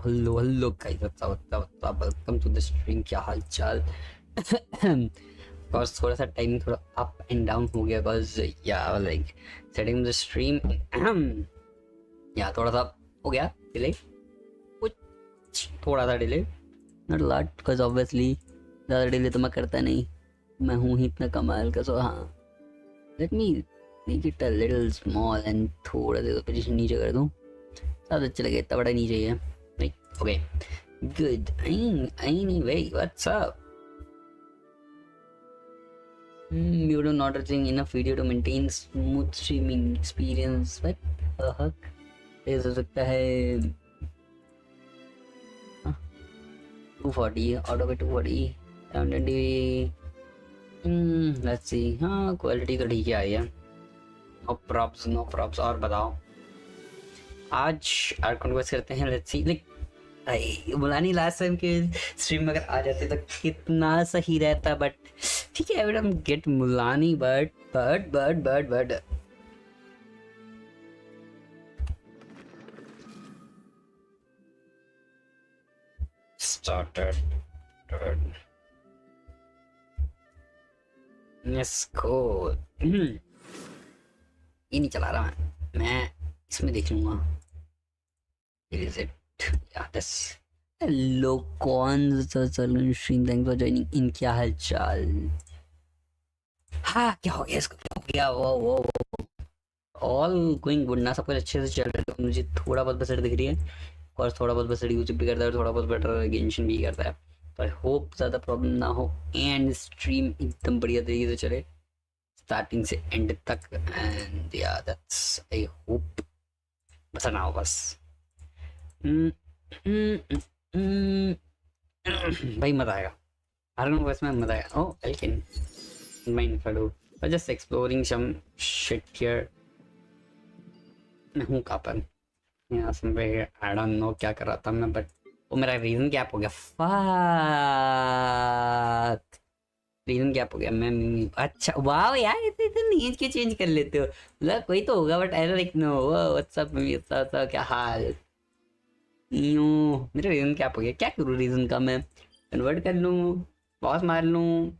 Hello guys, welcome to the stream. क्या हाल चाल? बस थोड़ा सा टाइम थोड़ा अप एंड डाउन हो गया बिकॉज या लाइक सेटिंग द स्ट्रीम या थोड़ा सा हो गया डिले, कुछ थोड़ा सा delay, not lot because obviously ज़्यादा डिले तो मैं करता नहीं, मैं हूँ ही इतना कमाल का। सो हाँ, let me make it a little small and थोड़ा सा पोजीशन नीचे कर दूँ, ज़्यादा अच्छा लगे, इतना बड़ा नहीं चाहिए। Like okay good. Anyway what's up? You do not watching enough video to maintain smooth streaming experience. What the heck? ये हो सकता है 240 ऑटो पे 240 720। Let's see. हाँ क्वालिटी तो ठीक ही आई है, नो प्रॉप्स। और बताओ आज आर्कन क्वेस्ट करते हैं। Let's see. लाइक बोला नहीं लास्ट टाइम के स्ट्रीम में अगर आ जाते तो कितना सही रहता, बट ठीक है, I get Mulani but started let's go। ये नहीं चला रहा मैं इसमें देख लूंगा। Is it? Yeah, this. Hello, cons. Stream. Thanks for joining in. क्या हाल चाल? हाँ क्या हो गया इसको? क्या हो गया? वो ऑल गोइंग गुड ना, सब कुछ अच्छे से चल रहा है। मुझे थोड़ा बहुत बसड़ दिख रही है और थोड़ा बहुत बसड़ यूट्यूब भी करता है और थोड़ा बहुत बेटर गेंशिन भी करता है, तो आई होप ज़्यादा प्रॉब्लम ना हो एंड स्ट्रीम एकदम बढ़िया तरीके से चले स्टार्टिंग से एंड तक। एंड या दैट्स आई होप बस ना हो बस। भाई मजा आएगा, आर्कन क्वेस्ट में मजा आएगा। ओह एल्किन माइंड फडू but just exploring some shit here। मैं हूँ कहाँ पर? यहाँ पे I don't know क्या कर रहा था मैं, बट वो मेरा रीजन गैप हो गया। फक, रीजन गैप हो गया। मैं अच्छा वाह यार, इतने एज के चेंज कर लेते हो, मतलब कोई तो होगा but I like no. What's up क्या हाल? यूँ मेरा रीजन क्या हो गया? क्या करूँ रीजन का? मैं कन्वर्ट कर लूँ, पॉज मार लूँ,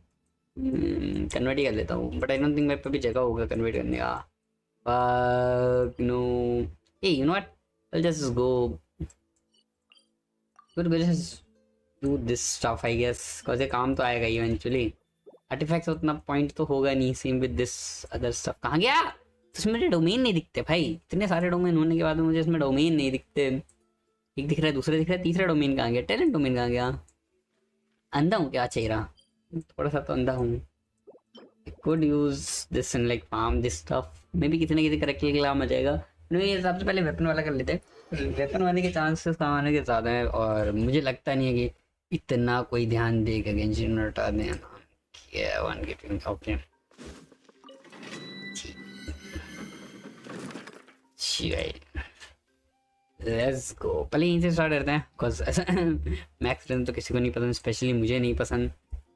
कन्वर्ट ही कर लेता हूँ, बट आई डोंट थिंक मेरे पे भी जगह होगा कन्वर्ट करने का। No you know what, I'll just go just do this stuff I guess, cause ये काम तो आएगा eventually। आर्टिफैक्ट्स उतना पॉइंट तो होगा नहीं, same with this other stuff. कहाँ गया? इसमें मेरे डोमेन नहीं दिखते भाई, इतने सारे डोमेन होने के बाद मुझे इसमें डोमेन नहीं दिखते। एक दिख रहा है, दूसरा दिख रहा है, तीसरा डोमेन कहाँ गया? टैलेंट डोमेन कहाँ गया? अंधा हूँ क्या? चाहिए रहा थोड़ा सा तो अंधा हूँ। could use this and like farm this stuff, मे भी किसी न किसी करेक्टर के काम आ जाएगा। नहीं, सबसे पहले वेपन वाला कर लेते हैं, वेपन वाले के चांसेस काम आने के ज़्यादा है और मुझे लगता नहीं है कि इतना कोई ध्यान देगा। गेंशिन हटा देना क्या one getting okay. Let's go, पहले यहीं से स्टार्ट करते हैं बिकॉज मैक्स रेंज तो किसी को नहीं पसंद, स्पेशली मुझे नहीं पसंद।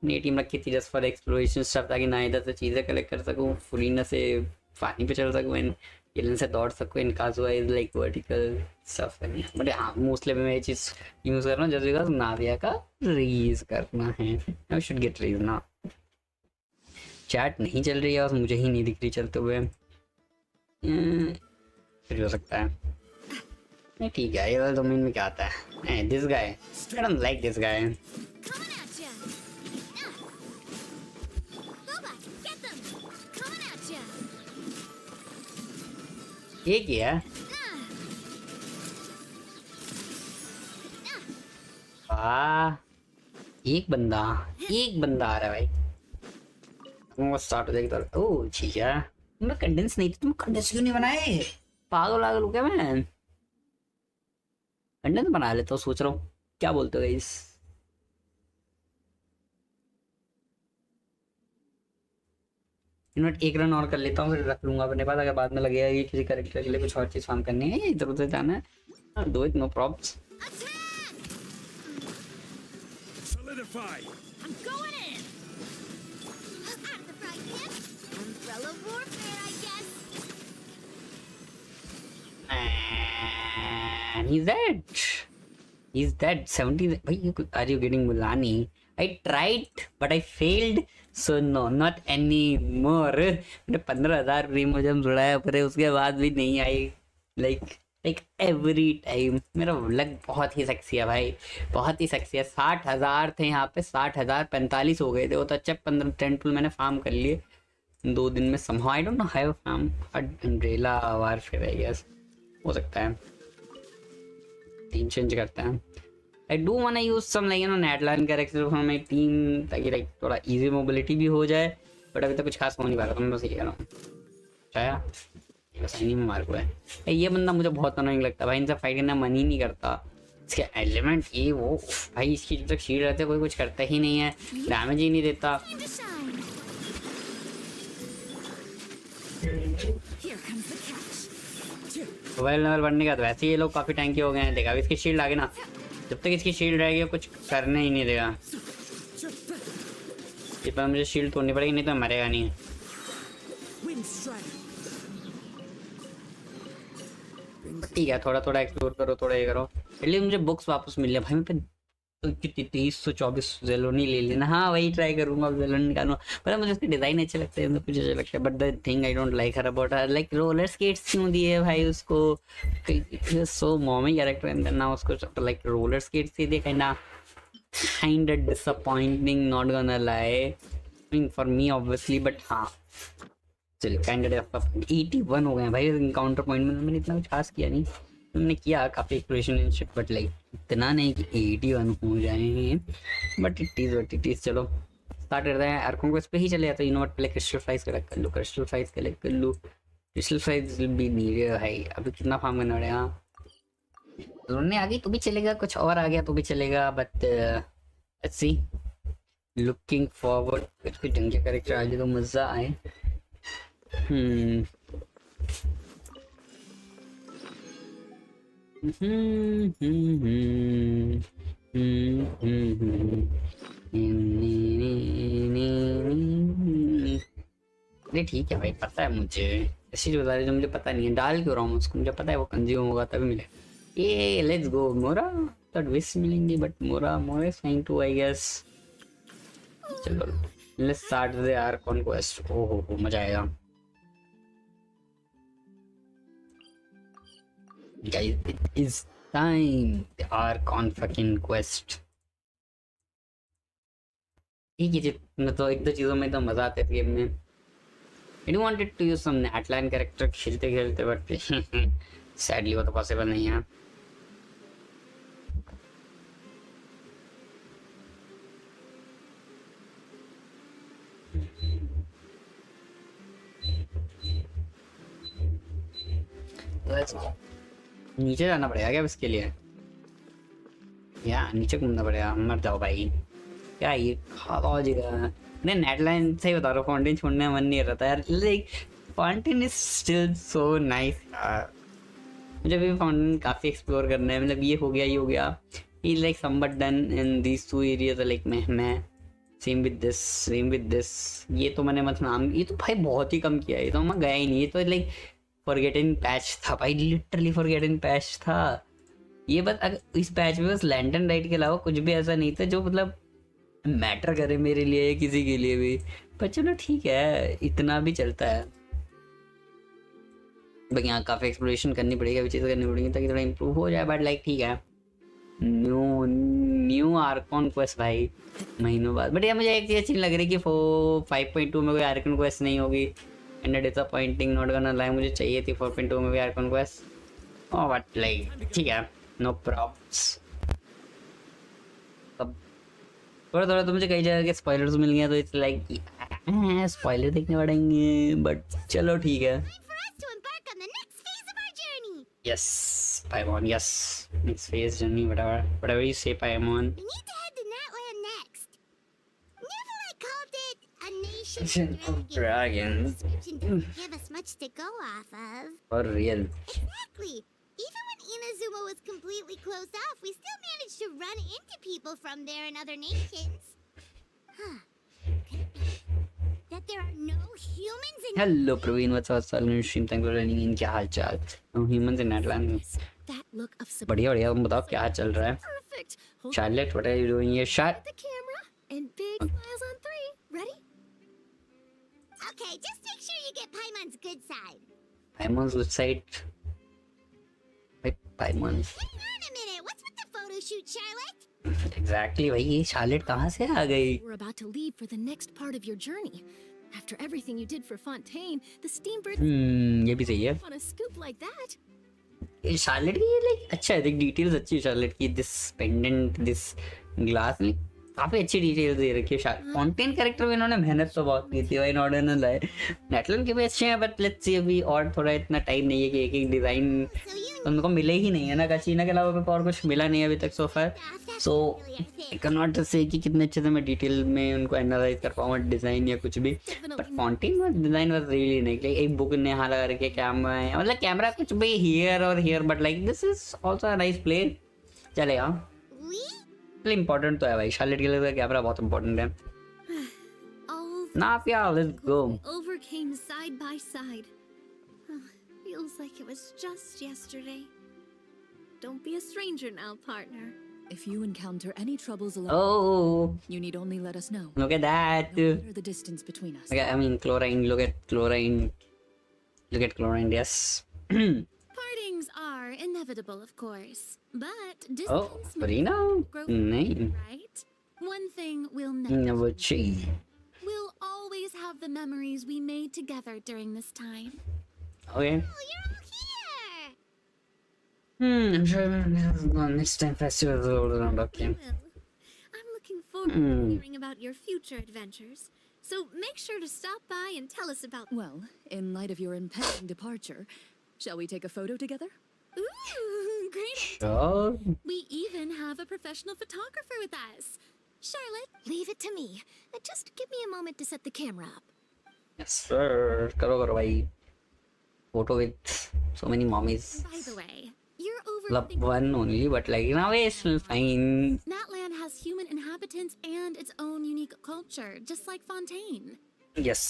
नई टीम रखी थी जस्ट फॉर एक्सप्लोरेशन स्टफ, ताकि नाहिदा से चीज़ें कलेक्ट कर सकूँ, फुरीना से पानी पे चल सकूँ एंड किलन से दौड़ सको इन काजुआ इज लाइक वर्टिकल स्टफ करनी है, बट हाँ मोस्टली मैं ये चीज़ यूज़ कर रहा हूँ जस्ट बिकॉज नाविया का रेज करना है, आई शुड गेट रेज ना। चैट नहीं चल रही है और मुझे ही नहीं दिख रही चलते हुए, फिर हो सकता है नहीं। ठीक है, ये वाला डोमेन में क्या आता है, this guy I don't like this guy. ये क्या वाह, एक बंदा आ रहा है भाई, वो स्टार्ट हो जाएगा तो। ओह ठीक है, मैं कंडेंस नहीं, तुम कंडेंस क्यों नहीं बनाए, पागल हो क्या मैं, कंडेंस बना लेता हूँ सोच रहा हूँ, क्या बोलते हो गाइस। इनमें एक रन और कर लेता हूँ फिर रख लूंगा अपने पास, अगर बाद में लगेगा कि किसी करेक्टर के लिए कुछ और चीज फार्म करनी है, इधर उधर जाना है, do it no problems. And he's dead. He's dead. 70. Why are you getting Mulani? I tried, but I failed. So no, not anymore. मैंने 15,000 प्रीमोजम जुड़ाया पर उसके बाद भी नहीं आई। Like every time मेरा लग बहुत ही सेक्सी है भाई, बहुत ही सेक्सी है। 60,000 थे यहाँ पे, 60,000 45 हो गए थे, वो तो अच्छा 15 10 मैंने फार्म कर लिए 2 दिन में somehow. I don't know how I farm umbrella warfare I guess, हो सकता है। टीम चेंज करते हैं। I do wanna use some like Natlan character for my team ताकि like थोड़ा easy mobility भी हो जाए, बट अभी तक कुछ खास हो नहीं पा रहा, तो मैं बस ये कह रहा हूँ चाया बस नहीं में मार को है। ये बंदा मुझे बहुत अनोइंग लगता है भाई, इनसे फाइट करना मन ही नहीं करता। इसके एलिमेंट ये वो भाई, इसकी जब तक शील्ड रहते कोई कुछ करता ही नहीं है, डैमेज ही नहीं देता। मोबाइल लेवल बढ़ने का तो वैसे ये लोग काफी टैंकी हो गए हैं। देखा अभी इसकी शील्ड आगे ना, जब तक इसकी शील्ड रहेगी कुछ करने ही नहीं देगा। ये पर मुझे शील्ड तोड़नी पड़ेगी, नहीं तो मरेगा नहीं। ठीक है, थोड़ा थोड़ा एक्सप्लोर करो, थोड़ा ये करो, इसलिए मुझे बुक्स वापस मिल गया भाई। मैं तो कितनी 2324 जेलोनी ले लेना, हाँ वही ट्राई करूंगा जेलोनी निकालूंगा। पर मुझे उसके डिजाइन अच्छे लगते हैं, तो कुछ अच्छे लगता है, but the thing I don't like her about her like roller skates क्यों दिए भाई उसको, सो मॉमी कैरेक्टर एंड ना उसको लाइक रोलर स्केट्स ही दिए, kind of disappointing, not gonna lie, I mean for me obviously, but हाँ चलिए kind of 81 हो गए हैं भाई इनकाउंटर पॉइंट में। मैंने इतना कुछ खास किया नहीं, मैंने किया काफ़ी exploration and shit, but like इतना नहीं कि 81 हो जाएंगे, बट इट इज़। चलो स्टार्ट करते हैं। आर्कोन को इस पे ही चले जाते हैं, यू नो व्हाट, पहले क्रिस्टल फ्राइज कलेक्ट कर लो, क्रिस्टल फ्राइज कलेक्ट कर लो, crystal flies will be needed भाई। अभी कितना फार्म करना पड़ेगा, ढूंढने आ गई तो भी चलेगा, कुछ और आ गया तो भी चलेगा, but let's C, looking forward कुछ ढंग के कैरेक्टर आ जाए तो मज़ा आए। अरे ठीक है भाई, पता है मुझे ऐसी जो बता रही जो मुझे पता नहीं है, डाल क्यों रहा हूँ उसको, मुझे पता है वो कंज्यूम होगा तभी मिले। ये लेट्स गो मोरा, तो विश मिलेंगे but mora is fine too I guess. चलो let's start the archon quest. ओहो मजा आएगा guys, it is time, the Archon fucking quest। ठीक है मैं तो एक दो चीज़ों में तो मज़ा आता है गेम में। I wanted to use some Natlan character खेलते खेलते, बट sadly वो तो पॉसिबल नहीं है। Let's go। नीचे जाना पड़ेगा क्या इसके लिए, या नीचे घूमना पड़ेगा, मर जाओ भाई क्या ये खा जगह। नहीं नेटलाइन से ही बता रहा हूँ, फाउंटेन छोड़ने का मन नहीं रहता यार, like fountain is still so nice यार। मुझे भी फाउंटेन काफ़ी एक्सप्लोर करना है, मतलब ये हो गया ही like something done in these 2 areas, like मैं सेम विद दिस। ये तो मैंने मतलब नाम, ये तो भाई बहुत ही कम किया है, ये तो मैं गया ही नहीं, ये तो लाइक फॉरगेटन पैच था भाई, लिटरली फॉरगेटन पैच था ये। बस अगर इस पैच में बस लैंटर्न राइड के अलावा कुछ भी ऐसा नहीं था जो मतलब मैटर करे मेरे लिए या किसी के लिए भी, पर चलो ठीक है, इतना भी चलता है। भाई यहाँ काफ़ी एक्सप्लोरेशन करनी पड़ेगी, अभी चीज़ें करनी पड़ेगी ताकि थोड़ा इम्प्रूव हो जाए, बट लाइक ठीक है। न्यू आर्कॉन क्वेस्ट भाई महीनों बाद, बट यार मुझे एक चीज़ अच्छी लग रही है कि 5.2 में कोई आर्कॉन क्वेस्ट नहीं होगी, एंड डिसअपॉइंटिंग नॉट गोना लाई, मुझे चाहिए थी 4.2 में भी Arcon quest. Oh but like ठीक है, नो प्रॉब्लम्स। अब थोड़ा थोड़ा तो मुझे कई जगह के स्पॉयलर्स मिल गए, तो इट्स लाइक स्पॉयलर देखने पड़ेंगे, बट चलो ठीक है। Yes, Paimon, yes. Next phase journey, whatever you say, Paimon. We need to head to Natlan next. Never I called it a nation of dragons. Didn't give us much to go off of. For real. Exactly. Even when Inazuma was completely closed off, we still managed to run into people from there and other nations. Huh. Could it be that there are no humans in Hello, Praveen. What's up, Salman stream? Thank you for joining in. क्या हाल चाल? No humans in Natlan. that look of बढ़िया बढ़िया, तुम बताओ क्या चल रहा है? Perfect. Hold Charlotte, what are you doing here? Shut. the camera and big smiles on 3. Ready? Okay, just make sure you get Paimon's good side. Paimon's good side. Wait, Paimon. Hang on a minute. What's with the photo shoot, Charlotte? Exactly भाई, ये Charlotte कहाँ से आ गई? We're about to leave for the next part of your journey. After everything you did for Fontaine, the Steambird ये भी सही है। on a scoop like that. ये Charlotte की लाइक अच्छा है, देख डिटेल्स अच्छी है Charlotte की, दिस पेंडेंट, दिस ग्लास, काफी अच्छी डिटेल्स दे रखी है। फॉन्टेन कैरेक्टर में इन्होंने मेहनत तो बहुत की थी भाई, नॉट एन लाए। नेटलन के भी अच्छे हैं, बट लेट्स सी अभी और थोड़ा इतना टाइम नहीं है कि एक एक डिजाइन तो उनको मिले ही नहीं है ना, कचीना के अलावा मेरे को और कुछ मिला नहीं है अभी तक सो फार, सो आई कैन नॉट से कि कितने अच्छे से मैं डिटेल में उनको एनालाइज कर पाऊंगा डिजाइन या कुछ भी, बट फॉन्टेन का design was really nice. Like एक बुक ने हाथ लगा रखे कैमरा है, मतलब कैमरा कुछ भी हियर और here, but like this is also a nice play, चलेगा। इम्पोर्टेंट तो है भाई, शार्लेट के लिए कैमरा बहुत इम्पोर्टेंट है। ना यार, let's go. Overcame side by side. Feels like it was just yesterday. Don't be a stranger now, partner. If you encounter any troubles along, Oh, you need only let us know. look at that. No matter the distance between us. Okay, I mean chlorine. Look at chlorine. Look at chlorine. Yes. Partings are inevitable, of course. But Oh, distance may Furina? grow नहीं, right? One thing we'll never never change. We'll always have the memories we made together during this time. Okay. Oh, you're all here. I'm sure next time festival is around. Okay. Well, I'm looking forward to hearing about your future adventures. So make sure to stop by and tell us about. Well, in light of your impending departure, shall we take a photo together? Ooh, great! Sure. We even have a professional photographer with us. Charlotte, leave it to me. Just give me a moment to set the camera up. Yes, sir. करो करो भाई. Photo with so many mommies. By the way, you're Love overthinking. one only, but like now it's fine. Natlan has human inhabitants and its own unique culture, just like Fontaine. Yes.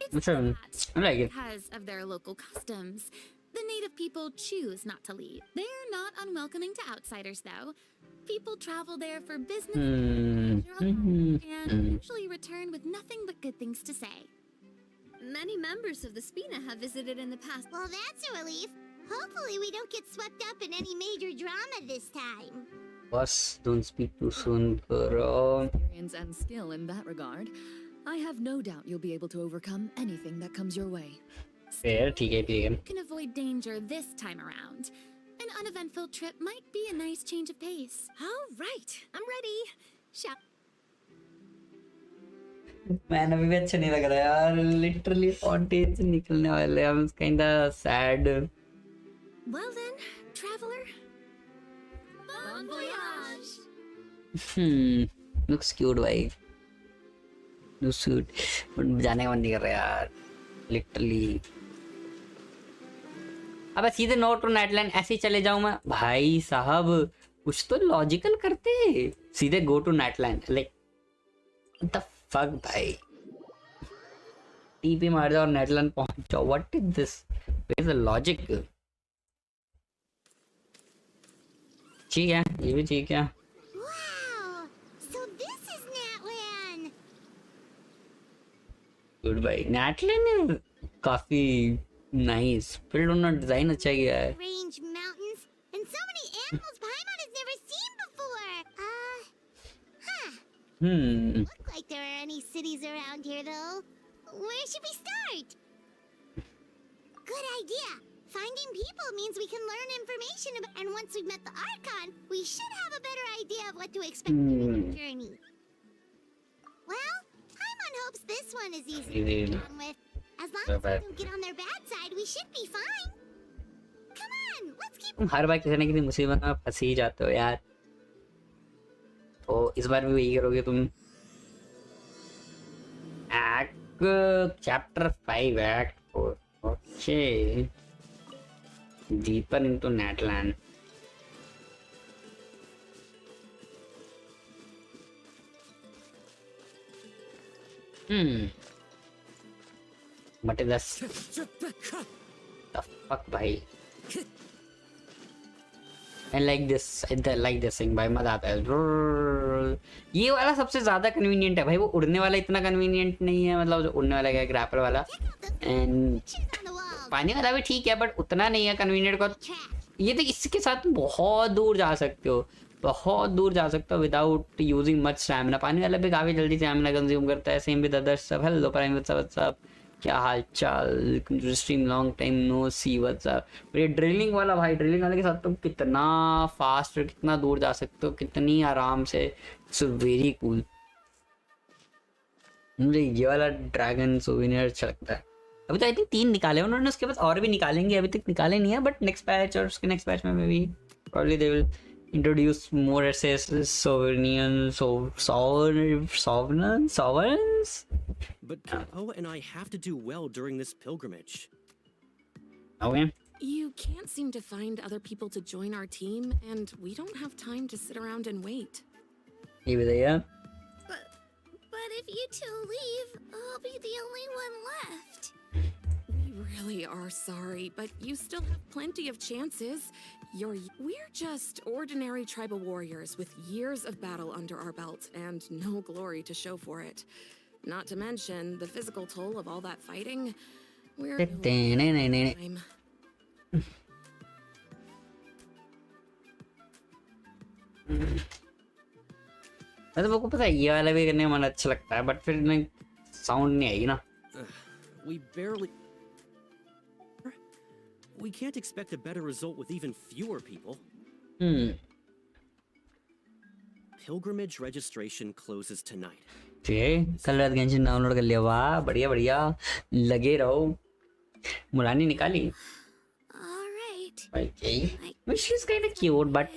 It's Sure. that, I like it. because of their local customs, the native people choose not to leave. They're not unwelcoming to outsiders, though. People travel there for business and usually return with nothing but good things to say. Many members of the Spina have visited in the past. Well, that's a relief. Hopefully we don't get swept up in any major drama this time. Boss, don't speak too soon, bro. Experience and skill in that regard. I have no doubt you'll be able to overcome anything that comes your way. Fair, ठीक है. You can avoid danger this time around. An uneventful trip might be a nice change of pace. All right, I'm ready. मैंने अभी भी अच्छा नहीं लग रहा यार, लिटरली फॉन्टेन से निकलने वाले हैं, I'm kinda sad. Well then, traveler. Bon voyage! Looks cute भाई. Looks cute. But जाने का मन नहीं कर रहा यार, लिटरली. अब सीधे नो टू नेटलैंड ऐसे ही चले जाऊं मैं भाई साहब, कुछ तो लॉजिकल करते, सीधे go to Natlan, like the fuck भाई, टीपी मार जाओ और नेटलैंड पहुंच जाओ, what is this, Where's the logic? ठीक है, ये भी ठीक है. Wow! So this is Natlan! Good bye. Natlan काफी nice. Filled on design अच्छा किया है. Range mountains and so many animals Paimon has never seen before! Look like there are any cities around here though. Where should we start? Good idea! Finding people means we can learn information about, and once we've met the Archon, we should have a better idea of what to expect during the journey. Well, Paimon hopes this one is easy to get along with. As long as we don't get on their bad side, we should be fine. Come on, let's keep. तुम हर बार किसी न किसी मुसीबत में फंस ही जाते हो यार. तो इस बार भी वही करोगे तुम. Chapter 5, Act 4. Okay. Deeper into Natlan. What is this? The fuck, bhai? I like this. I like this thing. भाई मजा आता है. ये वाला सबसे ज्यादा कन्वीनियंट है भाई. वो उड़ने वाला इतना कन्वीनियंट नहीं है. मतलब जो उड़ने वाला क्या ग्रैपल वाला. एंड पानी वाला भी ठीक है बट उतना नहीं है कन्वीनियंट का. ये देख इसके साथ बहुत दूर जा सकते हो. बहुत दूर जा सकते हो विदाउट यूजिंग मच स्टैमिना. पानी वाला भी काफी जल्दी स्टैमिना कंज्यूम करता है. सेम विद अदर्स सब. Hello Prime what's up. क्या हाल चाल. Stream long time no see what's up. ये ड्रिलिंग वाला भाई. ड्रिलिंग वाले के साथ तुम कितना फास्ट और कितना दूर जा सकते हो. कितनी आराम से. It's very cool. मुझे ये वाला ड्रैगन सोवेनियर अच्छा लगता है. अभी तो आई थिंक 3 निकाले उन्होंने. उसके बाद और भी निकालेंगे. अभी तक निकाले नहीं है बट नेक्स्ट पैच और उसके नेक्स्ट पैच में भी probably they will introduce more sovereigns. But Kazuha and I have to do well during this pilgrimage. Okay. You can't seem to find other people to join our team, and we don't have time to sit around and wait. ये बताइए. But if you two leave, I'll be the only one left. We really are sorry, but you still have plenty of chances. We're just ordinary tribal warriors with years of battle under our belt and no glory to show for it. Not to mention the physical toll of all that fighting. We're time. मतलब वो को पता है ये वाला भी करने में मन अच्छा लगता है बट फिर नहीं साउंड नहीं आएगी ना. We can't expect a better result with even fewer people. Pilgrimage registration closes tonight. ठीक है. कल रात गेंशिन डाउनलोड कर लिया. वाह बढ़िया बढ़िया. लगे रहो. मुलानी निकाली. Alright. Okay. She's kind of cute but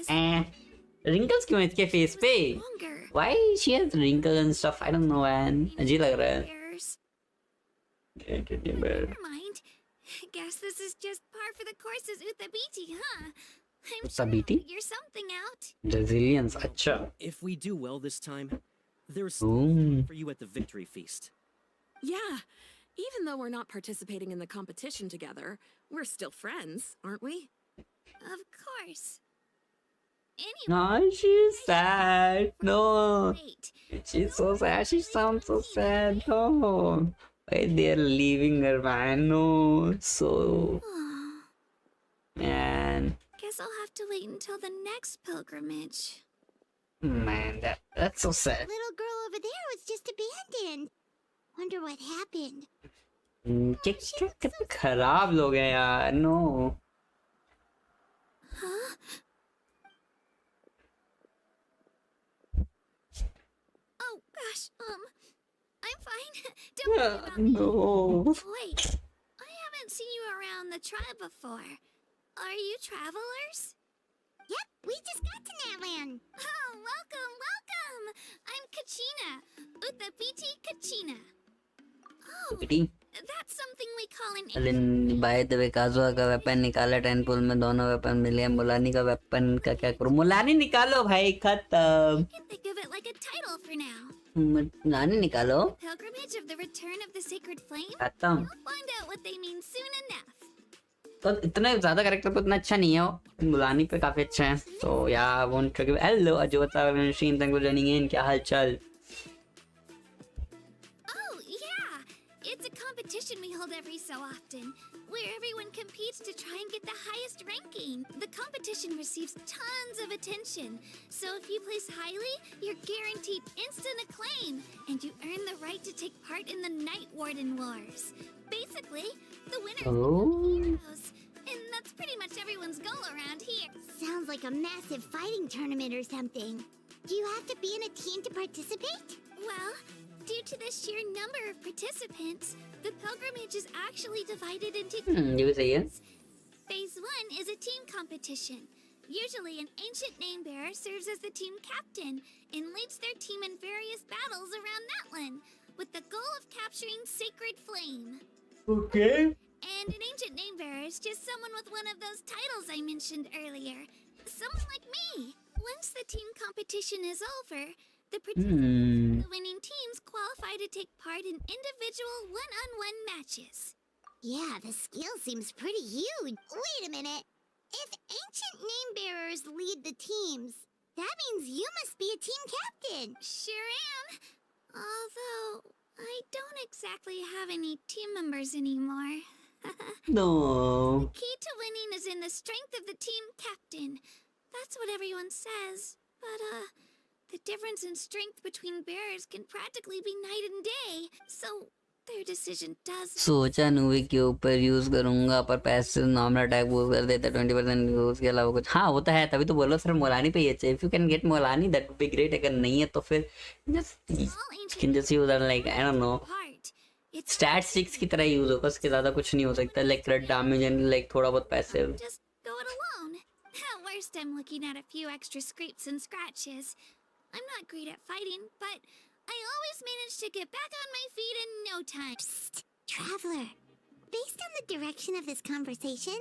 wrinkles क्यों हैं इसके फेस पे? Why she has wrinkles and stuff? I don't know man. अजीब लग रहा है. Never mind. Guess this is just par for the courses Uthabiti, huh? I'm sure I'll figure something out. Resilience, अच्छा. If we do well this time, there's something for you at the victory feast. Yeah, even though we're not participating in the competition together, we're still friends, aren't we? Of course. Anyway. No, she's sad. No. Wait. She's so sad. She sounds so sad. No. Why they're leaving her, man? No. So. Man. Guess I'll have to wait until the next pilgrimage. Man, that's so sad. Little girl over there was just abandoned. Wonder what happened. कितने खराब लोग हैं यार. No. Huh? Oh gosh, I'm fine. Don't worry about me. No. Wait, I haven't seen you around the tribe before. Are you travelers? Yep, we just got to Natlan. Oh, welcome, welcome. I'm Kachina, Uthabiti Kachina. Oh, that's something we call an by the way Kazuha का weapon निकाला. 10 पुल में दोनों weapon मिले. मुलानी का weapon का क्या करूं? मुलानी निकालो भाई. खत्म. You can think of it like a title for now. Mulani निकालो. Pilgrimage of the Return of the Sacred Flame? खत्म. We'll find out what they mean soon enough. तो इतने ज्यादा कैरेक्टर पे उतना अच्छा नहीं है वो, बुलानी पे काफी अच्छा है। तो ya want to give hello अजोता मशीन, thank you for joining in. क्या हाल चाल? Oh, yeah! It's a competition we hold every so often, where everyone competes to try and get the highest ranking. The competition receives tons of attention, so if you place highly, you're guaranteed instant acclaim, and you earn the right to take part in the Night Warden Wars. Basically, the winners become heroes, and that's pretty much everyone's goal around here. Sounds like a massive fighting tournament or something. Do you have to be in a team to participate? Well, due to the sheer number of participants, the pilgrimage is actually divided into ये भी सही है। Phase 1 is a team competition. Usually, an ancient name bearer serves as the team captain and leads their team in various battles around Natlan, with the goal of capturing Sacred Flame. Okay. And an ancient name bearer is just someone with one of those titles I mentioned earlier. Someone like me. Once the team competition is over, the participants of the winning teams qualify to take part in individual one-on-one matches. Yeah, the scale seems pretty huge. Wait a minute. If ancient name bearers lead the teams, that means you must be a team captain. Sure am. Although, I don't exactly have any team members anymore. No. The key to winning is in the strength of the team captain. That's what everyone says. But, the difference in strength between bearers can practically be night and day. So, their decision does. सोचा नूवी के ऊपर use करूंगा, पर पैसे normal attack boost कर देता 20% use के अलावा कुछ। हाँ वो तो है, तभी तो बोलो सिर्फ मोलानी पे ही चाहिए। If you can get Mualani that would be great. अगर नहीं है तो फिर just can just use like I don't know It's stat 6 की तरह यूज होगा, उसके ज्यादा कुछ नहीं हो सकता। लाइक क्रिट डैमेज एंड लाइक थोड़ा बहुत पैसे। just go it alone. At worst, I'm looking at a few extra scrapes and scratches. I'm not great at fighting, but I always manage to get back on my feet in no time. Psst, Traveler. Based on the direction of this conversation,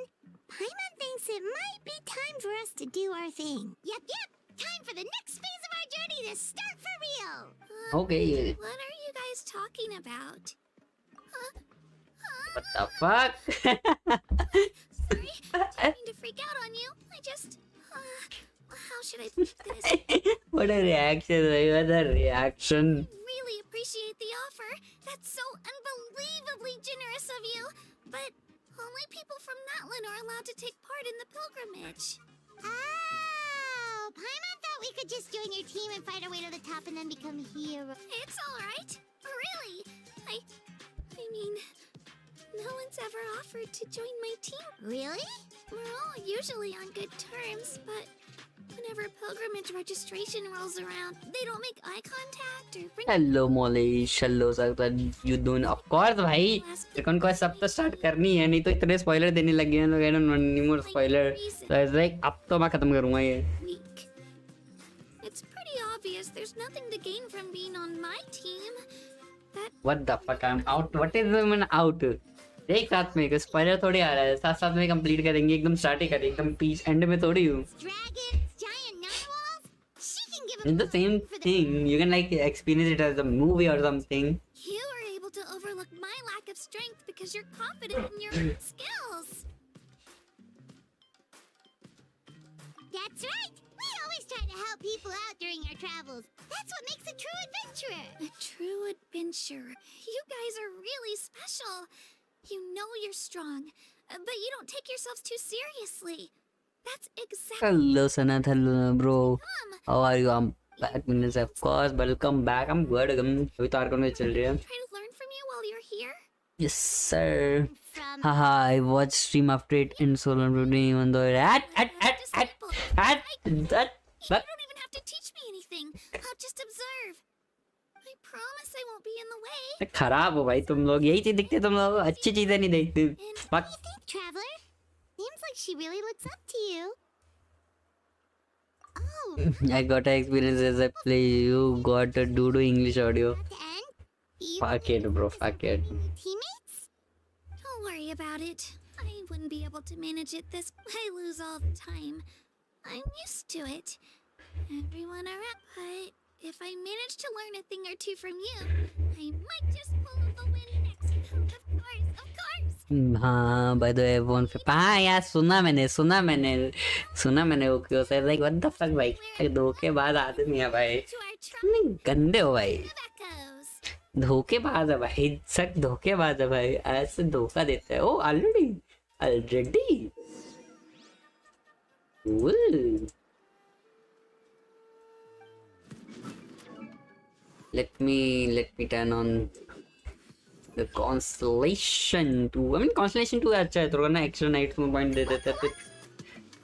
Paimon thinks it might be time for us to do our thing. Yep. Time for the next phase of our journey to start for real. Okay. What are you guys talking about? What the fuck? Sorry, didn't mean to freak out on you. I just, how should I put this? What a reaction, right? What a reaction. Really appreciate the offer. That's so unbelievably generous of you. But only people from Natlan are allowed to take part in the pilgrimage. Oh, Paimon thought we could just join your team and fight our way to the top and then become heroes. It's all right. Really. I mean, no one's ever offered to join my team. Really? We're all usually on good terms, but whenever pilgrimage registration rolls around, they don't make eye contact or bring. Hello Molish, hello Sakta, you doing? Of course भाई, Recon Quest अब तो start करनी है, नहीं तो इतने spoiler देने लगे हैं लोग, I don't want any more spoiler. So it's like अब तो मैं खत्म करूँगा ये. Weak. It's pretty obvious there's nothing to gain from being on my team. What the fuck, I'm out. What is even out? एक साथ में spoiler थोड़ी आ रहा है, साथ साथ में कंप्लीट करेंगे, एकदम स्टार्ट ही करेंगे, एकदम पीस एंड में थोड़ी हूँ. It's the same thing. You can like experience it as a movie or something. You were able to overlook my lack of strength because you're confident in your skills. That's right. We always try to help people out during our travels. That's what makes a true adventurer. A true adventurer. You guys are really special. You know you're strong, but you don't take yourselves too seriously. That's exactly. Hello Sanat, hello bro. How are you? I'm back, Minas, of course. Welcome back. I'm good. अभी तो Archon में चल रही है. Try to learn from you while you're here. Yes sir. Haha, I watched stream after it in solo routine even though that. You don't even have to teach me anything. I'll just observe. I promise I won't be in the way. खराब हो भाई तुम लोग, यही चीज दिखते तुम लोग, अच्छी चीजें नहीं देखते. And what do you think, Traveler? Seems like she really looks up to you. Oh. I got an experience as I play. You got to do English audio. And you Fuck it, bro. Fuck it. teammates? Don't worry about it. I wouldn't be able to manage it this. I lose all the time. I'm used to it. Everyone around, but if I manage to learn a thing or two from you, I might just pull the win next. Of course, of course. हाँ bye the way one पे हाँ यार सुना मैंने okay से like what the fuck भाई धोखेबाज आदमी है भाई To our नहीं गंदे हो भाई of echoes. धोखेबाज है भाई सच धोखेबाज है भाई ऐसे धोखा देता है oh already cool let me turn on the constellation 2 I mean constellation 2 अच्छा है थोड़ा ना extra night में point दे देता है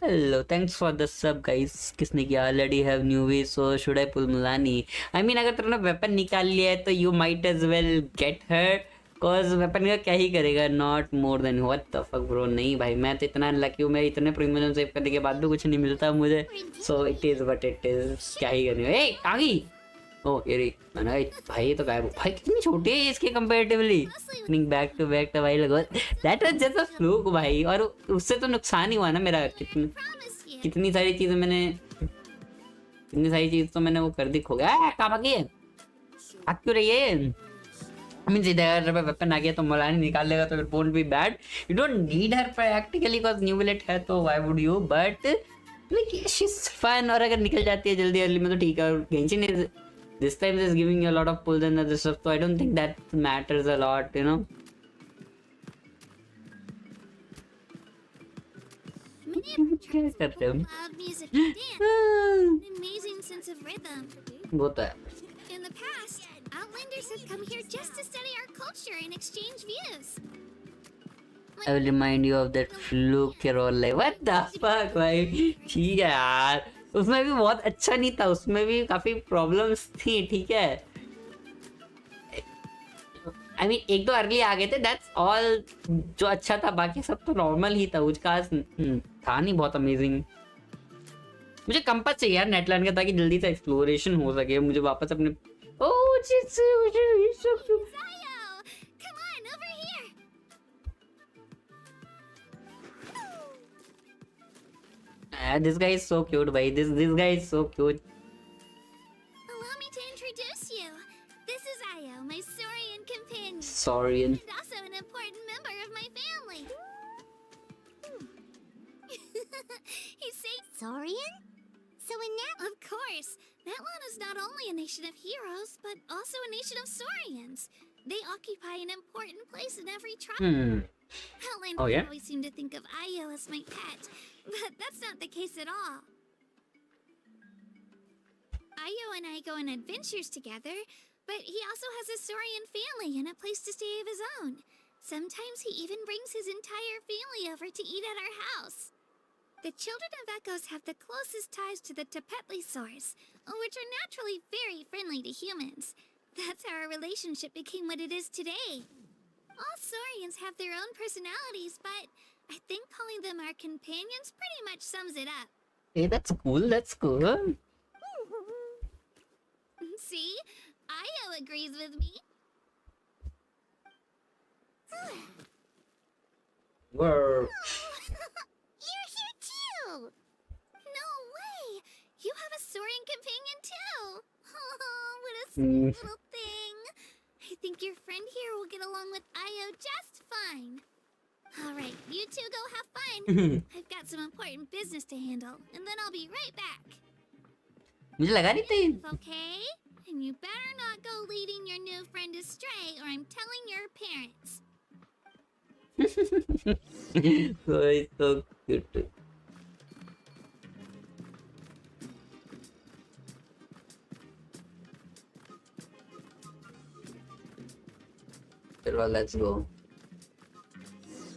hello thanks for the sub guys किसने किया already have newbies so should I pull Mulani I mean अगर तुमने weapon निकाल लिया है तो you might as well get her cause weapon का क्या ही करेगा not more than what the fuck bro नहीं भाई मैं तो इतना लकी हूँ मैं इतने प्रीमियम सेव करने के बाद भी कुछ नहीं मिलता मुझे so it is what it is क्या ही करने ए आ गई ओ ये रे मैंने भाई तो गायब भाई कितनी छोटी है इसके कंपैरेटिवली बैक टू बैक तो भाई लगो that was just a fluke भाई और उससे तो नुकसान ही हुआ ना मेरा Promise you. कितनी सारी चीज तो मैंने वो कर दी खो गया कहाँ भागी है भाग क्यों रही है I mean सीधे अगर वेपन आ गया तो मलानी निकाल लेगा तो it won't be bad you don't need her practically because Neuvillette है तो why would you but like she is fun और अगर निकल जाती है जल्दी अर्ली में तो ठीक है और Genshin is this time is giving you a lot of pulls and other stuff so I don't think that matters a lot you know Many of the tribes कर रहे हो love music and dance. An amazing sense of rhythm. वो तो है In the past, Outlanders have come here just to study our culture and exchange views. I will remind you of that fluke role like what the fuck भाई ठीक है यार उसमें भी बहुत अच्छा नहीं था उसमें भी काफी प्रॉब्लम्स थी ठीक है आई मीन एक दो अर्ली आ गए थे दैट्स ऑल जो अच्छा था बाकी सब तो नॉर्मल ही था कुछ खास था नहीं बहुत अमेजिंग मुझे कंपास चाहिए यार नेटलैंड का ताकि जल्दी से एक्सप्लोरेशन हो सके मुझे वापस अपने ओह Zayo! Come on, over here! this guy is so cute bhai this guy is so cute Allow me to introduce you. This is Ayo, my Saurian companion. sorry And also an important member of my family. He's saying Saurian? So in that... Of course. Natlan is not only a nation of heroes, but also a nation of Saurians. They occupy an important place in every tribe. Outlanders Oh, yeah? always seem to think of Ayo as my pet, but that's not the case at all. Ayo and I go on adventures together, but he also has a Saurian family and a place to stay of his own. Sometimes he even brings his entire family over to eat at our house. The children of Echoes have the closest ties to the Tepetli-saurs, which are naturally very friendly to humans. That's how our relationship became what it is today. All Saurians have their own personalities, but I think calling them our companions pretty much sums it up. hey that's cool See? Ayo agrees with me. Whoa. You're here too! No way! You have a Saurian companion too! Oh, what a sweet little thing! I think your friend here will get along with Ayo just fine. Alright, you two go have fun. I've got some important business to handle, and then I'll be right back. मुझे लगा नहीं था Okay? And you better not go leading your new friend astray, or I'm telling your parents. oh, it's so cute चलो let's go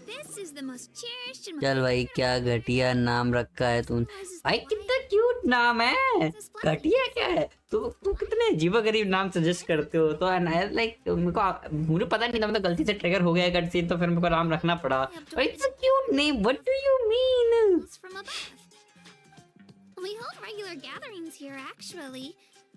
This is the most cherished and चल भाई क्या घटिया नाम रखा है तूने भाई कितना क्यूट नाम है घटिया क्या है तू कितने अजीबोगरीब नाम सजेस्ट करते हो तो लाइक मुझे पता नहीं था मतलब गलती से ट्रिगर हो गया कट सीन तो फिर मेरे को नाम रखना पड़ा और it's a cute name what do you mean from above. We hold regular gatherings here, actually.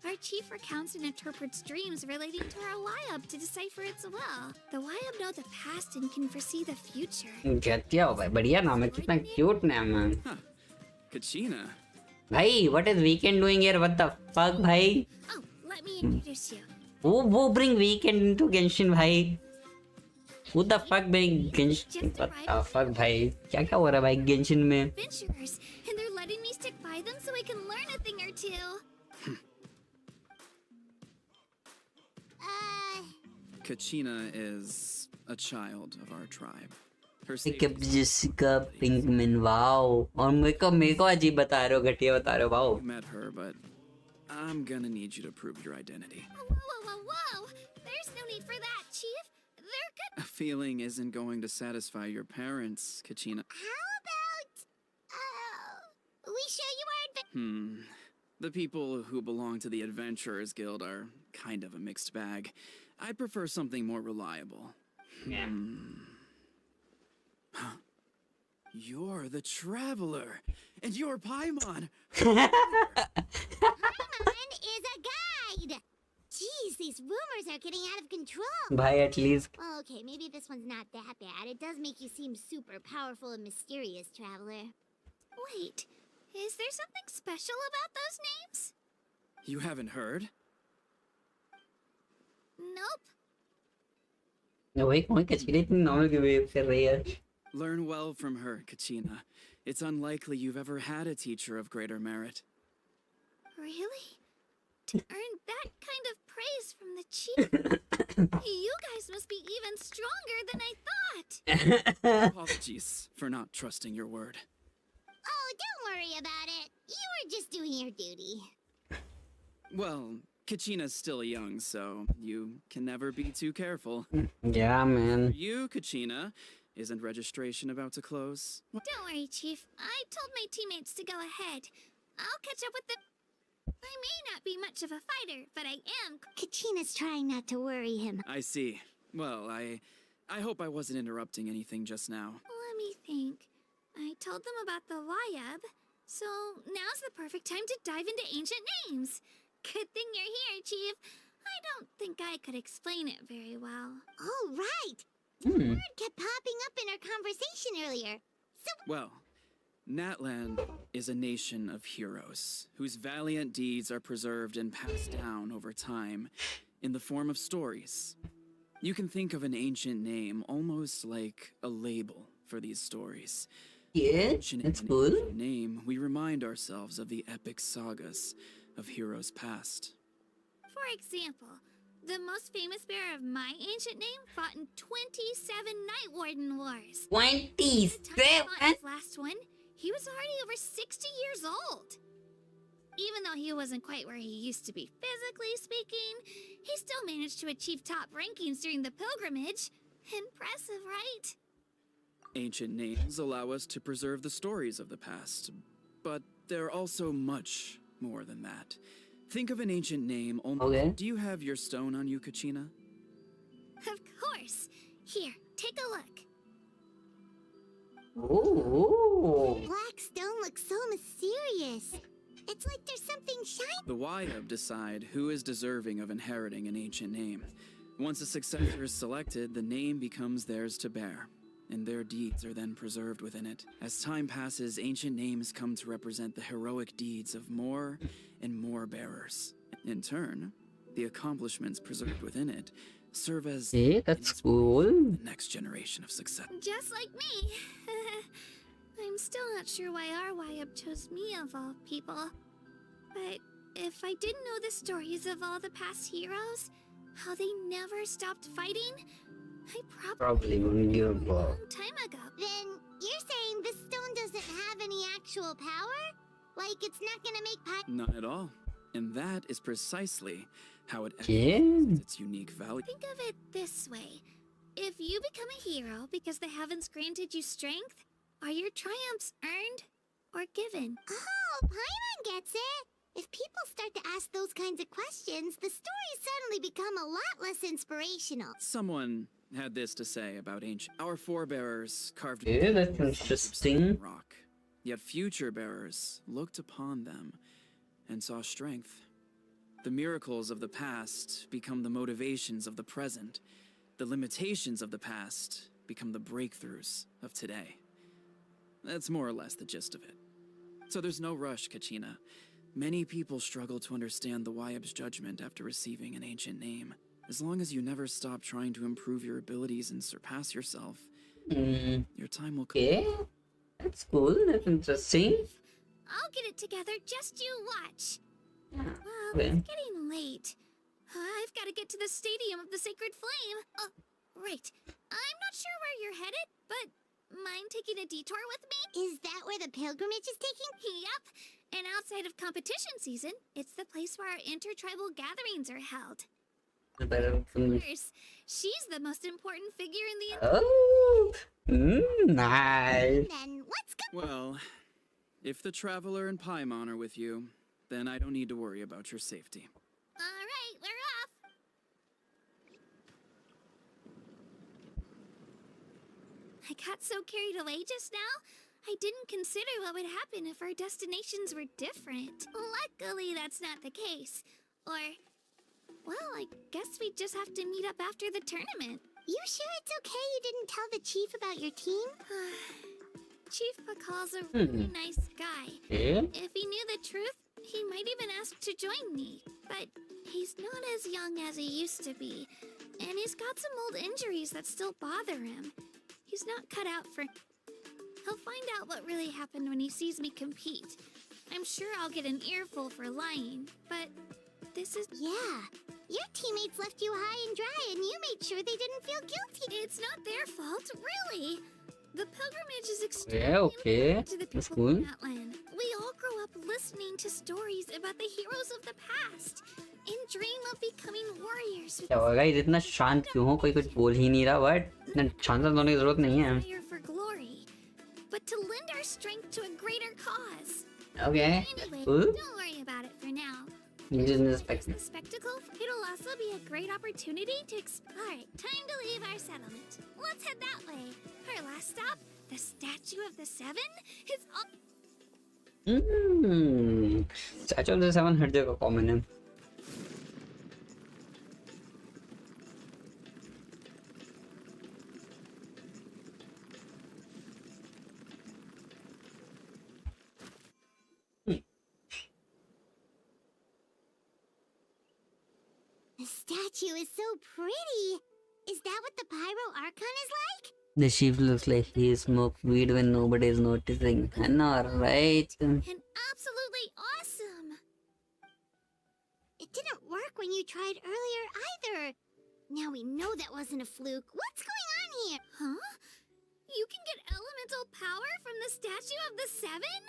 Our chief recounts and interprets dreams relating to our Wyab to decipher its will. The Wyab know the past and can foresee the future. घटिया हो भाई बढ़िया नाम है कितना cute नाम है Kachina. भाई what is weekend doing here what the fuck भाई Oh, let me introduce you. वो ब्रिंग वीकेंड इनटू गेंशिन भाई Who the fuck भाई Genshin? What the fuck भाई? क्या क्या हो रहा है भाई Genshin में? Adventurers, and they're letting me stick by them so I can learn a thing or two. Kachina is a child of our tribe. Her Pick up Jessica Pinkman, wow. और मेरे को अजीब बता रहे हो, घटिया बता रहे हो, wow. met her, but I'm gonna need you to prove your identity. Whoa! There's no need for that, Chief. They're good. A feeling isn't going to satisfy your parents, Kachina. How about, we show you our The people who belong to the Adventurers Guild are kind of a mixed bag. I'd prefer something more reliable. Yeah. You're the Traveler, and you're Paimon. Paimon is a guide. Jeez, these rumors are getting out of control. भाई at least. Okay, maybe this one's not that bad. It does make you seem super powerful and mysterious, Traveler. Wait, is there something special about those names? You haven't heard? Nope. वही कौन कचरी इतनी normal क्यों behave कर रही है? Learn well from her, Kachina. It's unlikely you've ever had a teacher of greater merit. Really? To earn that kind of praise from the chief? You guys must be even stronger than I thought. Apologies for not trusting your word. Oh, don't worry about it. You were just doing your duty. Well, Kachina's still young, so you can never be too careful. Yeah, man. For you, Kachina, isn't registration about to close? Don't worry, Chief. I told my teammates to go ahead. I'll catch up with them. I may not be much of a fighter, but I am. Kachina's trying not to worry him. I see. Well, I hope I wasn't interrupting anything just now. Let me think. I told them about the Wayab, so now's the perfect time to dive into ancient names. Good thing you're here, Chief. I don't think I could explain it very well. Oh, right! The word kept popping up in our conversation earlier. Well, Natlan is a nation of heroes whose valiant deeds are preserved and passed down over time in the form of stories. You can think of an ancient name almost like a label for these stories. Yeah, Mentioning that's an cool. ancient name, we remind ourselves of the epic sagas of heroes past. For example, the most famous bearer of my ancient name fought in 27 Night Warden Wars. 27. The time he fought his last one, he was already over 60 years old. Even though he wasn't quite where he used to be physically speaking, he still managed to achieve top rankings during the pilgrimage. Impressive, right? Ancient names allow us to preserve the stories of the past, but they're also much more than that. Think of an ancient name only. Okay. Do you have your stone on you, Kachina? Of course. Here, take a look. Ooh. Black stone looks so mysterious. It's like there's something shiny. The Wayab decide who is deserving of inheriting an ancient name. Once a successor is selected, the name becomes theirs to bear, and their deeds are then preserved within it. As time passes, ancient names come to represent the heroic deeds of more and more bearers. In turn, the accomplishments preserved within it serve as Yeah, that's cool. the next generation of success. Just like me. I'm still not sure why our Wayab chose me of all people. But if I didn't know the stories of all the past heroes, how they never stopped fighting, I Probably wouldn't give a a fuck. long time ago. Then you're saying this stone doesn't have any actual power? Like it's not gonna make Not at all. And that is precisely how it Yeah. emphasizes its unique value. Think of it this way. If you become a hero because the heavens granted you strength, are your triumphs earned or given? Oh, Paimon gets it. If people start to ask those kinds of questions, the stories suddenly become a lot less inspirational. Someone had this to say about ancient. Our forebearers carved Yeah, that's in interesting. rock, yet future bearers looked upon them and saw strength. The miracles of the past become the motivations of the present. The limitations of the past become the breakthroughs of today. That's more or less the gist of it. So there's no rush, Kachina. Many people struggle to understand the Wayab's judgment after receiving an ancient name. As long as you never stop trying to improve your abilities and surpass yourself, your time will come. Okay, that's cool. That's interesting. I'll get it together, just you watch. Yeah. Well, Okay. it's getting late. I've got to get to the Stadium of the Sacred Flame. Oh, right. I'm not sure where you're headed, but mind taking a detour with me? Is that where the pilgrimage is taking? Yep. And outside of competition season, it's the place where our intertribal gatherings are held. Course, she's the most important figure in the Oh, nice. Then what's going Well, if the Traveler and Paimon are with you, then I don't need to worry about your safety. All right, we're off. I got so carried away just now, I didn't consider what would happen if our destinations were different. Luckily, that's not the case. Or, well, I guess we just have to meet up after the tournament. You sure it's okay you didn't tell the chief about your team? Chief Pakal's a really nice guy. Yeah. If he knew the truth, he might even ask to join me. But he's not as young as he used to be. And he's got some old injuries that still bother him. He's not cut out for... He'll find out what really happened when he sees me compete. I'm sure I'll get an earful for lying, but this is... Yeah, your teammates left you high and dry and you made sure they didn't feel guilty. It's not their fault, really. The pilgrimage is extremely Yeah, okay. important to the That's people cool. of Natlan. We all grow up listening to stories about the heroes of the past and dream of becoming warriors with क्या होगा guys इतना शांत क्यों हो कोई कुछ बोल ही नहीं रहा बट इतना शांत होने की जरूरत नहीं है desire for glory, but to lend our strength to a greater cause. Okay Anyway, cool don't worry about it for now. you just There's respect the spectacle. It'll also be a great opportunity to explore. Time to leave our settlement. Let's head that way. Our last stop, the Statue of the Seven, is up. Statue of the Seven हर जगह common है The statue is so pretty. Is that what the Pyro Archon is like? The chief looks like he smoked weed when nobody is noticing. I know, right? And absolutely awesome. It didn't work when you tried earlier either. Now we know that wasn't a fluke. What's going on here? Huh? You can get elemental power from the Statue of the Seven?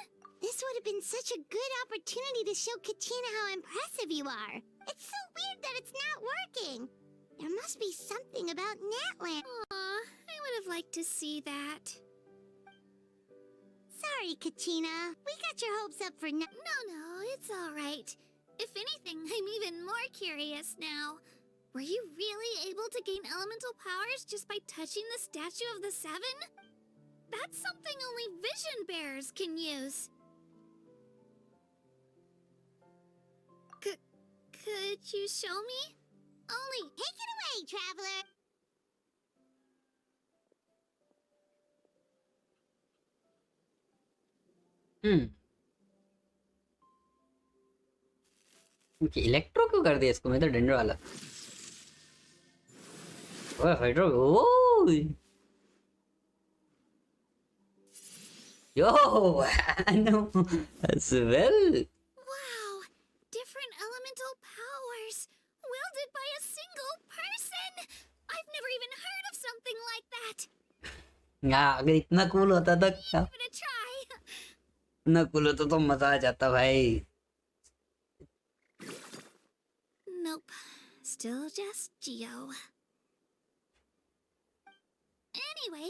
This would have been such a good opportunity to show Katina how impressive you are. It's so weird that it's not working. There must be something about Natlan. Aw, I would have liked to see that. Sorry, Katina. We got your hopes up for no, it's all right. If anything, I'm even more curious now. Were you really able to gain elemental powers just by touching the Statue of the Seven? That's something only vision bearers can use. Could you show me? Only take it away, traveler. Okay electro क्यों कर दिया इसको मैं तो dander वाला ओए hydro oh yo Anemo as well Wow, different elemental powers wielded by a single person. I've never even heard of something like that. यार अगर इतना कूल होता तो क्या Give it a try. इतना कूल होता तो मजा आ जाता भाई Nope. Still just Geo. Anyway,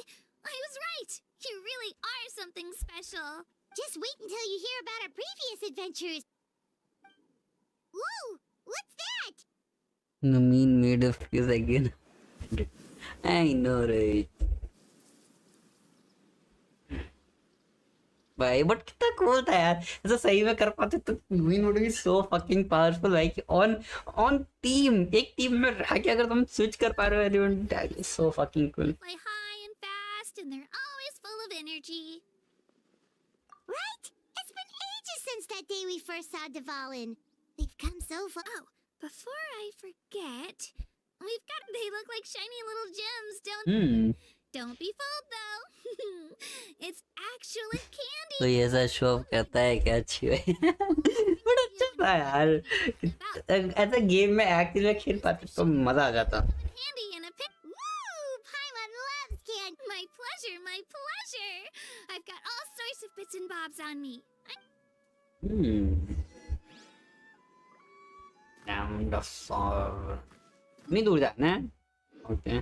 I was right. You really are something special. Just wait until you hear about our previous adventures. Whoa! What's that? the mean made of fuse again I know right भाई but कितना cool था यार ऐसा सही में कर पाते तो mean would be so fucking powerful like on team एक टीम में रह के अगर तुम स्विच कर पा रहे हो element that is so fucking cool Fly high and fast, and they're always full of energy. Right? It's been ages since that day we first saw Devalin. They've come so far. Oh, before I forget, They look like shiny little gems, don't be fooled though. It's actually candy. कोई ऐसा show off करता है क्या अच्छी है बड़ा अच्छा था यार ऐसा गेम में एक्चुअली खेल पाते तो मजा आ जाता Candy and a pic. Woo! Paimon loves candy. My pleasure, my pleasure. I've got all sorts of bits and bobs on me. Down the floor. नहीं दूर जाना है ओके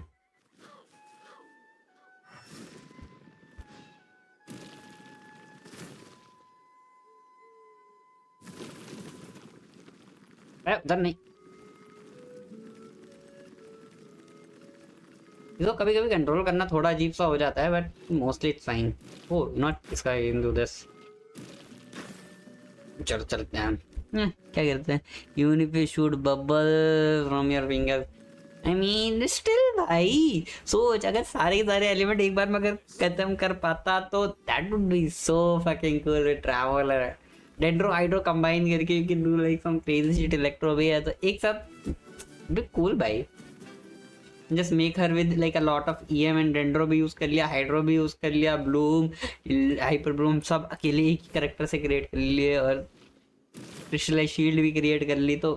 उधर नहीं इसको कभी कभी कंट्रोल करना थोड़ा अजीब सा हो जाता है but mostly it's fine oh not इसका डू दिस चलो चलते हैं क्या करते हैं even if you shoot bubble from your finger I mean still भाई सोच अगर सारे के सारे एलिमेंट एक बार में अगर खत्म कर पाता तो that would be so fucking cool with traveller dendro hydro combine करके you can do like some crazy shit electro भी है तो एक साथ बी कूल भाई just make her with like a lot of EM and dendro भी use कर लिया हाइड्रो भी यूज कर लिया ब्लूम हाइपर ब्लूम सब अकेले एक ही करेक्टर से क्रिएट कर लिए और क्रिस्टलाइज शील्ड भी क्रिएट कर ली तो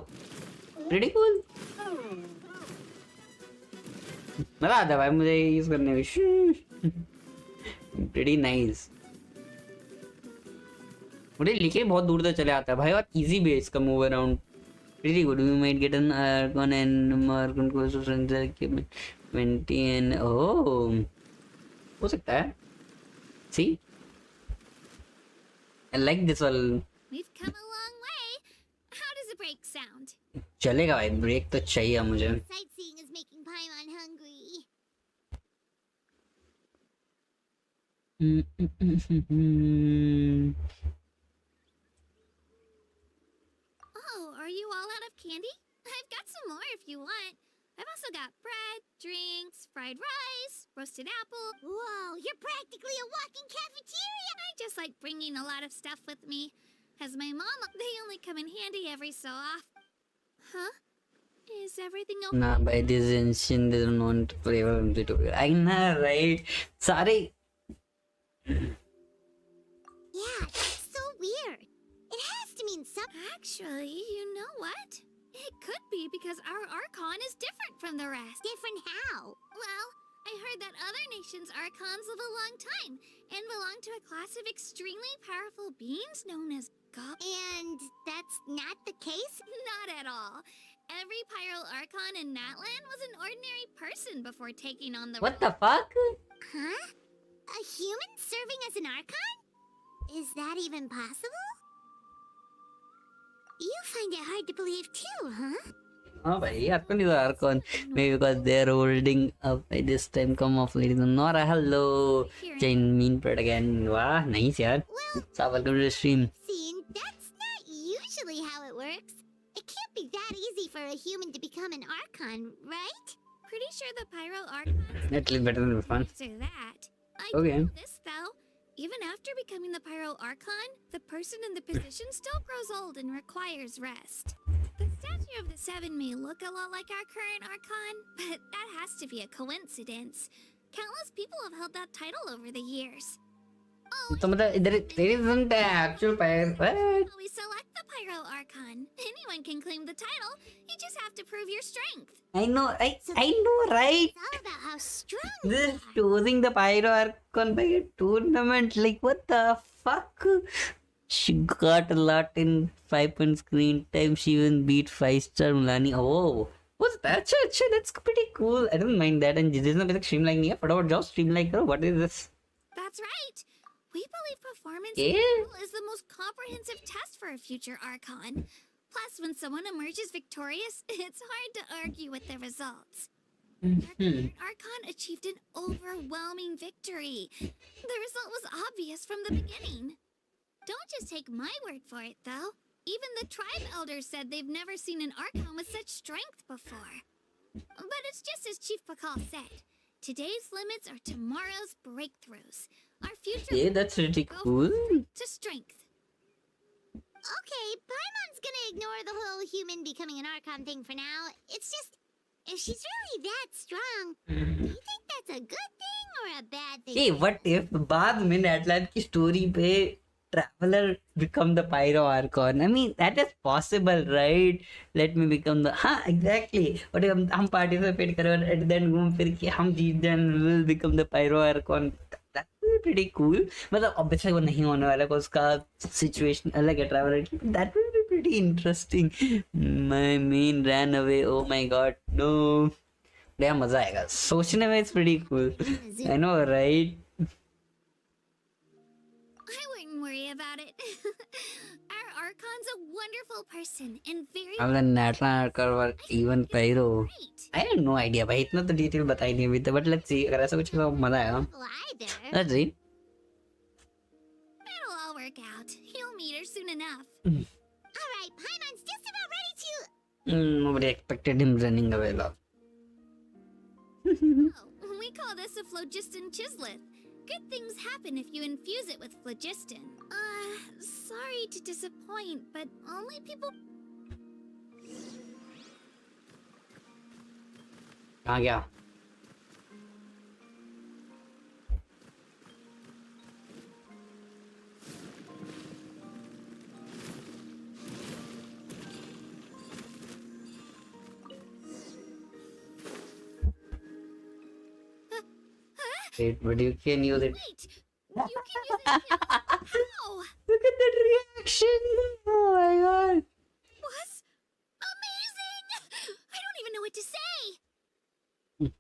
प्रीटी कूल मजा आता है भाई मुझे यूज करने में प्रीटी नाइस मुझे लिखे बहुत दूर तक चले आता है भाई और इजी भी है इसका move around pretty good we might get an archon and archon goes to sensor equipment 20 and oh हो सकता है see I like this one We've come a long way. How does a break sound? चलेगा भाई break तो चाहिए मुझे Sightseeing is making Paimon hungry. Oh, are you all out of candy? I've got some more if you want. I've also got bread, drinks, fried rice, roasted apple. Whoa, you're practically a walking cafeteria! I just like bringing a lot of stuff with me. As my mom, they only come in handy every so often. Huh? Is everything okay? nah by this Genshin they don't want to play with it I know right sorry Yeah, it's so weird. It has to mean something. Actually, you know what? It could be because our Archon is different from the rest. Different how? Well, I heard that other nations' Archons live a long time and belong to a class of extremely powerful beings known as And that's not the case? Not at all. Every Pyro Archon in Natlan was an ordinary person before taking on the what the fuck Huh? A human serving as an Archon? Is that even possible? You find it hard to believe too, huh? हाँ भाई Archon is Archon maybe because they're holding up by this time come off ladies and Nora hello chain mean bird again वाह nice यार so welcome to the stream Scene, that's not usually how it works. It can't be that easy for a human to become an Archon, right? Pretty sure the Pyro Archons at least better than fun answer that. I Okay. know this though. Even after becoming the Pyro Archon, the person in the position still grows old and requires rest. The statue of the Seven may look a lot like our current Archon, but that has to be a coincidence. Countless people have held that title over the years. Oh, तो मतलब इधर there isn't an actual pyro what we select the Pyro Archon. Anyone can claim the title. You just have to prove your strength. I know I know right It's all about how strong this choosing the pyro Archon by a tournament like what the fuck she got a lot in 5 point screen time she even beat 5-star Mulani oh what's that अच्छा that's pretty cool I don't mind that and जिस ने अभी तक stream like नहीं है फटाफट जाओ stream like करो what is this That's right. We believe performance Yeah. is the most comprehensive test for a future Archon. Plus, when someone emerges victorious, it's hard to argue with the results. Our current Archon achieved an overwhelming victory. The result was obvious from the beginning. Don't just take my word for it, though. Even the tribe elders said they've never seen an Archon with such strength before. But it's just as Chief Pakal said. Today's limits are tomorrow's breakthroughs. Our future yeah that's pretty go cool from strength to strength. Okay, Paimon's gonna ignore the whole human becoming an Archon thing for now. It's just, if she's really that strong, do you think that's a good thing or a bad thing? Hey, what if बाद में Natlan की story पे traveler become the pyro archon? I mean, that is possible, right? Let me become the exactly. What if हम participate करें और at the end घूम फिर के हम जीत जाएं and will become the pyro archon? That would be pretty cool. मतलब obviously वो नहीं होने वाला है उसका situation अलग है traveler की. That would be pretty interesting. My main ran away. Oh my god, no. यार मजा आएगा सोचने में. It's pretty cool. I know, right? I wouldn't worry about it. Our Archon's a wonderful person and very अब Natlan archon or even pyro. great. I have no idea भाई इतना तो detail बताई नहीं अभी तक. But let's see अगर ऐसा कुछ तो मजा आएगा. Well, either. Let's see. It'll all work out. You'll meet her soon enough. All right, Paimon's just about ready to. Nobody expected him running away. Love. Oh, we call this a phlogiston chisleth. Good things happen if you infuse it with phlogiston. Sorry to disappoint, but only people. कहाँ गया? Wait, but you can use it. Wait, you can use it. How? Look at that reaction! Oh my god! Was amazing. I don't even know what to say.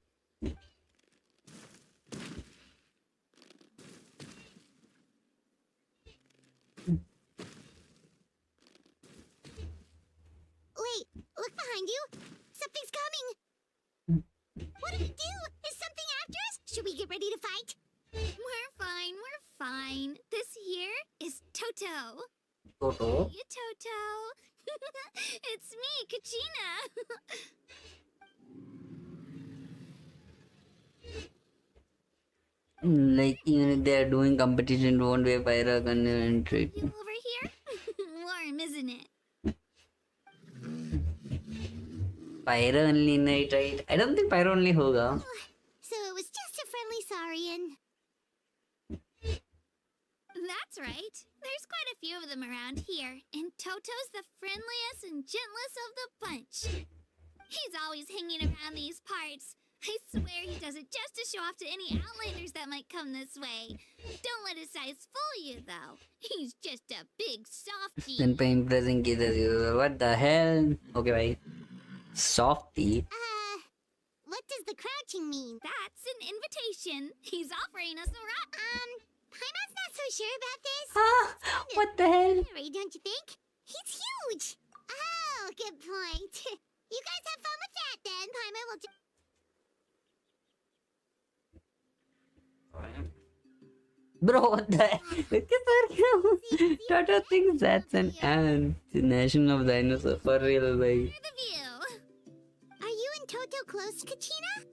Wait, look behind you. Something's coming. What do we do? Is something after us? Should we get ready to fight? We're fine, we're fine. This here is Toto. Toto. You Toto. It's me, Kachina. Like even if they are doing competition, won't be a pyro gun entry. You over here? Warm, isn't it? Pyro only night, right? I don't think pyro only होगा. So it was just a friendly Saurian. That's right. There's quite a few of them around here, and Toto's the friendliest and gentlest of the bunch. He's always hanging around these parts. I swear he does it just to show off to any outlanders that might come this way. Don't let his size fool you, though. He's just a big softie. Senpai impressing kids. What the hell? Okay, bye. Softy. What does the crouching mean? That's an invitation. He's offering us a ride. Paimon's not so sure about this. What the hell? Scary, don't you think? He's huge. Oh, good point. You guys have fun with that then. Paimon will Bro, what the hell? Toto thinks that's an ant. The nation of dinosaurs for real, like. the view. Are you and Toto close, Kachina?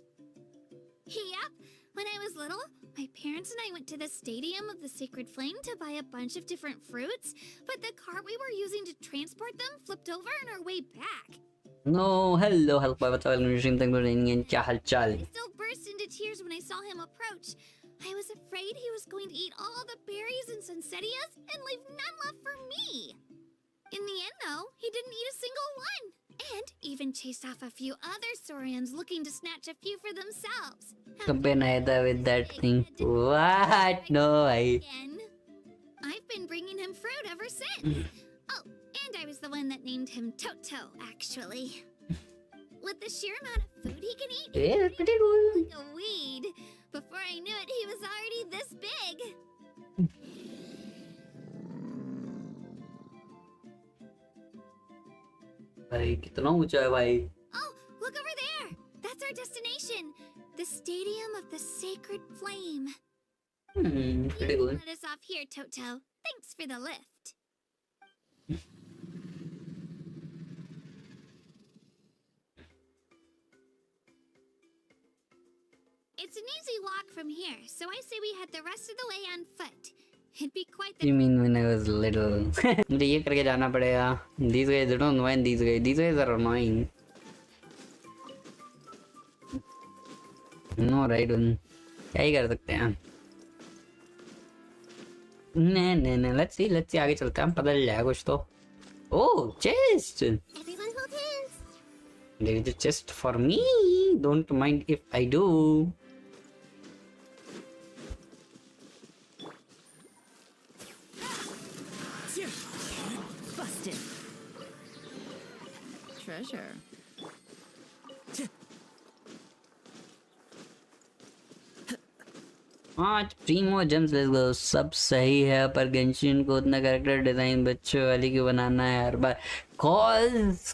Yep. When I was little, my parents and I went to the Stadium of the Sacred Flame to buy a bunch of different fruits, but the cart we were using to transport them flipped over on our way back. No, hello, welcome to stream. Thank you for joining in. क्या हालचाल? I still burst into tears when I saw him approach. I was afraid he was going to eat all the berries and sunsettias and leave none left for me. In the end, though, he didn't eat a single one. And even chased off a few other Saurians looking to snatch a few for themselves. Compare Nahida with that thing. What? No, Again. I've been bringing him fruit ever since. Oh, and I was the one that named him Toto, actually. With the sheer amount of food he can eat, Yeah, that's pretty cool. like a weed. Before I knew it, he was already this big. भाई कितना ऊंचा है भाई? Oh, look over there! That's our destination! The Stadium of the Sacred Flame. Pretty cool. Let us off here, Toto. Thanks for the lift. It's an easy walk from here, so I say we head the rest of the way on foot. It'd be quite the You mean when I was little? मुझे ये करके जाना पड़ेगा. These guys don't know and these guys are annoying. No Raiden, क्या ही कर सकते हैं। नहीं, लेट्स सी आगे चलते हैं, पता चल जाएगा कुछ तो। ओह chest, Everyone hold hands. there is a chest for me, don't mind if I do. Busted. Treasure. पांच प्रीमो जेम्स, लेट्स गो। सब सही है पर गेंशिन को उतना कैरेक्टर डिजाइन बच्चों वाली क्यों बनाना है हर बार? कॉज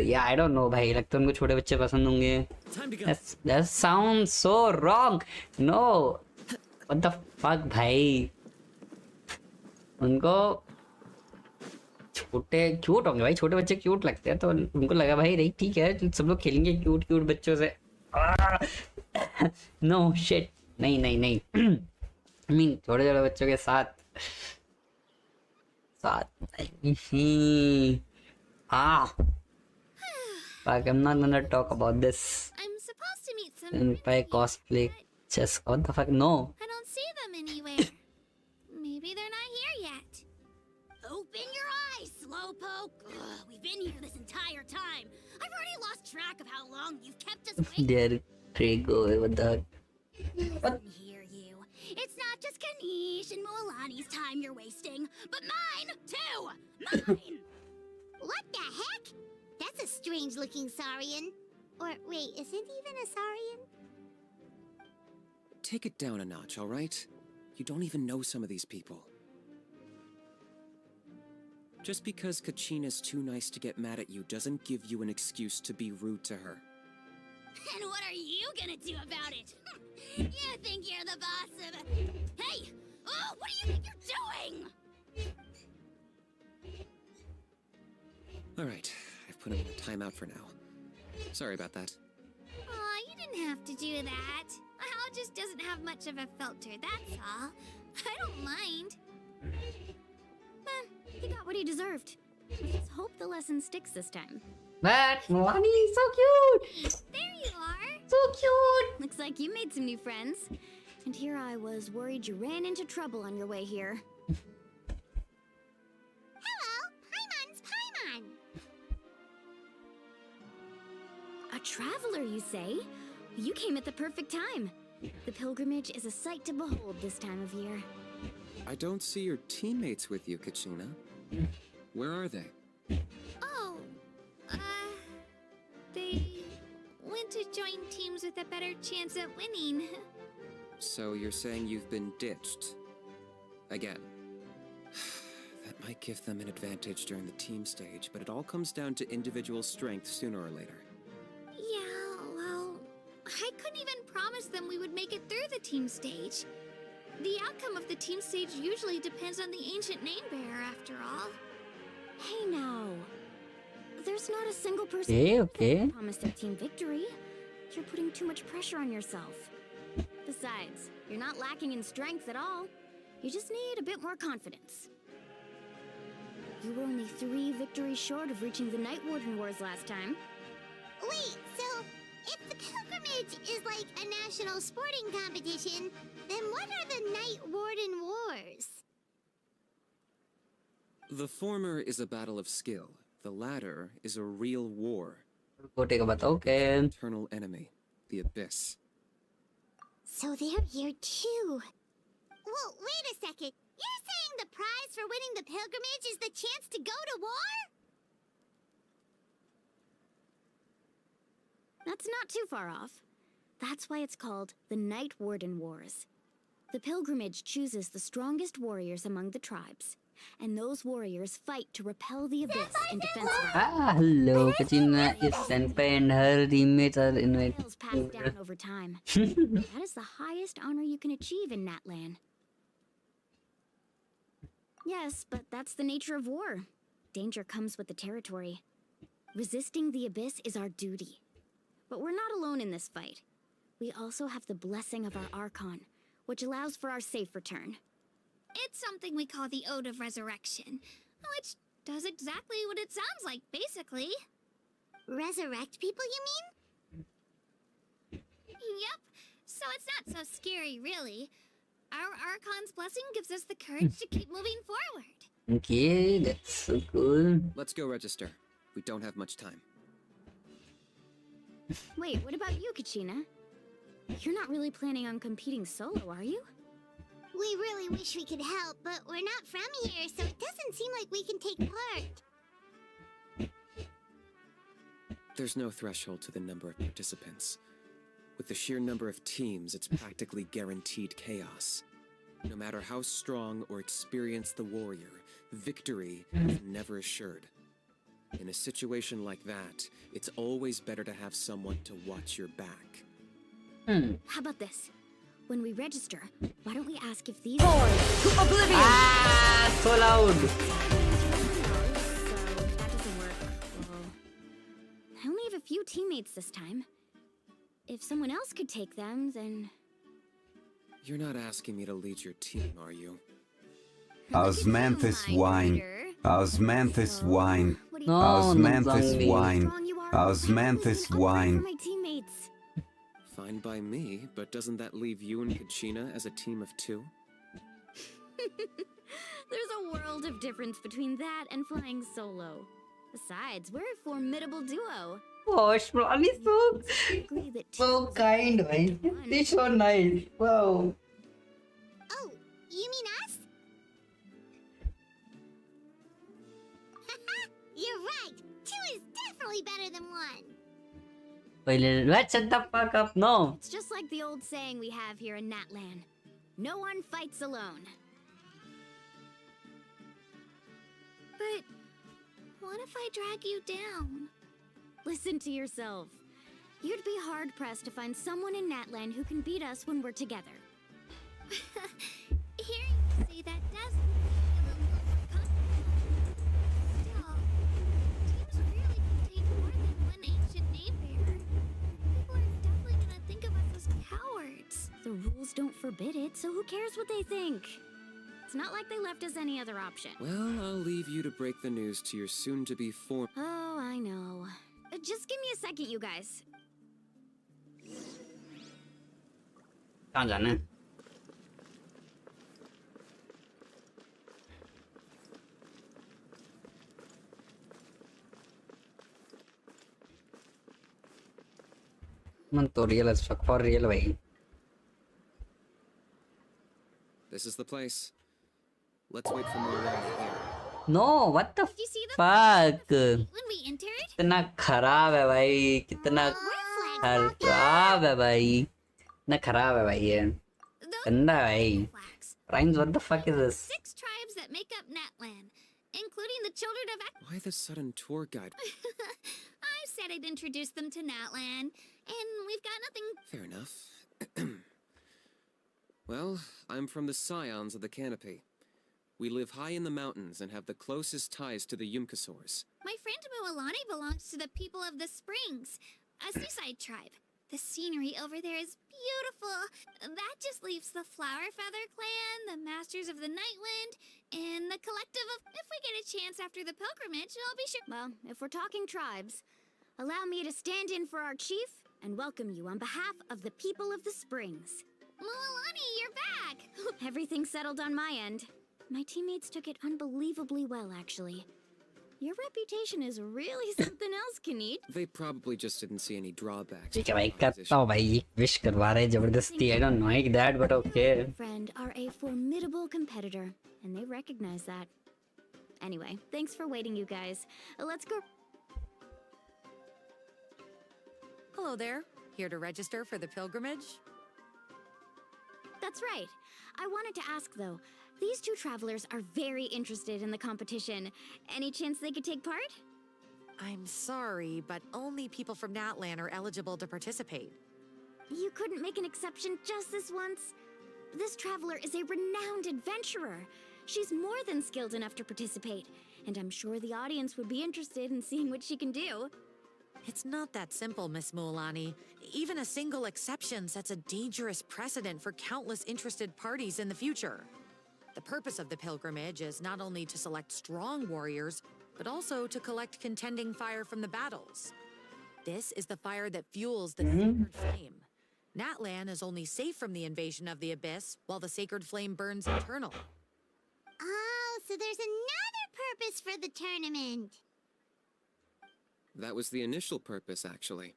या आई डोंट नो भाई, लगता है उनको छोटे बच्चे पसंद होंगे। Time to go. That sounds so wrong. No. What the fuck भाई, उनको छोटे क्यूट होंगे भाई, छोटे बच्चे क्यूट लगते हैं, तो उनको लगा भाई नहीं ठीक है सब लोग खेलेंगे क्यूट क्यूट बच्चों से। नो शिट, नहीं I mean छोटे छोटे बच्चों के साथ नहीं। Fuck, I'm not gonna talk about this. I'm supposed to meet some Senpai cosplay chess. What the fuck? No. I don't see them anywhere. Maybe they're not here yet. Open your eyes, Slowpoke. Ugh, we've been here this entire time. I've already lost track of how long you've kept us waiting. There, Trigo, what the? Listen here, you. It's not just Kanish and Moalani's time you're wasting, but mine too. Mine. What the heck? That's a strange-looking Saurian. Or wait, is it even a Saurian? Take it down a notch, all right? You don't even know some of these people. Just because Kachina's too nice to get mad at you doesn't give you an excuse to be rude to her. And what are you gonna do about it? You think you're the boss of... Hey! Oh, what do you think you're doing? All right, I've put him in a timeout for now. Sorry about that. Aw, you didn't have to do that. Hal just doesn't have much of a filter, that's all. I don't mind. He got what he deserved. Let's hope the lesson sticks this time. That Moani is so cute. There you are. So cute. Looks like you made some new friends. And here I was worried you ran into trouble on your way here. Hello, Paimon's Paimon. A traveler, you say? You came at the perfect time. The pilgrimage is a sight to behold this time of year. I don't see your teammates with you, Kachina. Where are they? Oh, they went to join teams with a better chance at winning. So you're saying you've been ditched? Again. That might give them an advantage during the team stage, but it all comes down to individual strength sooner or later. Yeah, well, I couldn't even promise them we would make it through the team stage. The outcome of the team stage usually depends on the ancient name bearer, after all. Hey now. There's not a single person Okay. who promised their team victory. You're putting too much pressure on yourself. Besides, you're not lacking in strength at all. You just need a bit more confidence. You were only 3 victories short of reaching the Night Warden Wars last time. Wait, so if the pilgrimage is like a national sporting competition, then what are the Night Warden Wars? The former is a battle of skill. The latter is a real war. Go take a bath. Okay. Eternal enemy, the Abyss. So they're here too. Well, wait a second. You're saying the prize for winning the pilgrimage is the chance to go to war? That's not too far off. That's why it's called the Night Warden Wars. The pilgrimage chooses the strongest warriors among the tribes, and those warriors fight to repel the abyss in defense of our Hello, Kachina is Senpai and her teammates are invited. skills passed down over time. That is the highest honor you can achieve in Natlan. Yes, but that's the nature of war. Danger comes with the territory. Resisting the abyss is our duty. But we're not alone in this fight. We also have the blessing of our Archon, which allows for our safe return. It's something we call the Ode of Resurrection, which does exactly what it sounds like, basically. Resurrect people, you mean? So it's not so scary, really. Our Archon's blessing gives us the courage to keep moving forward. Okay, that's so cool. Let's go register. We don't have much time. Wait, what about you, Kachina? You're not really planning on competing solo, are you? We really wish we could help, but we're not from here, so it doesn't seem like we can take part. There's no threshold to the number of participants. With the sheer number of teams, it's practically guaranteed chaos. No matter how strong or experienced the warrior, victory is never assured. In a situation like that, it's always better to have someone to watch your back. How about this? When we register, why don't we ask if these to oblivion? Ah, so loud. So if that doesn't work, well, I only have a few teammates this time. If someone else could take them, then You're not asking me to lead your team, are you? Osmanthus wine. Osmanthus wine. What do you No, Osmanthus Zhongli. wine. strong you are? Osmanthus I'm wine. for my teammates. Fine by me, but doesn't that leave you and Kachina as a team of two? There's a world of difference between that and flying solo. Besides, we're a formidable duo. Gosh, bro, I mean, so Agree that so teams kind, man. It's so nice. Wow. Oh, you mean us? You're right. Two is definitely better than one. Wait, let's shut the fuck up. No. It's just like the old saying we have here in Natlan. No one fights alone. But what if I drag you down? Listen to yourself. You'd be hard-pressed to find someone in Natlan who can beat us when we're together. Hearing you say that does make me a little more comfortable. Still, teams really contain more than one ancient name bearer. People are definitely gonna think of us as cowards. The rules don't forbid it, so who cares what they think? It's not like they left us any other option. Well, I'll leave you to break the news to your soon-to-be form. Oh, I know. Just give me a second, you guys. कहाँ जाना है? Man तो real as fuck for real भाई. This is the place. Let's wait for more water here. No, what the Did you see the fuck? when we entered? कितना खराब है भाई, कितना We're flags. खराब है भाई, कितना खराब है भाई ये, Those गंदा है भाई. flags. Rhymes, what the fuck is this? 6 tribes that make up Natlan, including the children of Why the sudden tour guide? I said I'd introduce them to Natlan, and we've got nothing. Fair enough. Well, I'm from the Scions of the Canopy. We live high in the mountains and have the closest ties to the Yumkasaurs. My friend Mualani belongs to the people of the Springs, a seaside tribe. The scenery over there is beautiful. That just leaves the Flower Feather Clan, the Masters of the Nightwind, and the Collective of... If we get a chance after the pilgrimage, I'll be sure... Well, if we're talking tribes, allow me to stand in for our chief and welcome you on behalf of the people of the Springs. Mualani, you're back! Everything's settled on my end. My teammates took it unbelievably well, actually. Your reputation is really something else, Kanit. They probably just didn't see any drawbacks. ठीक to है भाई, our करता position. हूँ भाई, wish करवा रहे जबरदस्ती. I don't like that, but okay. Friend are a formidable competitor, and they recognize that. Anyway, thanks for waiting, you guys. Let's go. Hello there. Here to register for the pilgrimage? That's right. I wanted to ask, though. These two travelers are very interested in the competition. Any chance they could take part? I'm sorry, but only people from Natlan are eligible to participate. You couldn't make an exception just this once? This traveler is a renowned adventurer. She's more than skilled enough to participate, and I'm sure the audience would be interested in seeing what she can do. It's not that simple, Miss Mualani. Even a single exception sets a dangerous precedent for countless interested parties in the future. The purpose of the pilgrimage is not only to select strong warriors, but also to collect contending fire from the battles. This is the fire that fuels the sacred flame. Natlan is only safe from the invasion of the Abyss, while the sacred flame burns eternal. Oh, so there's another purpose for the tournament. That was the initial purpose, actually.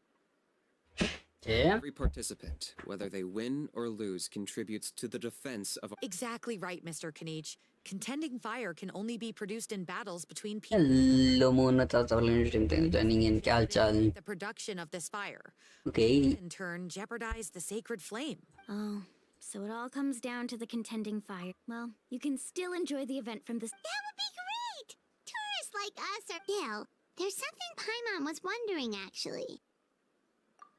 Yeah. Every participant, whether they win or lose, contributes to the defense of Exactly right, Mr. Kanich. Contending fire can only be produced in battles between people. Hello Mona, thanks for joining in. क्या हाल चाल? The production of this fire, Okay. in turn, jeopardize the sacred flame. Oh, so it all comes down to the contending fire. Well, you can still enjoy the event from this. That would be great! Tourists like us are... Dale, there's something Paimon was wondering, actually.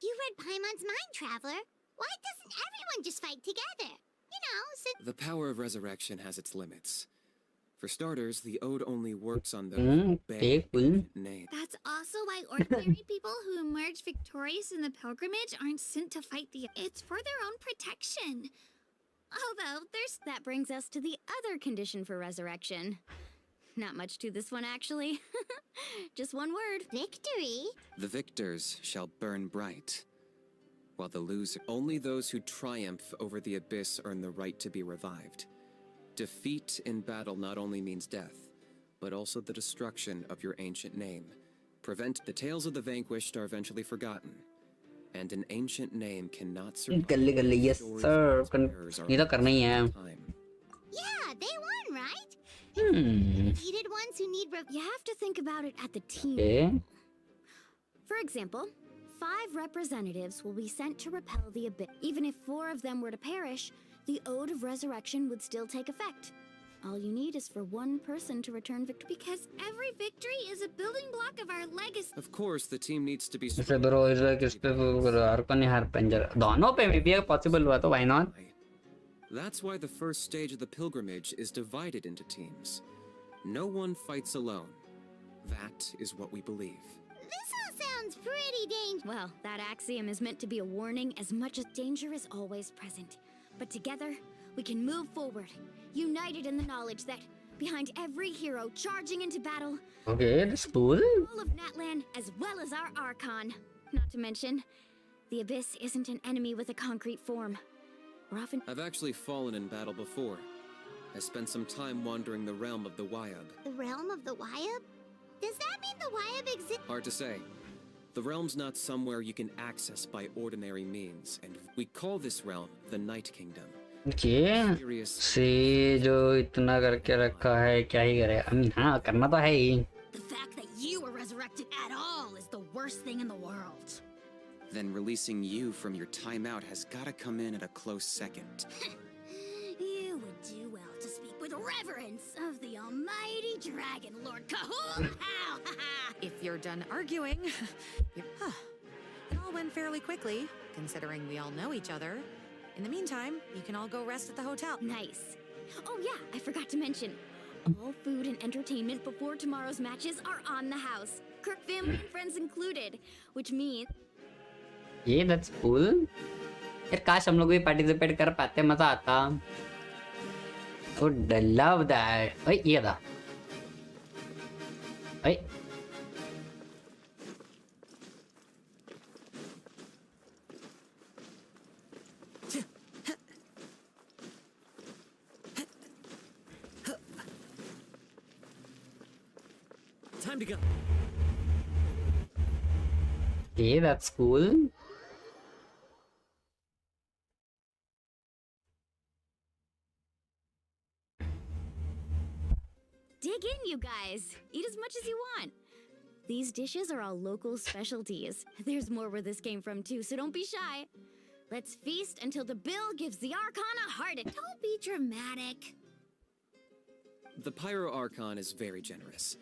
You read Paimon's mind, Traveler. Why doesn't everyone just fight together? You know, so... the power of resurrection has its limits. For starters, the ode only works on those Okay, cool. name. That's also why ordinary people who emerge victorious in the pilgrimage aren't sent to fight the... It's for their own protection. Although, That brings us to the other condition for resurrection. Not much to this one, actually. Just one word. Victory? The victors shall burn bright, while the loser... Only those who triumph over the abyss earn the right to be revived. Defeat in battle not only means death, but also the destruction of your ancient name. The tales of the vanquished are eventually forgotten, and an ancient name cannot survive. गल्ले yes sir. ये तो करना ही है. Time. Yeah, they won, right? Hmm. Defeated ones who need You have to think about it at the team. Okay. For example, 5 representatives will be sent to repel the abyss. Even if 4 of them were to perish, the Ode of Resurrection would still take effect. All you need is for one person to return victory. Because every victory is a building block of our legacy. Of course, the team needs to be जैसे bro इस किस पे Archon या Harbinger दोनों पे भी अगर possible हुआ तो why not? That's why the first stage of the pilgrimage is divided into teams. No one fights alone. That is what we believe. This all sounds pretty dangerous. Well, that axiom is meant to be a warning as much as danger is always present. But together, we can move forward, united in the knowledge that behind every hero charging into battle, Okay, that's cool. all of Natlan as well as our Archon. Not to mention, the Abyss isn't an enemy with a concrete form. We're often... I've actually fallen in battle before. I spent some time wandering the realm of the Wyab. The realm of the Wyab? Does that mean the Wyab exists? Hard to say. The realm's not somewhere you can access by ordinary means, and we call this realm the Night Kingdom. Okay. से जो इतना करके रखा है क्या ही करे? I mean हाँ करना तो है ही. The fact that you were resurrected at all is the worst thing in the world. Then releasing you from your timeout has gotta come in at a close second. You would do well to speak with reverence of the almighty dragon, Lord Kazuha. If you're done arguing, it all went fairly quickly, considering we all know each other. In the meantime, you can all go rest at the hotel. Nice. Oh yeah, I forgot to mention. All food and entertainment before tomorrow's matches are on the house. Kirk family and friends included. Which means... Yeah, that's cool. यार काश हम लोग भी participate कर पाते मजा आता. Would love that. ओए ये था. ओए. Time to go. Okay, that's cool. dig in, you guys. Eat as much as you want. These dishes are all local specialties. There's more where this came from too, so don't be shy. Let's feast until the bill gives the Archon a heart attack. Don't be dramatic. The Pyro Archon is very generous,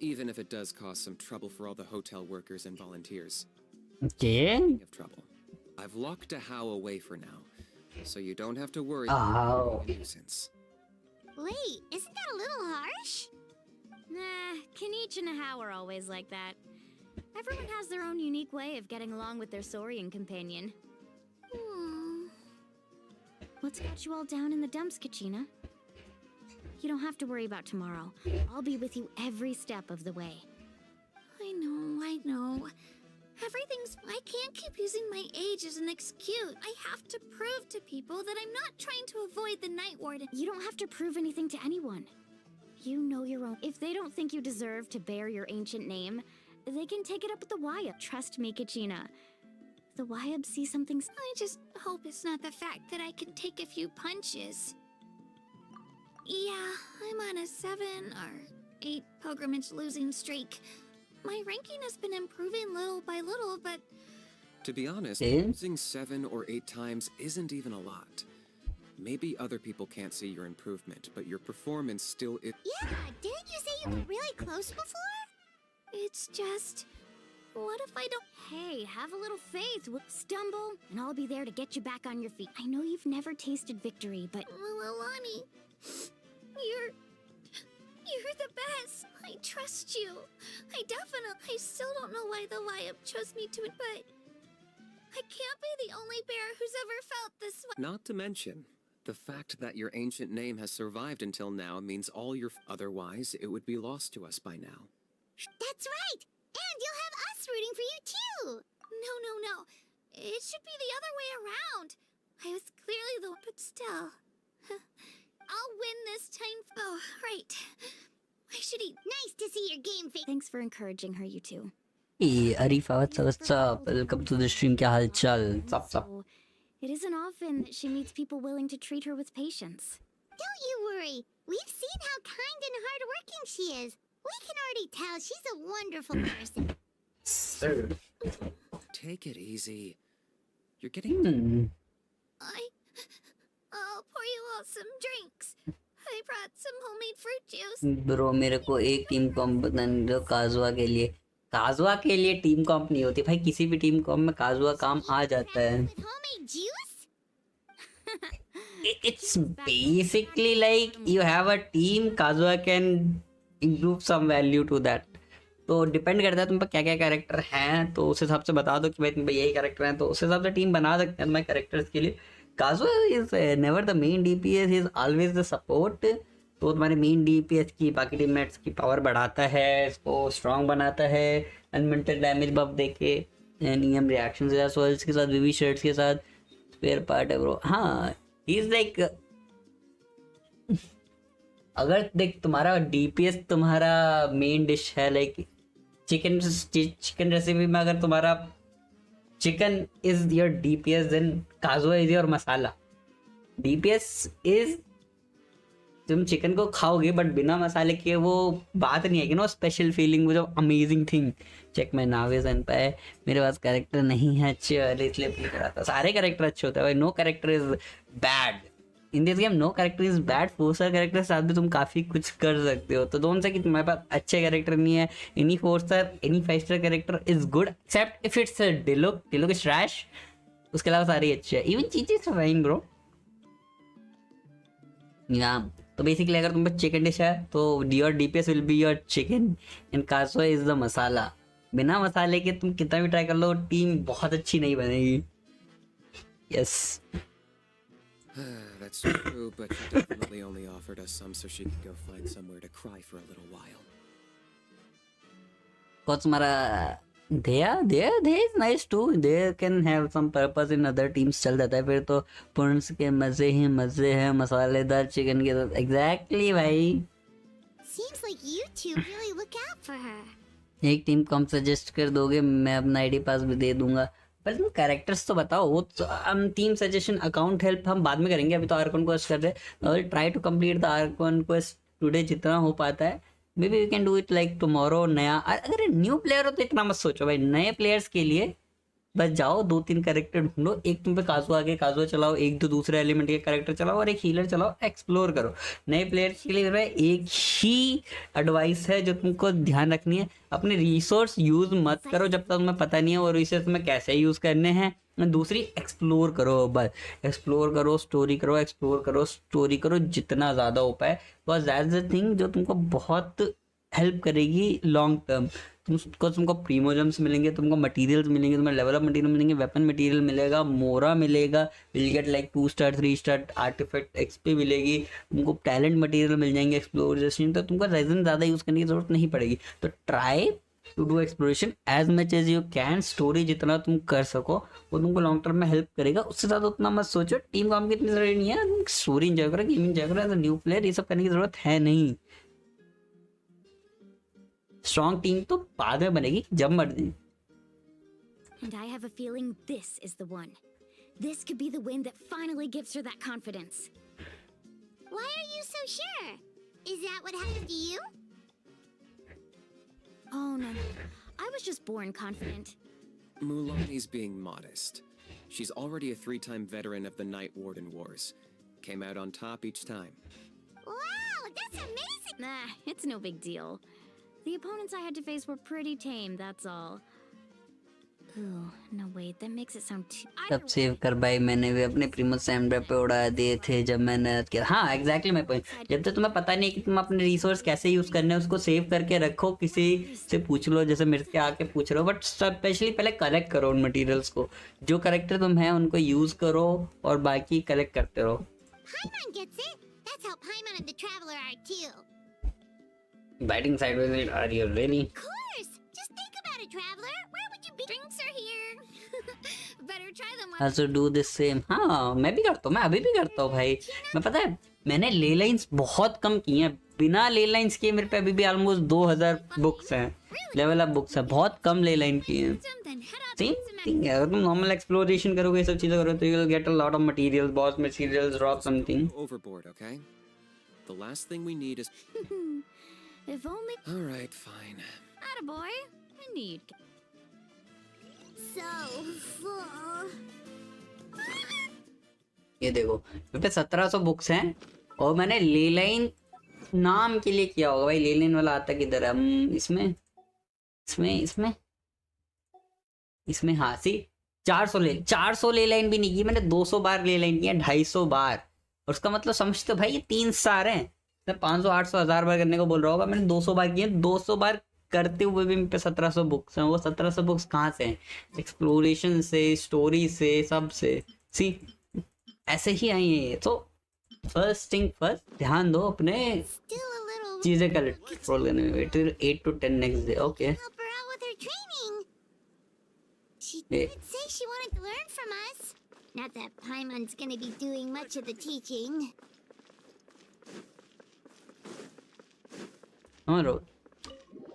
even if it does cause some trouble for all the hotel workers and volunteers. Okay. Speaking of trouble, I've locked a How away for now, so you don't have to worry Oh. about a nuisance. Wait, isn't that a little harsh? Nah, Kanich and Ahau are always like that. Everyone has their own unique way of getting along with their Saurian companion. What's got you all down in the dumps, Kachina? You don't have to worry about tomorrow. I'll be with you every step of the way. I know. Everything's. I can't keep using my age as an excuse. I have to prove to people that I'm not trying to avoid the Night Warden. You don't have to prove anything to anyone. You know your own. If they don't think you deserve to bear your ancient name, they can take it up with the Wyab. Trust me, Kachina. The Wyab see something. I just hope it's not the fact that I can take a few punches. Yeah, I'm on a 7 or 8 pilgrimage losing streak. My ranking has been improving little by little, but To be honest, Eh? losing 7 or 8 times isn't even a lot. Maybe other people can't see your improvement, but your performance still is. Yeah, didn't you say you were really close before? it's just. What if I don't? Hey, have a little faith. We'll stumble, and I'll be there to get you back on your feet. I know you've never tasted victory, but Lilani, you're the best. I trust you. I still don't know why the Wyab chose me to, but I can't be the only bear who's ever felt this way. Not to mention, the fact that your ancient name has survived until now means all your. Otherwise, it would be lost to us by now. That's right! And you'll have us rooting for you too! No. It should be the other way around. I was clearly the one, but still. I'll win this time. Oh, right. I should eat. Nice to see your game face. Thanks for encouraging her, you two. Hey, Arifa, what's up? Welcome to the stream. क्या हाल चाल? Sup. So, it isn't often that she meets people willing to treat her with patience. Don't you worry. We've seen how kind and hardworking she is. We can already tell she's a wonderful person. Sir. Take it easy. You're getting. I'll pour you all some drinks. I brought some homemade fruit juice. Bro मेरे को एक team कॉम्प बताने दो काजुआ के लिए. काजुआ के लिए team कॉम्प नहीं होती भाई. किसी भी टीम कॉम्प में काजुआ काम आ जाता है. With homemade juice? It's basically like you have a team. काजुआ can improve some value to that. तो डिपेंड करता है तुम पर क्या क्या कैरेक्टर हैं, तो उस हिसाब से बता दो कि भाई तुम पर यही कैरेक्टर हैं, तो उस हिसाब से टीम बना सकते हैं तुम्हारे कैरेक्टर्स के लिए. Kazuha is never the main DPS, is always the support. तो तुम्हारे मेन डीपीएस की बाकी टीममेट्स की पावर बढ़ाता है, इसको स्ट्रॉन्ग बनाता है, अनलिमिटेड डैमेज बफ देके, ईएम रिएक्शंस के साथ, सोल्स के साथ, विवी शर्ट्स के साथ. स्पेयर पार्ट है ब्रो. हाँ, ही इज लाइक, अगर देख तुम्हारा डीपीएस तुम्हारा मेन डिश है, लाइक चिकन रेसिपी में अगर तुम्हारा chicken is your DPS, then Kazuha is your masala. DPS is तुम चिकन को खाओगे बट बिना मसाले के वो बात नहीं है कि ना, स्पेशल फीलिंग, वो जो अमेजिंग थिंग. चेक मैं नावे सेंपाई, मेरे पास कैरेक्टर नहीं है अच्छे वाले इसलिए प्ले करा था. सारे कैरेक्टर अच्छे होते हैं भाई. No character is bad in this game. No character is bad. 4 star character के साथ भी तुम काफ़ी कुछ कर सकते हो. तो दोनों से कि तुम्हारे पास अच्छे कैरेक्टर नहीं है, any 4 star any 5 star character is good except if it's Diluc is trash. उसके अलावा सारे अच्छे हैं. Even cheese is fine bro. या तो बेसिकली अगर तुम पर चिकन डिश है तो your DPS will be your chicken and Kazuha is the masala. बिना मसाले के तुम कितना भी ट्राई कर लो, टीम बहुत अच्छी नहीं बनेगी. Yes. That's true, but she definitely only offered us some so she could go find somewhere to cry for a little while. Because तुम्हारा they is nice too. They can have some purpose in other teams. चल जाता है फिर तो. पुण्स के मजे ही मजे हैं मसालेदार चिकन के साथ. एग्जैक्टली भाई. Seems like you two really look out for her. एक टीम कम सजेस्ट कर दोगे, मैं अपना आईडी पास भी दे दूंगा. पर तुम कैरेक्टर्स तो बताओ. वो तो हम टीम सजेशन अकाउंट हेल्प हम बाद में करेंगे. अभी तो आर्कन क्वेस्ट कर रहे हैं. Try to complete the archon quest today जितना हो पाता है. Maybe we can do it like tomorrow. नया अगर न्यू प्लेयर हो तो इतना मत सोचो भाई. नए प्लेयर्स के लिए बस जाओ 2-3 कैरेक्टर ढूंढो. एक तुम पे काजुआ चलाओ, एक दो दूसरे एलिमेंट के कैरेक्टर चलाओ और एक हीलर चलाओ. एक्सप्लोर करो. नए प्लेयर्स के लिए एक ही एडवाइस है जो तुमको ध्यान रखनी है. अपने रिसोर्स यूज़ मत करो जब तक तुम्हें पता नहीं है वो रिसोर्स में कैसे यूज़ करने हैं. दूसरी एक्सप्लोर करो. बस एक्सप्लोर करो, स्टोरी करो, एक्सप्लोर करो, स्टोरी करो जितना ज़्यादा हो पाए. बिकॉज दैट्स द थिंग जो तुमको बहुत हेल्प करेगी लॉन्ग टर्म. तुमको प्रीमोजम्स मिलेंगे, तुमको मटेरियल्स मिलेंगे, तुम्हें लेवल अप मटेरियल मिलेंगे, वेपन मटेरियल मिलेगा, मोरा मिलेगा, will get like 2 star 3 star artifact XP मिलेगी, तुमको टैलेंट मटेरियल मिल जाएंगे, एक्सप्लोरेशन. तो तुमको रेजन ज़्यादा यूज़ करने की ज़रूरत नहीं पड़ेगी. तो try to do exploration as much as you can. Story जितना तुम कर सको वो तुमको लॉन्ग टर्म में हेल्प करेगा, उससे ज़्यादा उतना मत सोचो। टीम काम की इतनी ज़रूरी नहीं है, स्टोरी इंजॉय करो, गेम इंजॉय करो। एज अ न्यू प्लेयर ये सब करने की ज़रूरत है नहीं। स्ट्रॉन्ग टीम तो बाद में बनेगी जब मर्जी। And I have a feeling this is the one. This could be the win that finally gives her that confidence. Why are you so sure? Is that what happened to you? Oh, no. I was just born confident. Mulani's being modest. She's already a 3-time veteran of the Night Warden Wars. Came out on top each time. Wow, that's amazing! Nah, it's no big deal. The opponents I had to face were pretty tame, that's all. Ooh, no wait, that makes it sound too... तब save कर भाई, मैंने भी अपने primus Sandra पे उड़ा दिए थे जब मैंने किया। हाँ एग्जैक्टली माय पॉइंट। जब तक तुम्हें पता नहीं है कि तुम अपने रिसोर्स कैसे यूज करने हैं, उसको सेव करके रखो, किसी से पूछ लो, जैसे मेरे से आके पूछ रहे हो। बट स्पेशली पहले कलेक्ट करो उन मटेरियल्स को, जो करेक्टर तुम है उनको यूज करो और बाकी कलेक्ट करते रहो। Paimon gets it. That's how Paimon and the Traveler are too. Biting sideways, are you really? Of course! Just think about it, Traveler. Where would you be? Drinks are here. Better try them one. Also do the same। हाँ मैं भी करता हूँ, मैं अभी भी करता हूँ भाई। मैं पता है मैंने ले लाइंस बहुत कम की हैं, बिना ले लाइंस किए मेरे पे अभी भी ऑलमोस्ट 2000 बुक्स हैं, लेवल अप बुक्स हैं, बहुत कम ले लाइन की हैं। सेम थिंग है, अगर तुम नॉर्मल एक्सप्लोरेशन करोगे, ये सब चीजें करोगे तो you will get a lot of materials, boss materials, drop something. Overboard, okay? The last thing we need is... If only... Alright, fine. Attaboy. I need... So full. ये देखो मेरे पे 1700 बुक्स हैं और मैंने ले लाइन नाम के लिए किया होगा भाई। ले लाइन वाला आता किधर है? इसमें इसमें इसमें इसमें हाँ सी 400 ले लाइन भी नहीं की मैंने, 200 बार ले लाइन किया, 250 बार। और उसका मतलब समझते हो भाई ये 3 स्टार हैं। मैं 500 800 1000 बार करने को बोल रहा होगा, मैंने 200 बार किए। 200 बार करते हुए भी मेरे पे 1700 बुक्स हैं। वो 1700 बुक्स कहाँ से हैं? एक्सप्लोरेशन से, स्टोरी से, सब से। सी ऐसे ही आई है। तो फर्स्ट थिंग फर्स्ट, ध्यान दो अपने Still a little. चीजें कंट्रोल करने में। 8 to 10 next day. Okay Help her out with her training. She did say she wanted to learn from us. Not that Paimon's gonna be doing much of the teaching. हाँ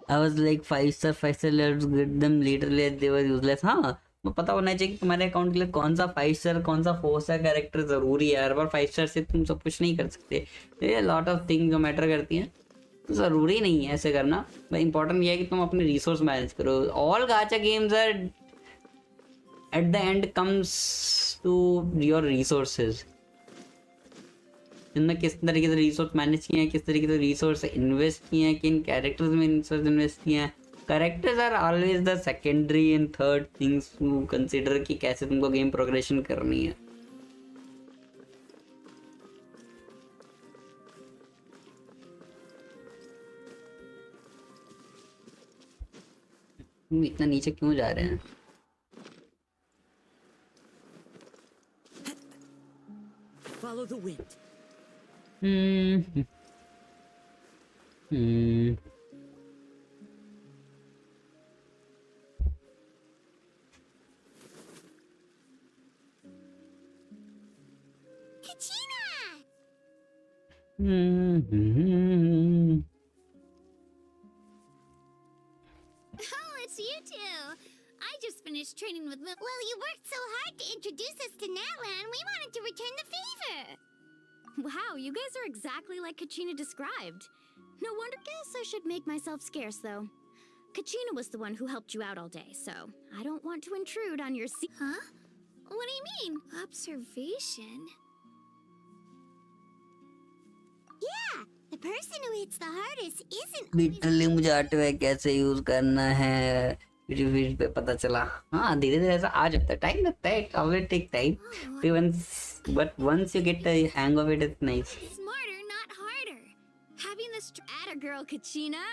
I was like 5 star let's get them literally they were useless। हाँ तो पता होना चाहिए कि तुम्हारे account के लिए कौन सा 5 स्टार कौन सा 4 स्टार कैरेक्टर जरूरी है। हर बार 5 स्टार से तुम सब कुछ नहीं कर सकते। लॉट ऑफ थिंग जो मैटर करती हैं, तो ज़रूरी नहीं है ऐसे करना। भाई इंपॉर्टेंट ये है कि तुम अपने रिसोर्स मैनेज करो। All gacha games are at the end comes to your resources. इनमें किस तरीके से रिसोर्स मैनेज किए हैं, किस तरीके से रिसोर्स इन्वेस्ट किए हैं, किन कैरेक्टर्स में रिसोर्स इन्वेस्ट किए हैं। Characters are always the secondary and third things to consider कि कैसे तुमको गेम प्रोग्रेशन करनी है। इतना नीचे क्यों जा रहे हैं? Follow the wind. Kachina! Oh, it's you two. I just finished training with Lil. Well, you worked so hard to introduce us to Natlan, we wanted to return the favor. Wow, you guys are exactly like Kachina described. No wonder. Guess I should make myself scarce, though. Kachina was the one who helped you out all day, so I don't want to intrude on your Huh? What do you mean? Observation? Yeah, the person who hits the hardest isn't literally मुझे artefact कैसे use करना है review पे पता चला। हाँ धीरे धीरे ऐसा आ जाता है, टाइम लगता है, it will take time, but once you get the hang of it it's nice. Smarter, not harder. Having this atta girl, Kachina.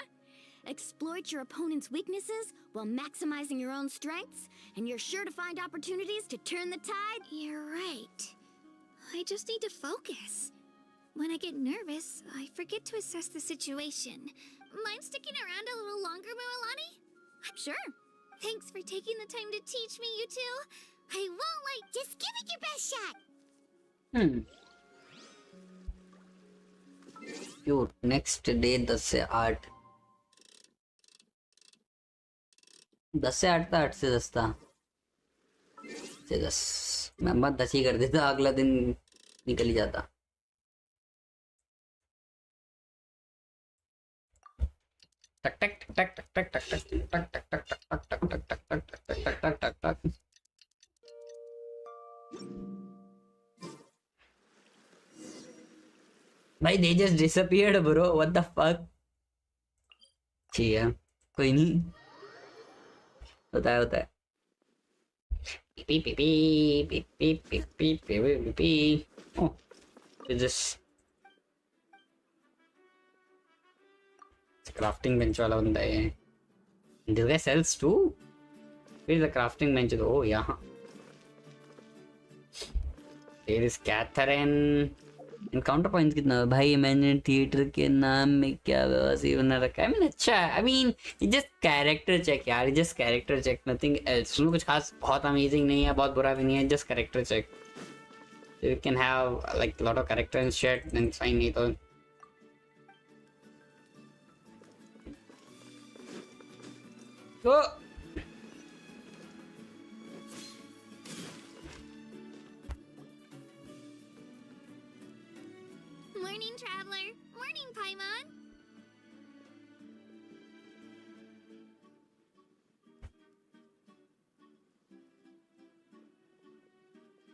Exploit your opponent's weaknesses while maximizing your own strengths, and you're sure to find opportunities to turn the tide. You're right. I just need to focus. When I get nervous, I forget to assess the situation. Mind sticking around a little longer, Mualani? Sure. Thanks for taking the time to teach me, you two. I won't like. Just give it your best shot. Cute. Next day 10 से 8. 10 से 8 था, 8 से 10 था. 10 मैं बात 10 ही कर देता, अगला दिन निकल ही जाता. टक टक टक टक टक टक टक टक टक टक टक टक टक टक टक टक टक टक टक. भाई they just disappeared bro, what the fuck. ठीक है, कोई नहीं, होता है. Pee pee pee pee pee pee pee pee pee pee. Oh, it's just crafting bench वाला बंदा है. This guy sells too. Where is the crafting bench? Oh यहाँ. There is Catherine. Encounter points कितना भाई, मैंने थिएटर के नाम में क्या व्यवस्था बना रखा है. I mean अच्छा है. I mean it's just character check यार, it's just character check, nothing else. उसमें कुछ खास बहुत amazing नहीं है, बहुत बुरा भी नहीं है, just character check. You can have like a lot of character and shit, then fine नहीं तो. तो Morning, traveler. Morning, Paimon.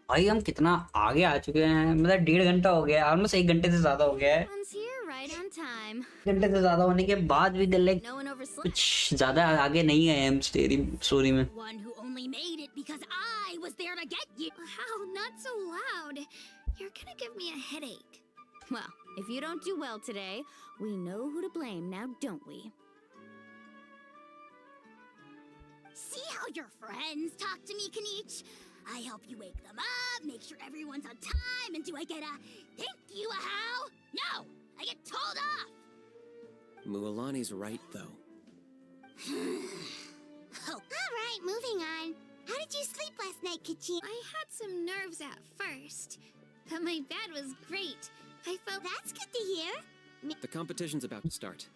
भाई हम कितना आगे आ चुके हैं, मतलब 1.5 घंटा हो गया, ऑलमोस्ट 1 घंटे से ज्यादा हो गया है. One's here right on time. 1 घंटे से ज्यादा होने के बाद भी दिल लाइक No one overslept. कुछ ज्यादा आगे नहीं गए हम स्टोरी में. One who only made it because I was there to get you. How? Not so loud. You're gonna give me a headache. Well, if you don't do well today, we know who to blame now, don't we? See how your friends talk to me, Kanich? I help you wake them up, make sure everyone's on time, and do I get a thank you, a how? No! I get told off! Mualani's right, though. Oh. Alright, moving on. How did you sleep last night, Kachin? I had some nerves at first, but my bed was great. I felt That's good to hear. The competition's about to start.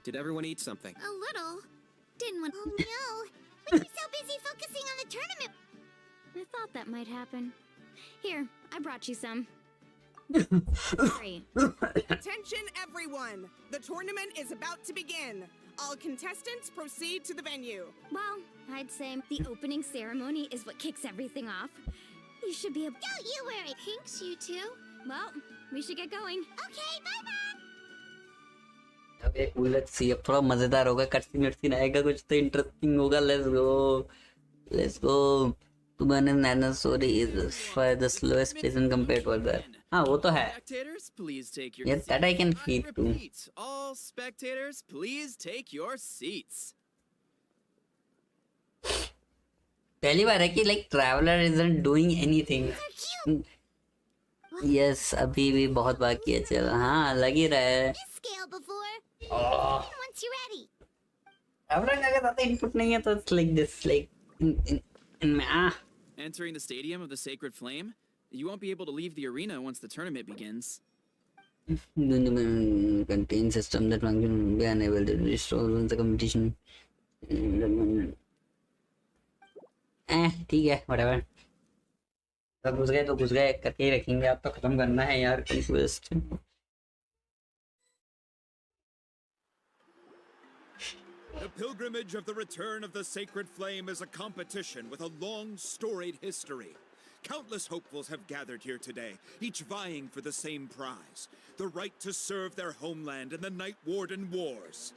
Did everyone eat something? a little. Didn't want. Oh no! We were so busy focusing on the tournament. I thought that might happen. Here, I brought you some. Sorry. Attention everyone! The tournament is about to begin. All contestants proceed to the venue. Well, I'd say the opening ceremony is what kicks everything off. You should be able. Don't you worry. Thanks, you two. Well, we should get going. Okay, bye-bye. अब एक bullet सी, अब थोड़ा मजेदार होगा, cutscene आएगा, कुछ तो interesting होगा. Let's go. To bun an dinosaur is for the slowest pace in compare to other. हाँ वो तो है. Spectators, please take your Yes, that I can seats. feed too. Repeat. All spectators, please take your seats. पहली बार है कि like traveller isn't doing anything. Yes, अभी भी बहुत बाकी है. चल हाँ, लग ही रहा है. This scale before. Once you're ready. Traveller का ज्यादा इनपुट नहीं है तो it's like this, like in Entering the stadium of the Sacred Flame, you won't be able to leave the arena once the tournament begins. contain system that one can be unable to restore once the competition. ठीक है, whatever. सब घुस गए तो घुस गए, करके ही रखेंगे. आप तो खत्म करना है यार conquest. The pilgrimage of the return of the Sacred Flame is a competition with a long, storied history. Countless hopefuls have gathered here today, each vying for the same prize, the right to serve their homeland in the Night Warden Wars.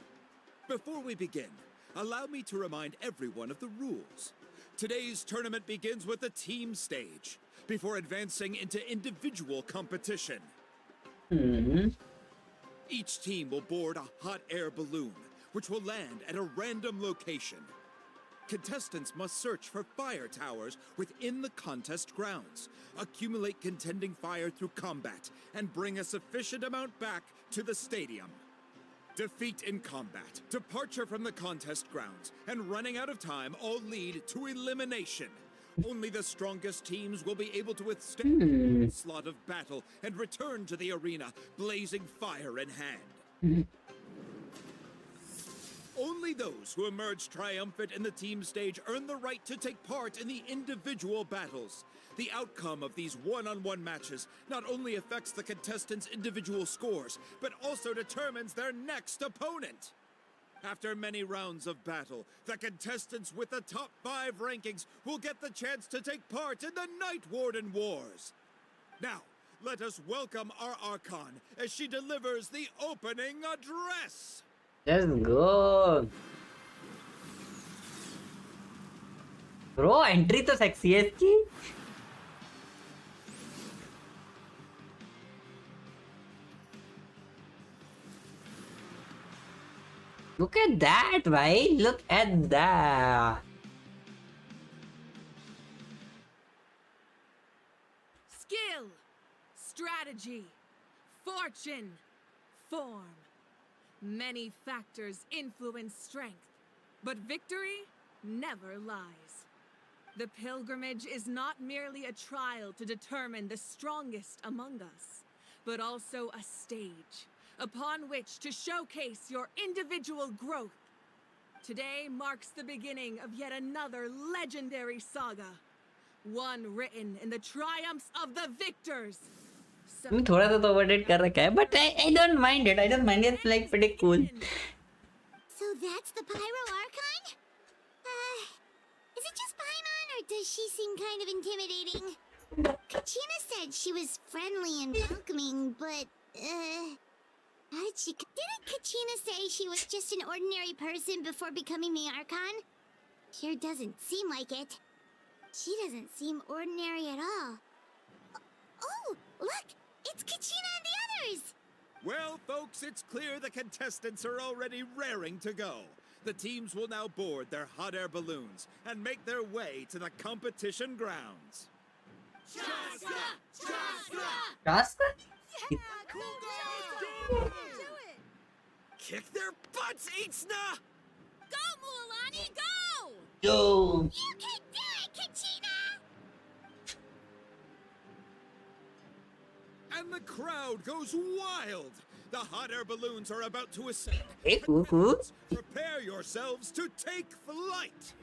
Before we begin, allow me to remind everyone of the rules. Today's tournament begins with the team stage, before advancing into individual competition. Each team will board a hot air balloon, which will land at a random location. Contestants must search for fire towers within the contest grounds, accumulate contending fire through combat, and bring a sufficient amount back to the stadium. Defeat in combat, departure from the contest grounds, and running out of time all lead to elimination. Only the strongest teams will be able to withstand the onslaught of battle and return to the arena, blazing fire in hand. Only those who emerge triumphant in the team stage earn the right to take part in the individual battles. The outcome of these one-on-one matches not only affects the contestants' individual scores, but also determines their next opponent. After many rounds of battle, the contestants with the top 5 rankings will get the chance to take part in the Night Warden Wars. Now, let us welcome our Archon as she delivers the opening address. Let's go. Bro, entry तो sexy है इसकी. Look at that, bhai. Look at that. Skill, strategy, fortune, form. Many factors influence strength, but victory never lies. The pilgrimage is not merely a trial to determine the strongest among us, but also a stage upon which to showcase your individual growth. Today marks the beginning of yet another legendary saga, one written in the triumphs of the victors. मैं थोड़ा सा तो overrate कर रखा है, but I don't mind it. I don't mind it. It's like pretty cool. So that's the Pyro Archon? Is it just Paimon, or does she seem kind of intimidating? Kachina said she was friendly and welcoming, but, how did she... Didn't Kachina say she was just an ordinary person before becoming the Archon? Sure doesn't seem like it. She doesn't seem ordinary at all. Oh, look! It's Kachina and the others! Well, folks, it's clear the contestants are already raring to go. The teams will now board their hot air balloons and make their way to the competition grounds. Chaska! Chaska! Chaska? Yeah, cool girl! Do it! Kick their butts, Itzna! Go, Mualani, go! Yo. You can do it, Kachina! And the crowd goes wild. The hot air balloons are about to ascend. Hey, cool. Prepare yourselves to take flight.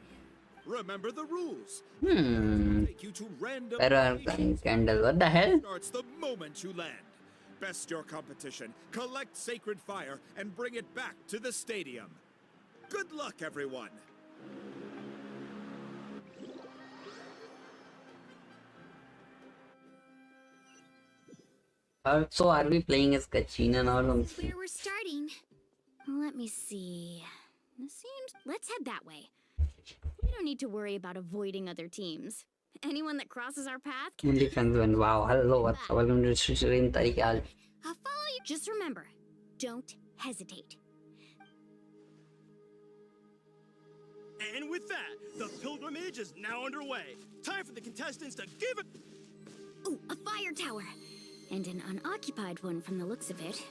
Remember the rules. Take you to random Candle. What the hell? starts the moment you land. Best your competition, collect sacred fire, and bring it back to the stadium. Good luck, everyone. So are we playing as Kachina now? Where we're starting. Let me see. Let's head that way. We don't need to worry about avoiding other teams. Anyone that crosses our path can... Only friends went. Wow, hello, what's up? Welcome to Shririn Tarikal. I'll follow you. Just remember, don't hesitate. And with that, the pilgrimage is now underway. Time for the contestants to give it... Ooh, a fire tower. And an unoccupied one from the looks of it.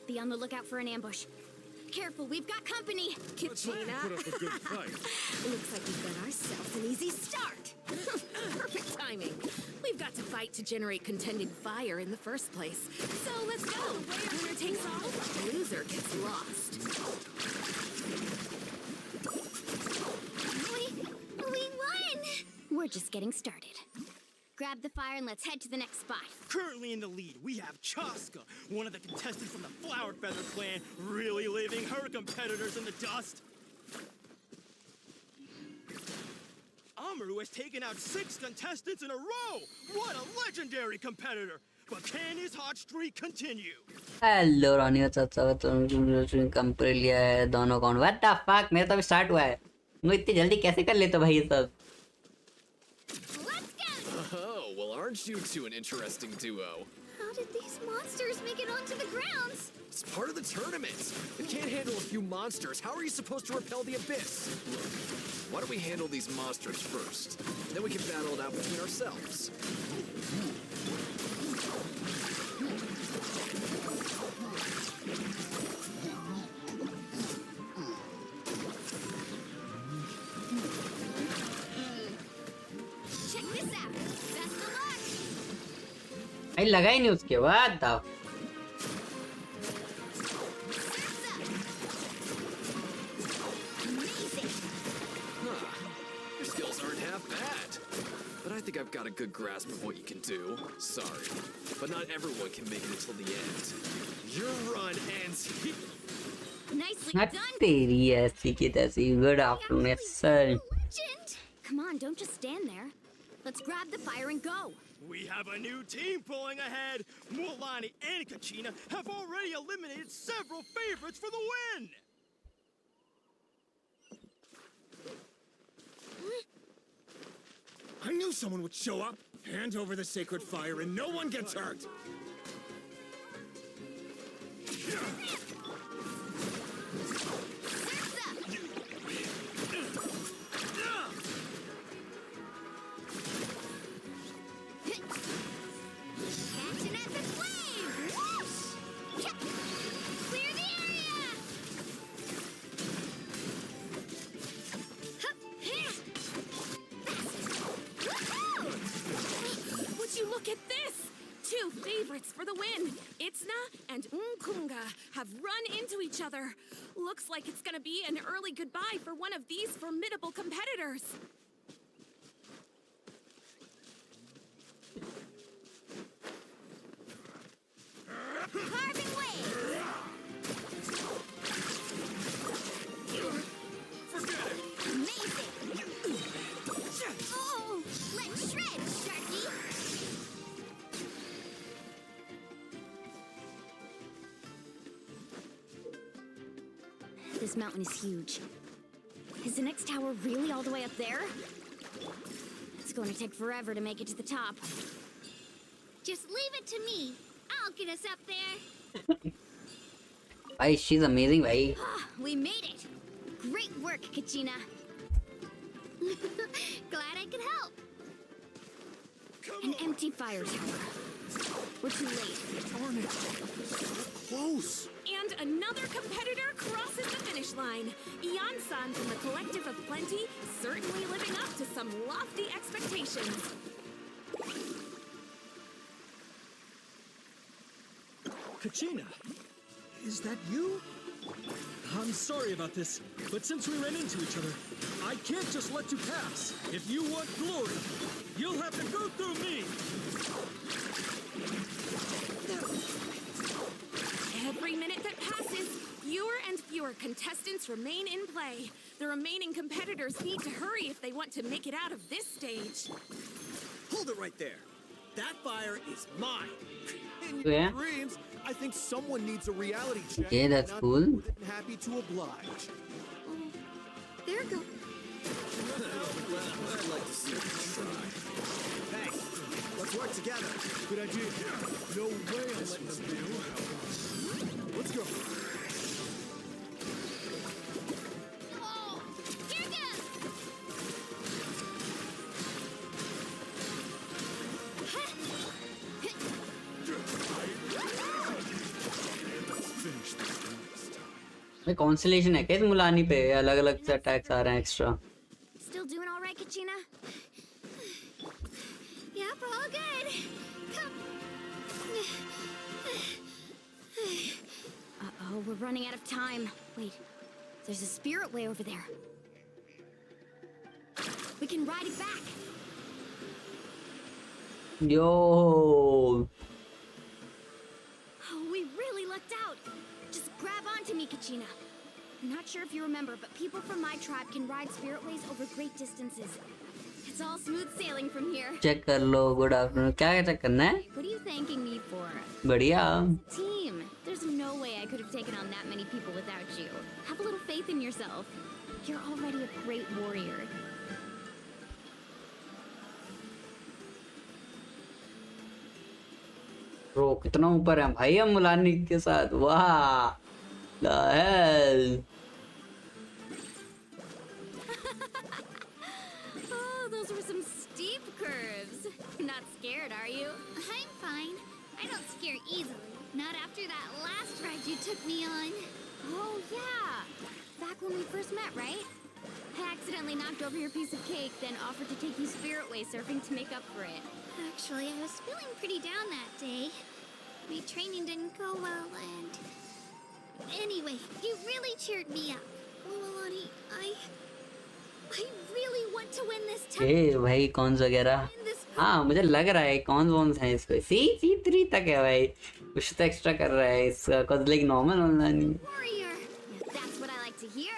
Be on the lookout for an ambush. Careful, we've got company. Kachina. Put up a good fight. Looks like we've got ourselves an easy start. Perfect timing. We've got to fight to generate contending fire in the first place. So let's go. Winner takes all, loser gets lost. We won! We're just getting started. Grab the fire and let's head to the next spot. Currently in the lead, we have Chaska, one of the contestants from the Flower Feather clan, really leaving her competitors in the dust. Amaru has taken out 6 contestants in a row! What a legendary competitor! But can his hot streak continue? Hello, Ronnie, what's up? Complete लिया है दोनों account. What the fuck? मेरा तो अभी start हुआ है. मैं इतनी जल्दी कैसे कर लेते हो भाई ये सब? Oh, well, aren't you two an interesting duo? How did these monsters make it onto the grounds? It's part of the tournament. It can't handle a few monsters. How are you supposed to repel the abyss? Look, why don't we handle these monsters first? Then we can battle it out between ourselves. Check this out. Best of luck. भाई लगा ही नहीं उसके बाद था। Amazing. Your skills aren't half bad. But I think I've got a good grasp of what you can do. Sorry. But not everyone can make it until the end. Your run ends here. Nicely हाँ done. तेरी ऐसी की तैसी। Good afternoon sir. Legend. Come on, don't just stand there. Let's grab the fire and go. We have a new team pulling ahead. Mualani and Kachina have already eliminated several favorites for the win. I knew someone would show up. Hand over the sacred fire and no one gets hurt. Catching at the flame! Whoosh! Clear the area! Hup, here! Would you look at this? Two favorites for the win. Itzna and Nkunga have run into each other. Looks like it's gonna be an early goodbye for one of these formidable competitors. Carving waves! Amazing! Oh, let's shred, Sharky! This mountain is huge. Is the next tower really all the way up there? It's going to take forever to make it to the top. Just leave it to me. I'll get us up there. भाई she's amazing भाई। We made it. Great work, Kachina. Glad I could help. An empty fire tower. We're too late. Darn it. Close. And another competitor crosses the finish line. Ian-san from the Collective of Plenty, certainly living up to some lofty expectations. Kachina, is that you? I'm sorry about this, but since we ran into each other, I can't just let you pass. If you want glory, you'll have to go through me. Every minute that passes, fewer and fewer contestants remain in play. The remaining competitors need to hurry if they want to make it out of this stage. Hold it right there. That fire is mine. In Yeah. your dreams, I think someone needs a reality check. Okay, that's and I'm cool. more than happy to oblige. There go. I'd like to see you try. Hey, let's work together. Good idea. No way I'm letting them do. Let's go. Oh, here goes. Finish this next time. भाई constellation है क्या इस मुलानी पे? अलग अलग से attacks आ रहे हैं extra। Still doing all right, Kachina? Yep, all good. Come. Uh-oh, we're running out of time. Wait, there's a spirit way over there. We can ride it back. Yo, Oh, we really lucked out. Just grab onto me, Kachina. I'm not sure if you remember, but people from my tribe can ride spiritways over great distances. It's all smooth sailing from here. check कर लो। Good afternoon। क्या check करना है? What are you thanking me for? बढ़िया। Team, there's no way I could have taken on that many people without you. Have a little faith in yourself. You're already a great warrior. Bro, कितना ऊपर है भाई हम मुलानी के साथ। वाह, the hell। Oh, those were some steep curves. Not scared, are you? I'm fine. I don't scare easily. Not after that last ride you took me on. Oh, yeah. Back when we first met, right? I accidentally knocked over your piece of cake, then offered to take you spirit-way surfing to make up for it. Actually, I was feeling pretty down that day. My training didn't go well, and... Anyway, you really cheered me up. Milani, I really want to win this time. ए भाई cons वगैरह हाँ मुझे लग रहा है कौन हैं इसको C3 तक है भाई कुछ तो एक्स्ट्रा कर रहा है इसका cause like normal online Warrior. That's what I like to hear.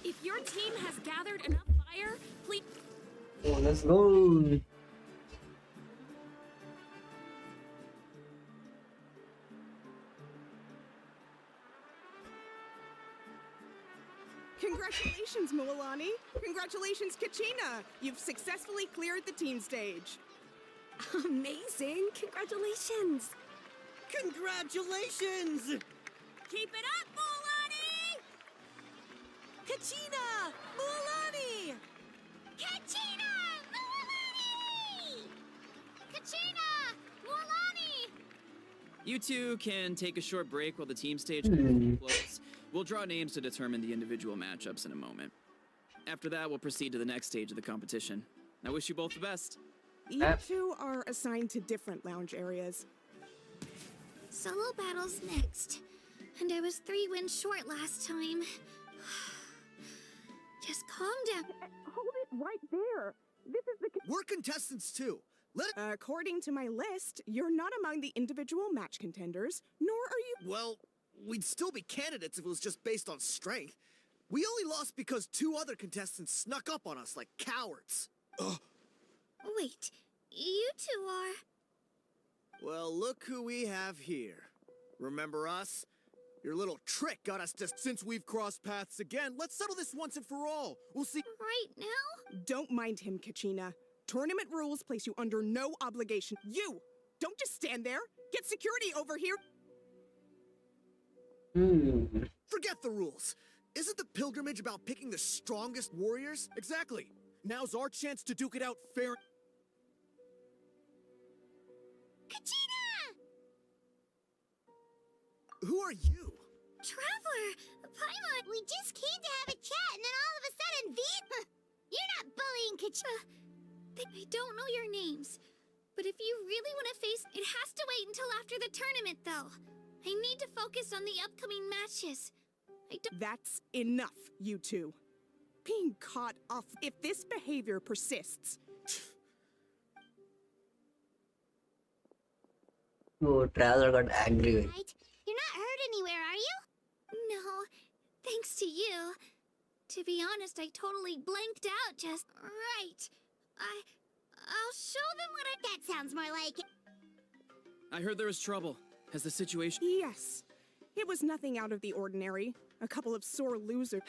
If your team has gathered enough fire, please. oh let's go Congratulations, Milani. Congratulations, Kachina. You've successfully cleared the team stage. Amazing! Congratulations! Congratulations! Keep it up, Milani! Kachina! Mualani! Kachina! Milani! Kachina! Milani! You two can take a short break while the team stage closes. We'll draw names to determine the individual matchups in a moment. After that, we'll proceed to the next stage of the competition. I wish you both the best. You two are assigned to different lounge areas. Solo battles next. And I was 3 wins short last time. Just calm down. Hold it right there. This is the... We're contestants too. According to my list, you're not among the individual match contenders, nor are you... Well, we'd still be candidates if it was just based on strength. We only lost because 2 other contestants snuck up on us like cowards. Ugh. Wait, you two are... Well, look who we have here. Remember us? Your little trick got us just... Since we've crossed paths again, let's settle this once and for all. We'll see... Right now? Don't mind him, Kachina. Tournament rules place you under no obligation. You! Don't just stand there! Get security over here! Forget the rules. Isn't the pilgrimage about picking the strongest warriors? Exactly. Now's our chance to duke it out fair. Kachina! Who are you? Traveler! Paimon! We just came to have a chat, and then all of a sudden, You're not bullying Kachina! I don't know your names. But if you really want to face... It has to wait until after the tournament, though. I need to focus on the upcoming matches. That's enough, you two. Being caught off... If this behavior persists... oh traveler got angry Right? You're not hurt anywhere, are you? No, thanks to you. To be honest, I totally blanked out just... Right. I'll show them what I... That sounds more like it. I heard there was trouble. Has the situation... Yes. It was nothing out of the ordinary. A couple of sore losers.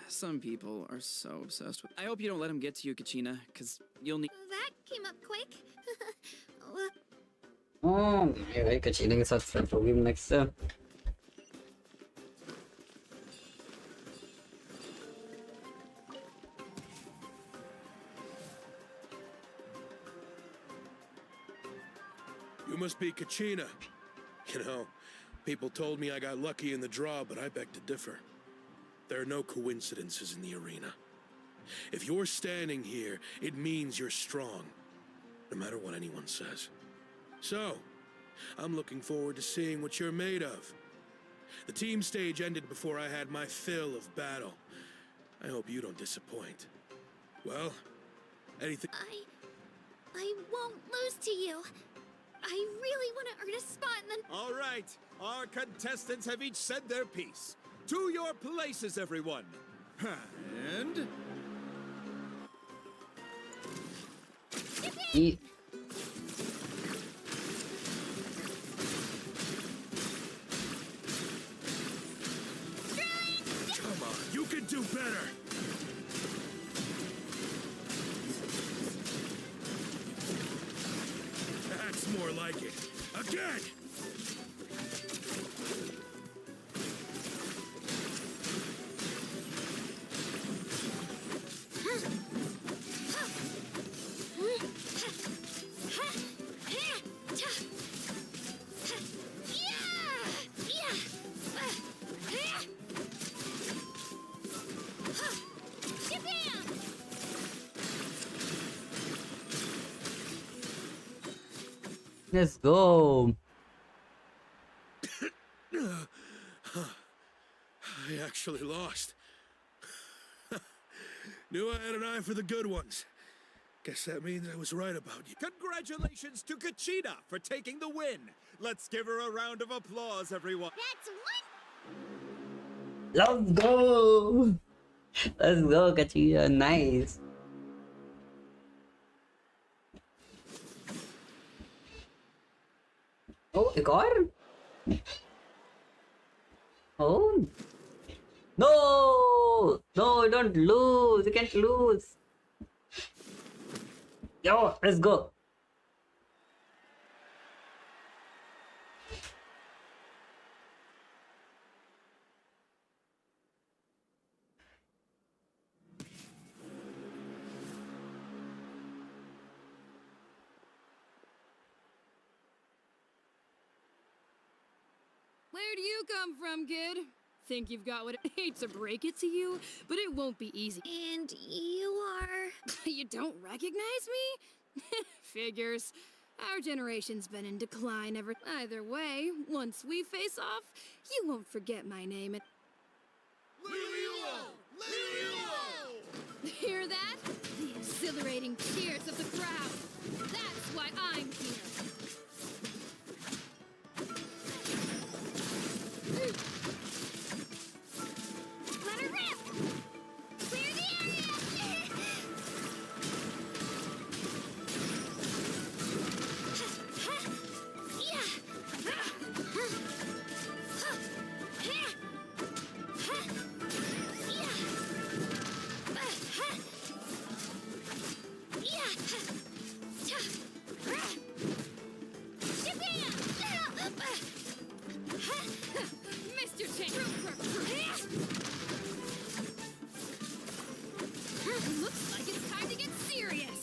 Some people are so obsessed with... I hope you don't let him get to you, Kachina, because you'll need... That came up quick. oh ये भाई कचीने के साथ friend होगी next You must be Kachina. You know, people told me I got lucky in the draw, but I beg to differ. There are no coincidences in the arena. If you're standing here, it means you're strong, no matter what anyone says. So, I'm looking forward to seeing what you're made of. The team stage ended before I had my fill of battle. I hope you don't disappoint. Well, anything... I won't lose to you. I really want to earn a spot in the... All right, our contestants have each said their piece. To your places, everyone. And... Come on, you can do better! That's more like it. Again! Let's go. I actually lost. Knew I had an eye for the good ones. Guess that means I was right about you. Congratulations to Kachina for taking the win. Let's give her a round of applause, everyone. That's one. Let's go. Let's go, Kachiya. Nice. Oh, एक और? Oh. No! No, don't lose. You can't lose. Yo, let's go. Where do you come from, kid? Think you've got what it takes to break it to you, but it won't be easy. And you are... You don't recognize me? Figures. Our generation's been in decline ever... Either way, once we face off, you won't forget my name and... Hear that? The exhilarating cheers of the crowd. That's why I'm here. Let her rip! Clear the area! Mr. Tank! Looks like it's time to get serious.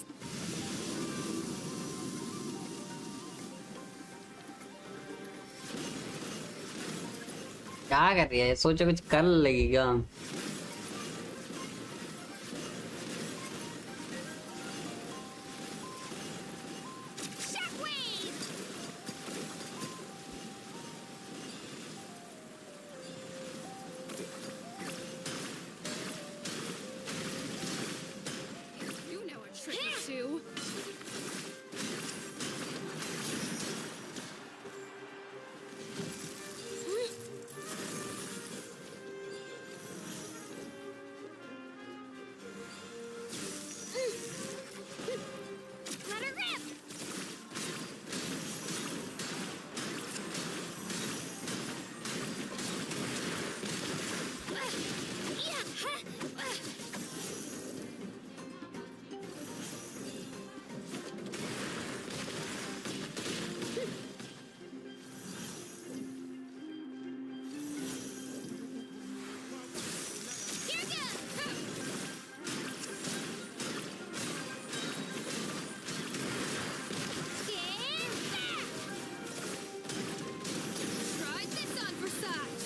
क्या कर रही है? सोचो कुछ कर लेगी क्या? You know a trick or two. Let her rip! Here Try this on for size.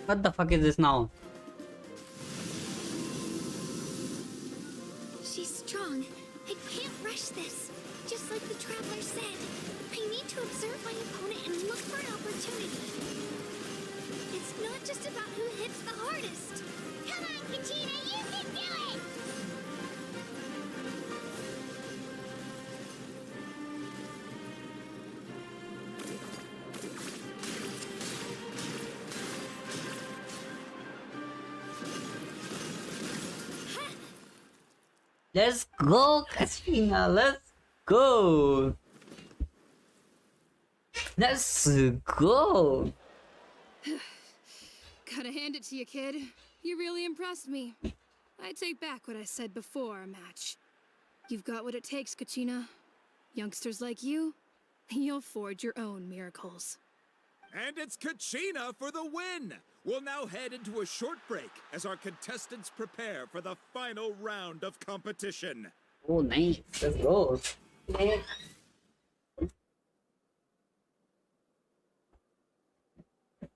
What the fuck is this now? She's strong. I can't rush this. Just like the Traveler said, I need to observe my opponent and look for an opportunity. It's not just about who hits the hardest. Come on, Kachina, you can do it! Let's go, Katrina. Let's go. Let's go. Gotta hand it to you, kid. You really impressed me. I take back what I said before our match. You've got what it takes, Kachina. Youngsters like you, you'll forge your own miracles. And it's Kachina for the win! We'll now head into a short break as our contestants prepare for the final round of competition. Oh, nice. Let's go.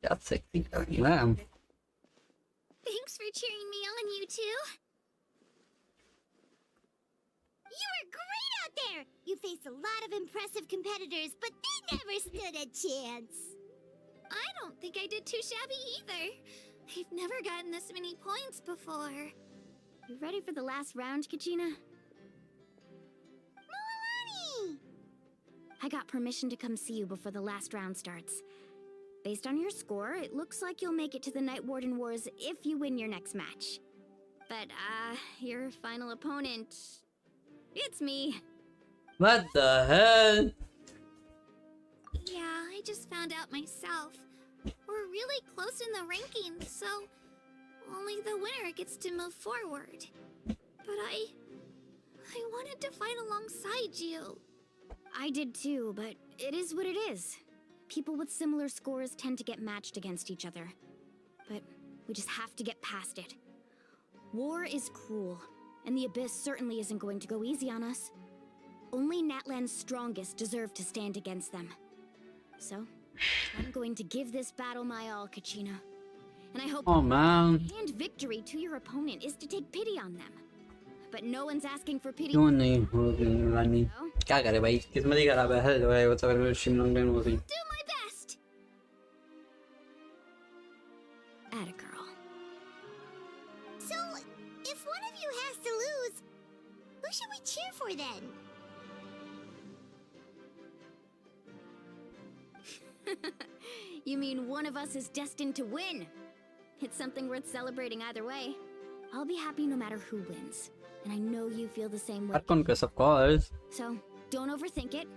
That's sexy. Wow. Thanks for cheering me on, you two. You were great out there! You faced a lot of impressive competitors, but they never stood a chance. I don't think I did too shabby either. I've never gotten this many points before. You ready for the last round, Kachina? Milani! I got permission to come see you before the last round starts. Based on your score, it looks like you'll make it to the Night Warden Wars if you win your next match. But, your final opponent... It's me. What the hell? Yeah, I just found out myself. We're really close in the rankings, so only the winner gets to move forward. But I wanted to fight alongside you. I did too, but it is what it is. People with similar scores tend to get matched against each other. But we just have to get past it. War is cruel, and the Abyss certainly isn't going to go easy on us. Only Natlan's strongest deserve to stand against them. So, I'm going to give this battle my all, Kachina. And I hope hand victory to your opponent is to take pity on them. But no one's asking for pity. क्यों नहीं होगी रानी? क्या करे भाई? किस्मत ही खराब है। Hello भाई, what's up? शिमलोंग डैन होगी। Do my best. Atta girl. So, if one of you has to lose, who should we cheer for then? You mean one of us is destined to win? It's something worth celebrating either way. I'll be happy no matter who wins. And I know you feel the same way. Archon, of course. So, don't overthink it.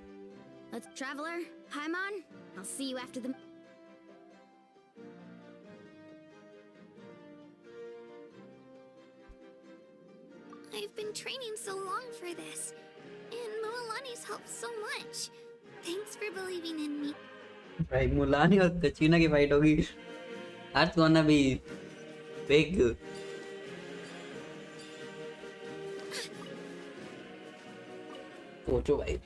Let's Traveler, Paimon, I'll see you after the... I've been training so long for this. And Milani's helped so much. Thanks for believing in me. भाई मुलानी और कचीना की fight होगी। That's gonna be big. सोचो भाई।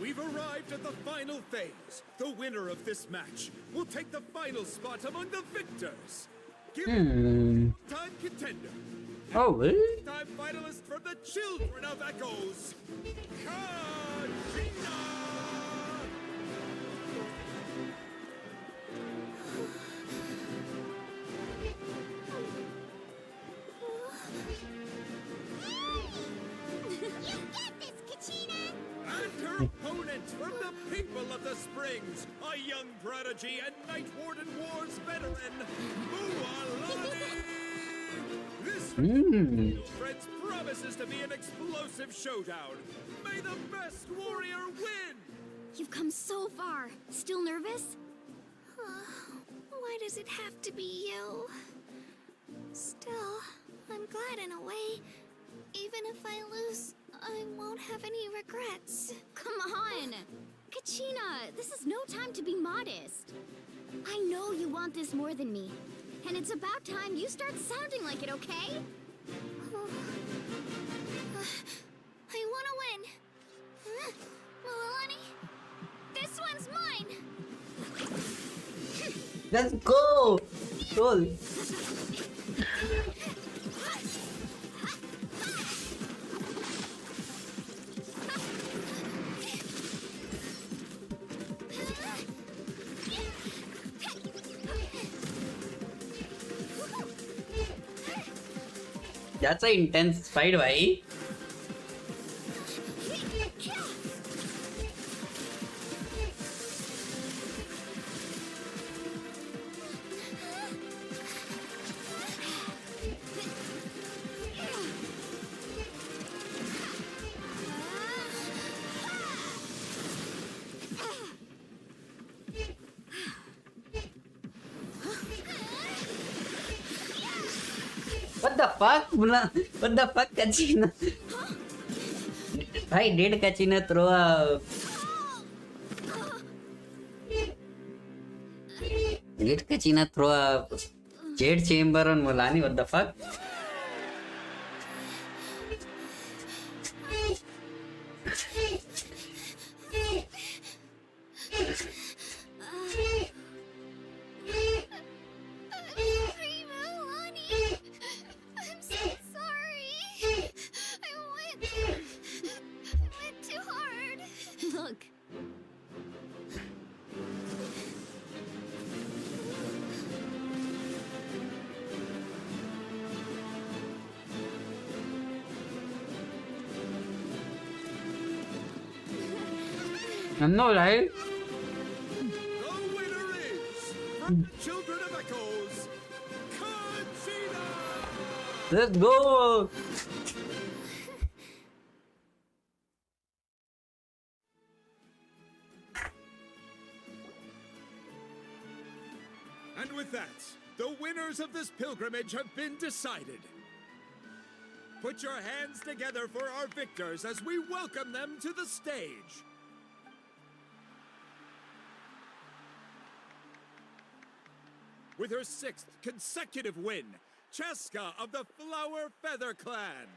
We've arrived at the final phase. The winner of this match will take the final spot among the victors. Give it time contender. Oh, really? Time finalist from the Children of Echoes, Kazuha! You get this, Kachina! And her opponent from the people of the Springs, a young prodigy and Night Warden Wars veteran, Milani! This friends promises to be an explosive showdown. May the best warrior win! You've come so far. Still nervous? Why does it have to be you? Still, I'm glad in a way. Even if I lose, I won't have any regrets. Come on! Kachina, this is no time to be modest. I know you want this more than me. And it's about time you start sounding like it, okay? I want to win. Milani, this one's mine. Let's go! Goal! That's an intense fight, bhai. What the fuck? What the fuck, Kachina? Bhai, did Kachina throw a... Did Kachina throw a jade chamber on Milani? What the fuck? I know, right? The winner is, from the Children of Echoes, Kazuha! Let's go! And with that, the winners of this pilgrimage have been decided. Put your hands together for our victors as we welcome them to the stage. With her 6th consecutive win, Cheska of the Flower Feather Clan.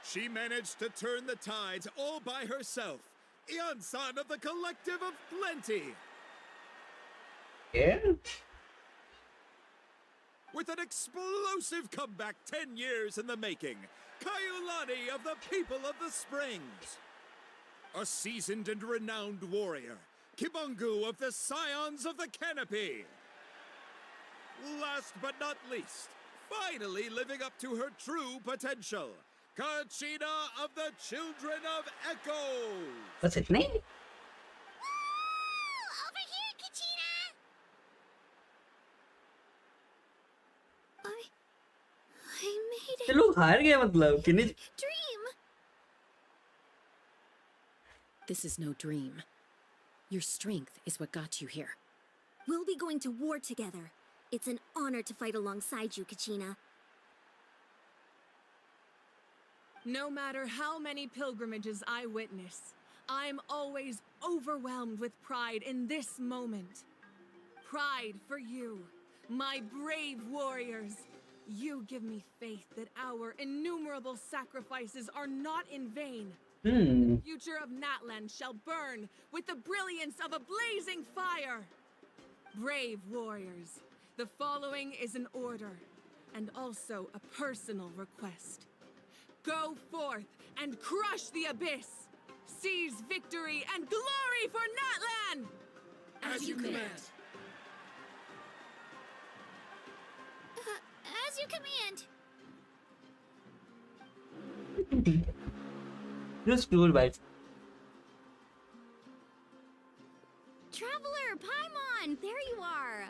She managed to turn the tides all by herself. Ian-san of the Collective of Plenty. Yeah? With an explosive comeback 10 years in the making, Kaiulani of the People of the Springs. A seasoned and renowned warrior, Kibungu of the Scions of the Canopy. Last but not least, finally living up to her true potential, Kachina of the Children of Echoes. What's its name? Woo! Over here, Kachina! I made it. ये लोग हार गए मतलब कि नहीं? Dream! This is no dream. Your strength is what got you here. We'll be going to war together. It's an honor to fight alongside you, Kachina. No matter how many pilgrimages I witness, I'm always overwhelmed with pride in this moment. Pride for you, my brave warriors. You give me faith that our innumerable sacrifices are not in vain. The future of Natlan shall burn with the brilliance of a blazing fire. Brave warriors, the following is an order and also a personal request. Go forth and crush the abyss. Seize victory and glory for Natlan! As you command. As you command. Just cool, right? Traveler, Paimon, there you are.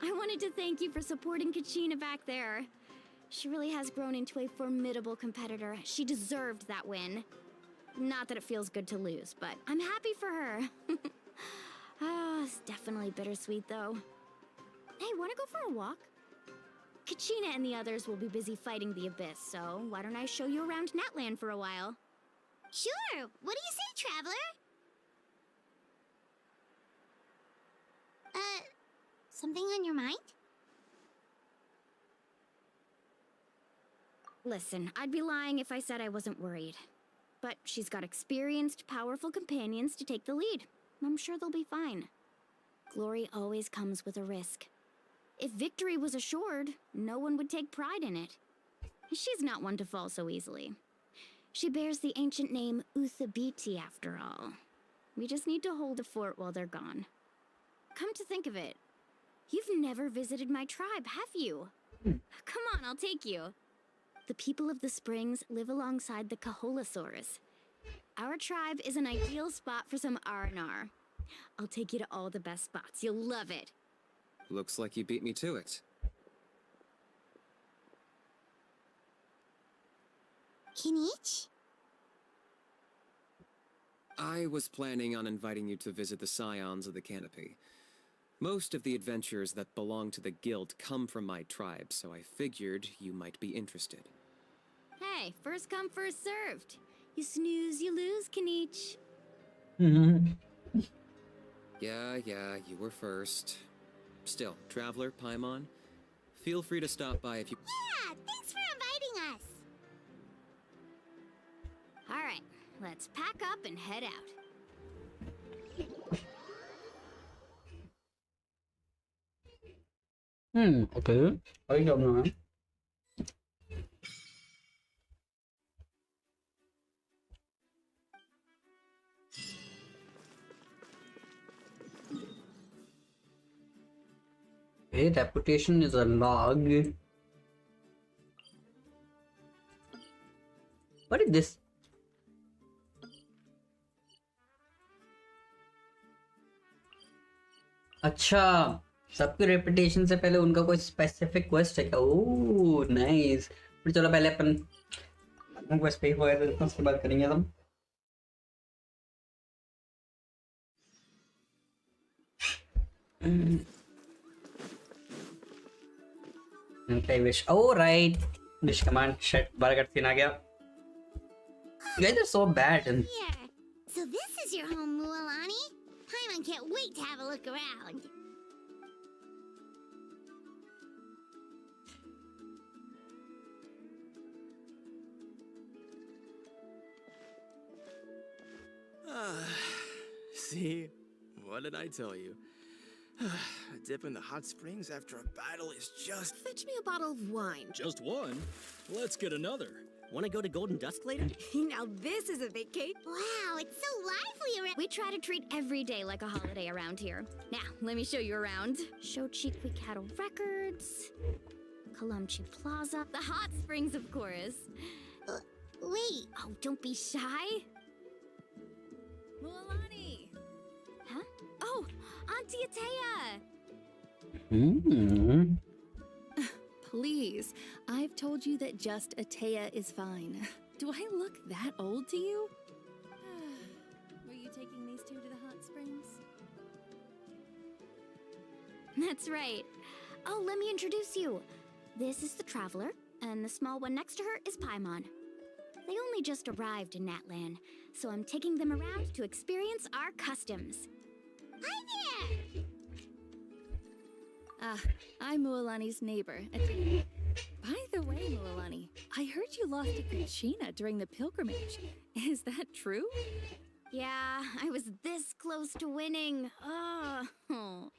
I wanted to thank you for supporting Kachina back there. She really has grown into a formidable competitor. She deserved that win. Not that it feels good to lose, but I'm happy for her. It's definitely bittersweet, though. Hey, wanna go for a walk? Kachina and the others will be busy fighting the Abyss, so why don't I show you around Natlan for a while? Sure. What do you say, traveler? Something on your mind? Listen, I'd be lying if I said I wasn't worried. But she's got experienced, powerful companions to take the lead. I'm sure they'll be fine. Glory always comes with a risk. If victory was assured, no one would take pride in it. She's not one to fall so easily. She bears the ancient name Uthabiti, after all. We just need to hold the fort while they're gone. Come to think of it, you've never visited my tribe, have you? Come on, I'll take you. The people of the Springs live alongside the Kaholasaurus. Our tribe is an ideal spot for some R&R. I'll take you to all the best spots. You'll love it. Looks like you beat me to it. Kinich? I was planning on inviting you to visit the Scions of the Canopy. Most of the adventurers that belong to the guild come from my tribe, so I figured you might be interested. Hey, first come, first served. You snooze, you lose, Kinich. Yeah, you were first. Still, Traveler, Paimon, feel free to stop by if you... Yeah, thanks for inviting us. All right, let's pack up and head out. Okay. I don't know. Hey, reputation is a log. at this. अच्छा, सबकी reputation से पहले उनका कोई specific quest है क्या? Oh nice. फिर चलो पहले अपन क्वेस्ट पे हो गए तो उसके बाद करेंगे हम। Okay, wish. Oh right, wish command. Shit, बार सीन आ गया. You guys are so bad. Here. So this is your home, Mualani? Paimon can't wait to have a look around. See? What did I tell you? A dip in the hot springs after a battle is just... Fetch me a bottle of wine. Just one? Let's get another. Want to go to Golden Dusk later? Now this is a big cake. Wow, it's so lively around. We try to treat every day like a holiday around here. Now, let me show you around. Shochiqui Cattle Records, Kalamchi Plaza, the hot springs, of course. Wait. Oh, don't be shy. Mualani. Huh? Oh, Auntie Atea. Please, I've told you that just Atea is fine. Do I look that old to you? Were you taking these two to the hot springs? That's right. Oh, let me introduce you. This is the Traveler, and the small one next to her is Paimon. They only just arrived in Natlan, so I'm taking them around to experience our customs. Hi there! Ah, I'm Mualani's neighbor, Atea. By the way, Mualani, I heard you lost to Kachina during the pilgrimage. Is that true? Yeah, I was this close to winning. Oh,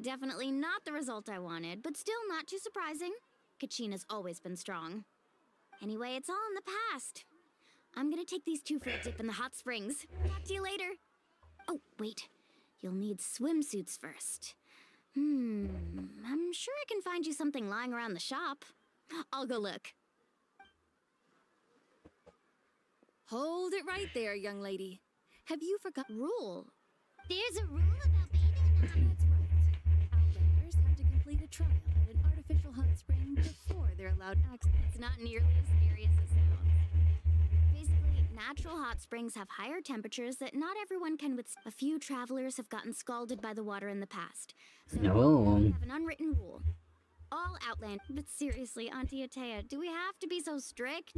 definitely not the result I wanted, but still not too surprising. Kachina's always been strong. Anyway, it's all in the past. I'm gonna take these two for a dip in the hot springs. Talk to you later. Oh, wait. You'll need swimsuits first. I'm sure I can find you something lying around the shop. I'll go look. Hold it right there, young lady. Have you forgotten rule? There's a rule about bathing in the hot. That's right. Outlanders have to complete a trial at an artificial hot spring before they're allowed access. It's not nearly as scary as it sounds. Basically, natural hot springs have higher temperatures that not everyone can withstand. A few travelers have gotten scalded by the water in the past. So we have an unwritten rule. All Outland. But seriously, Auntie Atea, do we have to be so strict?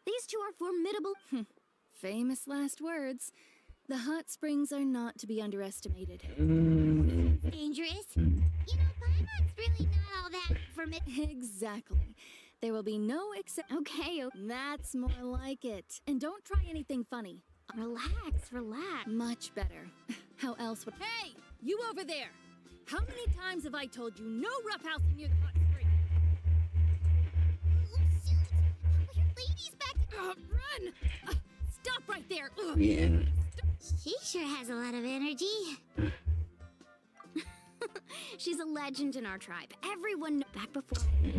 These two are formidable. Famous last words. The hot springs are not to be underestimated. Dangerous? You know, Paimon's really not all that formidable. Exactly. There will be no Okay, that's more like it. And don't try anything funny. Relax. Much better. How else would... Hey! You over there! How many times have I told you no roughhousing near the hot spring? Oh, shoot! Your lady's back. Run! Stop right there! Yeah. She sure has a lot of energy. She's a legend in our tribe. Everyone back before my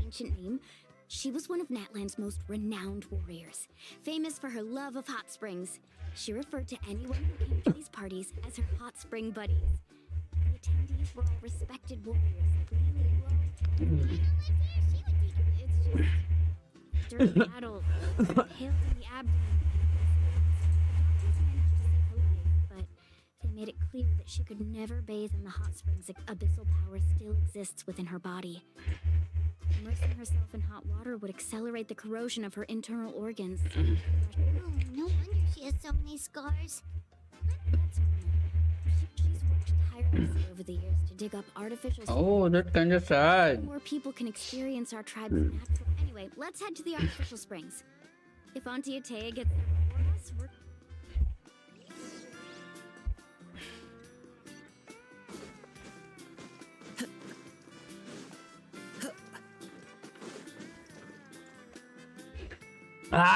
ancient name, she was one of Natlan's most renowned warriors, famous for her love of hot springs. She referred to anyone who came to these parties as her hot spring buddies. The attendees were all respected warriors. It's just during battle, pale in the abdomen. They made it clear that she could never bathe in the hot springs. Abyssal power still exists within her body. Immersing herself in hot water would accelerate the corrosion of her internal organs. Oh, no wonder she has so many scars. That's she's worked tirelessly over the years to dig up artificial... Oh, that's kind of sad. More people can experience our tribe's natural... Anyway, let's head to the artificial springs. If Auntie Atea gets there before us, we're...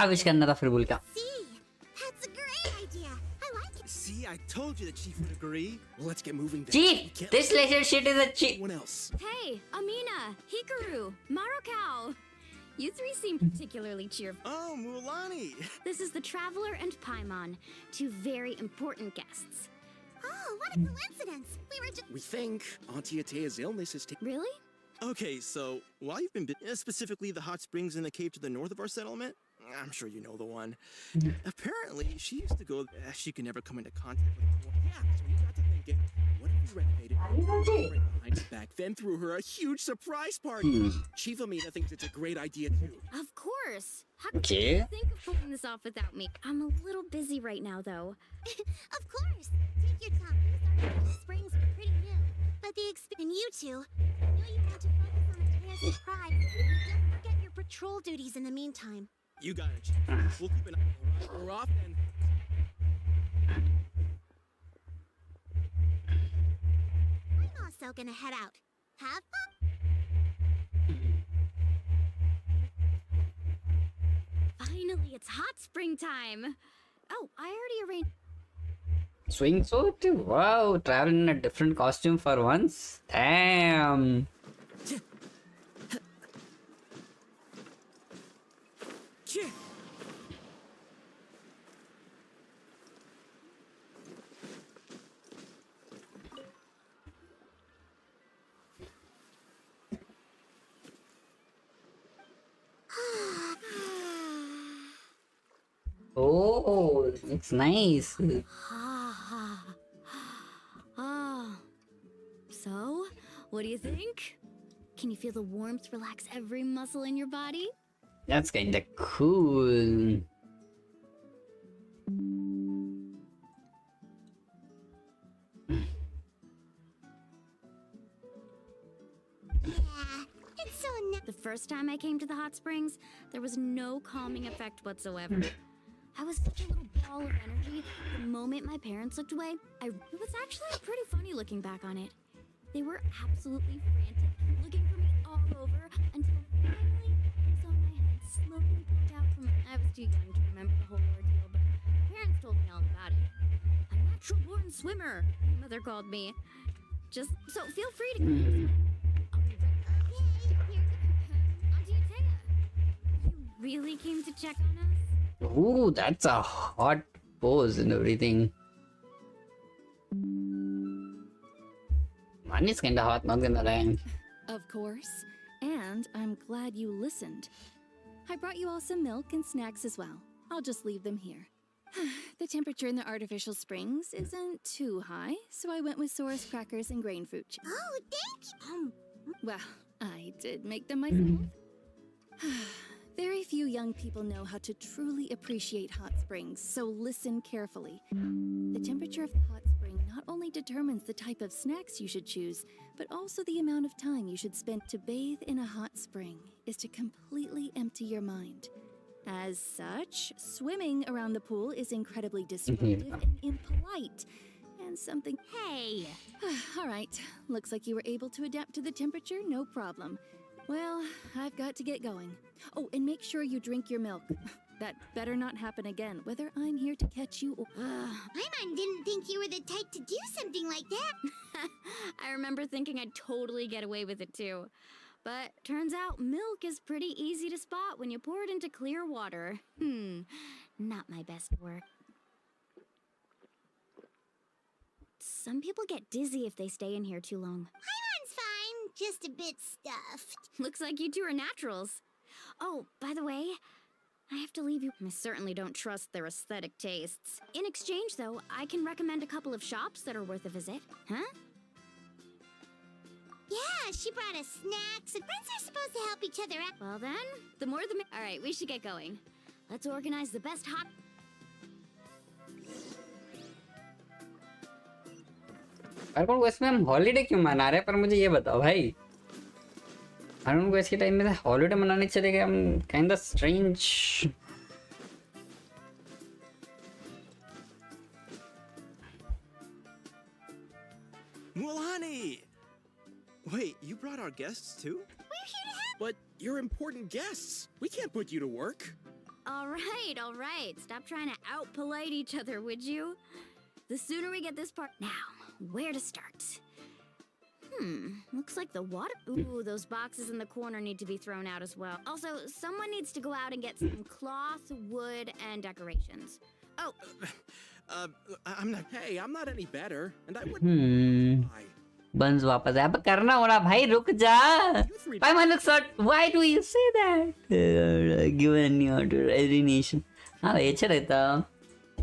wish करना था फिर भूल गया. See? That's a great idea. I like it. See, I told you the chief would agree. Well, let's get moving then. Chief, this leisure shit is a chief. What else? Hey, Amina, Hikaru, Marukau. You three seem particularly cheerful. Oh, Mulan! This is the Traveler and Paimon, two very important guests. Oh, what a coincidence! We were just... We think Auntie Atea's illness is Really? Okay, so while you've been specifically the hot springs in the cave to the north of our settlement, I'm sure you know the one. Apparently, she used to go there. She could never come into contact with the. Yeah, so we got to thinking, what if we renovated right behind her back, then threw her a huge surprise party? Chief Amina thinks it's a great idea too. Of course. How could Okay. you think of pulling this off without me? I'm a little busy right now, though. Of course. Take your time. Our springs are pretty new, but the and you two, I know you want to focus on Atea's pride. Don't forget your patrol duties in the meantime. You got it, Chief. We'll keep an eye on her. We're off then. I'm also gonna head out. Have fun. Finally, it's hot spring time. Oh, I already arranged. Swingsuit? Wow, travel in a different costume for once. Damn. Oh, it's nice. Oh. So, what do you think? Can you feel the warmth relax every muscle in your body? That's kinda cool. Yeah, it's so The first time I came to the hot springs, there was no calming effect whatsoever. I was such a little ball of energy. The moment my parents looked away, it was actually pretty funny looking back on it. They were absolutely frantic, looking for me all over, until finally I saw my head slowly poke out from. I was too young to remember the whole ordeal, but my parents told me all about it. A natural-born swimmer, my mother called me. Just so feel free to come. I'll be right. Okay, here's Auntie Atea. You really came to check on us? Ooh, that's a hot pose and everything. One is kinda hot, not gonna lie. Of course. And I'm glad you listened. I brought you all some milk and snacks as well. I'll just leave them here. The temperature in the artificial springs isn't too high, so I went with Sora's crackers and grain fruit chips. Oh, thank you. Well, I did make them myself. Very few young people know how to truly appreciate hot springs, so listen carefully. The temperature of the hot spring not only determines the type of snacks you should choose, but also the amount of time you should spend to bathe in a hot spring is to completely empty your mind. As such, swimming around the pool is incredibly disruptive and impolite, and something... Hey! All right, looks like you were able to adapt to the temperature, no problem. Well, I've got to get going. Oh, and make sure you drink your milk. That better not happen again, whether I'm here to catch you or... Paimon didn't think you were the type to do something like that. I remember thinking I'd totally get away with it too. But turns out milk is pretty easy to spot when you pour it into clear water. Not my best work. Some people get dizzy if they stay in here too long. Paimon's fine, just a bit stuffed. Looks like you two are naturals. Oh, by the way, I have to leave you. I certainly don't trust their aesthetic tastes. In exchange, though, I can recommend a couple of shops that are worth a visit. Huh? Yeah, she brought us snacks, and friends are supposed to help each other out. Well then, the more the All right, we should get going. Let's organize the best hot... अर्कोन को इसमें हम holiday क्यों मना रहे हैं पर मुझे ये बताओ भाई अर्कोन को इसके टाइम में हॉलीडे मनाने चले गए हम kind of strange Mulani! Wait, you brought our guests too? We're here to help. But you're important guests. We can't put you to work. All right. Stop trying to out-polite each other, would you? The sooner we get this part... Now, where to start? Looks like the water. Ooh, those boxes in the corner need to be thrown out as well. Also, someone needs to go out and get some cloth, wood, and decorations. Oh, I'm not. Hey, I'm not any better, and I wouldn't. बंस वापस आया। अब करना होना भाई, रुक जा। भाई मन why do you say that? Give any order, alienation. हाँ भाई अच्छा रहता। I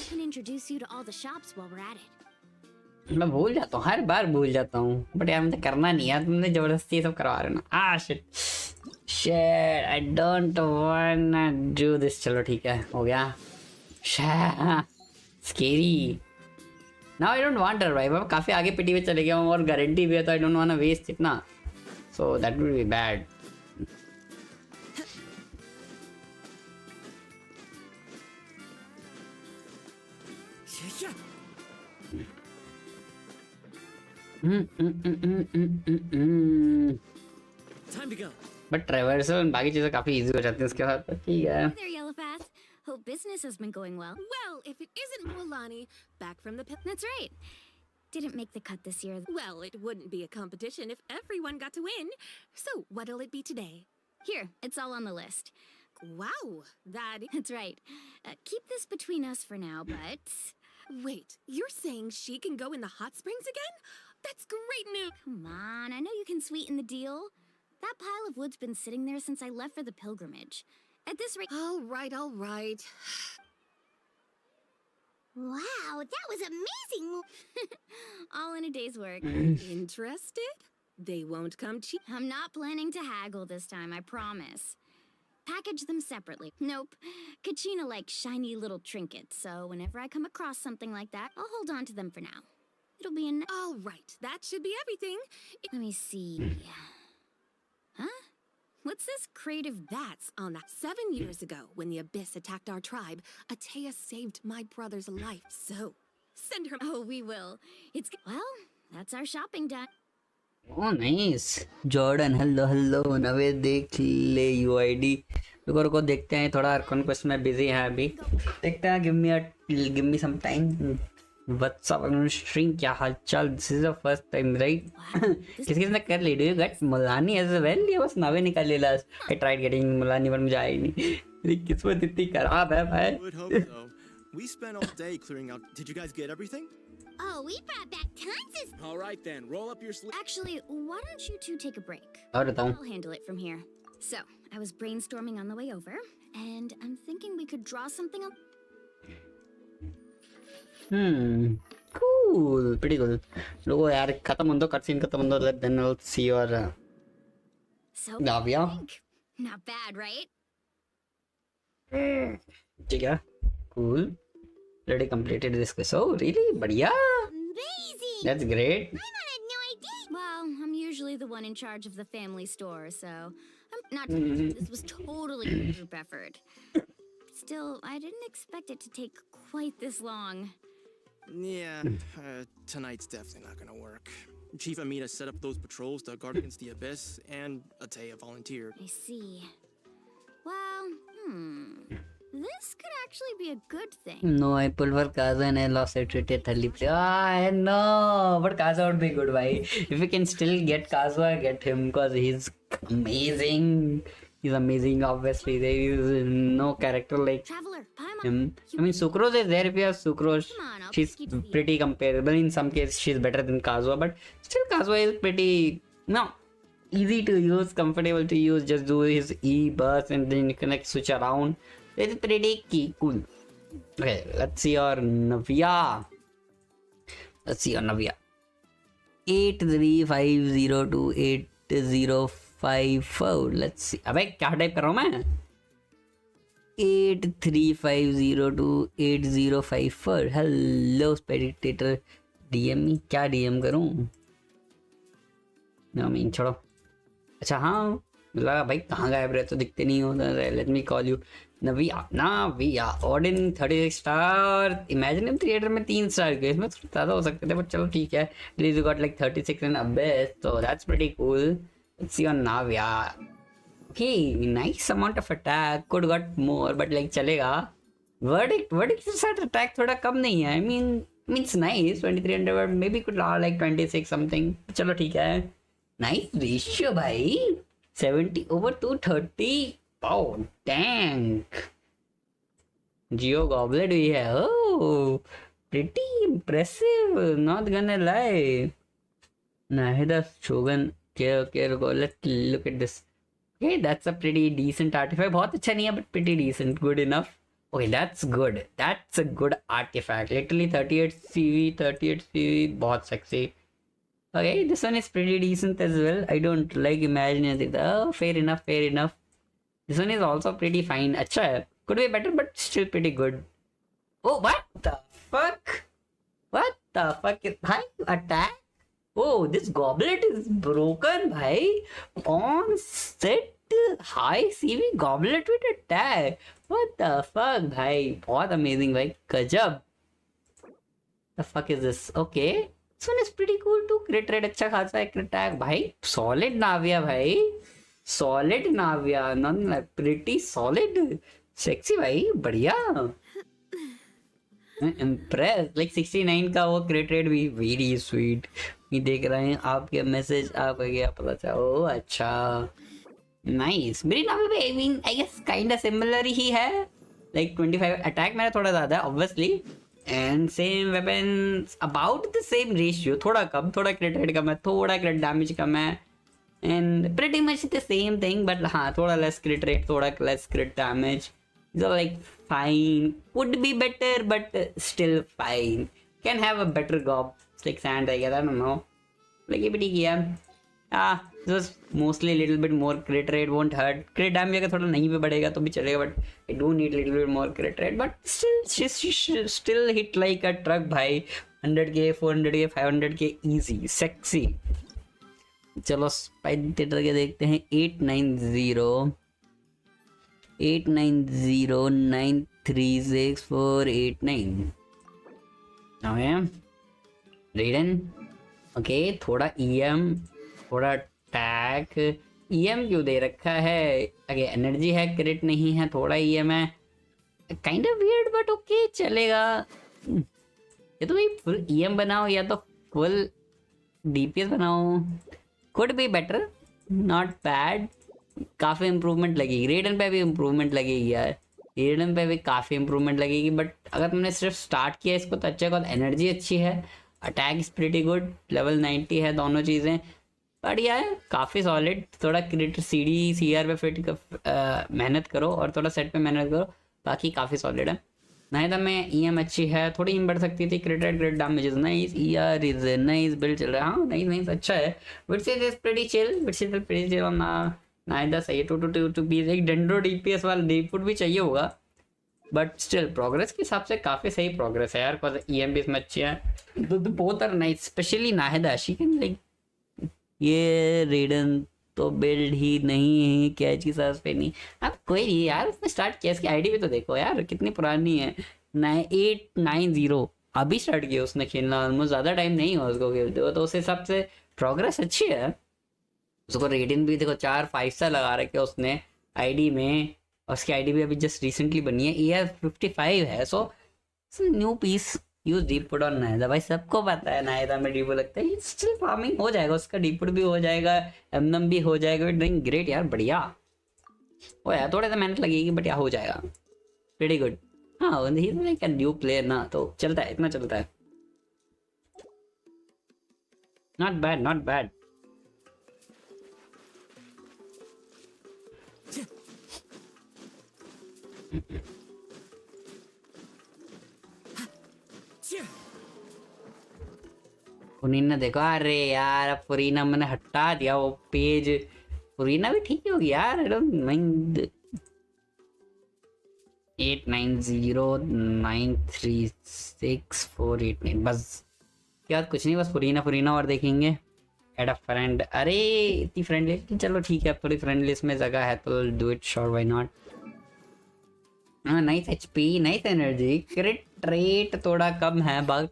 can introduce you to all the shops while we're at it. मैं भूल जाता हूँ, हर बार भूल जाता हूँ, बट यार मुझे करना नहीं यार, तुमने जबरदस्ती ये सब करवा रहे हो ना। Shit I don't वांना do this. चलो ठीक है, हो गया। Scary now I don't want her भाई, मैं काफी आगे पिटी में चले गया हूँ और गारंटी भी है, तो आई डोंट वांट वेस्ट इतना, so that will be bad. Time to go. But traversal बाकी चीजें काफी इजी हो जाती हैं इसके साथ, तो ठीक है। There, Yellowpath. Hope business has been going well. Well, if it isn't Mualani, back from the pit. That's right. Didn't make the cut this year. Well, it wouldn't be a competition if everyone got to win. So, what'll it be today? Here, it's all on the list. Wow, That's right. Keep this between us for now, but... Wait, you're saying she can go in the hot springs again? That's great news! Come on, I know you can sweeten the deal. That pile of wood's been sitting there since I left for the pilgrimage. At this rate... All right. Wow, that was amazing! All in a day's work. Interested? They won't come cheap. I'm not planning to haggle this time, I promise. Package them separately. Nope. Kachina likes shiny little trinkets, so whenever I come across something like that, I'll hold on to them for now. It'll be a... All right, that should be everything. Let me see... Huh? What's this creative? That's on that 7 years ago when the Abyss attacked our tribe. Atea saved my brother's life, so send her. Oh, we will. It's well, that's our shopping done. Oh, nice. Jordan, hello. नवे देख ले UID. रुको देखते हैं, थोड़ा अर्कन quest में busy है अभी। देखते हैं, give me some time. What's up on stream? क्या हालचाल? This is the first time, right? किसी ने कर ली? Do you get Mulani as well? ये बस नावे निकाल ली last. I tried getting Mulani पर मुझे आई नहीं। मेरी किस्मत इतनी खराब है भाई। Would hope so. We spent all day clearing out. Did you guys get everything? Oh, we brought back tons of... All right then, roll up your sleeves. Actually, why don't you two take a break? और बताऊँ? I'll handle it from here. So, I was brainstorming on the way over, and I'm thinking we could draw something up. Cool, pretty cool. लोगों यार खत्म हो दो, cutscene खत्म हो दो, then I'll see your So, Navia. Not bad, right? ठीक है, cool. Already completed this quest. Oh, really? बढ़िया. Amazing! That's great. I had no idea! Well, I'm usually the one in charge of the family store, so I'm not. This was totally a group effort. Still, I didn't expect it to take quite this long. Yeah, tonight's definitely not gonna work. Chief Amita set up those patrols to guard against the Abyss, and Atea volunteered. I see. Well, this could actually be a good thing. No, I pulled for Kazuha and I lost it at early play. I know, but Kazuha would be good, bhai. If you can still get Kazuha, get him, because he's amazing. He's amazing, obviously. There is no character like him. I mean, Sucrose is there if you have Sucrose. She's pretty comparable. In some cases, she's better than Kazuha, but still Kazuha is pretty, easy to use, comfortable to use. Just do his E burst and then you can like switch around. It's pretty cool. Okay, let's see your Navia. 83502805. Let's see. अबे क्या type कर रहा हूँ मैं? 83502805. Hello spectator. DM me. क्या DM करूँ? Mean छोड़ो. अच्छा हाँ, लगा भाई कहाँ गायब रहे तो दिखते नहीं हो. Let me call you. Navia. Odin 36 star. Imagine theatre में 3 स्टार के, इसमें थोड़ा ज़्यादा हो सकते थे, but चलो ठीक है. At least you got like 36 and Abyss, so that's pretty cool. Let's see on Navia. Okay, nice amount of attack. Could got more, but like चलेगा. Verdict के साथ attack थोड़ा कम नहीं है. I mean means nice 2300 but may be could like 26 something. चलो ठीक है. Nice ratio भाई. 70/230. Wow tank. जियो गॉबलेट भी है. Oh pretty impressive, not gonna lie. Nahida Shogun. Okay, let's look at this. Okay, that's a pretty decent artifact. बहुत अच्छा नहीं है but pretty decent, good enough. Okay, that's good. That's a good artifact. Literally 38 CV, 38 CV, बहुत sexy. Okay, this one is pretty decent as well. I don't like imagining it. Oh, fair enough, fair enough. This one is also pretty fine. अच्छा है. Could be better but still pretty good. Oh, what the fuck? What the fuck is bhai attack? Oh, this goblet is broken, bhai. On set, high CV goblet with attack. What the fuck, bhai? बहुत amazing, bhai. गजब. The fuck is this? Okay. This one is pretty cool too. Crit rate अच्छा खासा है. Crit attack, भाई. Solid Navia, भाई. Solid Navia. None like pretty solid. Sexy, भाई. बढ़िया. Impressed. Like 69 का वो crit rate भी very sweet. ये देख रहे हैं आपके मैसेज आप गया पता चला. ओह अच्छा. नाइस. मेरी नाम पे I mean I guess kind of similar ही है. लाइक 25 अटैक मेरा थोड़ा ज़्यादा है obviously and same weapons about the same ratio. थोड़ा कम, थोड़ा क्रिट रेट कम है, थोड़ा क्रिट डैमेज कम है and pretty much the same thing but हाँ थोड़ा लेस क्रिट रेट, थोड़ा less क्रिट damage. Like fine. Would be better but still fine. Can have a better gob. Like sand I don't no. Like ये भी ठीक है. Just mostly little bit more crit rate won't hurt. Crit damage अगर थोड़ा नहीं भी बढ़ेगा तो भी चलेगा but I do need little bit more crit rate but still hit like a truck भाई. 100k 400k 500k easy sexy. चलो स्पाइडर के देखते हैं. 890936489. ओके रेडन. ओके थोड़ा EM थोड़ा टैक. EM क्यों दे रखा है? अगे एनर्जी है, क्रिट नहीं है, थोड़ा EM है. Kind of weird but okay चलेगा. या तो भाई फुल EM बनाओ या तो फुल DPS बनाओ. Could be better, not bad. काफ़ी इम्प्रूवमेंट लगेगी. रेडन पे भी इम्प्रूवमेंट लगेगी यार. रेडन पे भी काफ़ी इम्प्रूवमेंट लगेगी बट अगर तुमने सिर्फ स्टार्ट किया इसको तो अच्छा है. एनर्जी अच्छी है, attack is pretty good, level 90 है, दोनों चीज़ें बढ़िया है, काफ़ी सॉलिड. थोड़ा क्रिट CD CR पे फिट मेहनत करो और थोड़ा सेट पे मेहनत करो, बाकी काफ़ी सॉलिड है. नाहिदा में EM अच्छी है, थोड़ी EM बढ़ सकती थी. Crit damage is nice. ER is nice. Build चल रहा है. हाँ नाइस अच्छा है. विटसेज इज प्रीटी चिल. विटसेज इज प्रीटी चिल. नाहिदा सही है. 2 पीस. एक डेंड्रो DPS वाला डीपुट भी चाहिए होगा बट स्टिल प्रोग्रेस के हिसाब से काफ़ी सही प्रोग्रेस है यार. EM भी इसमें अच्छी है. बहुत are nice specially Nahida. She can like ये रेडन तो बिल्ड ही नहीं है क्या चीज़ पे नहीं. अब कोई नहीं यार, उसने स्टार्ट किया. इसकी आईडी भी तो देखो यार कितनी पुरानी है. 890 अभी स्टार्ट किया उसने खेलना. ऑलमोस्ट ज़्यादा टाइम नहीं हुआ उसको खेलते हो तो उस हिसाब से प्रोग्रेस अच्छी है. उसको रेडियन भी देखो 4-5 स्टार लगा रखे उसने आईडी में. और उसकी आईडी भी अभी जस्ट रिसेंटली बनी है. AR55 है. So new piece. यूज डीपुट और नाहिदा. भाई सबको पता है नाहिदा में डीपुट लगता है. स्टिल फार्मिंग हो जाएगा उसका. डीपुट भी हो जाएगा, एमनम भी हो जाएगा. डूइंग ग्रेट यार, बढ़िया हो यार. थोड़ा सा मेहनत लगेगी बट यार हो जाएगा. Pretty good. हाँ he is like a new player ना तो चलता है, इतना चलता है. Not bad, not bad. Furina देखो. अरे यार फुरीना मैंने हटा दिया वो पेज. फुरीना भी ठीक होगी यार. 890936489 बस. क्या कुछ नहीं, बस फुरीना और देखेंगे. Add a friend. अरे इतनी फ्रेंड लिस्ट. चलो ठीक है, थोड़ी फ्रेंड लिस्ट में जगह है तो do it. Sure why not. हाँ nice HP, nice energy. Crit rate थोड़ा कम है बट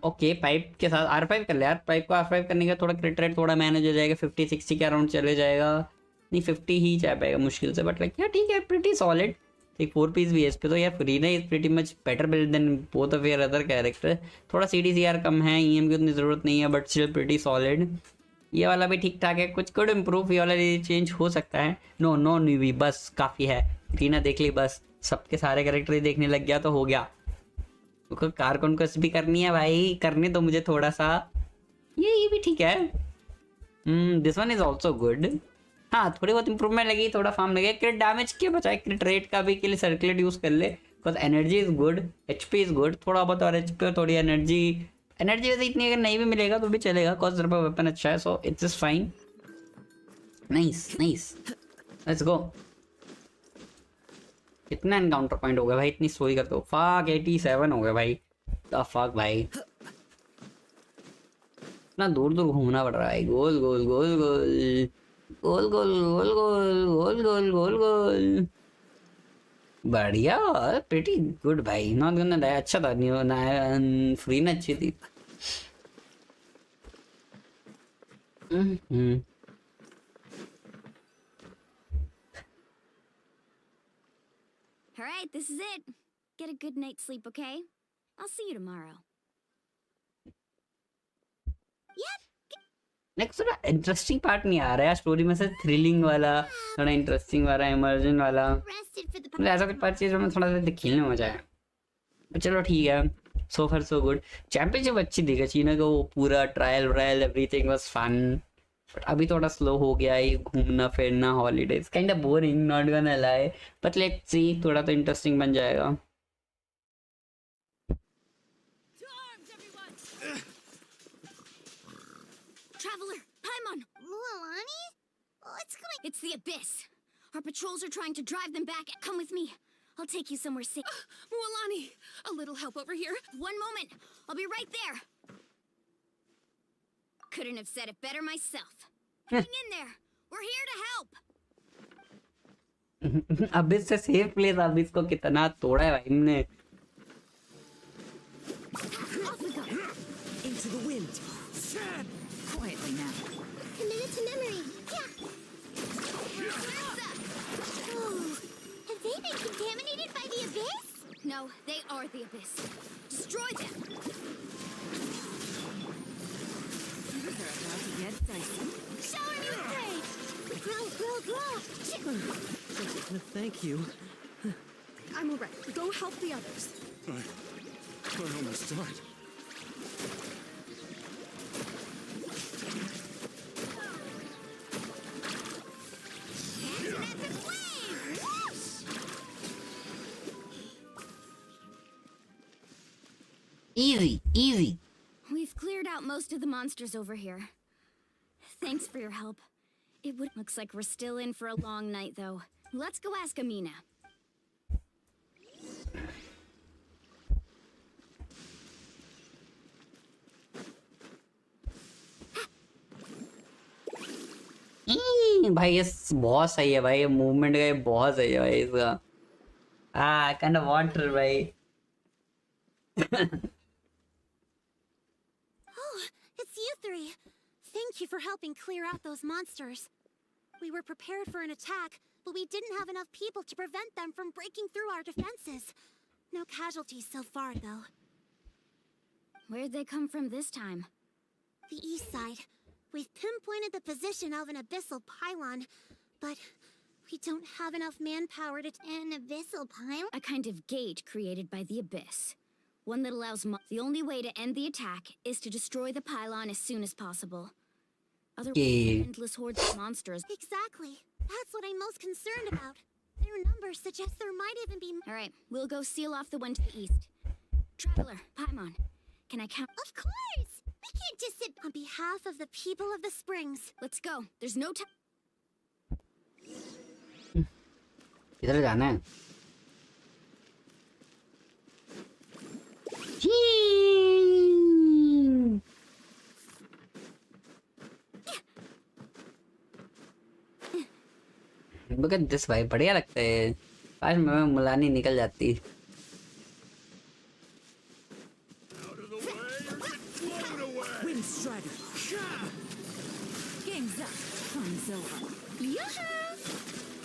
ओके. पाइप के साथ R5 कर ले यार. पाइप को R5 करने का थोड़ा क्रिट रेट थोड़ा मैनेज हो जाएगा. 50-60 के अराउंड चले जाएगा. नहीं 50 ही जा पाएगा मुश्किल से बट लाइक यार ठीक है. Pretty solid. एक 4 पीस भी है इस पे, तो यार Furina is pretty much better build than both of your other character. थोड़ा सीडीसीआर कम है, ईएम की उतनी ज़रूरत नहीं है, बट स्टिल प्रीटी सॉलिड। ये वाला भी ठीक ठाक है, कुछ कुड इम्प्रूव, ये वाला चेंज हो सकता है। नो नो न्यूवी, बस काफ़ी है। फरीना देख ली बस, सबके सारे कैरेक्टर ही देखने लग गया तो हो गया। तो कार कॉन्क्वेस्ट भी करनी है भाई, करने दो मुझे थोड़ा सा। ये भी ठीक है। This one is also good. हाँ, थोड़ी बहुत इंप्रूवमेंट लगी, थोड़ा फार्म लगे। क्रिट डैमेज के बचाए क्रिट रेट का भी के लिए सर्कुलेट यूज कर ले, because energy is good, HP is good. थोड़ा बहुत और एचपी और थोड़ी एनर्जी वैसे इतनी अगर नहीं भी मिलेगा तो भी चलेगा, कॉज वेपन अच्छा है, so it's just fine. Nice nice, let's go. कितना एनकाउंटर पॉइंट हो गया भाई, इतनी स्टोरी कर दो। फक 87 हो गया भाई, द फक भाई, इतना दूर दूर घूमना पड़ रहा है। गोल गोल गोल गोल गोल गोल गोल गोल गोल गोल गोल गोल, बढ़िया, प्रीटी गुड भाई। नॉट गोना डाई, अच्छा था। फरीना अच्छी थी। All right, this is it. Get a good night's sleep, okay? I'll see you tomorrow. Next थोड़ा इंटरेस्टिंग पार्ट नहीं आ रहा है स्टोरी में से, थ्रिलिंग वाला, थोड़ा इंटरेस्टिंग वाला, इमर्जन वाला, मतलब ऐसा कुछ पार्ट चीज़ में थोड़ा सा खेलने में मजा है। चलो ठीक है, सो फर सो गुड। चैंपियनशिप अच्छी थी कचीना का, वो पूरा ट्रायल व्रायल एवरीथिंग वाज फन, बट अभी थोड़ा स्लो हो गया है घूमना फिरना, holidays kind of boring, not gonna lie, but let's see, थोड़ा तो इंटरेस्टिंग बन जाएगा। Traveler, Paimon! Mualani? What's going? It's the Abyss. Our patrols are trying to drive them back. Come with me. I'll take you somewhere safe. Mualani, a little help over here. One moment. I'll be right there. Couldn't have said it better myself. Hang in there. We're here to help. Abish से safe place, Abish को कितना तोड़ा है भाई हमने। Into the wind. Quietly now. Committed to memory. Yeah. Oh, have they been contaminated by the Abyss? No, they are the Abyss. Destroy them. They're about to get dicey. Show her you afraid. Grow, grow, grow. Thank you. I'm all right. Go help the others. I almost died. Easy, easy. We've cleared out most of the monsters over here. Thanks for your help. It would looks like we're still in for a long night, though. Let's go ask Amina. भाई ये बहुत सही है भाई, ये movement का ये बहुत सही है भाई इसका। काइंड ऑफ वाटर भाई। Oh, it's you three. Thank you for helping clear out those monsters. We were prepared for an attack, but we didn't have enough people to prevent them from breaking through our defenses. No casualties so far, though. Where'd they come from this time? The east side. We've pinpointed the position of an abyssal pylon, but we don't have enough manpower to... An abyssal pylon? A kind of gate created by the Abyss. One that allows the only way to end the attack is to destroy the pylon as soon as possible. Otherwise, endless hordes of monsters. Exactly. That's what I'm most concerned about. Their numbers suggest there might even be... All right, we'll go seal off the one to the east. Traveler, Paimon, can I count? Of course! We can't just sit... On behalf of the people of the springs. Let's go. There's no time. किधर जाना है? Look at this भाई, बढ़िया लगता है। काश मैं मुलानी निकल जाती। Windstrider. Game's up. Time's over. Yoo-hoo!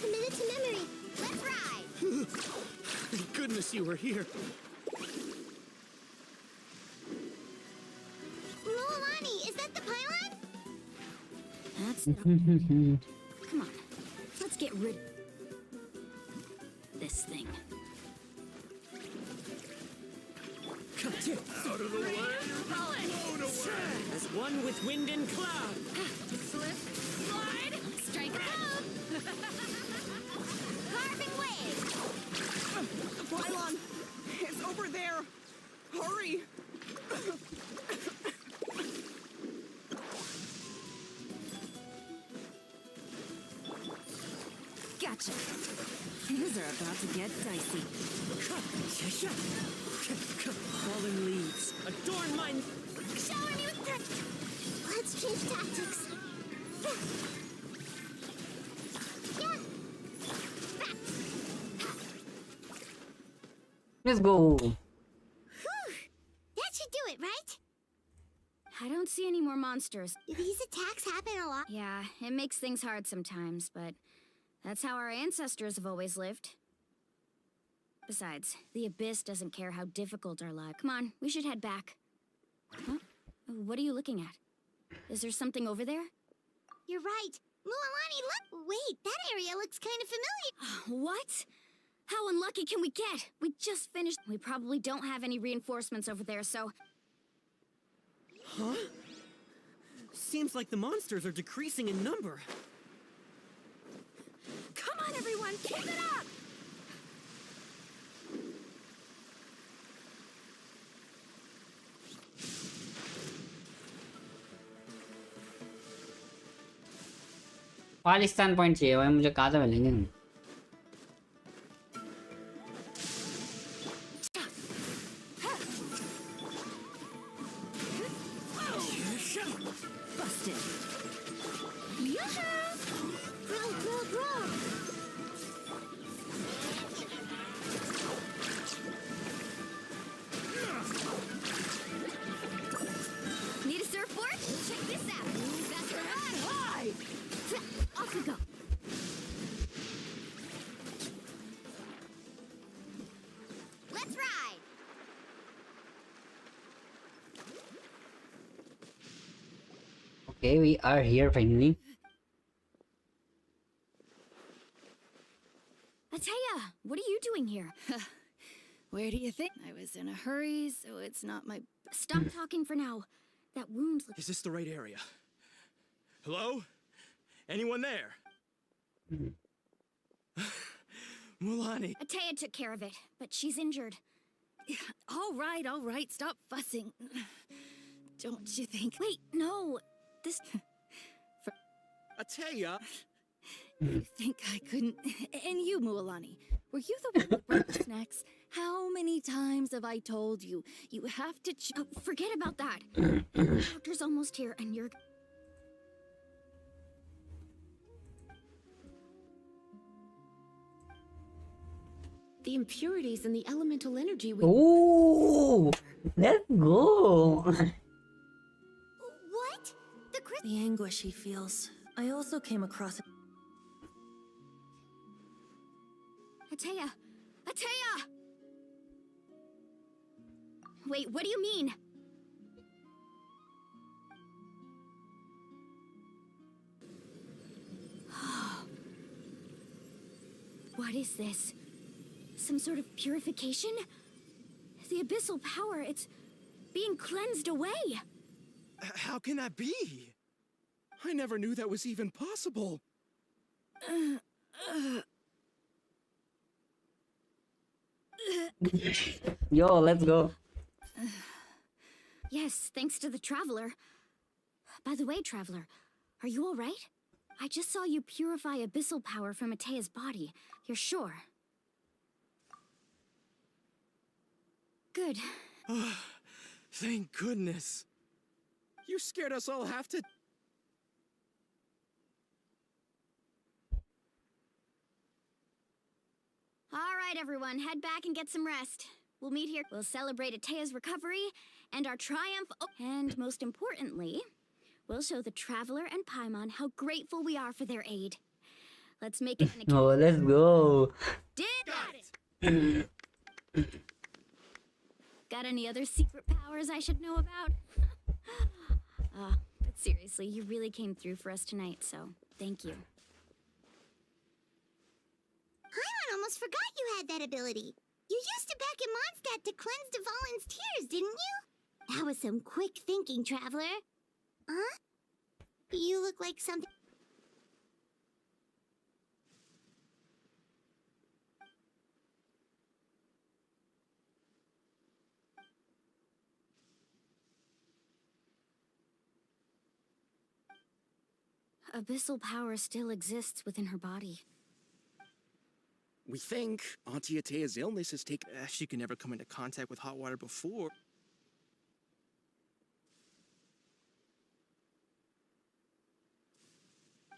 Committed to memory. Let's ride! Thank goodness you were here. Mualani, is that the pylon? That's it. Come on, let's get rid of this thing. Out of the way! Blown away! As one with wind and cloud. Slip, slide, strike a Carving wave! The pylon! It's over there! Hurry! Gotcha. Things are about to get dicey. Fallen leaves. Adorn my... Shower me with that! Let's change tactics. Let's go. Whew. That should do it, right? I don't see any more monsters. Do these attacks happen a lot? Yeah, it makes things hard sometimes, but that's how our ancestors have always lived. Besides, the Abyss doesn't care how difficult our life. Come on, we should head back. Huh? What are you looking at? Is there something over there? You're right. Mualani, look! Wait, that area looks kind of familiar. What? How unlucky can we get? We just finished. We probably don't have any reinforcements over there, so... Huh? Seems like the monsters are decreasing in number. Come on, everyone, keep it up! Pakistan point चाहिए भाई मुझे कहाँ से मिलेंगे Busted. Grow, grow, grow! Need a surfboard? Check this out. That's the run. Why? Off we go. Let's ride! Okay, we are here finally. Ataya, what are you doing here? Where do you think? I was in a hurry, so it's not my... Stop talking for now. That wound looks... Is this the right area? Hello? Anyone there? Mualani. Ataya took care of it, but she's injured. All right, stop fussing. Don't you think... Wait, no. This... Ataya! You think I couldn't... And you, Mualani, were you the one that brought the snacks? How many times have I told you? You have to... forget about that. The doctor's almost here, and you're... The impurities and the elemental energy we... Oh, let's go. What? The anguish he feels. I also came across it. Ataya! Ataya! Wait, what do you mean? What is this? Some sort of purification? The abyssal power, it's being cleansed away. How can that be? I never knew that was even possible. Yo, let's go. Yes, thanks to the Traveler. By the way, Traveler, are you all right? I just saw you purify abyssal power from Ataya's body. You're sure? Good. Thank goodness. You scared us all half to... All right, everyone, head back and get some rest. We'll meet here. We'll celebrate Ataya's recovery and our triumph. Oh, and most importantly, we'll show the Traveler and Paimon how grateful we are for their aid. Let's make it an occasion. Oh, let's go. Got it! Got any other secret powers I should know about? But seriously, you really came through for us tonight, so thank you. Paimon almost forgot you had that ability. You used it back in Mondstadt to cleanse Dvalin's tears, didn't you? That was some quick thinking, Traveler. Huh? You look like something... Abyssal power still exists within her body. We think Auntie Atea's illness has taken. She could never come into contact with hot water before.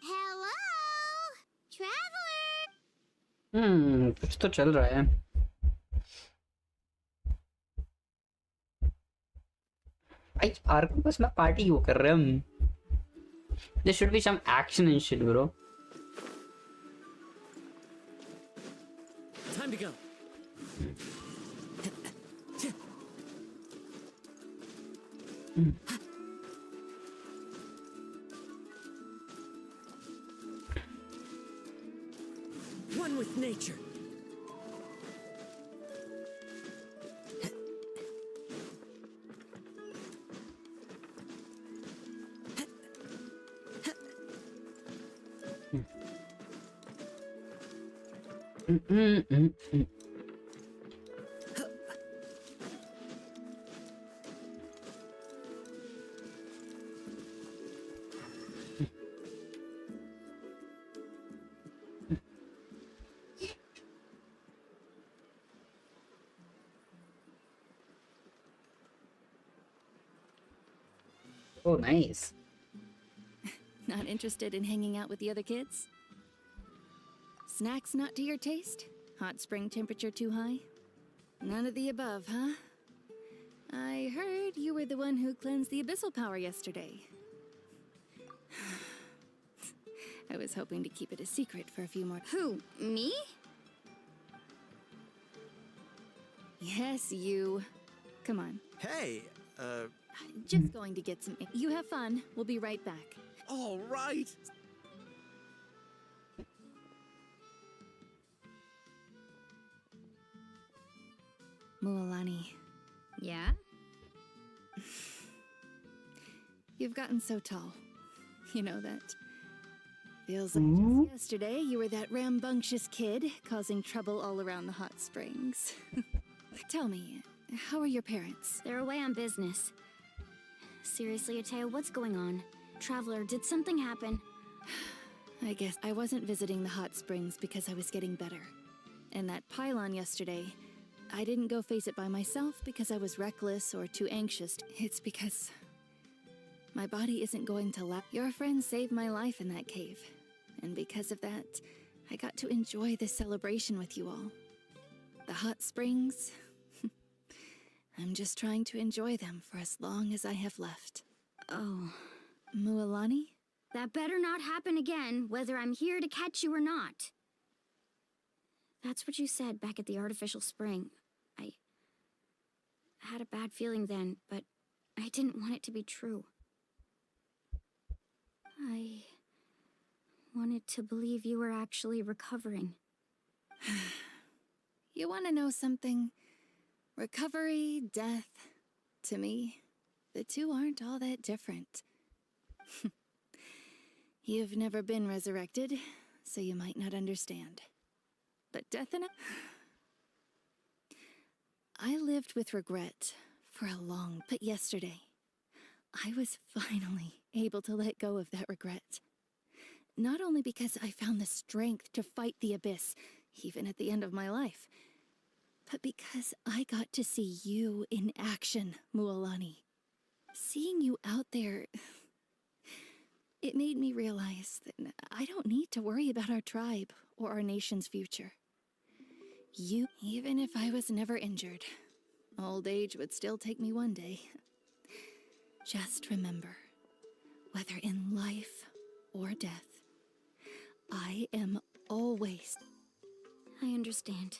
Hello? Traveler? कुछ तो चल रहा है. भाई आर्को बस में party क्यों कर रहे हम? There should be some action and shit, bro. Time to go. One with nature. Oh, nice. Not interested in hanging out with the other kids? Snacks not to your taste? Hot spring temperature too high? None of the above, huh? I heard you were the one who cleansed the abyssal power yesterday. I was hoping to keep it a secret for a few more. Who? Me? Yes, you. Come on. Hey, Just going to get some. You have fun. We'll be right back. All right. Mualani. Yeah? You've gotten so tall. You know that. Feels like just yesterday you were that rambunctious kid causing trouble all around the hot springs. Tell me, how are your parents? They're away on business. Seriously, Atea, what's going on? Traveler, did something happen? I guess I wasn't visiting the hot springs because I was getting better. And that pylon yesterday, I didn't go face it by myself because I was reckless or too anxious. It's because my body isn't going to last. Your friend saved my life in that cave. And because of that, I got to enjoy this celebration with you all. The hot springs, I'm just trying to enjoy them for as long as I have left. Oh. Mualani? That better not happen again, whether I'm here to catch you or not. That's what you said back at the artificial spring. I had a bad feeling then, but I didn't want it to be true. I wanted to believe you were actually recovering. You want to know something? Recovery, death, to me, the two aren't all that different. You've never been resurrected, so you might not understand. But death and I lived with regret for a long... But yesterday, I was finally able to let go of that regret. Not only because I found the strength to fight the abyss, even at the end of my life, but because I got to see you in action, Mualani. Seeing you out there, it made me realize that I don't need to worry about our tribe or our nation's future. You, even if I was never injured, old age would still take me one day. Just remember, whether in life or death, I am always... I understand.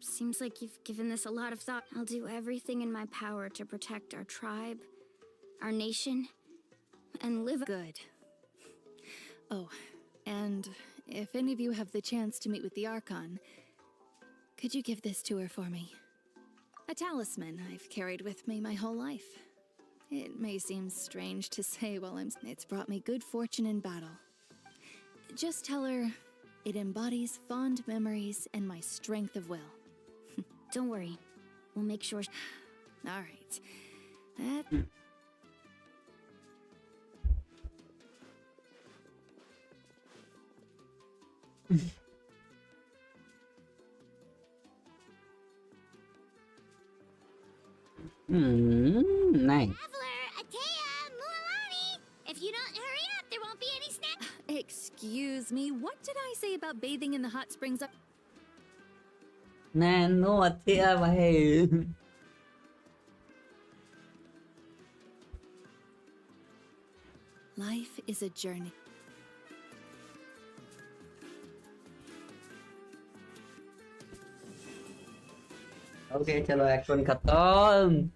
Seems like you've given this a lot of thought. I'll do everything in my power to protect our tribe, our nation, and live Good. Oh, and if any of you have the chance to meet with the Archon, could you give this to her for me? A talisman I've carried with me my whole life. It may seem strange to say while it's brought me good fortune in battle. Just tell her it embodies fond memories and my strength of will. Don't worry. We'll make sure. All right. That... Nice. Traveler, Atea, Mualani! If you don't hurry up, there won't be any snacks. Excuse me, what did I say about bathing in the hot springs up? No, Athea, bhai. Life is a journey. Okay, चलो action खत्म.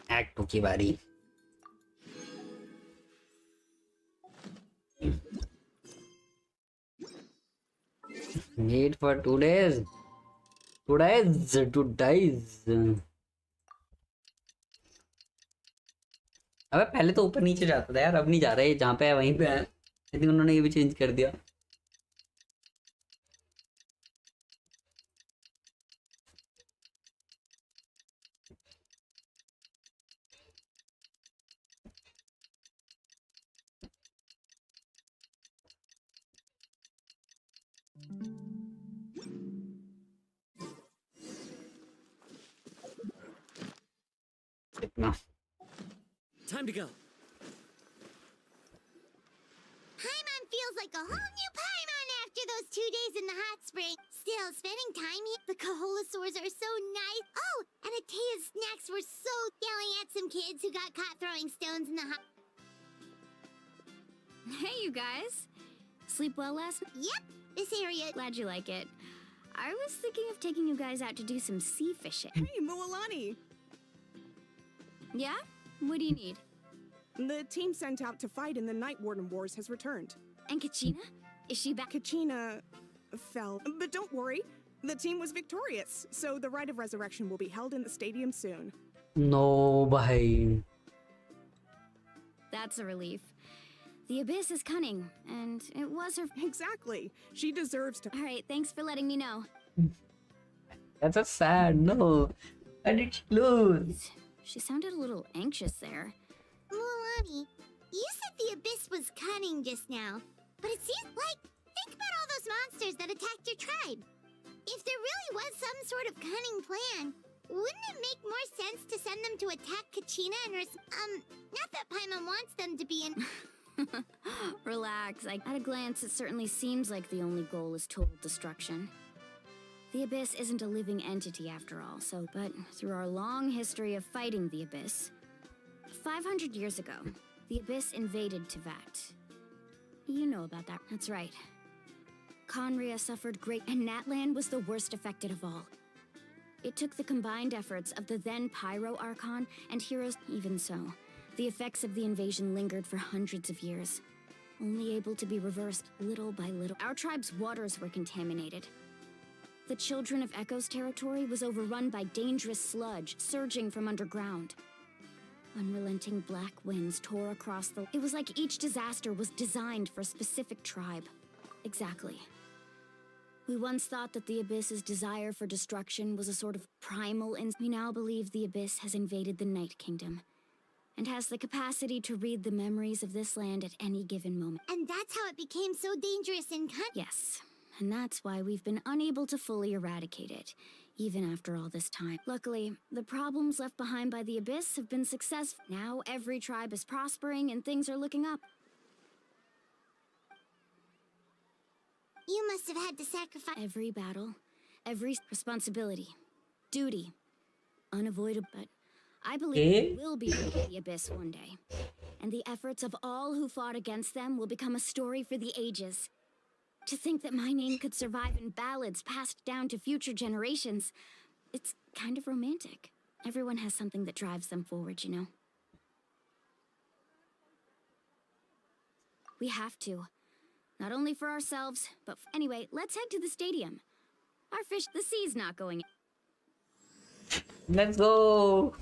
Act 2 की बारी. Wait for 2 days. 2 days. अबे पहले तो ऊपर नीचे जाता था यार, अब नहीं जा रहा है. जहाँ पे है वहीं पे है. आई थिंक उन्होंने ये भी चेंज कर दिया. इतना. Time to go. Paimon feels like a whole new Paimon after those 2 days in the hot spring. Still, spending time here, the Kaholasaurs are so nice. Oh, and Atea's snacks were so yelling at some kids who got caught throwing stones in the hot. Hey, you guys. Sleep well last night? Yep, this area. Glad you like it. I was thinking of taking you guys out to do some sea fishing. Hey, Mualani! Yeah? What do you need? The team sent out to fight in the Night Warden Wars has returned. And Kachina? Is she back? Kachina fell, but don't worry. The team was victorious, so the rite of resurrection will be held in the stadium soon. No, bhai. That's a relief. The Abyss is cunning, and it was her... Exactly. She deserves to... Alright, thanks for letting me know. That's a sad. No. I did she lose? She sounded a little anxious there. Mualani, you said the Abyss was cunning just now, but it seems like... Think about all those monsters that attacked your tribe. If there really was some sort of cunning plan, wouldn't it make more sense to send them to attack Kachina and not that Paimon wants them to be in... Relax. At a glance, it certainly seems like the only goal is total destruction. The Abyss isn't a living entity after all, but through our long history of fighting the Abyss, 500 years ago, the Abyss invaded Teyvat. You know about that. That's right. Conria suffered great, and Natlan was the worst affected of all. It took the combined efforts of the then Pyro Archon and heroes. Even so, the effects of the invasion lingered for hundreds of years, only able to be reversed little by little. Our tribe's waters were contaminated. The Children of Echo's territory was overrun by dangerous sludge surging from underground. Unrelenting black winds tore across the... It was like each disaster was designed for a specific tribe. Exactly. We once thought that the Abyss's desire for destruction was a sort of primal We now believe the Abyss has invaded the Night Kingdom, and has the capacity to read the memories of this land at any given moment. And that's how it became so dangerous and cunning. Yes, and that's why we've been unable to fully eradicate it, even after all this time. Luckily, the problems left behind by the Abyss have been successful. Now every tribe is prospering and things are looking up. You must have had to sacrifice... Every battle, every responsibility, duty, unavoidable, but I believe Eh? they will be in the abyss one day. And the efforts of all who fought against them will become a story for the ages. To think that my name could survive in ballads passed down to future generations, it's kind of romantic. Everyone has something that drives them forward, you know? We have to. Not only for ourselves, but anyway, let's head to the stadium. Our fish, the sea's not going. Let's go.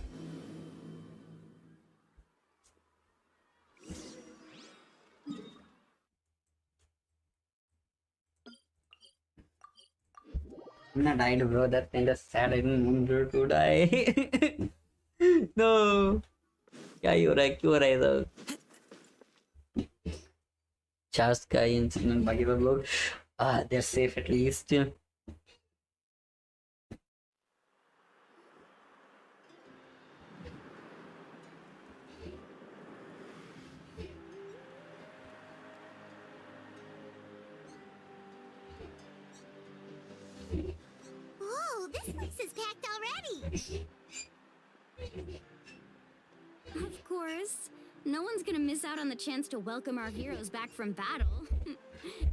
I died, bro. That's kind of sad. I didn't want her to die. No. क्या ही हो रहा है, क्यों हो रहा है सब? Just guy incident, बाकी सब लोग they're safe at least. Whoa, this place is packed already. Of course. No one's gonna miss out on the chance to welcome our heroes back from battle.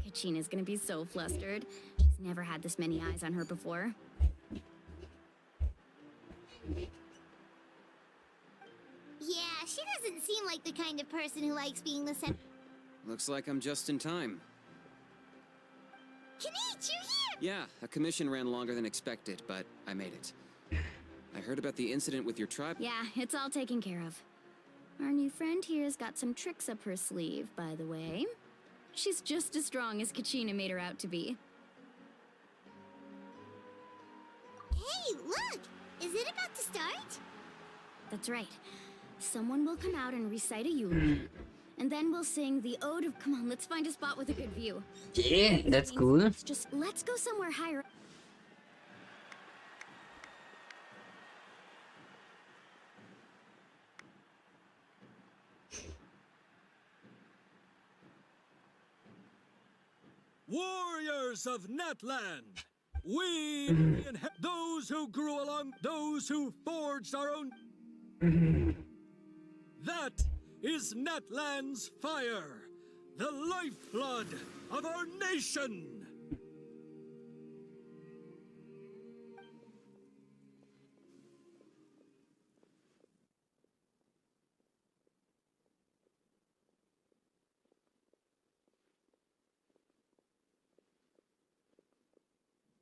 Kachina's gonna be so flustered. She's never had this many eyes on her before. Yeah, she doesn't seem like the kind of person who likes being the center. Looks like I'm just in time. Kanich, you here? Yeah, a commission ran longer than expected, but I made it. I heard about the incident with your tribe. Yeah, it's all taken care of. Our new friend here's got some tricks up her sleeve, by the way. She's just as strong as Kachina made her out to be. Hey, look! Is it about to start? That's right. Someone will come out and recite a eulogy. And then we'll sing the ode of... Come on, let's find a spot with a good view. Yeah, that's cool. Let's go somewhere higher. Warriors of Natlan, we those who grew along, those who forged our own. That is Natlan's fire, the lifeblood of our nation.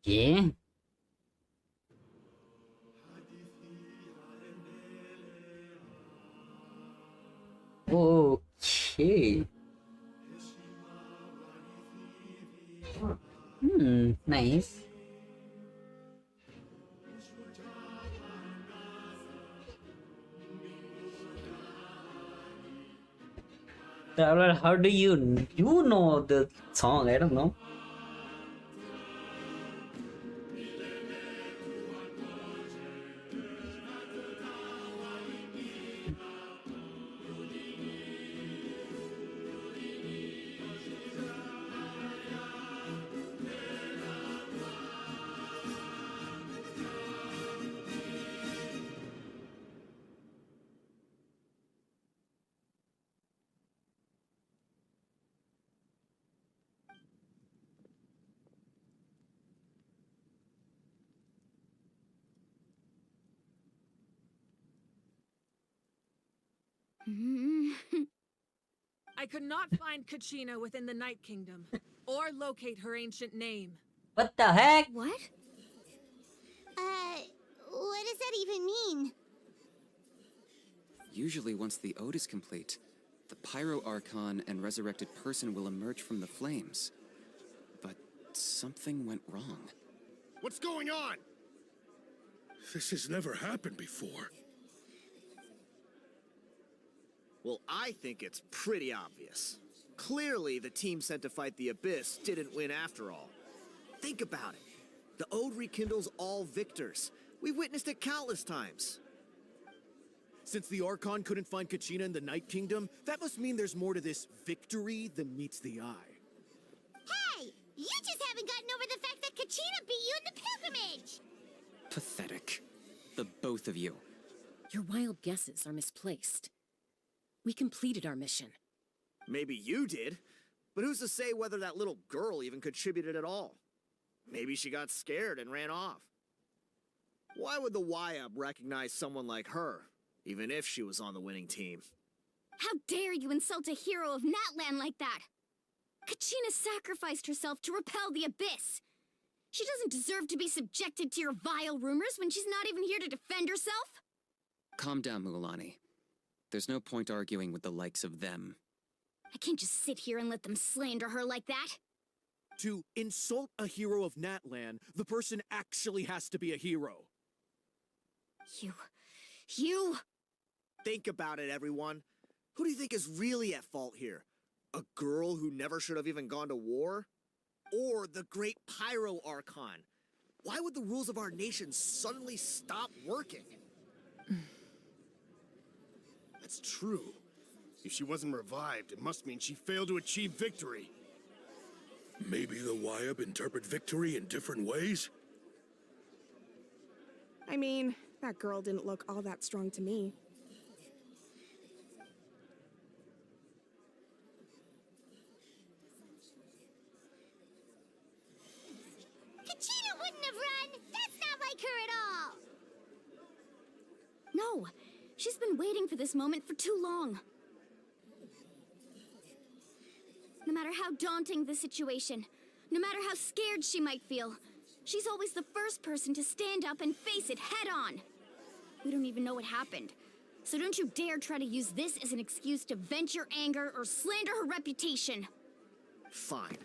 Yeah. Okay. Nice. Traveler, how do you know the song? I don't know. I could not find Kachina within the Night Kingdom, or locate her ancient name. What the heck? What? What does that even mean? Usually once the ode is complete, the Pyro Archon and resurrected person will emerge from the flames. But something went wrong. What's going on? This has never happened before. Well, I think it's pretty obvious. Clearly, the team sent to fight the Abyss didn't win after all. Think about it. The Ode rekindles all victors. We've witnessed it countless times. Since the Archon couldn't find Kachina in the Night Kingdom, that must mean there's more to this victory than meets the eye. Hey! You just haven't gotten over the fact that Kachina beat you in the pilgrimage! Pathetic. The both of you. Your wild guesses are misplaced. We completed our mission. Maybe you did, but who's to say whether that little girl even contributed at all? Maybe she got scared and ran off. Why would the YUB recognize someone like her, even if she was on the winning team? How dare you insult a hero of Natlan like that? Kachina sacrificed herself to repel the abyss. She doesn't deserve to be subjected to your vile rumors when she's not even here to defend herself. Calm down, Mulan. There's no point arguing with the likes of them. I can't just sit here and let them slander her like that. To insult a hero of Natlan, the person actually has to be a hero. You... Think about it, everyone. Who do you think is really at fault here? A girl who never should have even gone to war? Or the great Pyro Archon? Why would the rules of our nation suddenly stop working? That's true. If she wasn't revived, it must mean she failed to achieve victory. Maybe the YUB interpret victory in different ways? I mean, that girl didn't look all that strong to me. Kachina wouldn't have run! That's not like her at all! No, she's been waiting for this moment for too long. No matter how daunting the situation, no matter how scared she might feel, she's always the first person to stand up and face it head-on. We don't even know what happened, so don't you dare try to use this as an excuse to vent your anger or slander her reputation. Fine.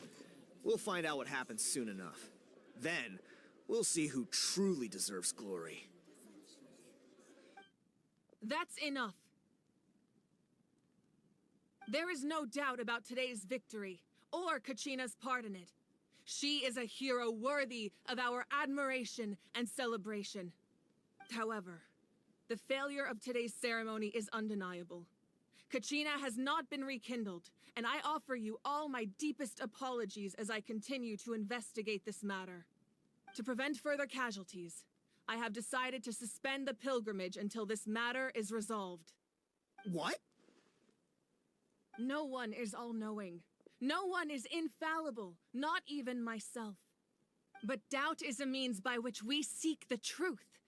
We'll find out what happens soon enough. Then, we'll see who truly deserves glory. That's enough. There is no doubt about today's victory, or Kachina's part in it. She is a hero worthy of our admiration and celebration. However, the failure of today's ceremony is undeniable. Kachina has not been rekindled, and I offer you all my deepest apologies as I continue to investigate this matter. To prevent further casualties, I have decided to suspend the pilgrimage until this matter is resolved. What? No one is all-knowing. No one is infallible, not even myself. But doubt is a means by which we seek the truth,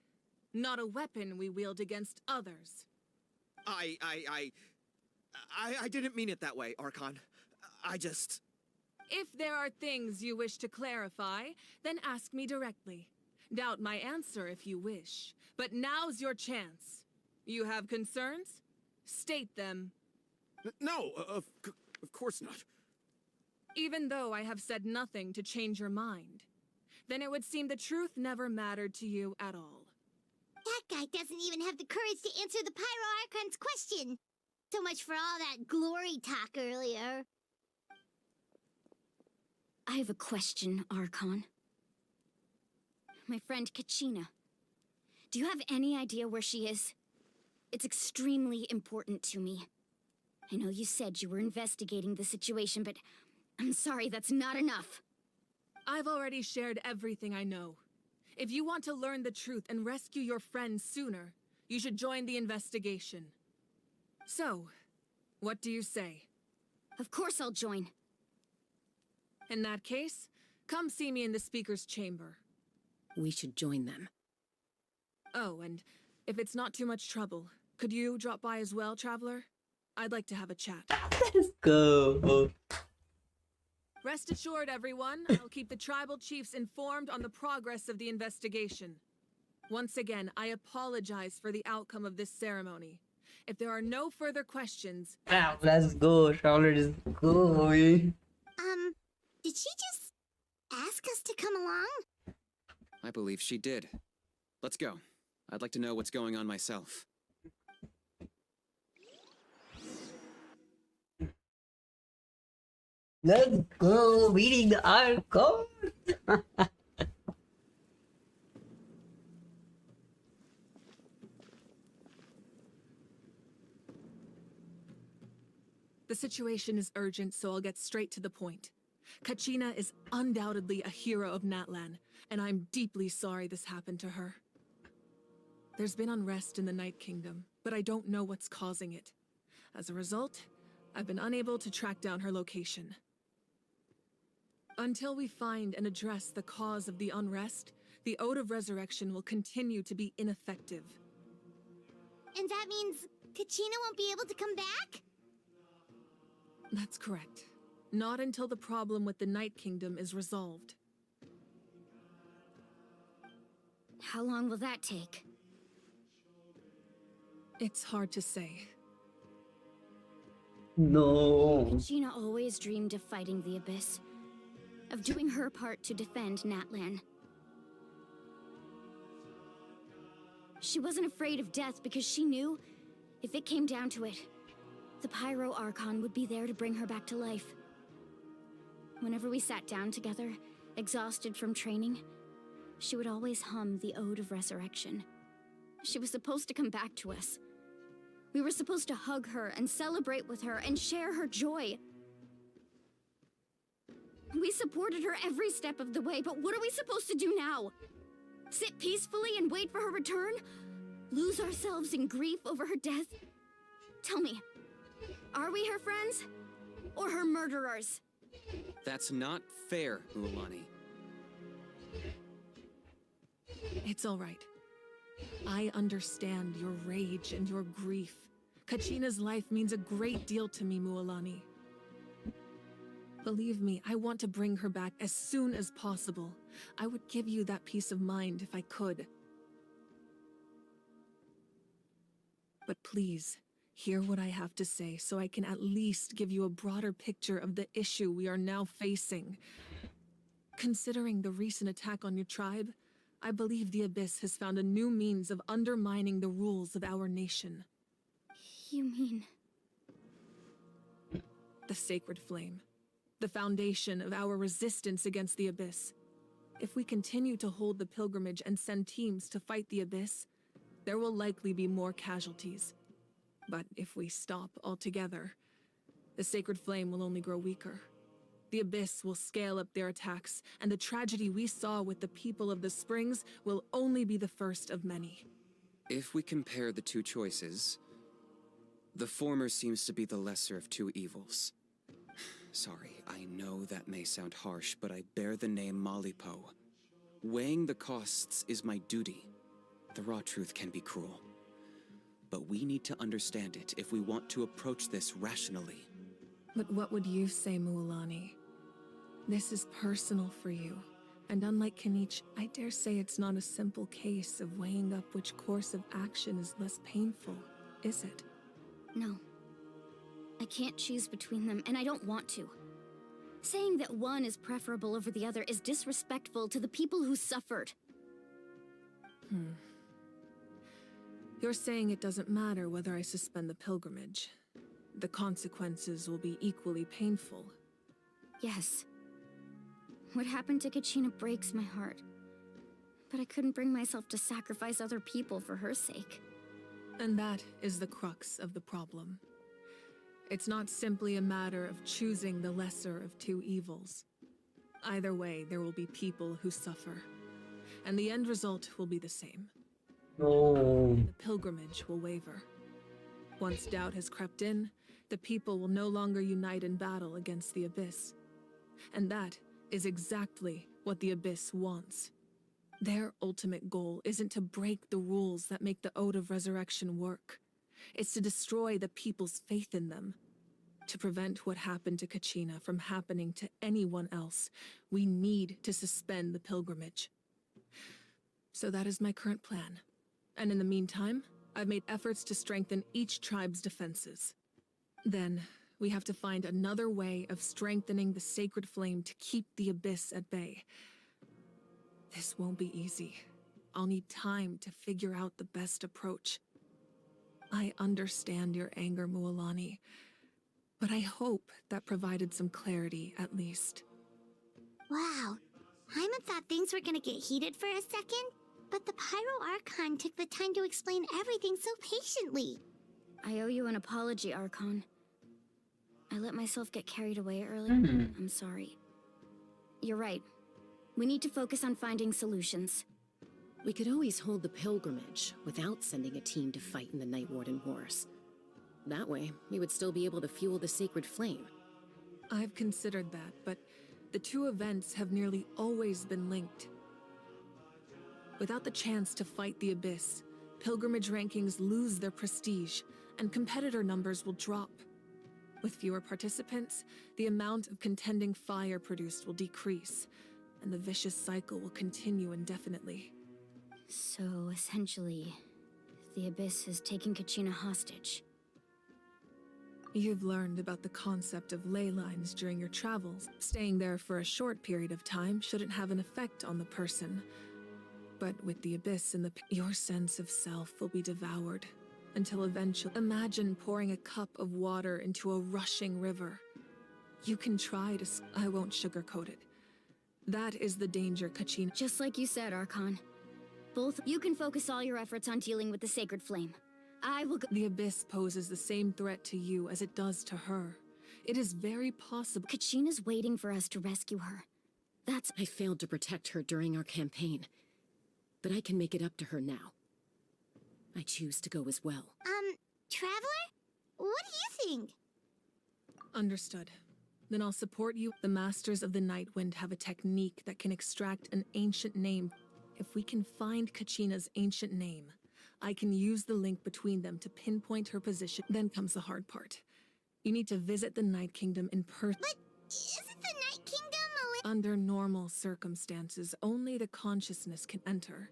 not a weapon we wield against others. I didn't mean it that way, Archon. If there are things you wish to clarify, then ask me directly. Doubt my answer if you wish, but now's your chance. You have concerns? State them. No, of course not. Even though I have said nothing to change your mind, then it would seem the truth never mattered to you at all. That guy doesn't even have the courage to answer the Pyro Archon's question. So much for all that glory talk earlier. I have a question, Archon. My friend Kachina. Do you have any idea where she is? It's extremely important to me. I know you said you were investigating the situation, but I'm sorry, that's not enough. I've already shared everything I know. If you want to learn the truth and rescue your friends sooner, you should join the investigation. So, what do you say? Of course I'll join. In that case, come see me in the speaker's chamber. We should join them. Oh, and if it's not too much trouble, could you drop by as well, Traveler? I'd like to have a chat. Let's go. Rest assured, everyone, I'll keep the tribal chiefs informed on the progress of the investigation. Once again, I apologize for the outcome of this ceremony. If there are no further questions... Let's go, Charlotte, just go. Did she just ask us to come along? I believe she did. Let's go. I'd like to know what's going on myself. Let's go, meeting the Archon. The situation is urgent, so I'll get straight to the point. Kachina is undoubtedly a hero of Natlan, and I'm deeply sorry this happened to her. There's been unrest in the Night Kingdom, but I don't know what's causing it. As a result, I've been unable to track down her location. Until we find and address the cause of the unrest, the Ode of Resurrection will continue to be ineffective. And that means Kachina won't be able to come back? That's correct. Not until the problem with the Night Kingdom is resolved. How long will that take? It's hard to say. No. Kachina always dreamed of fighting the Abyss, of doing her part to defend Natlan. She wasn't afraid of death because she knew, if it came down to it, the Pyro Archon would be there to bring her back to life. Whenever we sat down together, exhausted from training, she would always hum the Ode of Resurrection. She was supposed to come back to us. We were supposed to hug her and celebrate with her and share her joy. We supported her every step of the way, but what are we supposed to do now? Sit peacefully and wait for her return? Lose ourselves in grief over her death? Tell me, are we her friends? Or her murderers? That's not fair, Mualani. It's all right. I understand your rage and your grief. Kachina's life means a great deal to me, Mualani. Believe me, I want to bring her back as soon as possible. I would give you that peace of mind if I could. But please, hear what I have to say so I can at least give you a broader picture of the issue we are now facing. Considering the recent attack on your tribe, I believe the Abyss has found a new means of undermining the rules of our nation. You mean... The Sacred Flame. The foundation of our resistance against the Abyss. If we continue to hold the pilgrimage and send teams to fight the Abyss, there will likely be more casualties. But if we stop altogether, the Sacred Flame will only grow weaker. The Abyss will scale up their attacks, and the tragedy we saw with the people of the Springs will only be the first of many. If we compare the two choices, the former seems to be the lesser of two evils. Sorry, I know that may sound harsh, but I bear the name Malipo. Weighing the costs is my duty. The raw truth can be cruel. But we need to understand it if we want to approach this rationally. But what would you say, Mualani? This is personal for you, and unlike Kanich, I dare say it's not a simple case of weighing up which course of action is less painful, is it? No. I can't choose between them, and I don't want to. Saying that one is preferable over the other is disrespectful to the people who suffered. You're saying it doesn't matter whether I suspend the pilgrimage. The consequences will be equally painful. Yes. What happened to Kachina breaks my heart. But I couldn't bring myself to sacrifice other people for her sake. And that is the crux of the problem. It's not simply a matter of choosing the lesser of two evils. Either way, there will be people who suffer. And the end result will be the same. No. The pilgrimage will waver. Once doubt has crept in, the people will no longer unite in battle against the Abyss. And that is exactly what the Abyss wants. Their ultimate goal isn't to break the rules that make the Ode of Resurrection work. It's to destroy the people's faith in them. To prevent what happened to Kachina from happening to anyone else, we need to suspend the pilgrimage. So that is my current plan. And in the meantime, I've made efforts to strengthen each tribe's defenses. Then, we have to find another way of strengthening the Sacred Flame to keep the Abyss at bay. This won't be easy. I'll need time to figure out the best approach. I understand your anger, Mualani, but I hope that provided some clarity, at least. Wow. Hyman thought things were gonna get heated for a second, but the Pyro Archon took the time to explain everything so patiently. I owe you an apology, Archon. I let myself get carried away earlier. I'm sorry. You're right. We need to focus on finding solutions. We could always hold the pilgrimage without sending a team to fight in the Night Warden Wars. That way, we would still be able to fuel the sacred flame. I've considered that, but the two events have nearly always been linked. Without the chance to fight the Abyss, pilgrimage rankings lose their prestige, and competitor numbers will drop. With fewer participants, the amount of contending fire produced will decrease, and the vicious cycle will continue indefinitely. So, essentially, the Abyss has taken Kachina hostage. You've learned about the concept of ley lines during your travels. Staying there for a short period of time shouldn't have an effect on the person. But with the Abyss in your sense of self will be devoured. Until eventually, imagine pouring a cup of water into a rushing river. You can try to, I won't sugarcoat it. That is the danger, Kachina. Just like you said, Archon. Both you can focus all your efforts on dealing with the sacred flame. I will go. The Abyss poses the same threat to you as it does to her. It is very possible. Kachina's waiting for us to rescue her. I failed to protect her during our campaign. But I can make it up to her now. I choose to go as well. Traveler? What do you think? Understood. Then I'll support you. The Masters of the Nightwind have a technique that can extract an ancient name. If we can find Kachina's ancient name, I can use the link between them to pinpoint her position. Then comes the hard part. You need to visit the Night Kingdom in person. But isn't the Night Kingdom Under normal circumstances, only the consciousness can enter.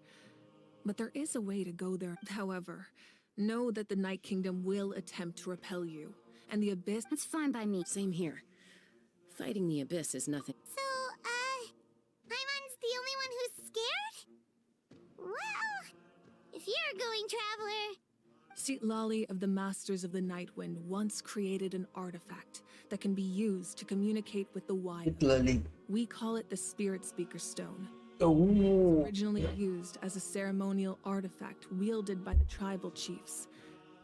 But there is a way to go there. However, know that the Night Kingdom will attempt to repel you, and the Abyss— That's fine by me. Same here. Fighting the Abyss is nothing. So, Paimon's the only one who's scared? Well, if you're going, Traveler. Lali of the Masters of the Nightwind once created an artifact that can be used to communicate with the wild. We call it the Spirit Speaker Stone. It was originally used as a ceremonial artifact wielded by the tribal chiefs.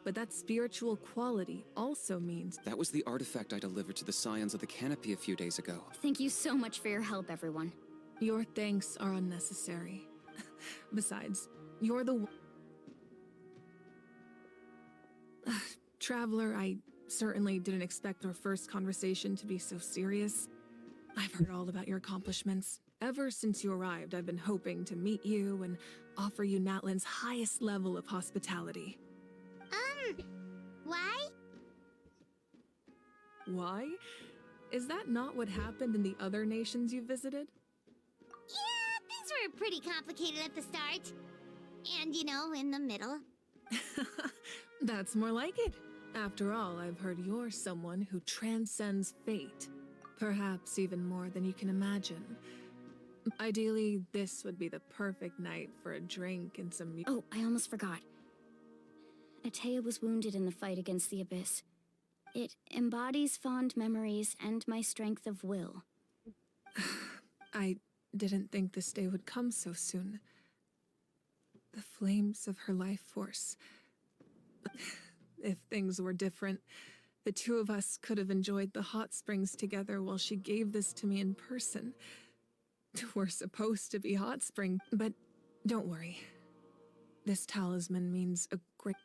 But that spiritual quality also means— That was the artifact I delivered to the Scions of the Canopy a few days ago. Thank you so much for your help, everyone. Your thanks are unnecessary. Besides, you're the one— Traveler, I certainly didn't expect our first conversation to be so serious. I've heard all about your accomplishments. Ever since you arrived, I've been hoping to meet you and offer you Natlan's highest level of hospitality. Why? Why? Is that not what happened in the other nations you visited? Yeah, things were pretty complicated at the start. And, in the middle. That's more like it. After all, I've heard you're someone who transcends fate. Perhaps even more than you can imagine. Ideally, this would be the perfect night for a drink and some music. Oh, I almost forgot. Atea was wounded in the fight against the Abyss. It embodies fond memories and my strength of will. I didn't think this day would come so soon. The flames of her life force. If things were different, the two of us could have enjoyed the hot springs together while she gave this to me in person. We're supposed to be hot spring, but don't worry. This talisman means a great—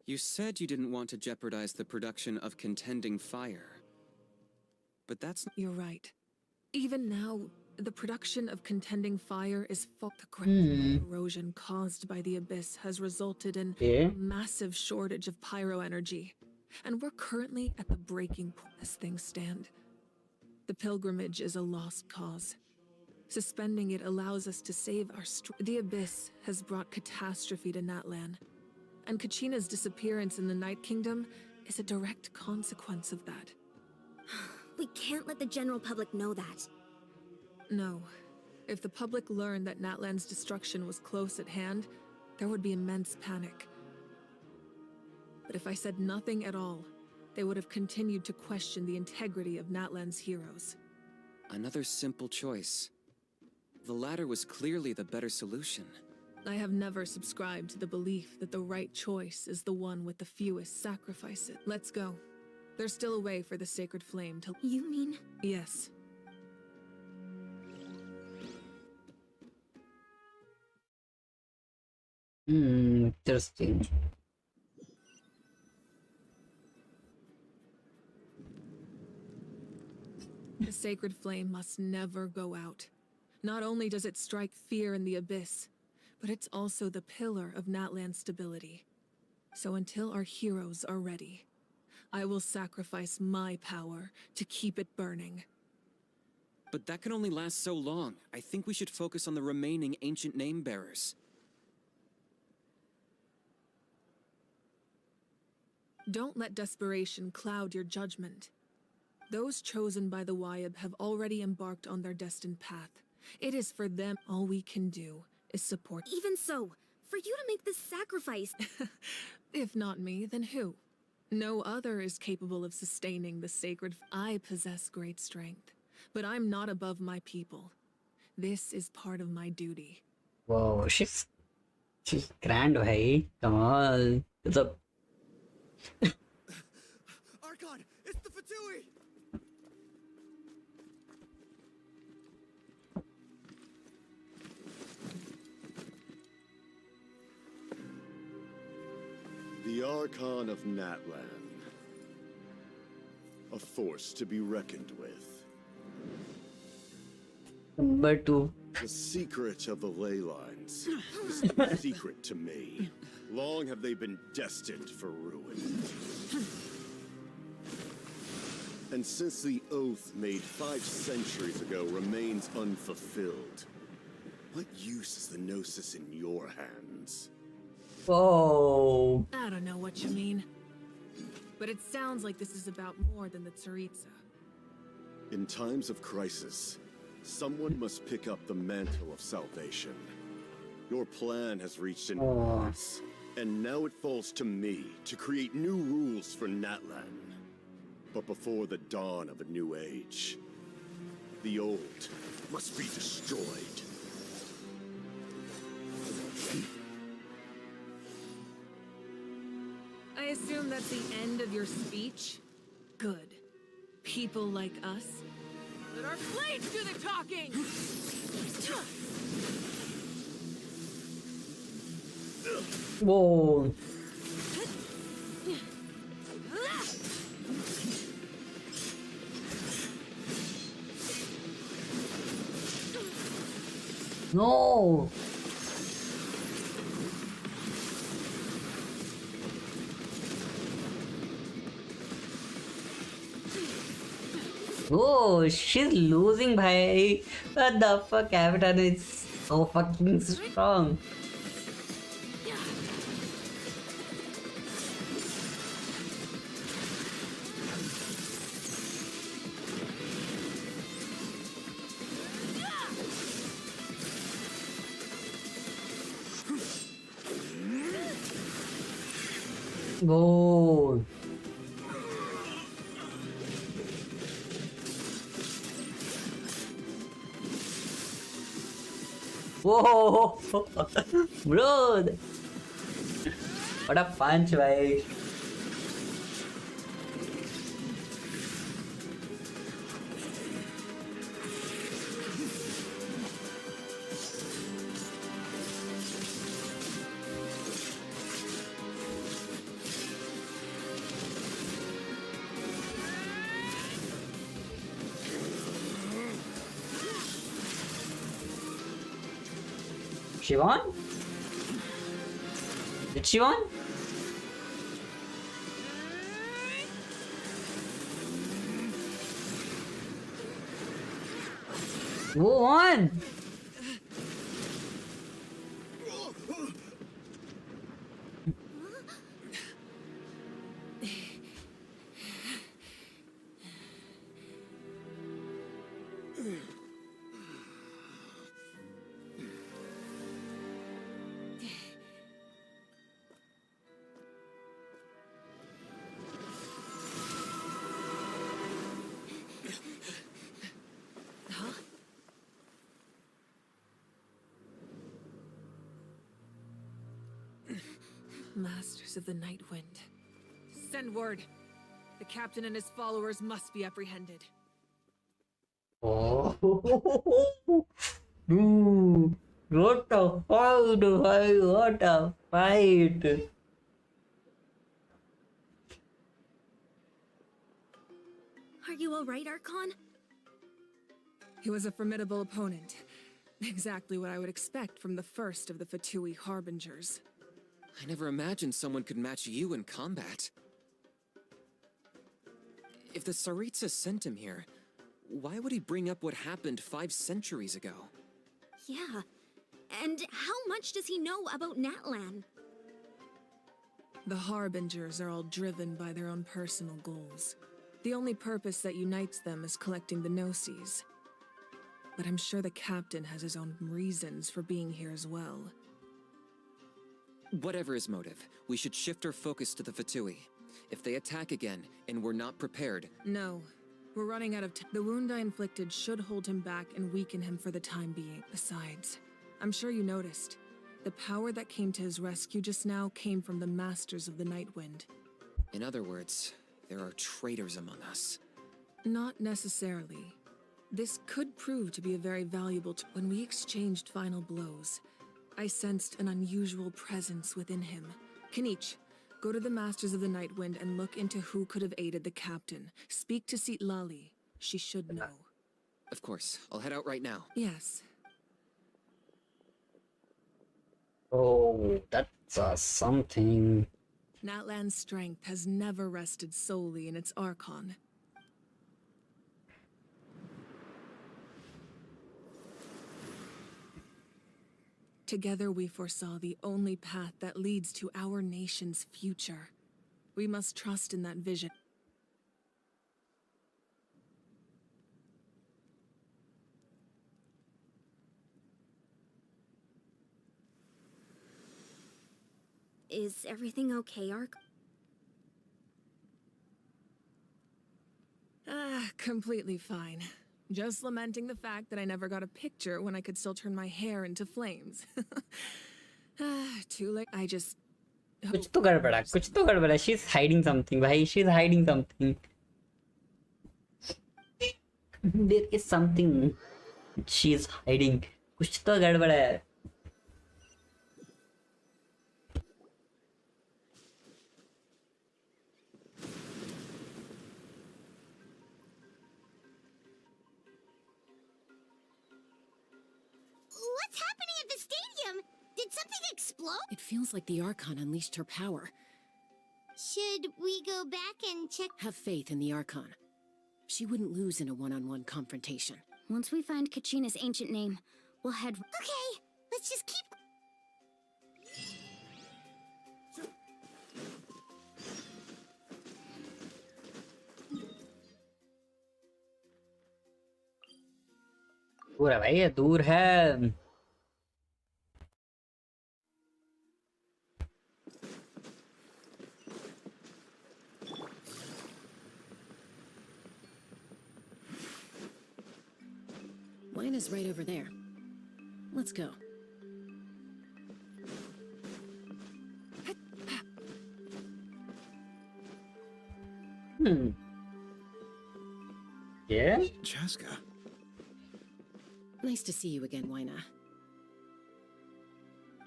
You said you didn't want to jeopardize the production of contending fire. But that's— You're right. Even now, the production of contending fire is the gradual erosion caused by the Abyss has resulted in a massive shortage of pyro energy. And we're currently at the breaking point as things stand. The pilgrimage is a lost cause. Suspending it allows us to save our The Abyss has brought catastrophe to Natlan. And Kachina's disappearance in the Night Kingdom is a direct consequence of that. We can't let the general public know that. No. If the public learned that Natlan's destruction was close at hand, there would be immense panic. But if I said nothing at all, they would have continued to question the integrity of Natlan's heroes. Another simple choice. The latter was clearly the better solution. I have never subscribed to the belief that the right choice is the one with the fewest sacrifices. Let's go. There's still a way for the sacred flame to— You mean? Yes. Interesting. The sacred flame must never go out. Not only does it strike fear in the abyss, but it's also the pillar of Natlan's stability. So until our heroes are ready, I will sacrifice my power to keep it burning. But that can only last so long. I think we should focus on the remaining ancient name bearers. Don't let desperation cloud your judgment. Those chosen by the Wyab have already embarked on their destined path. It is for them. All we can do is support. Even so, for you to make this sacrifice. If not me, then who? No other is capable of sustaining the sacred. I possess great strength, but I'm not above my people. This is part of my duty. Wow, she's grand, bhai. Kamal. It's a Archon, it's the Fatui! The Archon of Natlan. A force to be reckoned with. number 2. The secret of the ley lines is no secret to me. Long have they been destined for ruin. And since the oath made 5 centuries ago remains unfulfilled, what use is the Gnosis in your hands? Oh. I don't know what you mean, but it sounds like this is about more than the Tsaritsa. In times of crisis, someone must pick up the mantle of salvation. Your plan has reached an impasse, and now it falls to me to create new rules for Natlan. But before the dawn of a new age, the old must be destroyed. I assume that's the end of your speech? Good. People like us. Let our blades do the talking! Whoa. No. Oh, she's losing, bhai. What the fuck? Avatar is so fucking strong. Go. Whoa, bro! What a punch, bhai. She won? Did she won? Who won? Masters of the Night Wind. Send word. The captain and his followers must be apprehended. Oh. Ooh. What a fight, bhai, what a fight. Are you alright, Archon? He was a formidable opponent. Exactly what I would expect from the first of the Fatui Harbingers. I never imagined someone could match you in combat. If the Tsaritsa sent him here, why would he bring up what happened 5 centuries ago? Yeah. And how much does he know about Natlan? The Harbingers are all driven by their own personal goals. The only purpose that unites them is collecting the Gnosis. But I'm sure the captain has his own reasons for being here as well. Whatever his motive, we should shift our focus to the Fatui. If they attack again, and we're not prepared... No. We're running out of time. The wound I inflicted should hold him back and weaken him for the time being. Besides, I'm sure you noticed. The power that came to his rescue just now came from the Masters of the Nightwind. In other words, there are traitors among us. Not necessarily. This could prove to be a very valuable when we exchanged final blows. I sensed an unusual presence within him. Kanich, go to the Masters of the Nightwind and look into who could have aided the captain. Speak to Lali. She should know. Of course. I'll head out right now. Yes. Oh, that's something. Natlan's strength has never rested solely in its Archon. Together we foresaw the only path that leads to our nation's future. We must trust in that vision. Is everything okay, Ark? Completely fine. Just lamenting the fact that I never got a picture when I could still turn my hair into flames. Too late. I just... कुछ तो गड़बड़ है. She's hiding something, भाई. She's hiding something. There is something she's hiding. कुछ तो गड़बड़ है. What's happening at the stadium? Did something explode? It feels like the Archon unleashed her power. Should we go back and check? Have faith in the Archon. She wouldn't lose in a one-on-one confrontation. Once we find Kachina's ancient name, we'll head... Okay, let's just keep... दूर है भाई, ये दूर है. Wine is right over there. Let's go. Yeah? Chaska. Nice to see you again, Wyna.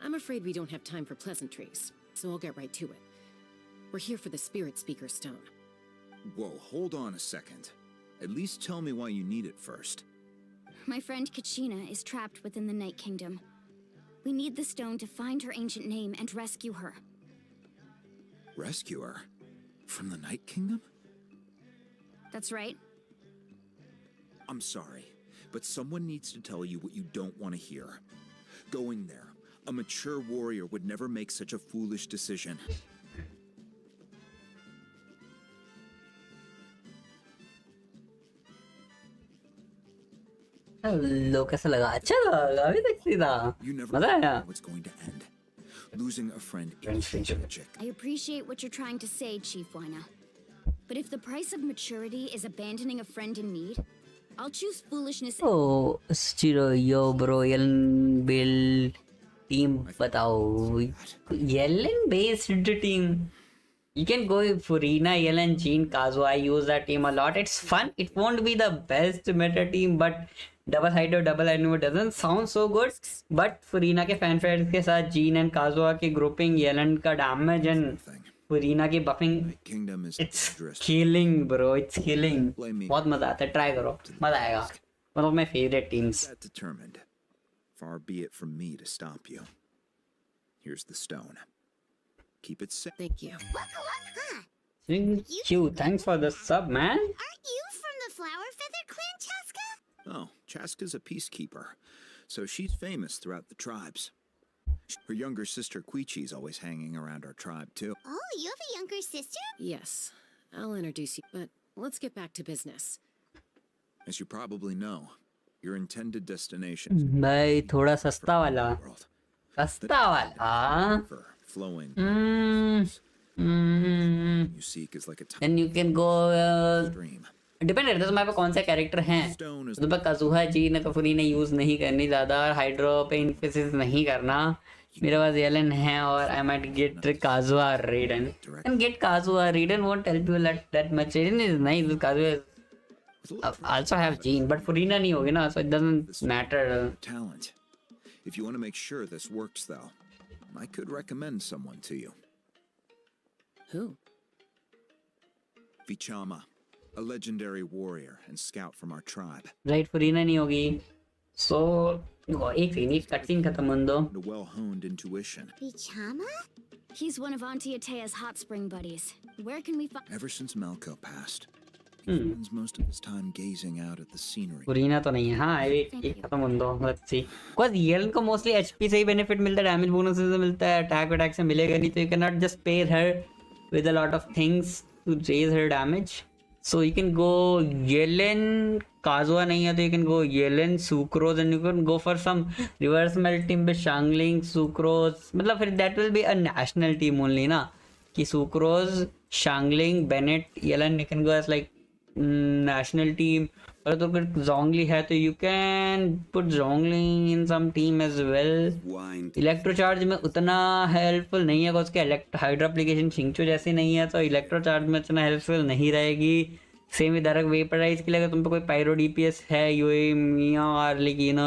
I'm afraid we don't have time for pleasantries, so I'll get right to it. We're here for the Spirit Speaker Stone. Whoa, hold on a second. At least tell me why you need it first. My friend Kachina is trapped within the Night Kingdom. We need the stone to find her ancient name and rescue her. Rescue her? From the Night Kingdom? That's right. I'm sorry, but someone needs to tell you what you don't want to hear. Going there, a mature warrior would never make such a foolish decision. Hello, कैसा लगा? अच्छा लगा. अभी तक सीधा मजा आया. What's going to end? Losing a friend is tragic. I appreciate what you're trying to say, Chief Wyna. But if the price of maturity is abandoning a friend in need, I'll choose foolishness. Oh, Stiro, yo, bro, Yellen build team बताओ. Yellen based team. You can go with Furina, Yellen, Jean, Kazuha. I use that team a lot. It's fun. It won't be the best meta team, but double hydro और double anemo doesn't sound so good, but Furina के fan favourites के साथ Jean and Kazuha की grouping, Yelan का damage and Furina की buffing, it's killing bro, it's killing. बहुत मजा आता है, ट्राई करो, मजा आएगा. One of my favourite teams. Determined. Far be it from me to stop you. Here's the stone. Keep it safe. Thank you. Thank you. Thanks for the sub, man. Aren't you from the Flower Feather clan, Chaska? Oh, Chaska's a peacekeeper, so she's famous throughout the tribes. Her younger sister Quichi's always hanging around our tribe too. Oh, you have a younger sister? Yes, I'll introduce you, but let's get back to business. As you probably know, your intended destination भाई थोड़ा सस्ता वाला, सस्ता वाला. flowing. You seek is like a Then you can go. Depend करता है तुम्हारे पास कौन से कैरेक्टर हैं. तो पर कजुहा जी ने कफूरी ने यूज नहीं करनी ज्यादा, हाइड्रो पे इन्फोसिस नहीं करना. मेरे पास येलन है और I might get Kazuha Raiden. And get Kazuha Raiden won't help you that much. Raiden is nice, Kazuha also have Jean, but Furina नहीं होगी ना, so it doesn't matter. Talent. If you want to make sure this works, though, I could recommend someone to you. Who? Vichama, a legendary warrior and scout from our tribe. Right, Furina नहीं होगी. So एक second, cutting खत्म कर दो. A well-honed intuition. Vichama? He's one of Auntie Atea's hot spring buddies. Where can we find? Ever since Malco passed, he spends most of his time gazing out at the scenery. Furina तो नहीं है. हाँ, एक खत्म कर दो. Let's see. Because Yellen को mostly HP से ही benefit मिलता है, damage bonus से मिलता है, attack से मिलेगा नहीं, तो you cannot just pair her with a lot of things to raise her damage. So you can go Yellen, Kazuha नहीं है तो you can go Yellen, Sucrose, and you can go for some reverse melt team with Shangling, Sucrose. मतलब फिर that will be a national team only ना, कि Sucrose, Shangling, Bennett, Yellen, you can go as like national team. और तो फिर Zhongli है तो you can put Zhongli in some team as well. Electro charge में उतना हेल्पफुल नहीं है, उसके हाइड्रो एप्लीकेशन शिंगचो जैसी नहीं है, तो इलेक्ट्रो चार्ज में उतना हेल्पफुल नहीं रहेगी. सेम इधर वेपराइज के लिए अगर तुम पे कोई पायरो डीपीएस है, यूए मिया और लेकिन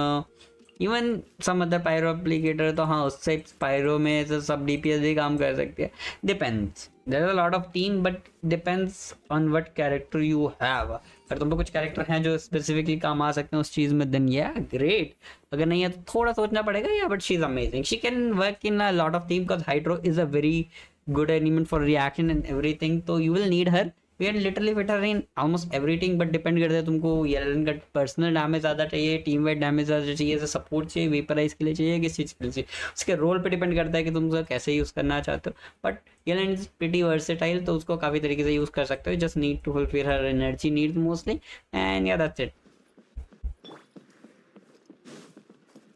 even some other pyro applicator, तो हाँ उससे पायरो में तो सब डीपीएस भी काम कर सकते हैं. Depends, there is a lot of team but depends on what character you have. अगर तुम पे कुछ कैरेक्टर हैं जो स्पेसिफिकली काम आ सकते हैं उस चीज़ में, देन या ग्रेट. अगर नहीं है तो थोड़ा सोचना पड़ेगा. या but she is amazing, she can work in a lot of team because hydro is a very good element for reaction and everything, so you will need her. We can literally fit her in almost everything, but depend करता है तुमको Yellen का personal damage ज़्यादा चाहिए, team wide damage ज़्यादा चाहिए, ऐसे support चाहिए, वेपराइज के लिए चाहिए, किस चीज़ के लिए चाहिए, उसके रोल पे डिपेंड करता है कि तुम उसका कैसे यूज़ करना चाहते हो. But Yelan is pretty versatile, तो उसको काफ़ी तरीके से यूज़ कर सकते हो. Just need to fulfill her energy needs mostly, and या दैट्स इट.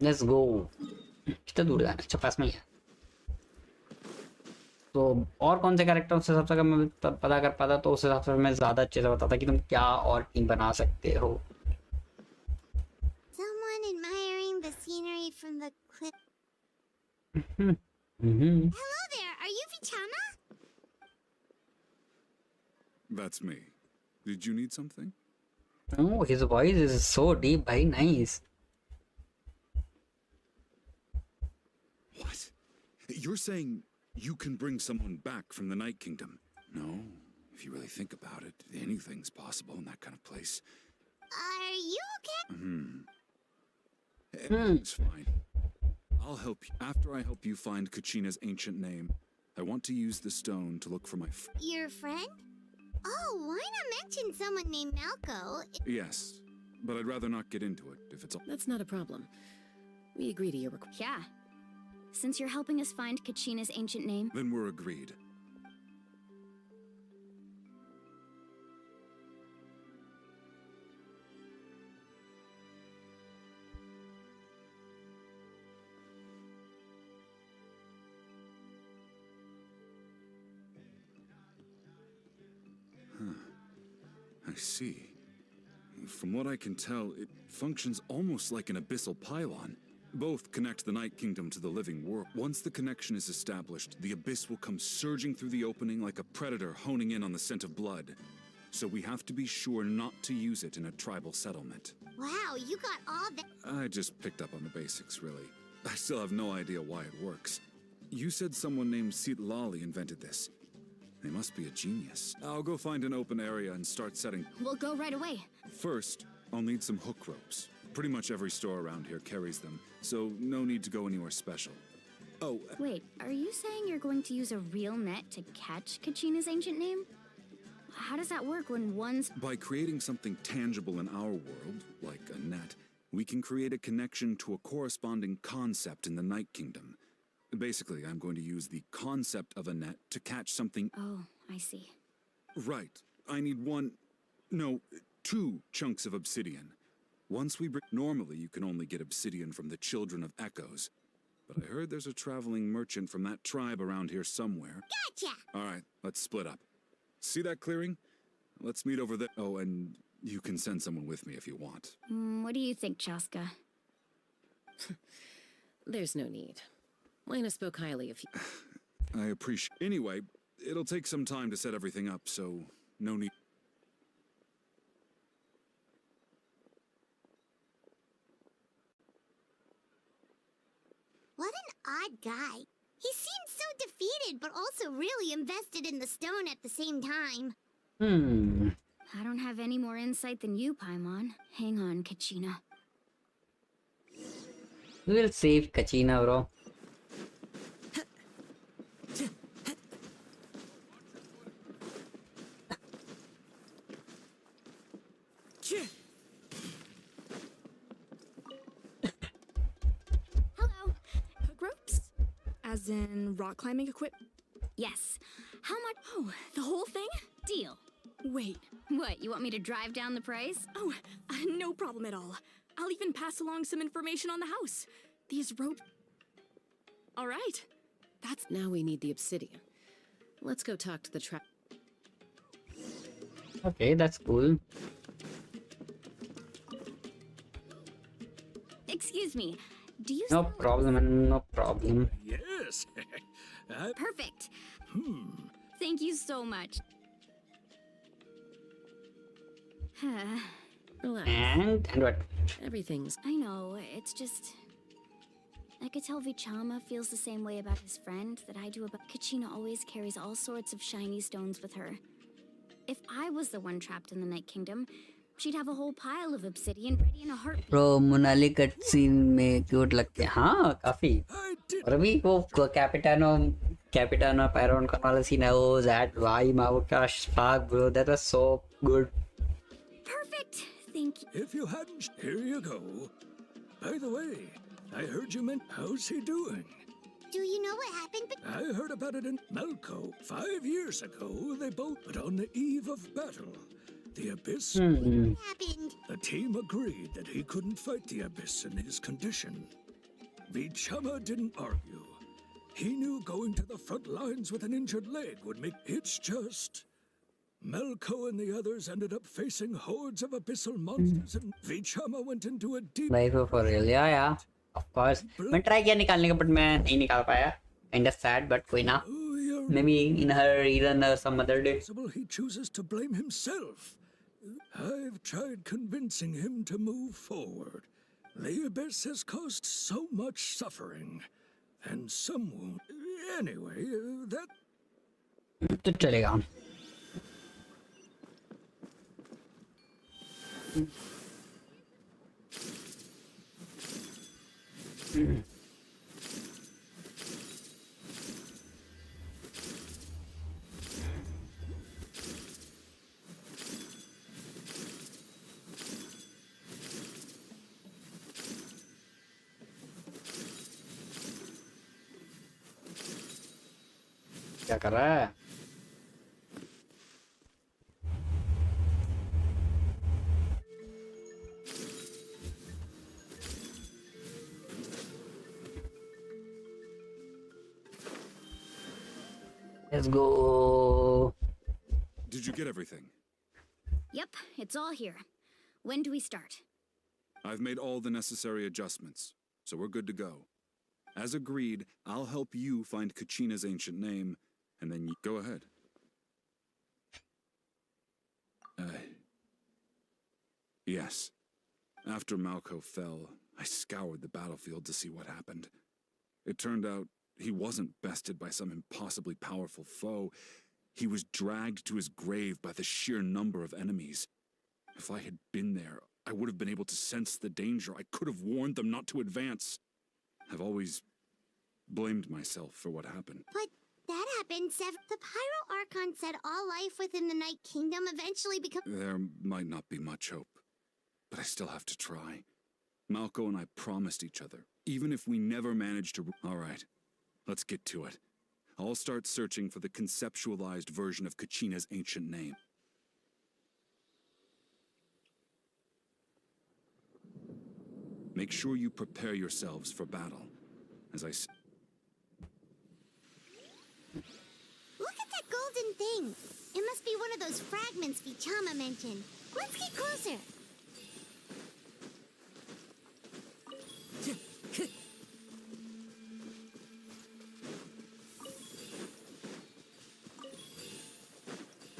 Let's go. कितना दूर जाना? अच्छा पास में ही है. तो और कौन से कैरेक्टर उस हिसाब से अगर मैं पता कर पाता तो उस हिसाब से मैं ज़्यादा अच्छे से बताता कि तुम क्या और टीम बना सकते हो. Someone admiring the scenery from the cliff. Hello there, are you Vichama? That's me. Did you need something? Oh, his voice is so deep, very nice. What? You're saying you can bring someone back from the Night Kingdom? No, if you really think about it, anything's possible in that kind of place. Are you okay? Everything's fine. I'll help you. After I help you find Kachina's ancient name, I want to use the stone to look for my Your friend? Oh, why not mention someone named Malco? Yes, but I'd rather not get into it if it's all. That's not a problem. We agree to your request. Yeah. Since you're helping us find Kachina's ancient name. Then we're agreed. I see. From what I can tell, it functions almost like an abyssal pylon. Both connect the Night Kingdom to the living world. Once the connection is established, the abyss will come surging through the opening like a predator honing in on the scent of blood. so we have to be sure not to use it in a tribal settlement. Wow, you got all that. I just picked up on the basics, really. I still have no idea why it works. You said someone named Lali invented this. They must be a genius. I'll go find an open area and start setting. We'll go right away. First, I'll need some hook ropes. Pretty much every store around here carries them, so no need to go anywhere special. Oh, Wait, are you saying you're going to use a real net to catch Kachina's ancient name? How does that work when one's... by creating something tangible in our world, like a net, we can create a connection to a corresponding concept in the Night Kingdom. Basically, I'm going to use the concept of a net to catch something... Oh, I see. Right. I need two chunks of obsidian. Once we bring... Normally, you can only get obsidian from the Children of Echoes. But I heard there's a traveling merchant from that tribe around here somewhere. Gotcha! Alright, let's split up. See that clearing? Let's meet over there. Oh, and you can send someone with me if you want. What do you think, Chaska? There's no need. Lena spoke highly of you. I appreciate... Anyway, it'll take some time to set everything up, so no need... What an odd guy. He seemed so defeated, but also really invested in the stone at the same time. I don't have any more insight than you, Paimon. Hang on, Kachina. We'll save Kachina, bro. Hello. Ropes? As in rock climbing equipment? Yes. How much? Oh, the whole thing? Deal. Wait. What, you want me to drive down the price? Oh, no problem at all. I'll even pass along some information on the house. These ropes... All right. That's... Now we need the obsidian. Let's go talk to the trap. Okay, that's cool. Excuse me. Do you... No problem, man, no problem. Yes. Perfect. Thank you so much. Relax. And what? Everything's... I know, it's just... I could tell Vichama feels the same way about his friend that I do about... Kachina always carries all sorts of shiny stones with her. If I was the one trapped in the Night Kingdom, she'd have a whole pile of obsidian ready in a heartbeat. Bro, Monali cutscene में cute लगते हैं. हाँ, काफी. और अभी वो Capitano Pyron का वाला scene है, वो that vibe, my gosh, fuck, bro, that was so good. Perfect. Thank you. If you hadn't, here you go. By the way, I heard you meant, how's he doing? Do you know what happened? I heard about it in Malco. 5 years ago, they both, but on the eve of battle. The Abyss... What happened? The team agreed that he couldn't fight the Abyss in his condition. Vichama didn't argue. He knew going to the front lines with an injured leg would make... It's just... Malco and the others ended up facing hordes of abyssal monsters and Vichama went into a deep... Like for real, yeah. Of course. मैं try किया निकालने का, but मैं नहीं निकाल पाया. Kinda sad, but कोई ना. Maybe in her reason or some other day. He chooses to blame himself. I've tried convincing him to move forward. The Abyss has caused so much suffering. And some wound. Anyway, that... तो चलेगा. क्या कर रहा है? Let's go. Did you get everything? Yep, it's all here. When do we start? I've made all the necessary adjustments, so we're good to go. As agreed, I'll help you find Kachina's ancient name, and then you go ahead. Yes. After Malco fell, I scoured the battlefield to see what happened. It turned out he wasn't bested by some impossibly powerful foe. He was dragged to his grave by the sheer number of enemies. If I had been there, I would have been able to sense the danger. I could have warned them not to advance. I've always blamed myself for what happened. But that happened the Pyro Archon said all life within the Night Kingdom eventually becomes— There might not be much hope, but I still have to try. Malco and I promised each other, even if we never manage to— All right, let's get to it. I'll start searching for the conceptualized version of Kachina's ancient name. Make sure you prepare yourselves for battle. As I s— Look at that golden thing! It must be one of those fragments Vichama mentioned. Let's get closer!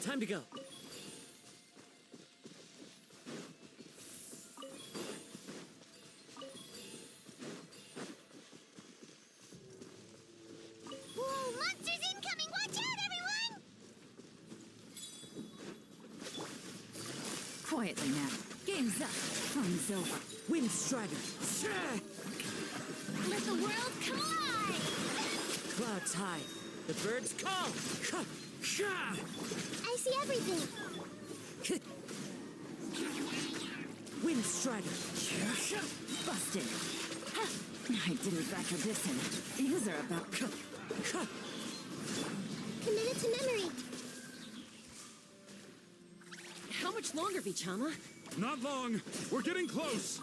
Time to go. Whoa, monsters incoming! Watch out, everyone! Quietly now. Game's up. Fun's over. Wind Strider. Let the world come alive! Clouds high. The birds call. I see everything. Wind Strider. Busted. I didn't factor this in. These are about... Commit it to memory. How much longer, Vichama? Not long. We're getting close.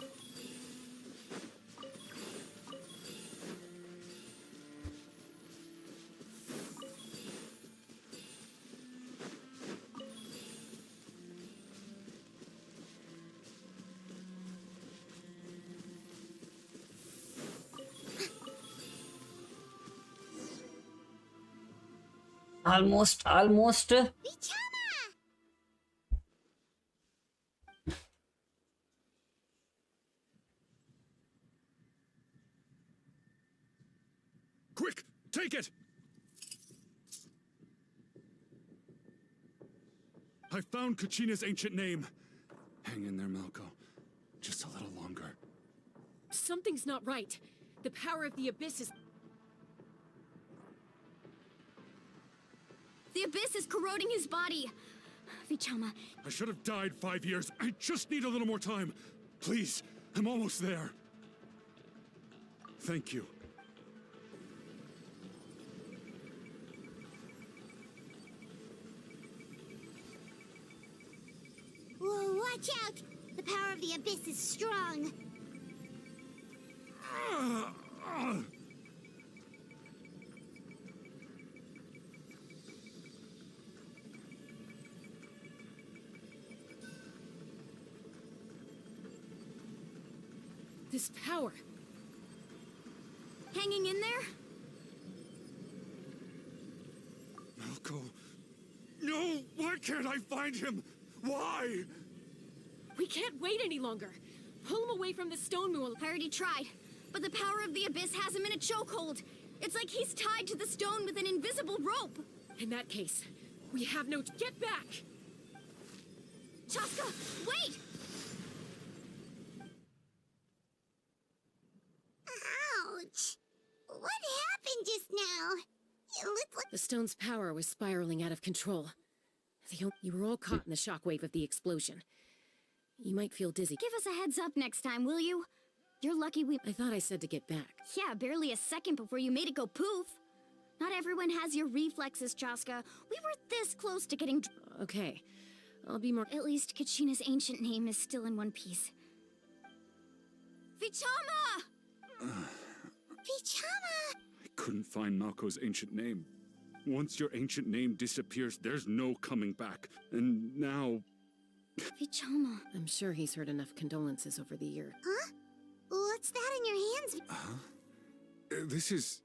Almost. Quick, take it! I found Kachina's ancient name. Hang in there, Malco. Just a little longer. Something's not right. The power of the Abyss is... The Abyss is corroding his body. Vichama. I should have died 5 years. I just need a little more time. Please, I'm almost there. Thank you. Whoa, watch out! The power of the Abyss is strong. This power. Hanging in there? Malco. No! Why can't I find him? Why? We can't wait any longer. Pull him away from the stone mule. I already tried, but the power of the Abyss has him in a chokehold. It's like he's tied to the stone with an invisible rope. In that case, we have no... Get back! Chaska, wait! Ouch! What happened just now? It looked like... The stone's power was spiraling out of control. You were all caught in the shockwave of the explosion. You might feel dizzy. Give us a heads up next time, will you? You're lucky we... I thought I said to get back. Yeah, barely a second before you made it go poof. Not everyone has your reflexes, Chaska. We were this close to getting... Okay. I'll be more... At least Kachina's ancient name is still in one piece. Vichama! Vichama! I couldn't find Malco's ancient name. Once your ancient name disappears, there's no coming back. And now... Vichama. I'm sure he's heard enough condolences over the year. Huh? What's that in your hands? Huh? This is...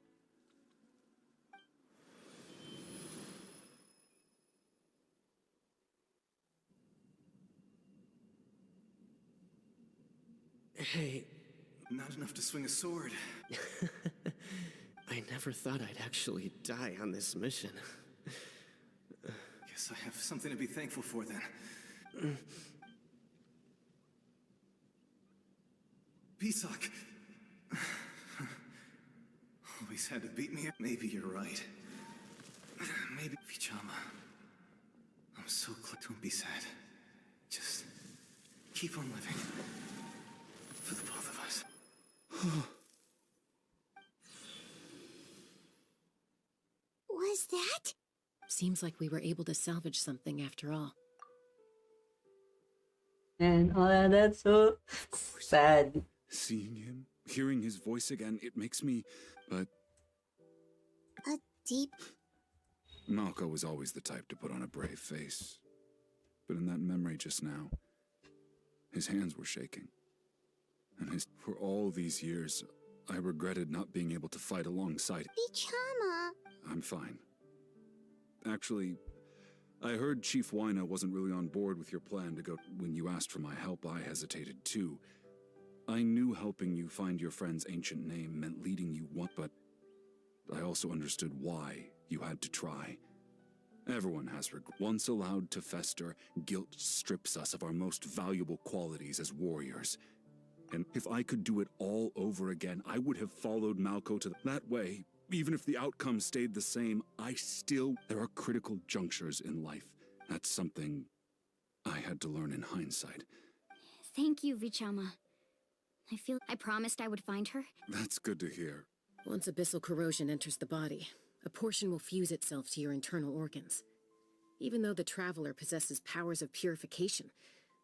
Hey, not enough to swing a sword. I never thought I'd actually die on this mission. Guess I have something to be thankful for then. Pisak. Always had to beat me. Maybe you're right. Maybe Vichama. I'm so close. Don't be sad. Just keep on living. For the both of us. Was that? Seems like we were able to salvage something after all. And that's so sad. Seeing him, hearing his voice again, it makes me... But... A deep... Malco was always the type to put on a brave face. But in that memory just now, his hands were shaking. And for all these years, I regretted not being able to fight alongside... Vichama! I'm fine. Actually, I heard Chief Wina wasn't really on board with your plan to go. When you asked for my help, I hesitated too. I knew helping you find your friend's ancient name meant leading you one, but I also understood why you had to try. Everyone has regret. Once allowed to fester, guilt strips us of our most valuable qualities as warriors. And if I could do it all over again, I would have followed Malco to that way. Even if the outcome stayed the same, there are critical junctures in life. That's something I had to learn in hindsight. Thank you, Vichama. I promised I would find her. That's good to hear. Once abyssal corrosion enters the body, a portion will fuse itself to your internal organs. Even though the Traveler possesses powers of purification,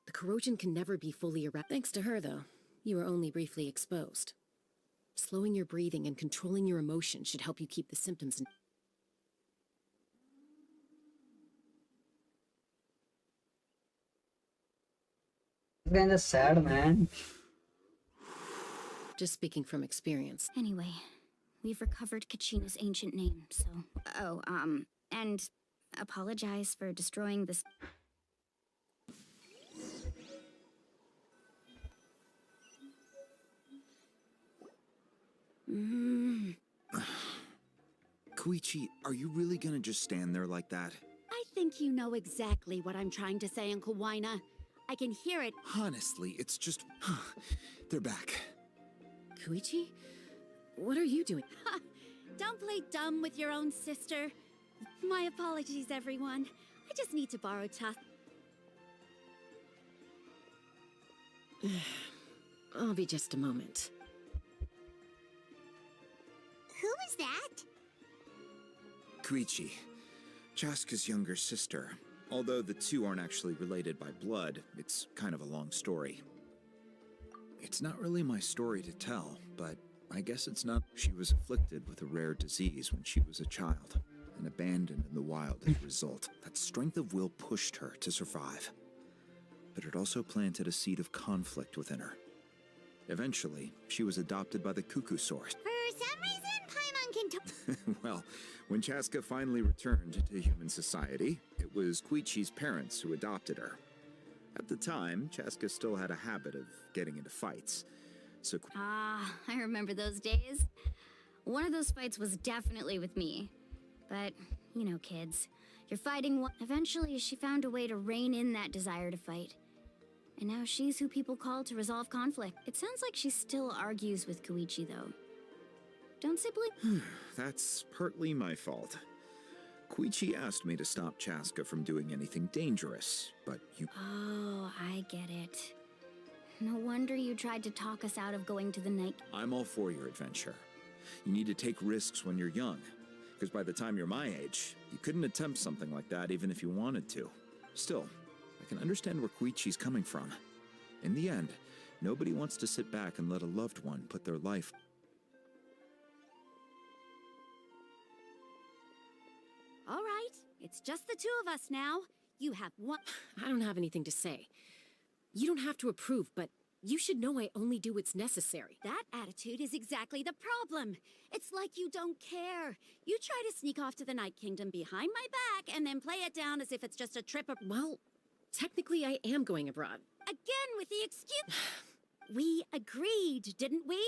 the corrosion can never be fully erased. Thanks to her, though, you were only briefly exposed. Slowing your breathing and controlling your emotions should help you keep the symptoms in. It's kind of sad, man. Just speaking from experience. Anyway, we've recovered Kachina's ancient name, so... Oh, and apologize for destroying this... Koichi, are you really gonna just stand there like that? I think you know exactly what I'm trying to say, Uncle Wina. I can hear it. Honestly, it's just... They're back. Koichi? What are you doing? Don't play dumb with your own sister. My apologies, everyone. I just need to borrow I'll be just a moment. Who is that? Koichi, Chaska's younger sister. Although the two aren't actually related by blood, it's kind of a long story. It's not really my story to tell, but I guess it's not. She was afflicted with a rare disease when she was a child, and abandoned in the wild as a result. That strength of will pushed her to survive, but it also planted a seed of conflict within her. Eventually, she was adopted by the Cuckoo Source. For some reason, Paimon can talk. Well, when Chaska finally returned to human society, it was Koichi's parents who adopted her. At the time, Chaska still had a habit of getting into fights, so... I remember those days. One of those fights was definitely with me. But, you know, kids, you're fighting one... Eventually, she found a way to rein in that desire to fight. And now she's who people call to resolve conflict. It sounds like she still argues with Koichi, though. Don't siblings? That's partly my fault. Koichi asked me to stop Chaska from doing anything dangerous, but you... Oh, I get it. No wonder you tried to talk us out of going to the night... I'm all for your adventure. You need to take risks when you're young, because by the time you're my age, you couldn't attempt something like that even if you wanted to. Still, I can understand where Koichi's coming from. In the end, nobody wants to sit back and let a loved one put their life... All right, it's just the two of us now. You have one... I don't have anything to say. You don't have to approve, but you should know I only do what's necessary. That attitude is exactly the problem. It's like you don't care. You try to sneak off to the Night Kingdom behind my back and then play it down as if it's just a trip. Well, technically I am going abroad. Again with the excuse... We agreed, didn't we?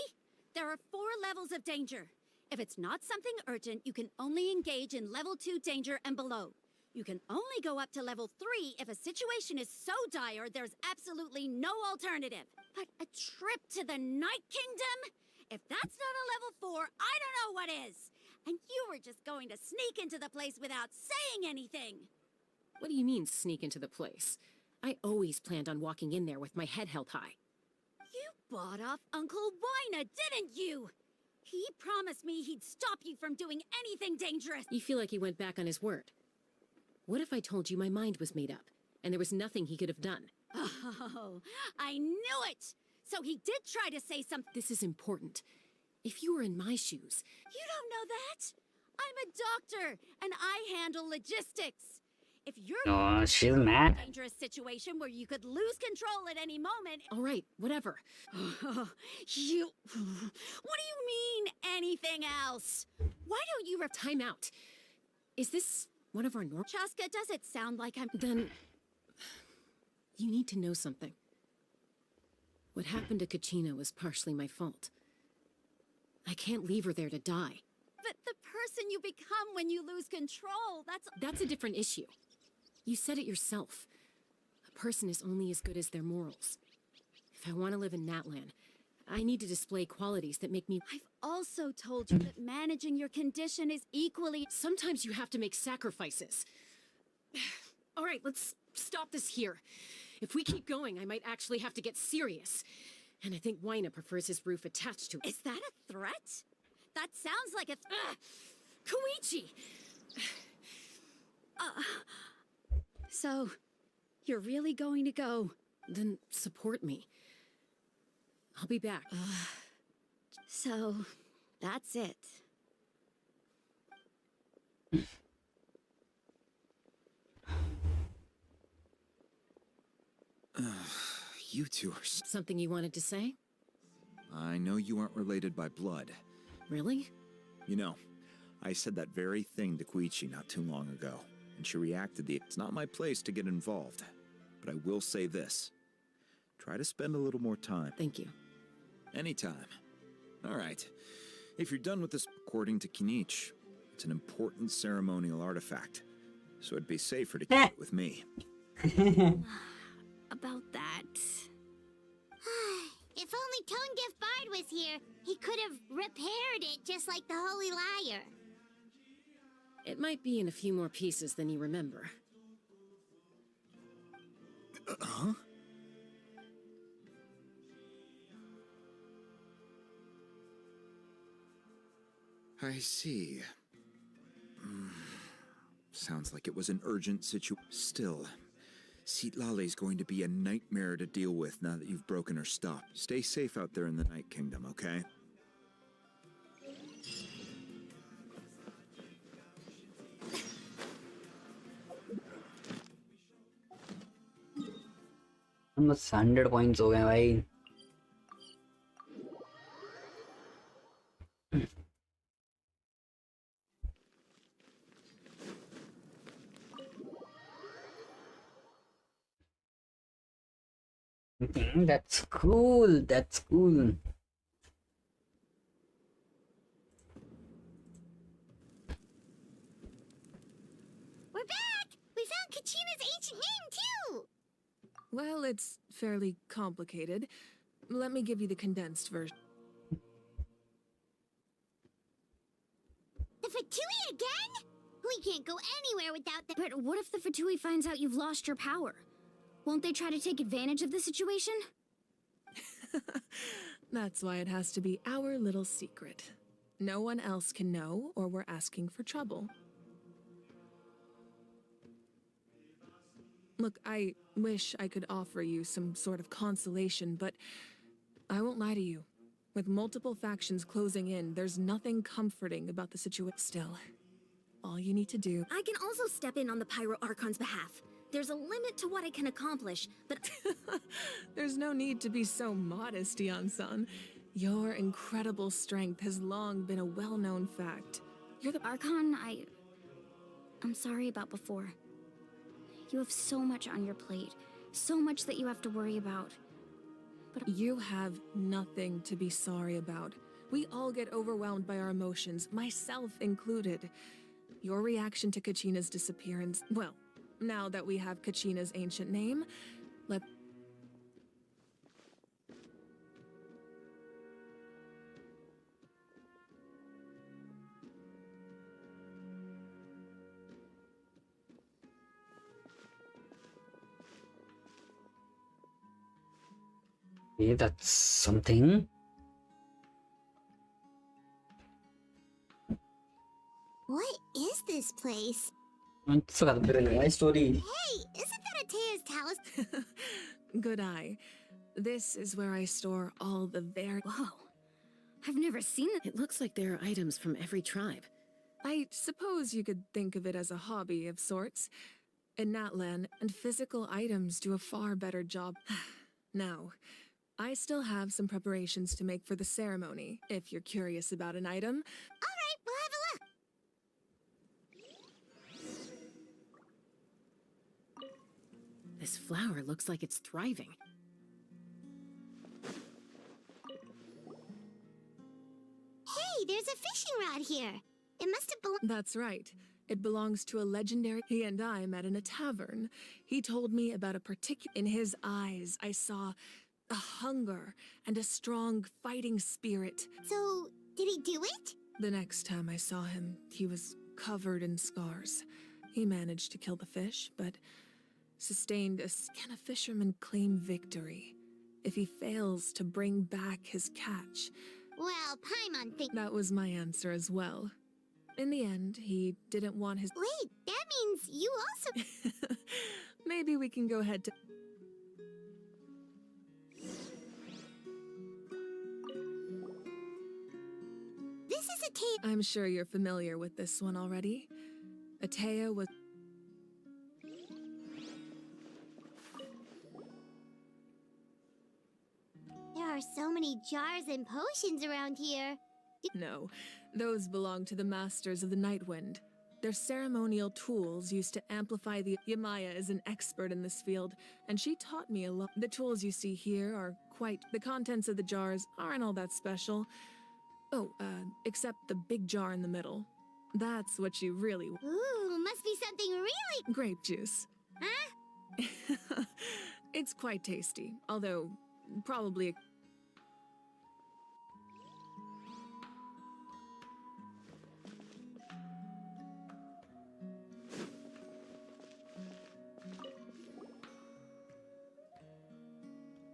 There are 4 levels of danger. If it's not something urgent, you can only engage in level 2 danger and below. You can only go up to level 3 if a situation is so dire there's absolutely no alternative. But a trip to the Night Kingdom? If that's not a level 4, I don't know what is. And you were just going to sneak into the place without saying anything. What do you mean, sneak into the place? I always planned on walking in there with my head held high. You bought off Uncle Wina, didn't you? He promised me he'd stop you from doing anything dangerous. You feel like he went back on his word. What if I told you my mind was made up, and there was nothing he could have done? Oh, I knew it! So he did try to say something. This is important. If you were in my shoes... You don't know that? I'm a doctor, and I handle logistics. If you're Oh, she's mad. in a dangerous situation where you could lose control at any moment... All right, whatever. What do you mean, anything else? Why don't you... Time out. Is this one of our normal... Chaska, does it sound like I'm... Then... You need to know something. What happened to Kachina was partially my fault. I can't leave her there to die. But the person you become when you lose control, That's a different issue. You said it yourself. A person is only as good as their morals. If I want to live in Natlan, I need to display qualities that make me... I've also told you that managing your condition is equally... Sometimes you have to make sacrifices. All right, let's stop this here. If we keep going, I might actually have to get serious. And I think Wina prefers his roof attached to it. Is that a threat? That sounds like a... Koichi! So, you're really going to go? Then support me. I'll be back. So, that's it. You two are... Something you wanted to say? I know you aren't related by blood. Really? You know, I said that very thing to Koichi not too long ago, and she reacted it's not my place to get involved. But I will say this. Try to spend a little more time. Thank you. Anytime. Alright. If you're done with this, according to Kinich, it's an important ceremonial artifact. So it'd be safer to keep it with me. About that... If only Tone-Deaf Bard was here, he could have repaired it just like the Holy Liar. It might be in a few more pieces than you remember. Huh? I see. Sounds like it was an urgent situation. Still, Citlali's going to be a nightmare to deal with now that you've broken her stuff. Stay safe out there in the Night Kingdom, okay? बस 100 points हो गए भाई. That's cool. That's cool. We're back! We found Kachina's ancient name, too! Well, it's fairly complicated. Let me give you the condensed version. The Fatui again? We can't go anywhere without them. But what if the Fatui finds out you've lost your power? Won't they try to take advantage of the situation? That's why it has to be our little secret. No one else can know, or we're asking for trouble. Look, I wish I could offer you some sort of consolation, but I won't lie to you. With multiple factions closing in, there's nothing comforting about the situation. Still, all you need to do... I can also step in on the Pyro Archon's behalf. There's a limit to what I can accomplish, but... There's no need to be so modest, Yan-san. Your incredible strength has long been a well-known fact. You're the Archon I'm sorry about before. You have so much on your plate, so much that you have to worry about. But you have nothing to be sorry about. We all get overwhelmed by our emotions, myself included. Your reaction to Kachina's disappearance, well, now that we have Kachina's ancient name, let... Okay, that's something. What is this place? My story. Hey, isn't that Atea's talisman? Good eye. This is where I store all the very... Whoa. I've never seen it. It looks like there are items from every tribe. I suppose you could think of it as a hobby of sorts. In Natlan, and physical items do a far better job. Now, I still have some preparations to make for the ceremony, if you're curious about an item. All right, we'll have a look. This flower looks like it's thriving. Hey, there's a fishing rod here. It must have belonged. That's right. It belongs to a legendary... He and I met in a tavern. He told me about a particular... In his eyes, I saw a hunger and a strong fighting spirit. So, did he do it? The next time I saw him, he was covered in scars. He managed to kill the fish, but sustained a... Can a fisherman claim victory if he fails to bring back his catch? Well, Paimon think... That was my answer as well. In the end, he didn't want his... Wait, that means you also... Maybe we can go ahead to... This is Atea... I'm sure you're familiar with this one already. Atea was... There are so many jars and potions around here. No, those belong to the Masters of the Nightwind. They're ceremonial tools used to amplify the... Yamaya is an expert in this field, and she taught me a lot. The tools you see here are quite... The contents of the jars aren't all that special. Oh, except the big jar in the middle. That's what you really... Ooh, must be something really... Grape juice. Huh? It's quite tasty, although probably...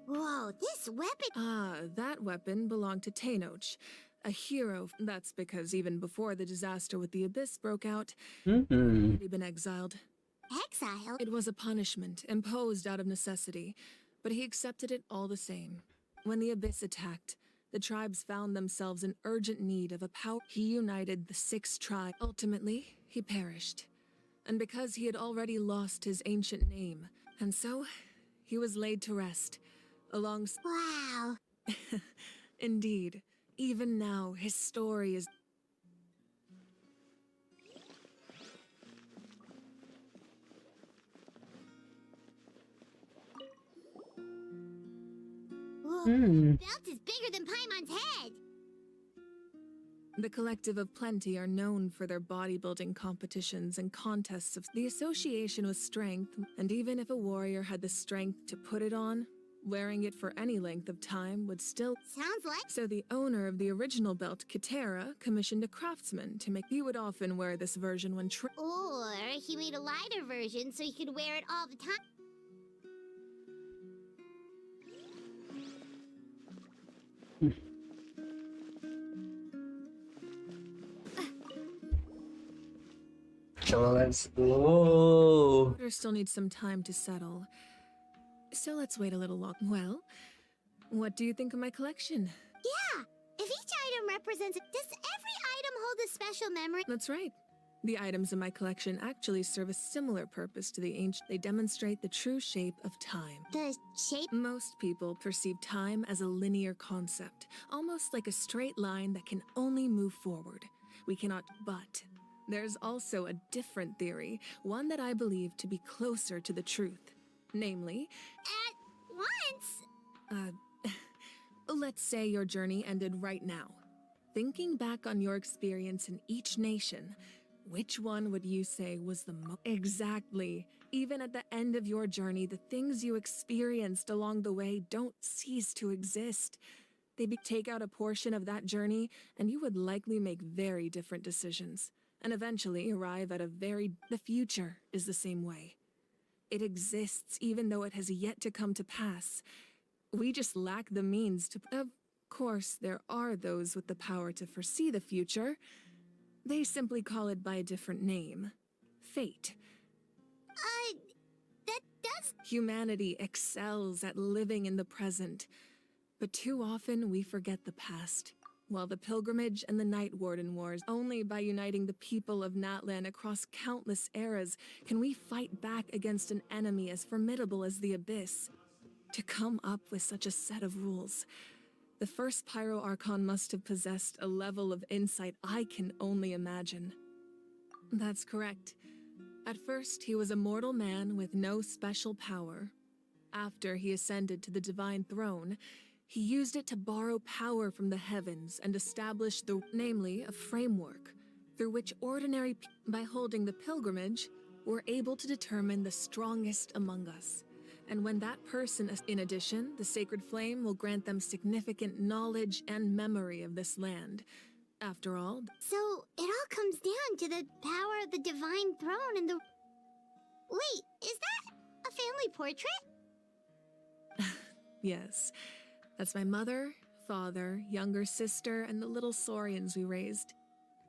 Whoa, this weapon... Ah, that weapon belonged to Tenoch, a hero. That's because even before the disaster with the Abyss broke out, he'd been exiled. Exiled? It was a punishment imposed out of necessity, but he accepted it all the same. When the Abyss attacked, the tribes found themselves in urgent need of a power. He united the 6 tribes. Ultimately, he perished. And because he had already lost his ancient name, and so he was laid to rest. Wow. Indeed. Even now, his story is... Whoa, the belt is bigger than Paimon's head. The Collective of Plenty are known for their bodybuilding competitions and contests of... The association with strength, and even if a warrior had the strength to put it on, wearing it for any length of time would still... Sounds like... So the owner of the original belt, Katera, commissioned a craftsman to make... He would often wear this version when... Or he made a lighter version so he could wear it all the time. So let's go. Order still needs some time to settle. So let's wait a little long. Well, what do you think of my collection? Yeah, if each item represents... Does every item hold a special memory? That's right. The items in my collection actually serve a similar purpose to the ancient. They demonstrate the true shape of time. The shape? Most people perceive time as a linear concept, almost like a straight line that can only move forward. We cannot... But there's also a different theory, one that I believe to be closer to the truth. Namely... At once? let's say your journey ended right now. Thinking back on your experience in each nation, which one would you say was the most? Exactly. Even at the end of your journey, the things you experienced along the way don't cease to exist. Take out a portion of that journey, and you would likely make very different decisions, and eventually arrive at the future is the same way. It exists even though it has yet to come to pass. We just lack the means to... Of course, there are those with the power to foresee the future. They simply call it by a different name. Fate. That does... Humanity excels at living in the present, but too often we forget the past. While the Pilgrimage and the Night Warden Wars, only by uniting the people of Natlan across countless eras can we fight back against an enemy as formidable as the Abyss. To come up with such a set of rules, the first Pyro Archon must have possessed a level of insight I can only imagine. That's correct. At first, he was a mortal man with no special power. After he ascended to the Divine Throne, he used it to borrow power from the heavens and establish namely, a framework, through which by holding the pilgrimage, were able to determine the strongest among us. And when that person, in addition, the Sacred Flame will grant them significant knowledge and memory of this land. After all... So, it all comes down to the power of the Divine Throne and the... Wait, is that a family portrait? Yes. That's my mother, father, younger sister, and the little saurians we raised.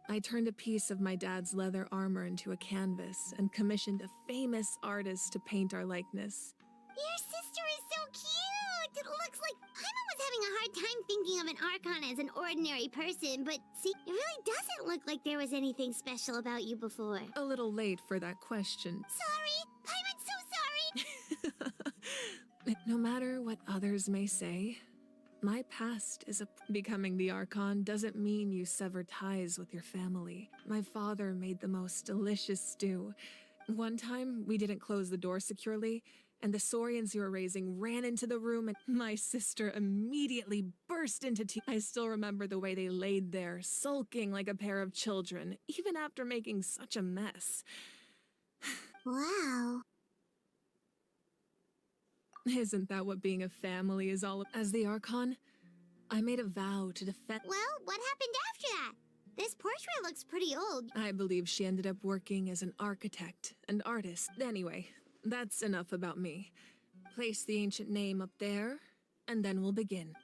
I turned a piece of my dad's leather armor into a canvas and commissioned a famous artist to paint our likeness. Your sister is so cute! It looks like... I'm almost having a hard time thinking of an Archon as an ordinary person, but see, it really doesn't look like there was anything special about you before. A little late for that question. Sorry! I'm so sorry! No matter what others may say, my past is becoming the Archon doesn't mean you sever ties with your family. My father made the most delicious stew. One time, we didn't close the door securely, and the saurians you were raising ran into the room, and my sister immediately burst into tears. I still remember the way they laid there, sulking like a pair of children, even after making such a mess. Wow. Isn't that what being a family is all about? As the Archon, I made a vow to defend... Well, what happened after that? This portrait looks pretty old. I believe she ended up working as an architect and artist. Anyway, that's enough about me. Place the ancient name up there, and then we'll begin.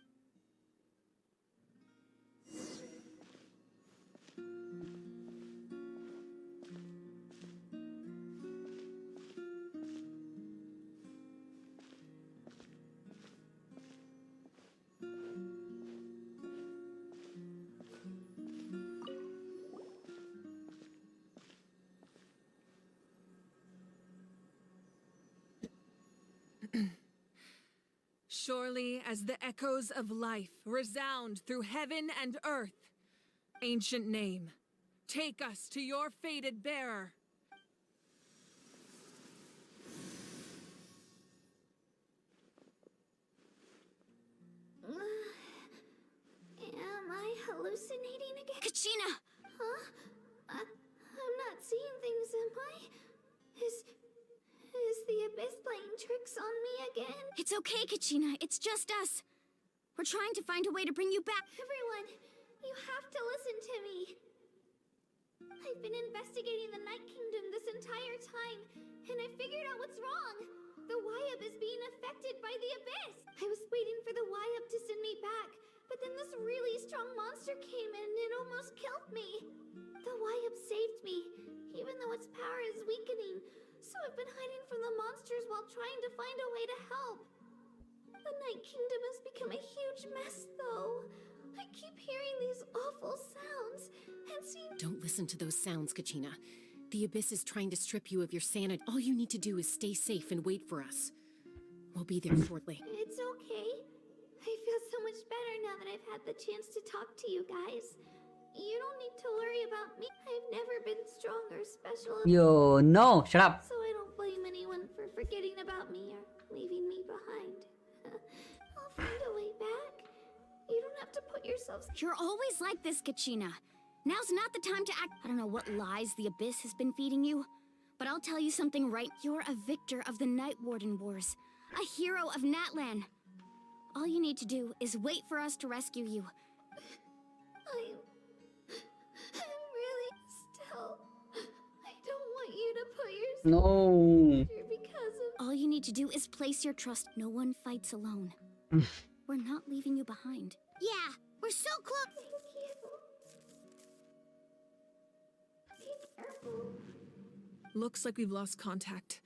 Surely as the echoes of life resound through heaven and earth, ancient name, take us to your fated bearer. Am I hallucinating again? Kachina! Huh? I'm not seeing things, am I? Is the Abyss playing tricks on me again? It's okay, Kachina. It's just us. We're trying to find a way to bring you back. Everyone, you have to listen to me. I've been investigating the Night Kingdom this entire time, and I figured out what's wrong. The Wyab is being affected by the Abyss. I was waiting for the Wyab to send me back, but then this really strong monster came in and it almost killed me. The Wyab saved me, even though its power is weakening. So I've been hiding from the monsters while trying to find a way to help. The Night Kingdom has become a huge mess, though. I keep hearing these awful sounds and seeing... Don't listen to those sounds, Kachina. The Abyss is trying to strip you of your sanity. All you need to do is stay safe and wait for us. We'll be there shortly. It's okay. I feel so much better now that I've had the chance to talk to you guys. You don't need to worry about me. I've never been strong or special. Yo, no, shut up. So I don't blame anyone for forgetting about me or leaving me behind. I'll find a way back. ourselves. You're always like this, Kachina. Now's not the time to act. I don't know what lies the Abyss has been feeding you, but I'll tell you something right. You're a victor of the Night Warden Wars, a hero of Natlan. All you need to do is wait for us to rescue you. I'm really still. I don't want you to put yourself No. because of. All you need to do is place your trust. No one fights alone. We're not leaving you behind. Yeah, we're so close. Thank you. Be careful. Looks like we've lost contact.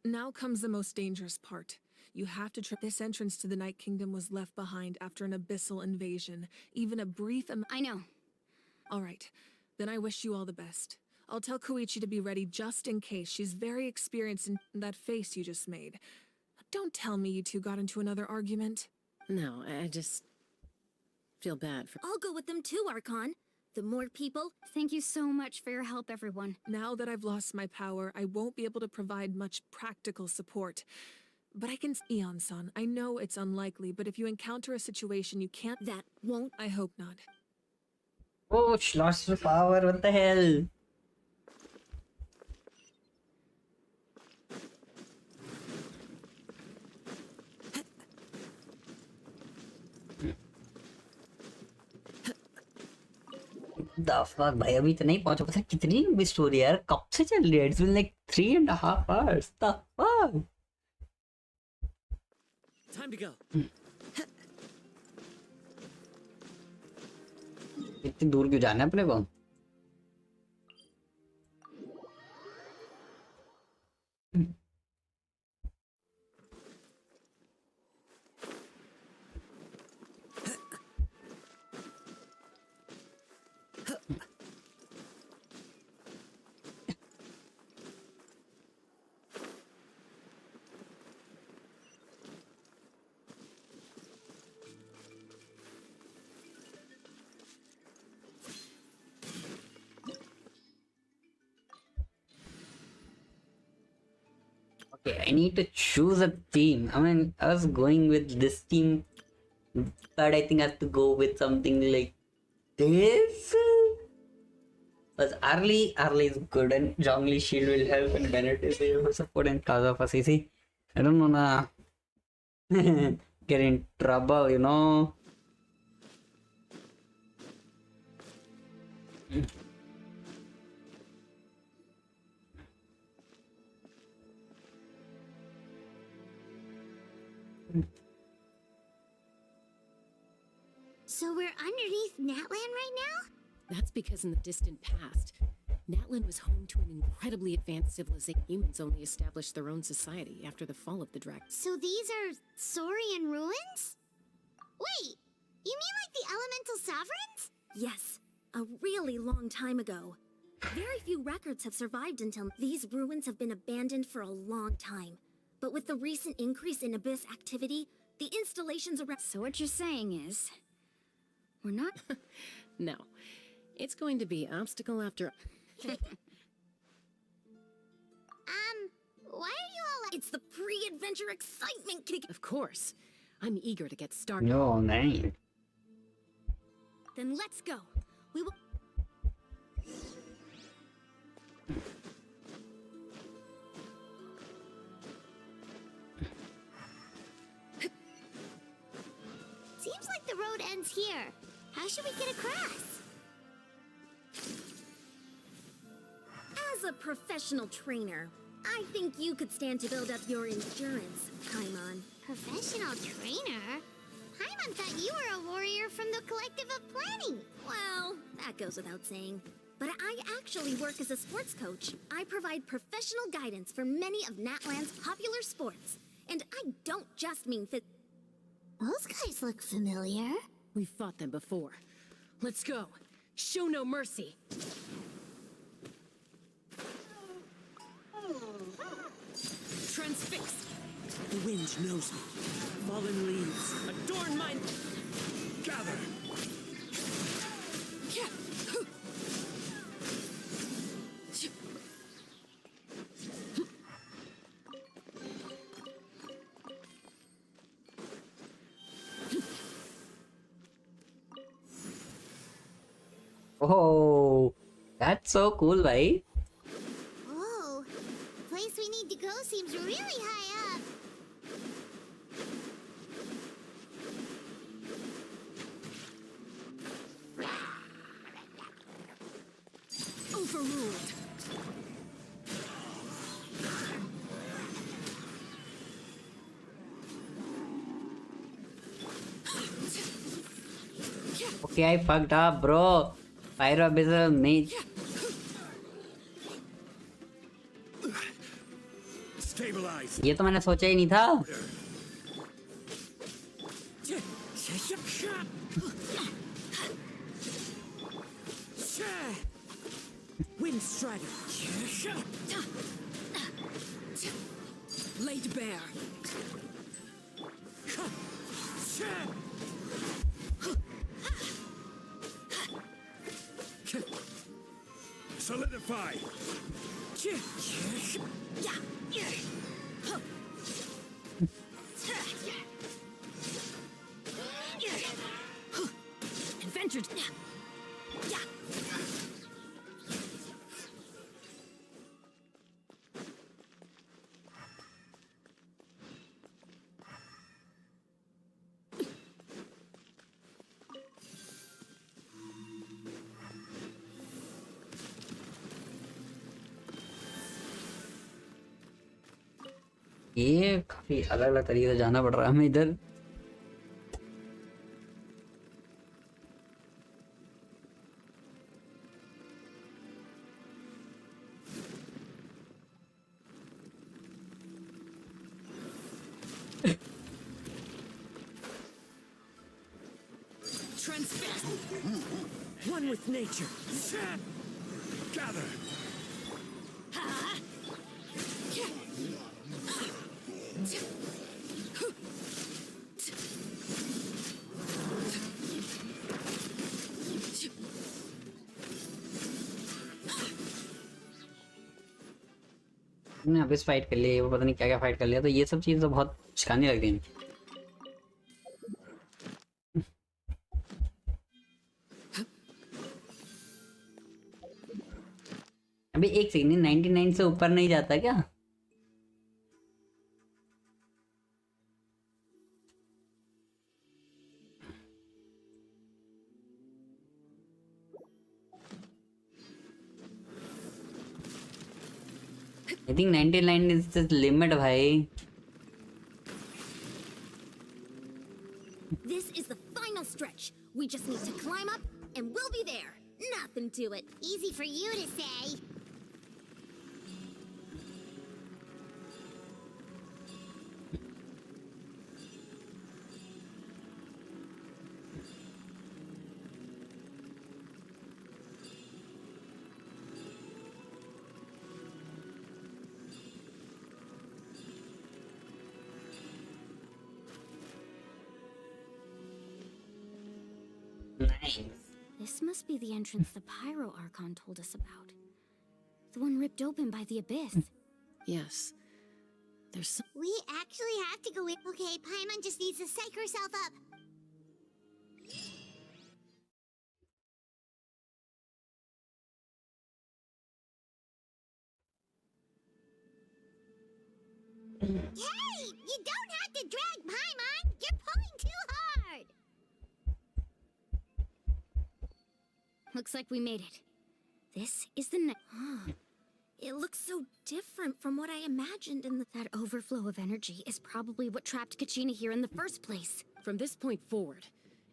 Now comes the most dangerous part. You have to trip. This entrance to the Night Kingdom was left behind after an abyssal invasion. Even a brief I know. All right. Then I wish you all the best. I'll tell Koichi to be ready just in case. She's very experienced in that face you just made. Don't tell me you two got into another argument. No, I just feel bad for. I'll go with them too, Archon. The more people. Thank you so much for your help, everyone. Now that I've lost my power, I won't be able to provide much practical support. But I can... Eon-san, I know it's unlikely, but if you encounter a situation you can't... That won't... I hope not. Oh, she lost her power. What the hell? The fuck भाई अभी तो नहीं पहुंचा पता कितनी लंबी story यार कब से चल रही है it's been like 3.5 hours the fuck Time to go. इतनी दूर क्यों जाना है अपने को Okay, I need to choose a team. I mean, I was going with this team, but I think I have to go with something like this. Because Arlie is good and Zhongli shield will help and Bennett is here for support and Kazuha see. I don't wanna get in trouble, you know. So we're underneath Natlan right now? That's because in the distant past, Natlan was home to an incredibly advanced civilization. Humans only established their own society after the fall of the dragon. So these are Saurian ruins? Wait, you mean like the elemental sovereigns? Yes, a really long time ago. Very few records have survived until these ruins have been abandoned for a long time. But with the recent increase in Abyss activity, the installations around... So what you're saying is... We're not... No. It's going to be obstacle after... Why are you all like... It's the pre-adventure excitement kick... Of course. I'm eager to get started. No, man. Then let's go. We will... Seems like the road ends here. How should we get across? As a professional trainer, I think you could stand to build up your endurance, Paimon. Professional trainer? Paimon thought you were a warrior from the Collective of Planning. Well, that goes without saying. But I actually work as a sports coach. I provide professional guidance for many of Natlan's popular sports. And I don't just mean fit. Those guys look familiar. We've fought them before. Let's go. Show no mercy. Transfixed. The wind knows me. Fallen leaves adorn my... Gather. Oh, that's so cool, भाई. Oh, place we need to go seems really high up. Overruled. Okay, I fucked up, bro. Pyro Abyssal Mage. Stabilize. ये तो मैंने सोचा ही नहीं था. Wind Strider. Laid bare. Solidify. Adventure. ये काफी अलग अलग तरीके से जाना पड़ रहा है हमें इधर. One with nature. Gather. ने अभी फाइट कर लिया, वो पता नहीं क्या क्या फाइट कर लिया, तो ये सब चीज़ तो बहुत छिकानी लग रही है. अभी एक सेकंड, 99 से ऊपर नहीं जाता क्या? I think 99 is the limit, bhai. This is the final stretch. We just need to climb up and we'll be there. Nothing to it. Easy for you to say. Nice. This must be the entrance the Pyro Archon told us about. The one ripped open by the abyss. Yes. There's some... We actually have to go in. Okay, Paimon just needs to psych herself up. Hey! You don't have to drag Paimon! You're pulling too hard! Looks like we made it. This is the It looks so different from what I imagined in the... That overflow of energy is probably what trapped Kachina here in the first place. From this point forward,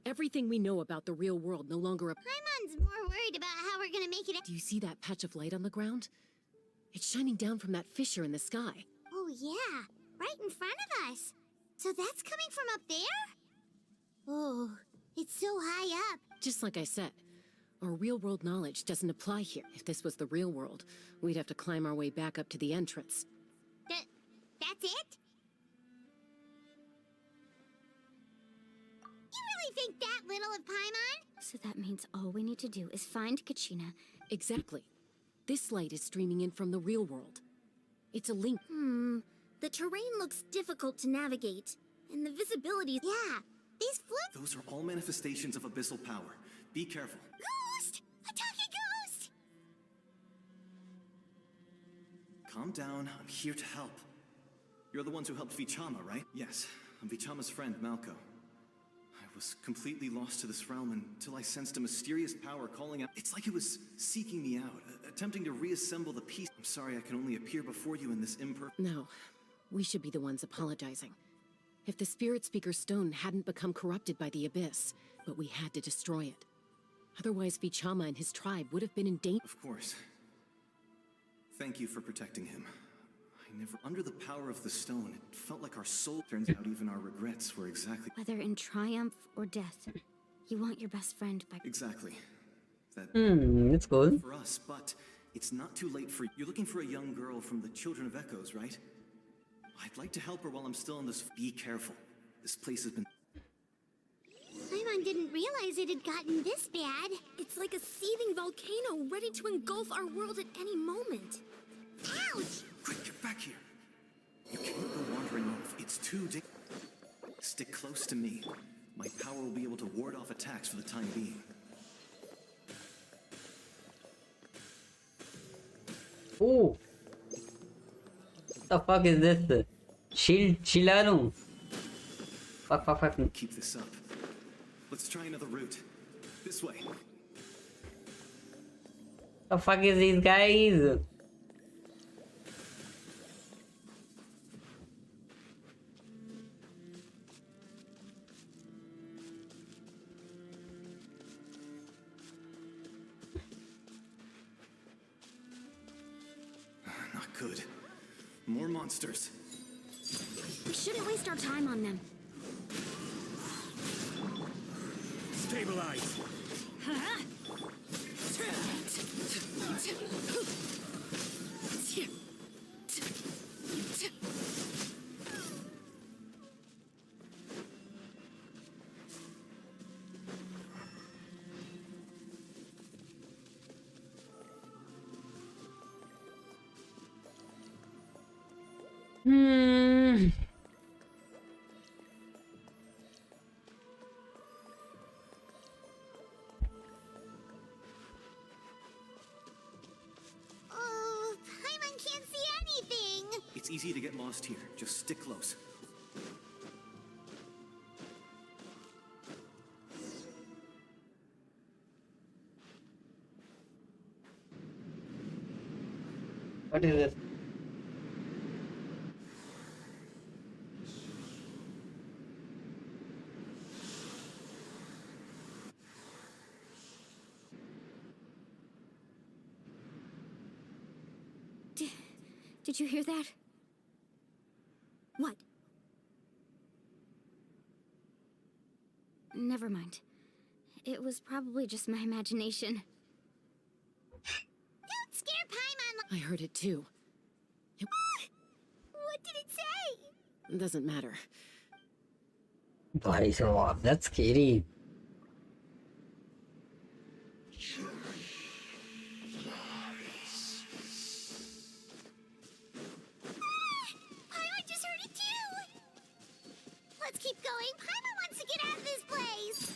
everything we know about the real world no longer... Paimon's more worried about how we're gonna make it... Do you see that patch of light on the ground? It's shining down from that fissure in the sky. Oh yeah, right in front of us. So that's coming from up there? Oh, it's so high up. Just like I said, our real-world knowledge doesn't apply here. If this was the real world, we'd have to climb our way back up to the entrance. That's it? You really think that little of Paimon? So that means all we need to do is find Kachina. Exactly. This light is streaming in from the real world. It's a link. The terrain looks difficult to navigate, and the visibility... Yeah, these Those are all manifestations of abyssal power. Be careful. Ghost! A Calm down. I'm here to help. You're the ones who helped Vichama, right? Yes. I'm Vichama's friend, Malco. I was completely lost to this realm until I sensed a mysterious power calling out. It's like it was seeking me out, attempting to reassemble the piece. I'm sorry I can only appear before you in this imperfect... No, we should be the ones apologizing. If the Spirit Speaker Stone hadn't become corrupted by the Abyss, but we had to destroy it. Otherwise, Vichama and his tribe would have been in danger. Of course. Thank you for protecting him. Under the power of the stone, it felt like our soul. Turns out even our regrets were exactly... Whether in triumph or death, you want your best friend back. Exactly. That... That's cool. For us, but it's not too late for... You're looking for a young girl from the Children of Echoes, right? I'd like to help her while I'm still in this... Be careful. This place has been... Paimon didn't realize it had gotten this bad. It's like a seething volcano ready to engulf our world at any moment. Ouch! Quick, get back here. You can't go wandering off. It's too Stick close to me. My power will be able to ward off attacks for the time being. Oh! The fuck is this? Shilanu. Fuck. Keep this up. Let's try another route. This way. The fuck is these guys? Not good. More monsters. We shouldn't waste our time on them. Stabilize. Oh, Paimon can't see anything. It's easy to get lost here. Just stick close. What is this? Did you hear that? What? Never mind. It was probably just my imagination. Don't scare Paimon. I heard it too. What did it say? It doesn't matter. Body so off. That's scary. Paimon just heard it too. Let's keep going. Paimon wants to get out of this place.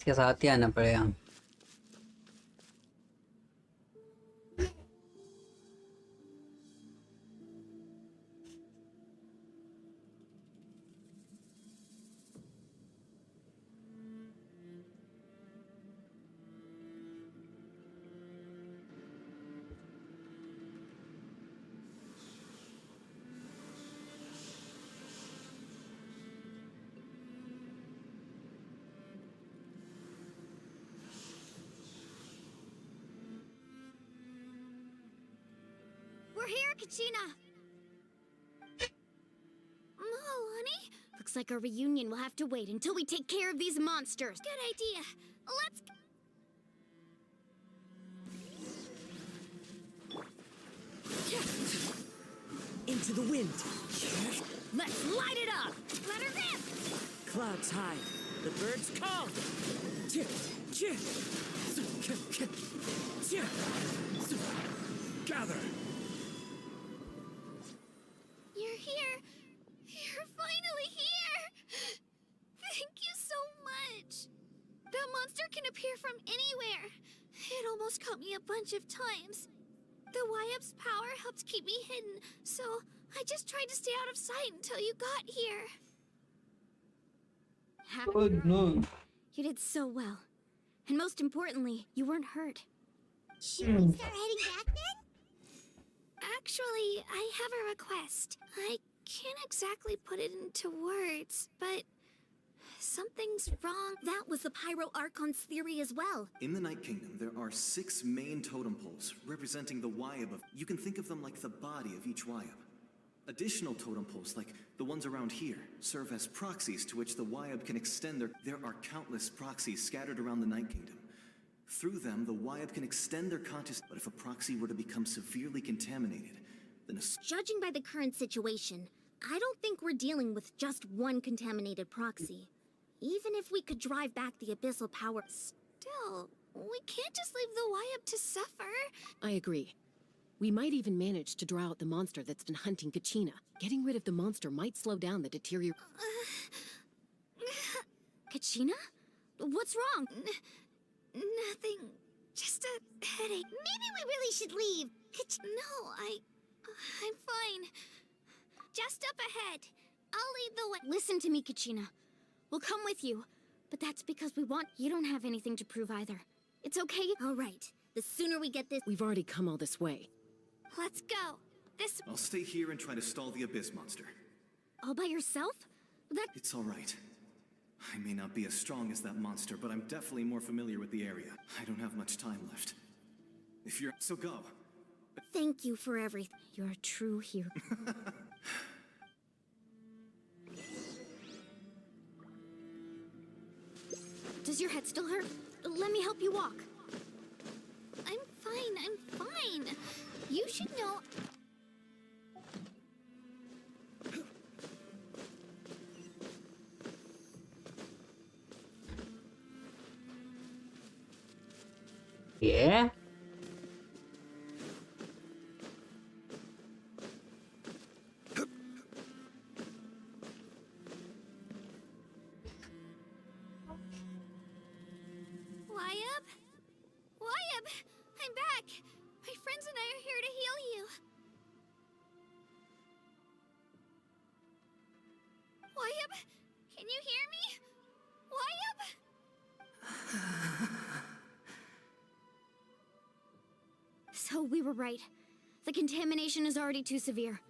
इसके साथ ही आना पड़ेगा. We're here, Kachina! Oh, honey? Looks like our reunion will have to wait until we take care of these monsters. Good idea. Let's... Into the wind. Let's light it up! Let her rip! Clouds high. The birds call. Gather. You're here. You're finally fire from anywhere. It almost caught me a bunch of times. The YF's power helped keep me hidden, so I just tried to stay out of sight until you got here. Oh no. You did so well. And most importantly, you weren't hurt. Should we start heading back then? Actually, I have a request. I can't exactly put it into words, but something's wrong. That was the Pyro Archon's theory as well. In the Night Kingdom, there are 6 main totem poles representing the Wyab of... You can think of them like the body of each Wyab. Additional totem poles, like the ones around here, serve as proxies to which the Wyab can extend their... There are countless proxies scattered around the Night Kingdom. Through them, the Wyab can extend their consciousness, but if a proxy were to become severely contaminated, then Judging by the current situation, I don't think we're dealing with just one contaminated proxy. Even if we could drive back the abyssal power... Still, we can't just leave the Wyab to suffer. I agree. We might even manage to draw out the monster that's been hunting Kachina. Getting rid of the monster might slow down the deterioration. Kachina? What's wrong? Nothing. Just a headache. Maybe we really should leave. No, I'm fine. Just up ahead. I'll lead the way. Listen to me, Kachina. We'll come with you. But that's because we want... You don't have anything to prove either. It's okay? All right. The sooner we get this... We've already come all this way. Let's go. I'll stay here and try to stall the Abyss monster. All by yourself? It's all right. I may not be as strong as that monster, but I'm definitely more familiar with the area. I don't have much time left. If you're... So go. Thank you for everything. You're a true hero. Does your head still hurt? Let me help you walk. I'm fine. You should know... Yeah? Wyab! I'm back! My friends and I are here to heal you. Wyab! Can you hear me? Wyab! So we were right. The contamination is already too severe.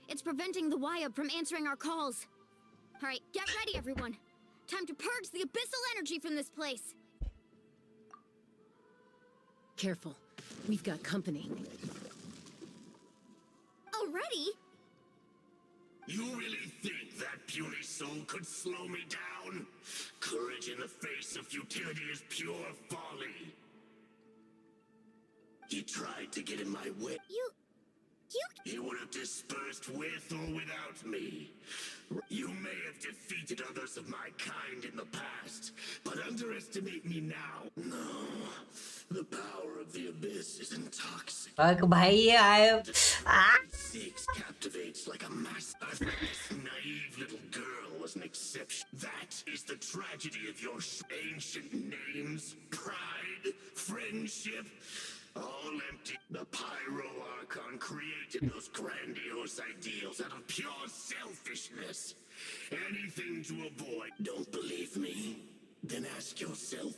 It's preventing the Wyab from answering our calls. All right, get ready, everyone. Time to purge the abyssal energy from this place. Careful. We've got company. Already? You really think that puny soul could slow me down? Courage in the face of futility is pure folly. He tried to get in my way. He would have dispersed with or without me. You may have defeated others of my kind in the past, but underestimate me now. No, the power of the abyss is intoxicating. Seeks, captivates like a mass. This naive little girl was an exception. That is the tragedy of your ancient names, pride, friendship. All empty. The Pyro Archon created those grandiose ideals out of pure selfishness. Anything to avoid. Don't believe me? Then ask yourself,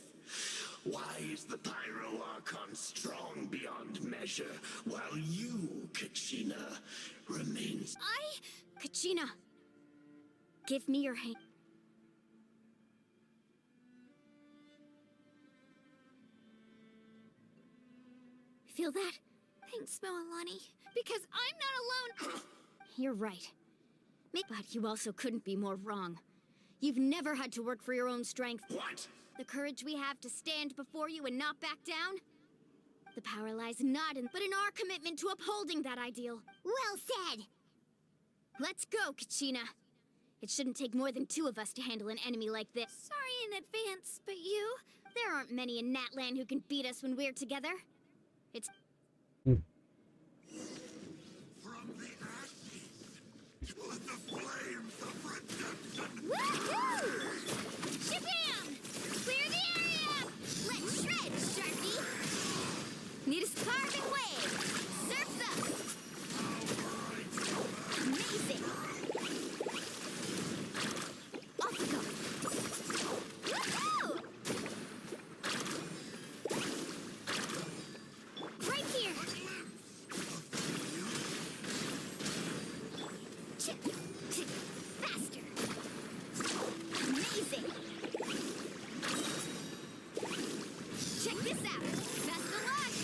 why is the Pyro Archon strong beyond measure, while you, Kachina, remains... Kachina, give me your hand. Feel that? Thanks, Moalani. Because I'm not alone. You're right. But you also couldn't be more wrong. You've never had to work for your own strength. What? The courage we have to stand before you and not back down? The power lies not in, but in our commitment to upholding that ideal. Well said! Let's go, Kachina. It shouldn't take more than 2 of us to handle an enemy like this. Sorry in advance, but you? There aren't many in Natlan who can beat us when we're together. It's... From the ashes to the flames of redemption. Woohoo! Shabam! Clear the area! Let's shred ASAP. Best of luck.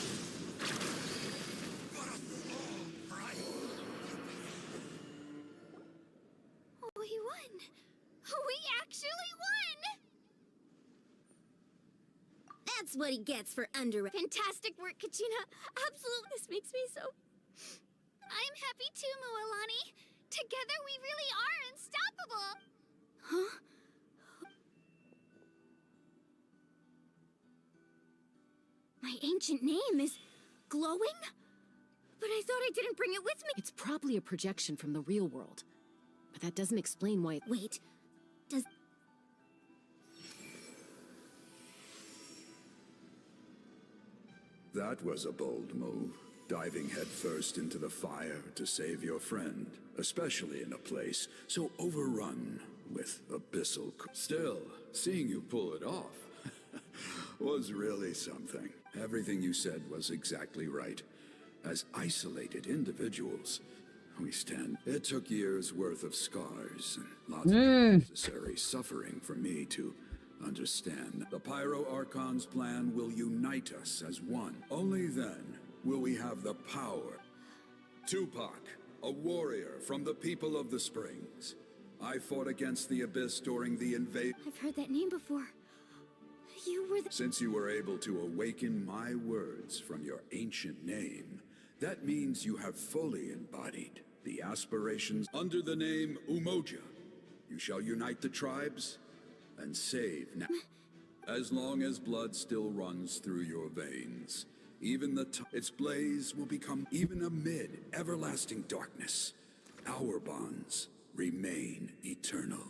Oh, we won. We actually won. That's what he gets for Fantastic work, Kachina. Absolutely. This makes me so... I'm happy too, Mualani. Together we really are unstoppable. Huh? My ancient name is glowing? But I thought I didn't bring it with me. It's probably a projection from the real world. But that doesn't explain why... Wait, does... That was a bold move, diving headfirst into the fire to save your friend, especially in a place so overrun with abyssal... Still, seeing you pull it off was really something. Everything you said was exactly right. As isolated individuals, we stand... It took years' worth of scars and lots of unnecessary suffering for me to understand. The Pyro Archon's plan will unite us as one. Only then will we have the power. Tupac, a warrior from the people of the Springs. I fought against the Abyss during the invasion. I've heard that name before. You were the... Since you were able to awaken my words from your ancient name, that means you have fully embodied the aspirations under the name Umoja. You shall unite the tribes and save now. As long as blood still runs through your veins, even its blaze will become even amid everlasting darkness. Our bonds remain eternal.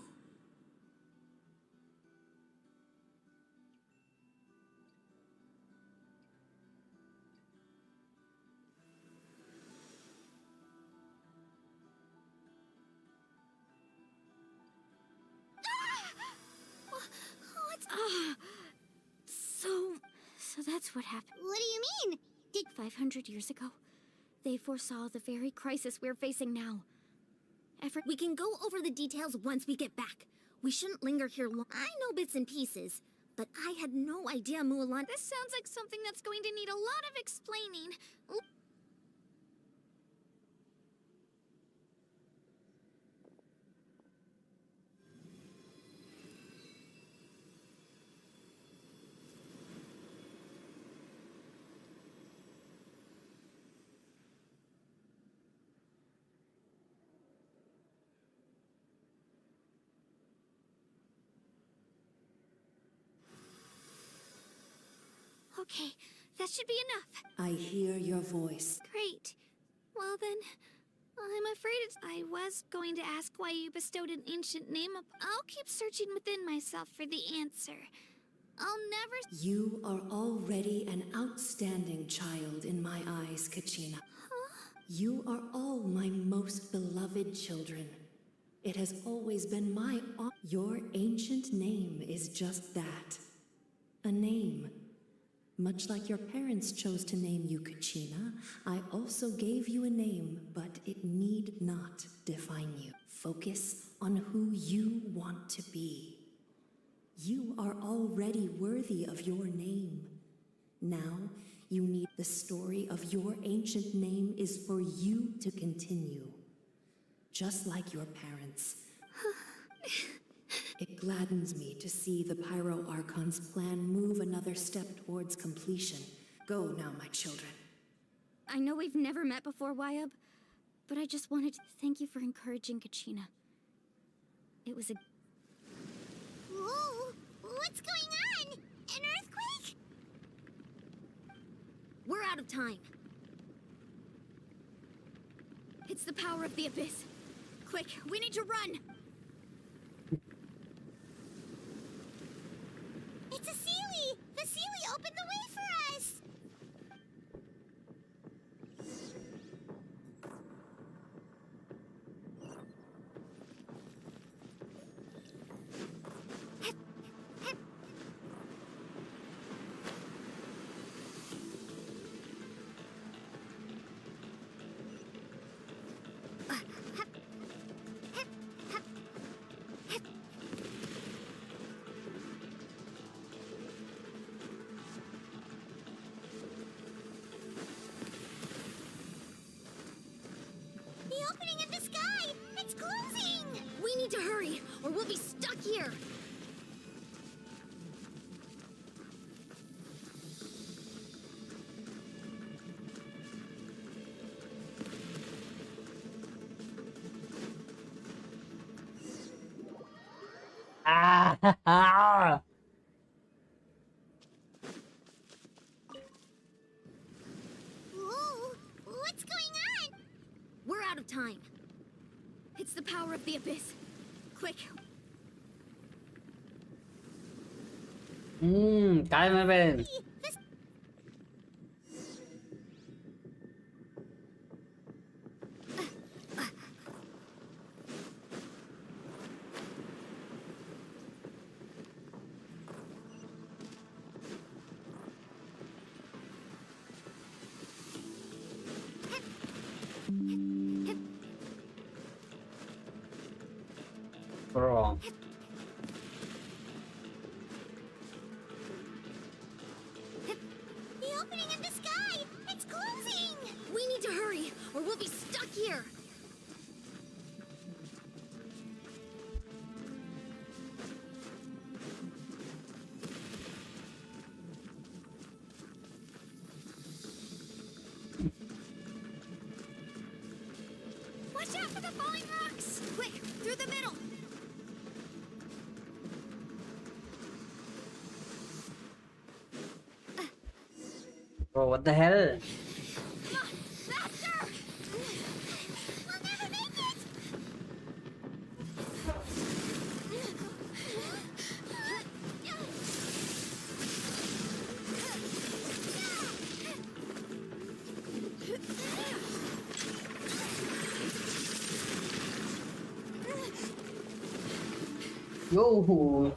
So that's what happened. What do you mean? Did 500 years ago, they foresaw the very crisis we're facing now. We can go over the details once we get back. We shouldn't linger here long. I know bits and pieces, but I had no idea Mulan... This sounds like something that's going to need a lot of explaining. Okay, that should be enough. I hear your voice. Great. Well then, I'm afraid I was going to ask why you bestowed an ancient name up. I'll keep searching within myself for the answer. I'll never... You are already an outstanding child in my eyes, Kachina. You are all my most beloved children. It has always been my honor. Your ancient name is just that. A name. Much like your parents chose to name you Kachina, I also gave you a name, but it need not define you. Focus on who you want to be. You are already worthy of your name. Now, you need the story of your ancient name is for you to continue. Just like your parents. It gladdens me to see the Pyro Archon's plan move another step towards completion. Go now, my children. I know we've never met before, Wayab, but I just wanted to thank you for encouraging Kachina. It was a... Whoa! What's going on? An earthquake? We're out of time. It's the power of the Abyss. Quick, we need to run! It's a Sealy! The Sealy opened the way for us! or we'll be stuck here! Ah! Ooh, what's going on? We're out of time. It's the power of the abyss. Quick. Kaya mo ba yun? Bro. The opening in the sky! It's closing! We need to hurry, or we'll be stuck here! Watch out for the falling rocks! Quick, through the middle! Bro, what the hell? Come on, faster! We'll never make it! Yo!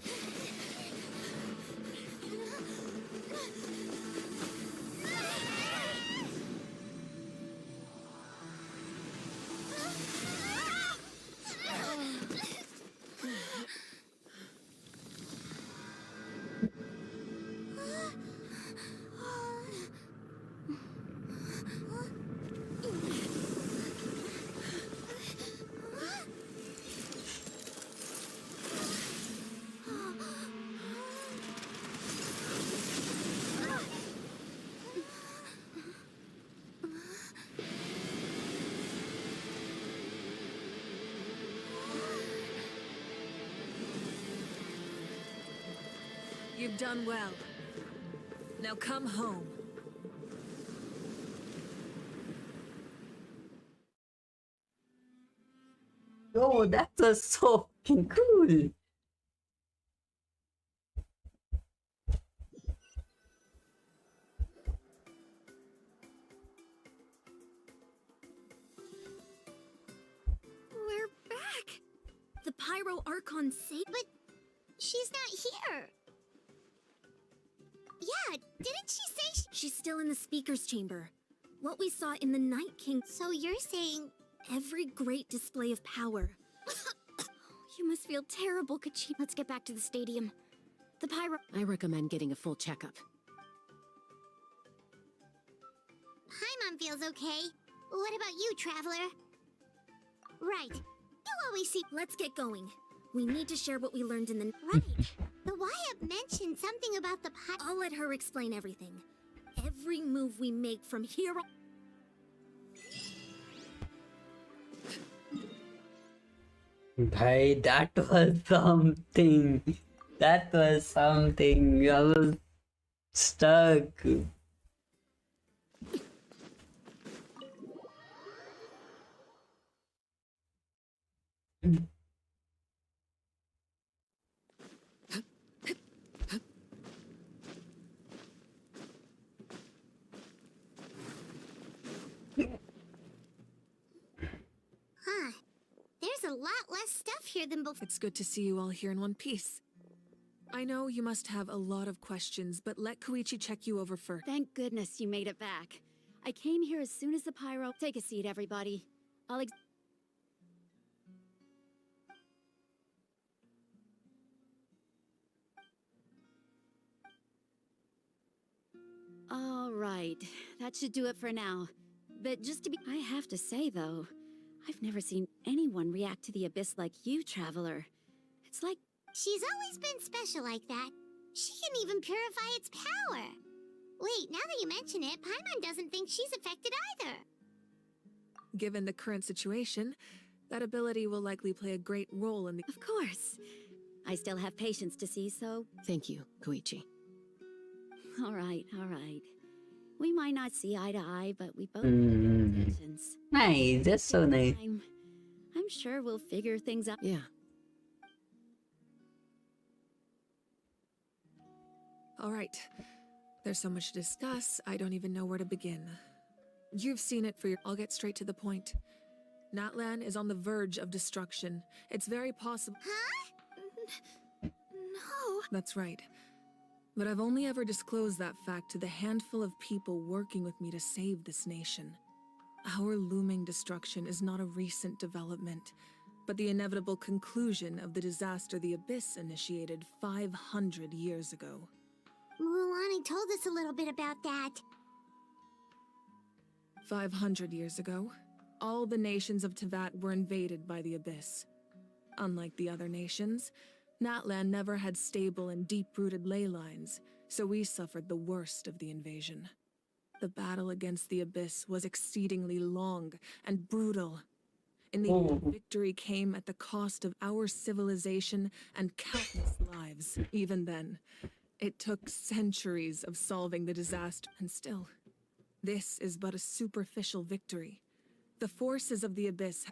You've done well. Now come home. Yo, that was so fucking cool. We're back! The Pyro Archon saved, But she's not here. Yeah, didn't she say she's still in the speaker's chamber. What we saw in the Night King. So you're saying Every great display of power. You must feel terrible, Kachi. Let's get back to the stadium. The Pyro. I recommend getting a full checkup. Paimon feels okay? What about you, Traveler? Right. You always seem... Let's get going. We need to share what we learned in the... Right. The Wyatt mentioned something about the I'll let her explain everything. Every move we make from here on... Bhai, that was something. That was something. I was stuck. Huh. There's a lot less stuff here than before. It's good to see you all here in one piece. I know you must have a lot of questions, but let Koichi check you over first. Thank goodness you made it back. I came here as soon as the pyro... Take a seat, everybody. All right, that should do it for now. But just to be... I have to say, though, I've never seen anyone react to the abyss like you, Traveler. It's like She's always been special like that. She can even purify its power. Wait, now that you mention it, Paimon doesn't think she's affected either. Given the current situation, that ability will likely play a great role in the— Of course. I still have patience to see, so... Thank you, Koichi. All right, all right. We might not see eye to eye, but we both have Mm. intentions. Nice, that's so nice. I'm sure we'll figure things out. Yeah. All right. There's so much to discuss, I don't even know where to begin. You've seen it for your— I'll get straight to the point. Natlan is on the verge of destruction. It's very possible— Huh? No. That's right. But I've only ever disclosed that fact to the handful of people working with me to save this nation. Our looming destruction is not a recent development, but the inevitable conclusion of the disaster the Abyss initiated 500 years ago. Mualani told us a little bit about that. 500 years ago, all the nations of Teyvat were invaded by the Abyss. Unlike the other nations, Natlan never had stable and deep-rooted ley lines, so we suffered the worst of the invasion. The battle against the Abyss was exceedingly long and brutal. In the end, victory came at the cost of our civilization and countless lives. Even then, it took centuries of solving the disaster, and still, this is but a superficial victory. The forces of the Abyss—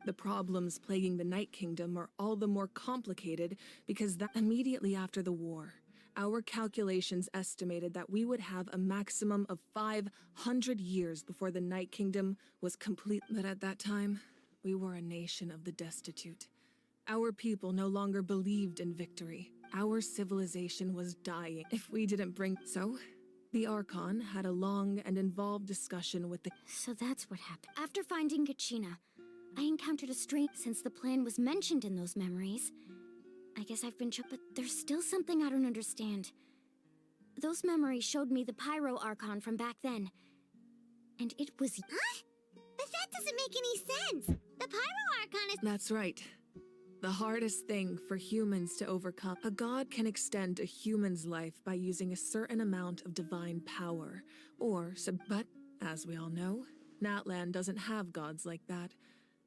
The problems plaguing the Night Kingdom are all the more complicated because immediately after the war, our calculations estimated that we would have a maximum of 500 years before the Night Kingdom was complete. But at that time, we were a nation of the destitute. Our people no longer believed in victory. Our civilization was dying if we didn't bring— So, the Archon had a long and involved discussion with the— So that's what happened. After finding Kachina, I encountered a strange— Since the plan was mentioned in those memories, I guess I've been but there's still something I don't understand. Those memories showed me the Pyro Archon from back then. And it was— Huh? But that doesn't make any sense! The Pyro Archon is— That's right. The hardest thing for humans to overcome. A god can extend a human's life by using a certain amount of divine power, but, as we all know, Natlan doesn't have gods like that.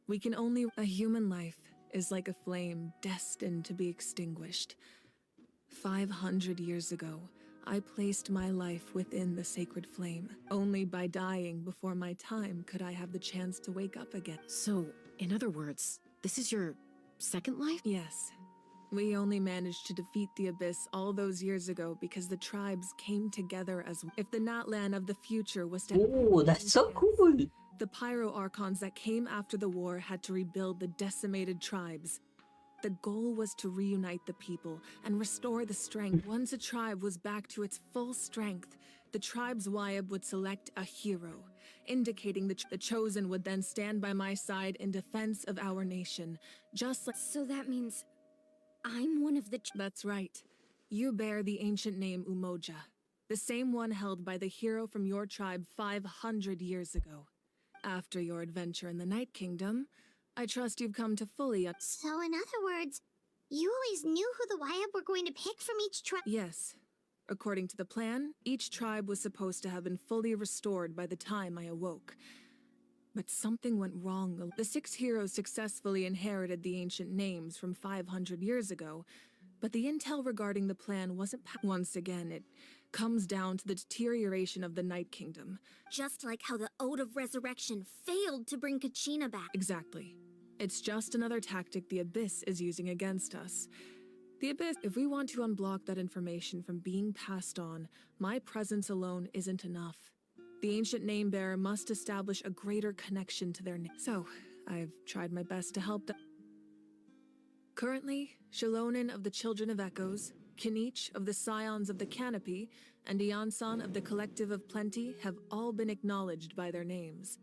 We can only— A human life is like a flame destined to be extinguished. 500 years ago, I placed my life within the sacred flame. Only by dying before my time could I have the chance to wake up again. So, in other words, this is your second life? Yes. We only managed to defeat the Abyss all those years ago because the tribes came together as— If the Natlan of the future was to— Oh, that's so cool! The Pyro Archons that came after the war had to rebuild the decimated tribes. The goal was to reunite the people and restore the strength. Once a tribe was back to its full strength, the tribe's Wyab would select a hero, indicating the chosen would then stand by my side in defense of our nation, just like— So that means I'm one of the— That's right. You bear the ancient name Umoja, the same one held by the hero from your tribe 500 years ago. After your adventure in the Night Kingdom, I trust you've come to fully— So in other words, you always knew who the Wyab were going to pick from each tribe? Yes. According to the plan, each tribe was supposed to have been fully restored by the time I awoke. But something went wrong. The 6 heroes successfully inherited the ancient names from 500 years ago, but the intel regarding the plan wasn't— Once again, it comes down to the deterioration of the Night Kingdom. Just like how the Ode of Resurrection failed to bring Kachina back. Exactly. It's just another tactic the Abyss is using against us. The Abyss— If we want to unblock that information from being passed on, my presence alone isn't enough. The ancient name-bearer must establish a greater connection to their name. So, I've tried my best to help them. Currently, Shilonin of the Children of Echoes, Kinich of the Scions of the Canopy, and Iansan of the Collective of Plenty have all been acknowledged by their names.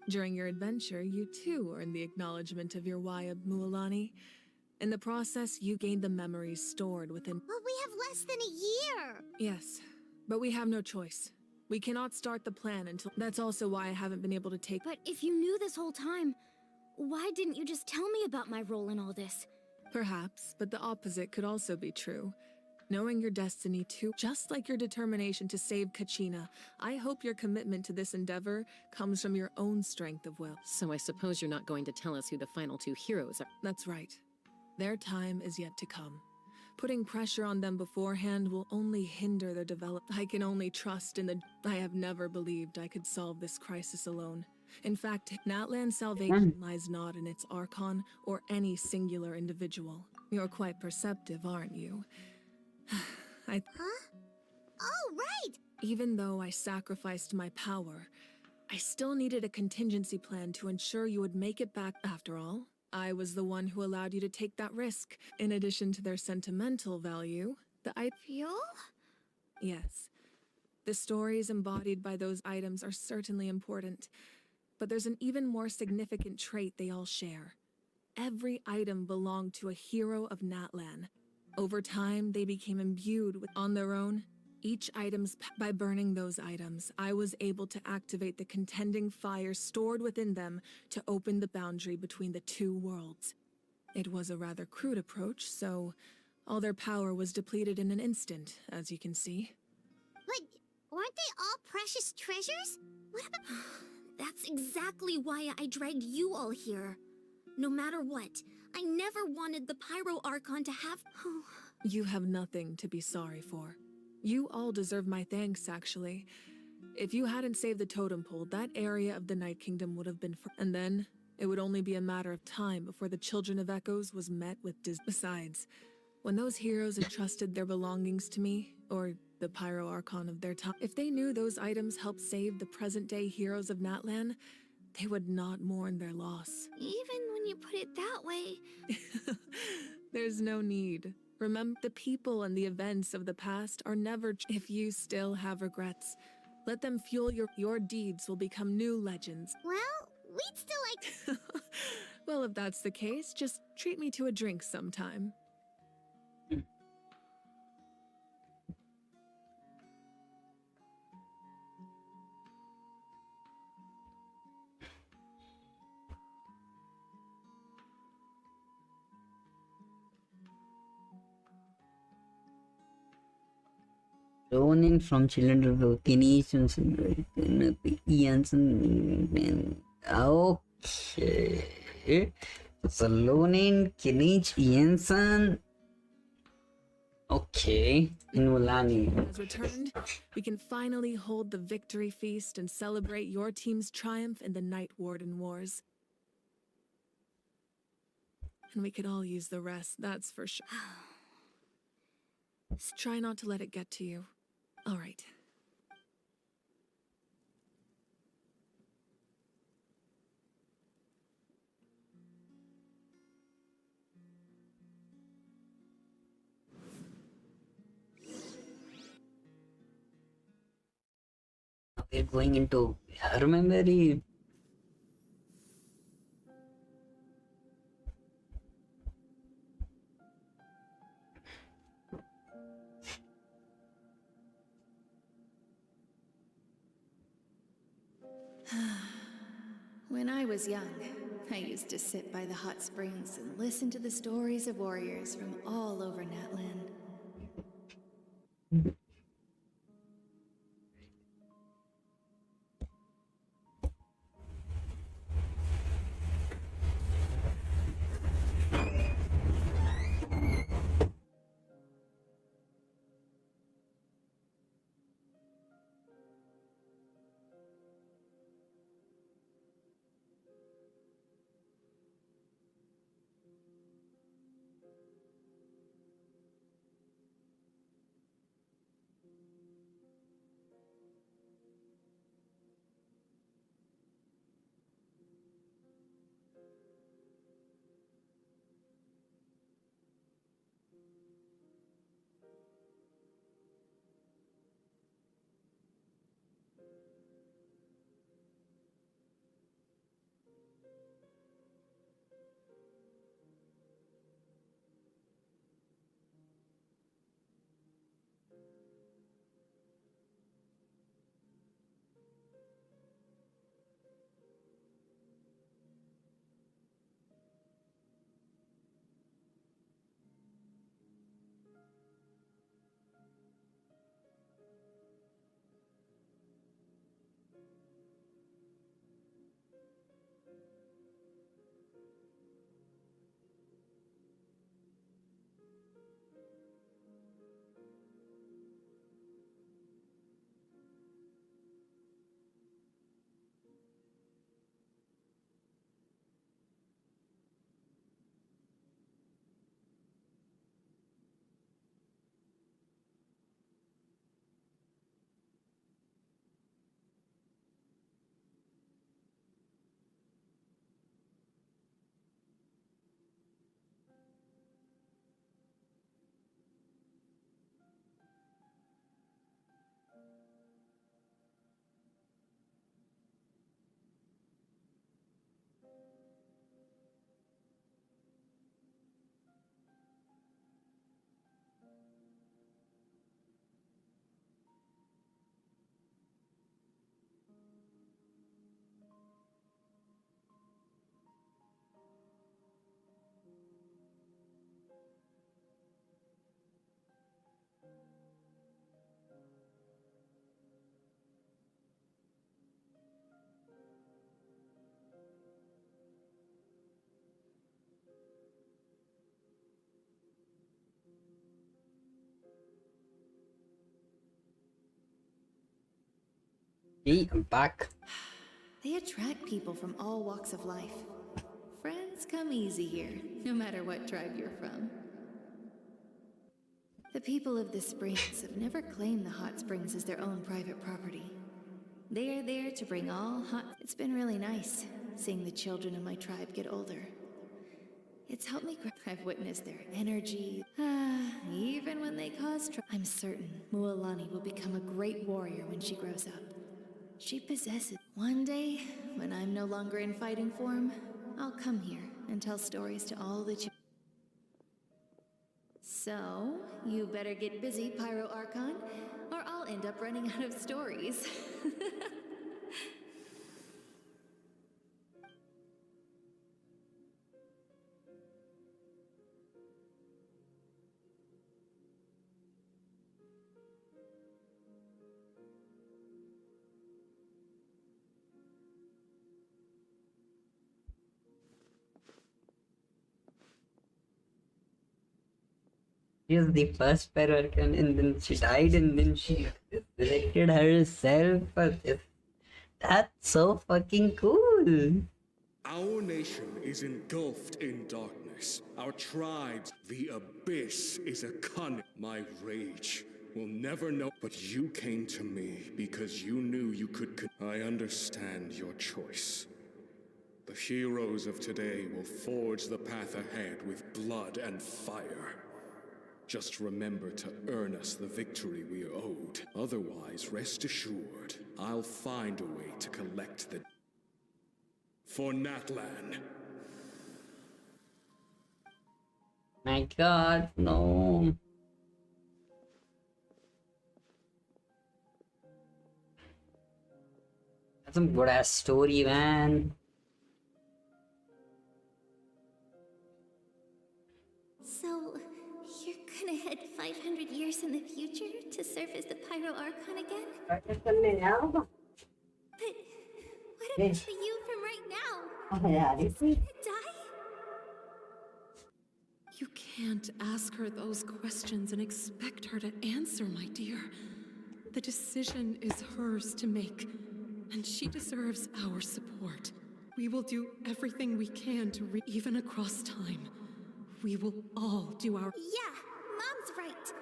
During your adventure, you too earned the acknowledgement of your Wyab, Mualani. In the process, you gained the memories stored within— But we have less than a year! Yes, but we have no choice. We cannot start the plan until— That's also why I haven't been able to take— But if you knew this whole time, why didn't you just tell me about my role in all this? Perhaps, but the opposite could also be true. Knowing your destiny too, just like your determination to save Kachina, I hope your commitment to this endeavor comes from your own strength of will. So I suppose you're not going to tell us who the final two heroes are. That's right. Their time is yet to come. Putting pressure on them beforehand will only hinder their development. I can only trust in the... I have never believed I could solve this crisis alone. In fact, Natlan's salvation lies not in its Archon or any singular individual. You're quite perceptive, aren't you? Huh? Oh, right! Even though I sacrificed my power, I still needed a contingency plan to ensure you would make it back. After all, I was the one who allowed you to take that risk. In addition to their sentimental value, Fuel? Yes. The stories embodied by those items are certainly important, but there's an even more significant trait they all share. Every item belonged to a hero of Natlan. Over time, they became imbued with on their own. By burning those items, I was able to activate the contending fire stored within them to open the boundary between the two worlds. It was a rather crude approach, so all their power was depleted in an instant, as you can see. But weren't they all precious treasures? What about... That's exactly why I dragged you all here. No matter what, I never wanted the Pyro Archon to have... You have nothing to be sorry for. You all deserve my thanks, actually. If you hadn't saved the totem pole, that area of the Night Kingdom would have been... And then, it would only be a matter of time before the Children of Echoes was met with Besides, when those heroes entrusted their belongings to me, or the Pyro Archon of their time, if they knew those items helped save the present-day heroes of Natlan, they would not mourn their loss. Even when you put it that way... There's no need. Remember, the people and the events of the past are never... If you still have regrets, let them fuel your deeds will become new legends. Well, we'd still like... Well, if that's the case, just treat me to a drink sometime. Ronin from Children of Teenage Okay. So Ronin, Kinich, Jensen. Okay. In Mulani. Has returned, we can finally hold the victory feast and celebrate your team's triumph in the Night Warden Wars. And we could all use the rest, that's for sure. Try not to let it get to you. All right. We're going into her memory. When I was young, I used to sit by the hot springs and listen to the stories of warriors from all over Natlan. Hey, I'm back. They attract people from all walks of life. Friends come easy here, no matter what tribe you're from. The people of the springs have never claimed the hot springs as their own private property. They are there to bring all hot... It's been really nice, seeing the children of my tribe get older. It's helped me grow. I've witnessed their energy. Even when they cause trouble. I'm certain Mualani will become a great warrior when she grows up. She possesses... One day, when I'm no longer in fighting form, I'll come here and tell stories to all the children. So, you better get busy, Pyro Archon, or I'll end up running out of stories. She was the first Archon, and then she died, and then she resurrected herself for this. That's so fucking cool. Our nation is engulfed in darkness. Our tribes, the abyss is a cunning. My rage will never know. But you came to me because you knew you could. I understand your choice. The heroes of today will forge the path ahead with blood and fire. Just remember to earn us the victory we are owed. Otherwise, rest assured, I'll find a way to collect the... For Natlan. My god, no. That's some good ass story, man. So, you're gonna head 500 years in the future to serve as the Pyro Archon again? But what about the you from right now? Is he gonna die? You can't ask her those questions and expect her to answer, my dear. The decision is hers to make, and she deserves our support. We will do everything we can to even across time. We will all do our... Yeah, Mom's right.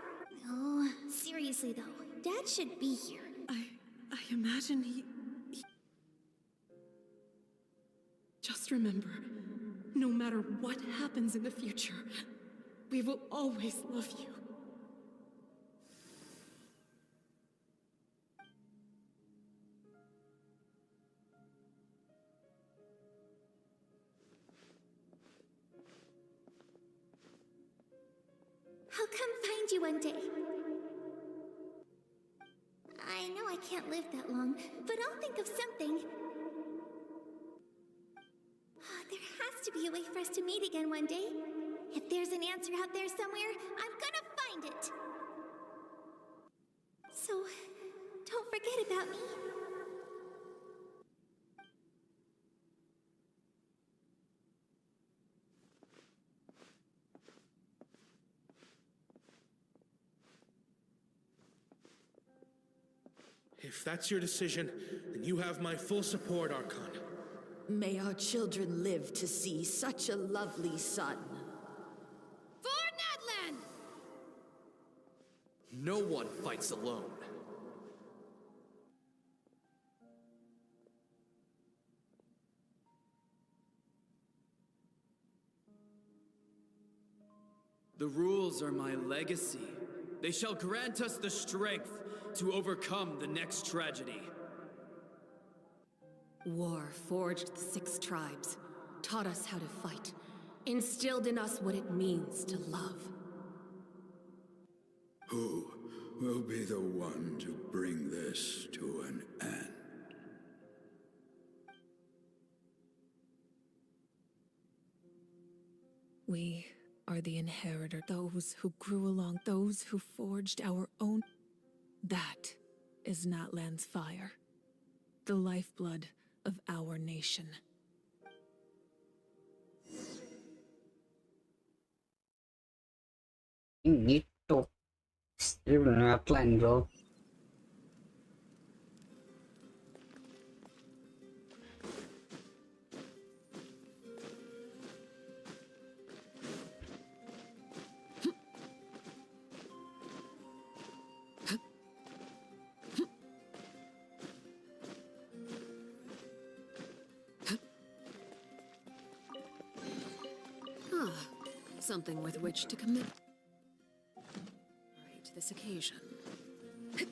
No, seriously though, Dad should be here. I imagine he... Just remember, no matter what happens in the future, we will always love you. I'll come find you one day. I know I can't live that long, but I'll think of something. There has to be a way for us to meet again one day. If there's an answer out there somewhere, I'm gonna find it. So, don't forget about me. If that's your decision, then you have my full support, Archon. May our children live to see such a lovely son. For Natlan! No one fights alone. The rules are my legacy. They shall grant us the strength to overcome the next tragedy. War forged the 6 tribes, taught us how to fight, instilled in us what it means to love. Who will be the one to bring this to an end? We are the inheritor, those who grew along, those who forged our own. That is Natlan's fire, the lifeblood of our nation. You need to save Natlan, bro. Something with which to commit. Right, this occasion. Hey,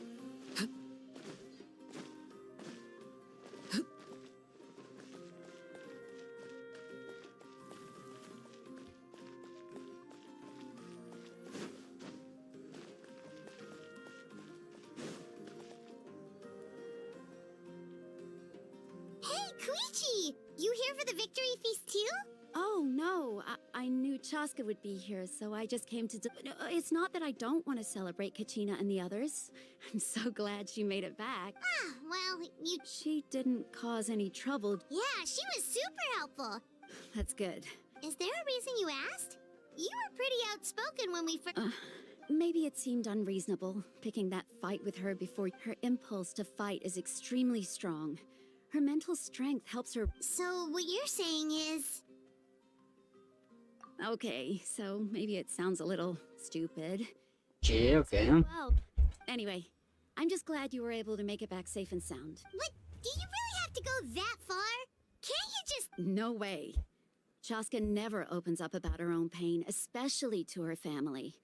Koichi! You here for the victory feast too? Oh, no. I knew Chaska would be here, so I just came to... No, it's not that I don't want to celebrate Kachina and the others. I'm so glad she made it back. Ah, well, you... She didn't cause any trouble. Yeah, she was super helpful. That's good. Is there a reason you asked? You were pretty outspoken when we first... Maybe it seemed unreasonable, picking that fight with her before her impulse to fight is extremely strong. Her mental strength helps her... So what you're saying is... Okay, so maybe it sounds a little stupid. Okay, okay. Well, anyway, I'm just glad you were able to make it back safe and sound. What? Do you really have to go that far? Can't you just... No way. Chaska never opens up about her own pain, especially to her family.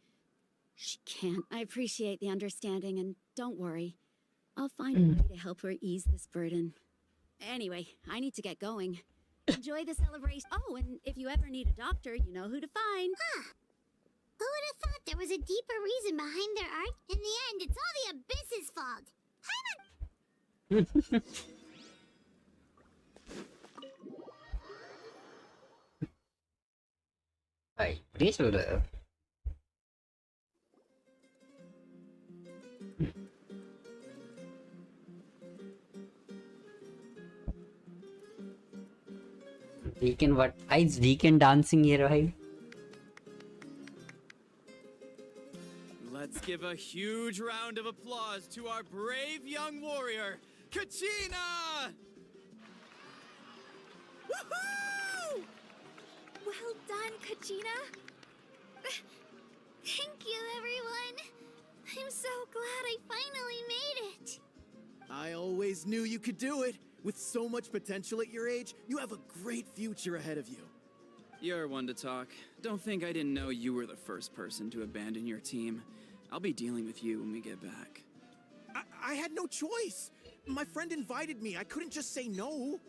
She can't. I appreciate the understanding, and don't worry. I'll find a way to help her ease this burden. Anyway, I need to get going. Enjoy the celebration. Oh, and if you ever need a doctor, you know who to find. Huh. Who would have thought there was a deeper reason behind their art? In the end, it's all the Abyss's fault. Ay, eso era. Deacon, what? Is Deacon dancing here, right? Let's give a huge round of applause to our brave young warrior, Kachina! Woohoo! Well done, Kachina. Thank you, everyone. I'm so glad I finally made it. I always knew you could do it. With so much potential at your age, you have a great future ahead of you. You're one to talk. Don't think I didn't know you were the first person to abandon your team. I'll be dealing with you when we get back. I had no choice. My friend invited me. I couldn't just say no.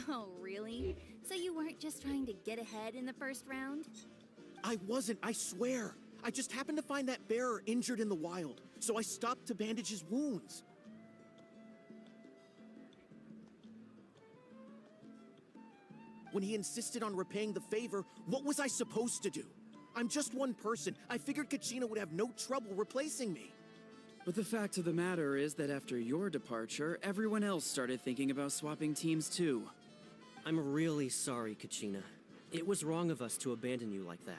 Oh, really? So you weren't just trying to get ahead in the first round? I wasn't, I swear. I just happened to find that bearer injured in the wild, so I stopped to bandage his wounds. When he insisted on repaying the favor, what was I supposed to do? I'm just one person. I figured Kachina would have no trouble replacing me. But the fact of the matter is that after your departure, everyone else started thinking about swapping teams too. I'm really sorry, Kachina. It was wrong of us to abandon you like that.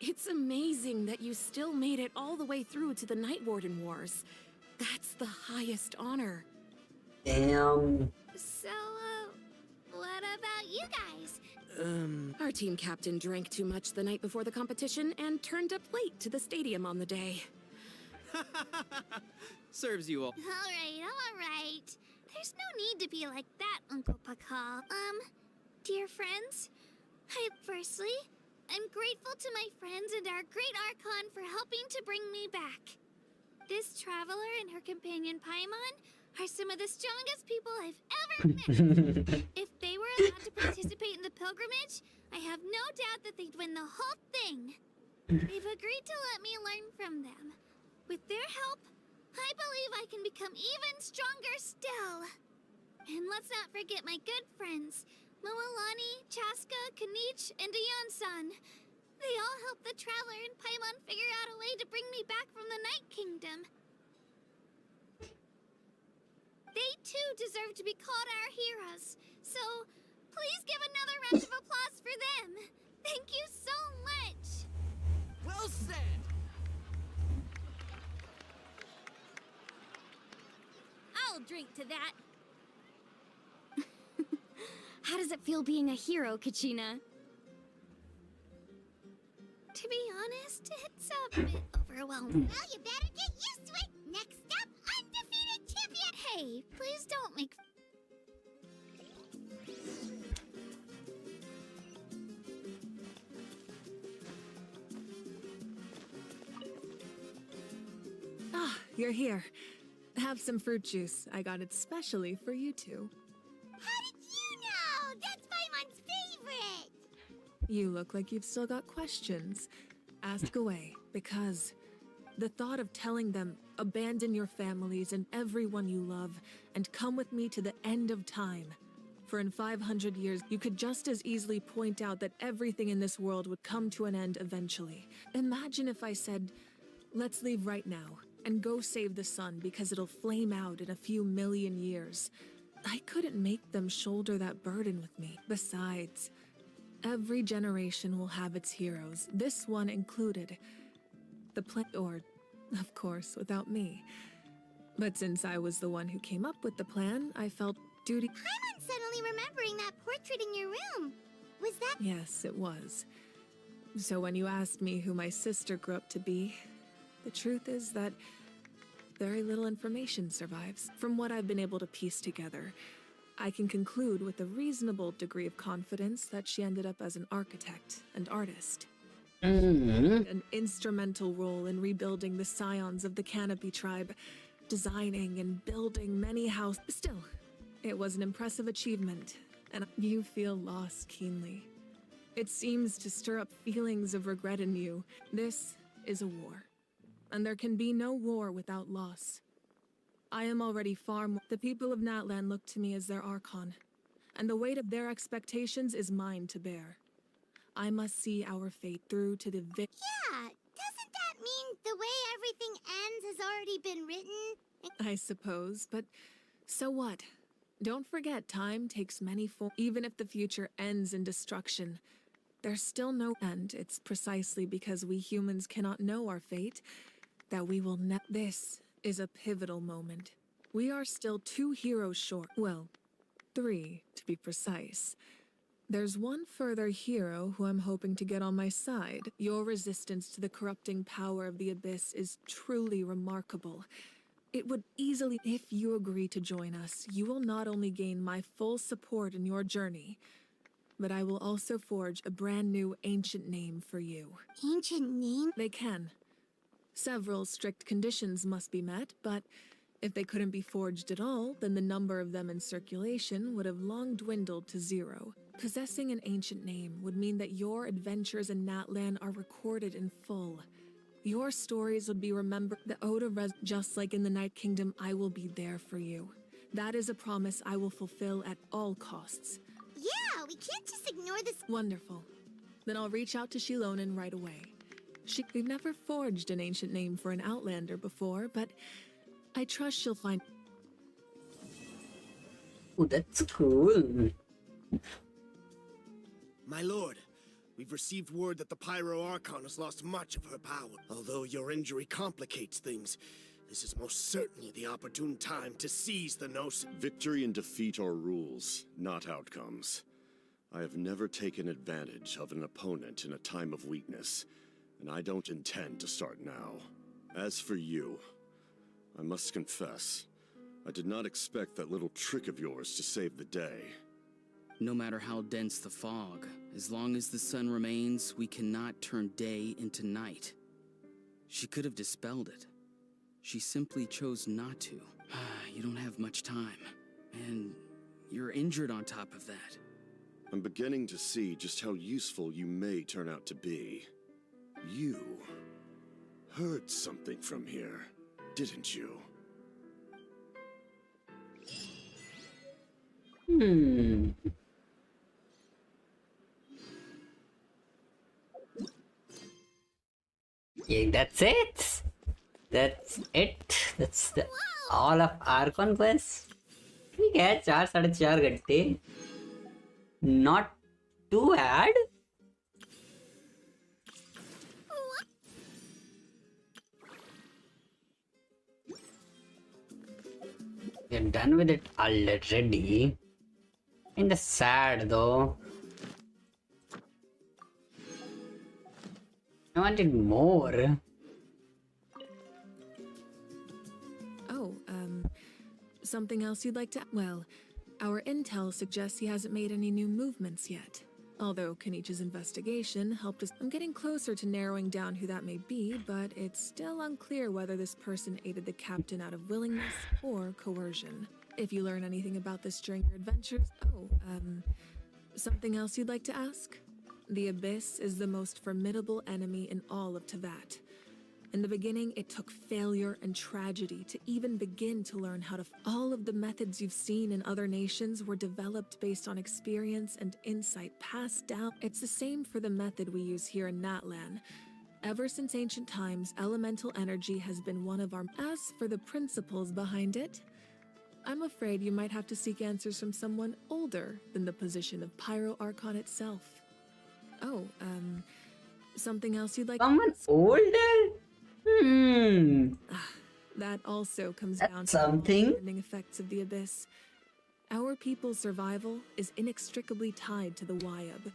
It's amazing that you still made it all the way through to the Night Warden Wars. That's the highest honor. Damn. So, what about you guys? Our team captain drank too much the night before the competition and turned up late to the stadium on the day. Serves you all. All right. There's no need to be like that, Uncle Pakal. Dear friends, firstly, I'm grateful to my friends and our great Archon for helping to bring me back. This traveler and her companion Paimon are some of the strongest people I've ever met. If they were allowed to participate in the pilgrimage, I have no doubt that they'd win the whole thing. They've agreed to let me learn from them. With their help, I believe I can become even stronger still. And let's not forget my good friends, Moalani, Chaska, Kanich, and Aeon-san. They all helped the traveler and Paimon figure out a way to bring me back from the Night Kingdom. They too deserve to be called our heroes. So, please give another round of applause for them. Thank you so much. Well said! I'll drink to that. How does it feel being a hero, Kachina? To be honest, it's a bit overwhelming. Well, you better get used to it. Next up, undefeated champion. Hey, please don't make... you're here. Have some fruit juice. I got it specially for you two. How did you know? That's Paimon's favorite! You look like you've still got questions. Ask away, because the thought of telling them, abandon your families and everyone you love, and come with me to the end of time. For in 500 years, you could just as easily point out that everything in this world would come to an end eventually. Imagine if I said, let's leave right now, and go save the sun because it'll flame out in a few million years. I couldn't make them shoulder that burden with me. Besides, every generation will have its heroes, this one included. Or, of course, without me. But since I was the one who came up with the plan, I felt duty. Paimon's suddenly remembering that portrait in your room. Was that— Yes, it was. So when you asked me who my sister grew up to be, the truth is that very little information survives. From what I've been able to piece together, I can conclude with a reasonable degree of confidence that she ended up as an architect and artist. An instrumental role in rebuilding the scions of the Canopy tribe, designing and building many houses. Still, it was an impressive achievement, and you feel lost keenly. It seems to stir up feelings of regret in you. This is a war, and there can be no war without loss. I am already far more— The people of Natlan look to me as their Archon, and the weight of their expectations is mine to bear. I must see our fate through to the Yeah, doesn't that mean the way everything ends has already been written? I suppose, but so what? Don't forget, time takes many forms. Even if the future ends in destruction, there's still no end. It's precisely because we humans cannot know our fate that we will This is a pivotal moment. We are still 2 heroes short. Well, 3, to be precise. There's one further hero who I'm hoping to get on my side. Your resistance to the corrupting power of the Abyss is truly remarkable. It would easily— If you agree to join us, you will not only gain my full support in your journey, but I will also forge a brand new ancient name for you. Ancient name? They can. Several strict conditions must be met, but if they couldn't be forged at all, then the number of them in circulation would have long dwindled to 0. Possessing an ancient name would mean that your adventures in Natlan are recorded in full. Your stories would be remembered. The Ode of just like in the Night Kingdom, I will be there for you. That is a promise I will fulfill at all costs. Yeah, we can't just ignore this. Wonderful. Then I'll reach out to Shilonen right away. We've never forged an ancient name for an Outlander before, but I trust she'll find— Oh, that's cool. My lord, we've received word that the Pyro Archon has lost much of her power. Although your injury complicates things, this is most certainly the opportune time to seize the Gnosis. Victory and defeat are rules, not outcomes. I have never taken advantage of an opponent in a time of weakness, and I don't intend to start now. As for you, I must confess, I did not expect that little trick of yours to save the day. No matter how dense the fog, as long as the sun remains, we cannot turn day into night. She could have dispelled it. She simply chose not to. You don't have much time, and you're injured on top of that. I'm beginning to see just how useful you may turn out to be. You heard something from here, didn't you? Yeah, that's it. That's it. That's the all of Archon quest. ठीक है 4-4.5 घंटे. Not too bad. We're done with it already. Kinda sad though. I wanted more. Oh, something else you'd like to— Well, our intel suggests he hasn't made any new movements yet. Although Kenichi's investigation helped us, I'm getting closer to narrowing down who that may be, but it's still unclear whether this person aided the captain out of willingness or coercion. If you learn anything about this during your adventures, something else you'd like to ask? The Abyss is the most formidable enemy in all of Tevat. In the beginning, it took failure and tragedy to even begin to learn how to. All of the methods you've seen in other nations were developed based on experience and insight passed down. It's the same for the method we use here in Natlan. Ever since ancient times, elemental energy has been one of our. As for the principles behind it, I'm afraid you might have to seek answers from someone older than the position of Pyro Archon itself. Something else you'd like? Someone older? That also comes down to something. the ending effects of the Abyss. Our people's survival is inextricably tied to the Wyab,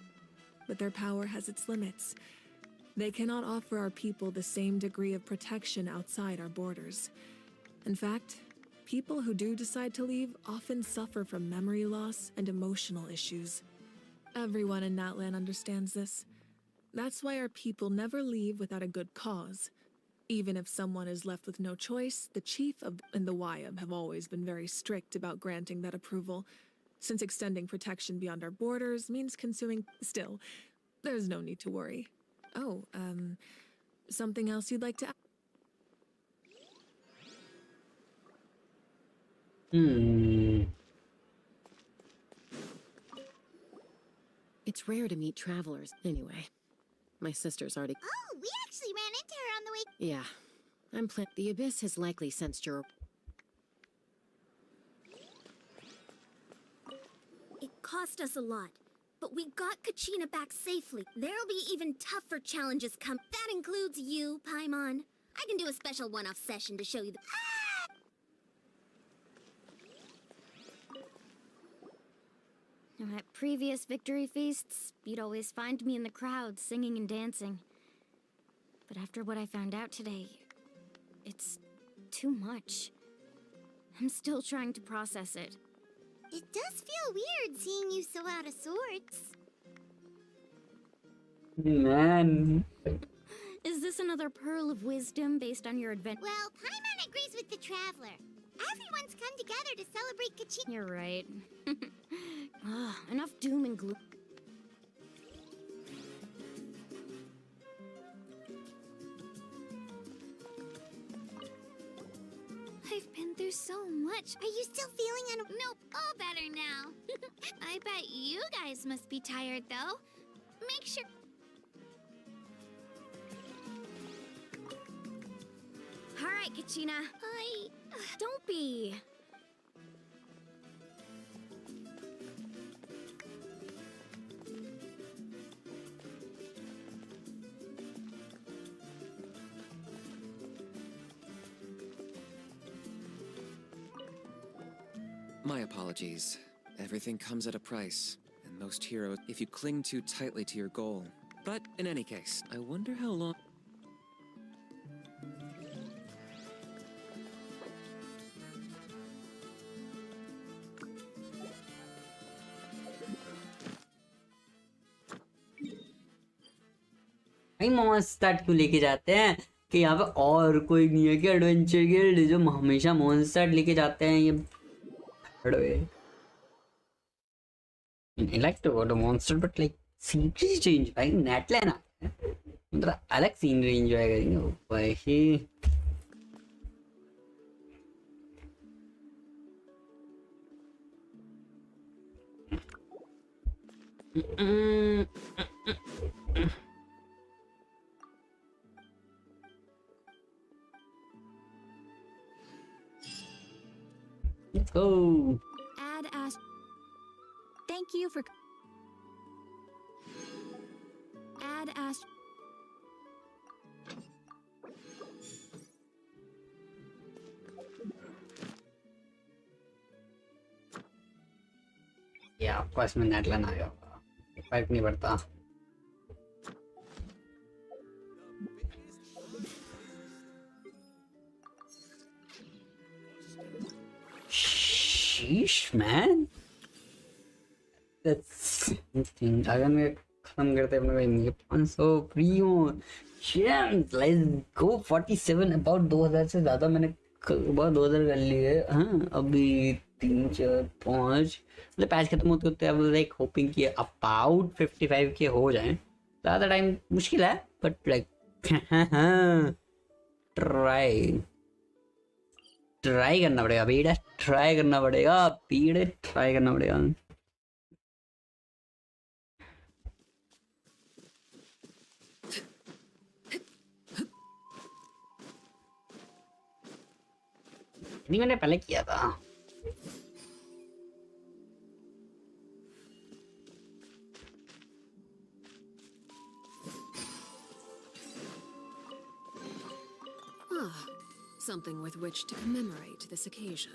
but their power has its limits. They cannot offer our people the same degree of protection outside our borders. In fact, people who do decide to leave often suffer from memory loss and emotional issues. Everyone in Natlan understands this. That's why our people never leave without a good cause. Even if someone is left with no choice, the chief and the Wyab have always been very strict about granting that approval, since extending protection beyond our borders means consuming. Still, there's no need to worry. Something else you'd like to add? It's rare to meet travelers. Anyway, my sister's already. Oh, we actually ran into her on the way. Yeah, the Abyss has likely sensed your. It cost us a lot, but we got Kachina back safely. There'll be even tougher challenges come. That includes you, Paimon. I can do a special one-off session to show you the. At previous victory feasts, you'd always find me in the crowd singing and dancing. But after what I found out today, it's too much. I'm still trying to process it. It does feel weird seeing you so out of sorts. Man. Is this another pearl of wisdom based on your adventure? Well, Paimon agrees with the Traveler. Everyone's come together to celebrate Kachina. You're right. Enough doom and gloom. I've been through so much. Are you still feeling Nope, all better now. I bet you guys must be tired, though. Make sure... All right, Kachina. Don't be. My apologies. Everything comes at a price, and most heroes, if you cling too tightly to your goal. But in any case, I wonder how long... भाई मॉन्स्टार्ट क्यों लेके जाते हैं कि यहाँ पे और कोई नहीं है कि एडवेंचर गिल्ड जो हमेशा मॉन्स्टार्ट लेके जाते हैं ये I like to go to monster but like scenery change भाई Natlan आता है मतलब अलग scenery enjoy करेंगे भाई Let's go. Thank you for. Add Ast. Yeah, of course मैं Natlan आ गया फर्क नहीं पड़ता Sheesh, man. That's अगर मैं खत्म करते अपने भाई ये 500 फ्री हो शेम्स लेट्स गो 47 अबाउट 2000 से ज़्यादा मैंने बहुत 2000 कर लिए हाँ अभी 3 4 5 मतलब पैच खत्म होते होते अब लाइक होपिंग कि अबाउट 55 के हो जाएं ज़्यादा टाइम मुश्किल है बट लाइक ट्राई ट्राई करना पड़ेगा बीड़ा ट्राई करना पड़ेगा बीड़े ट्राई करना पड़ेगा नहीं मैंने पहले किया था Something with which to commemorate this occasion.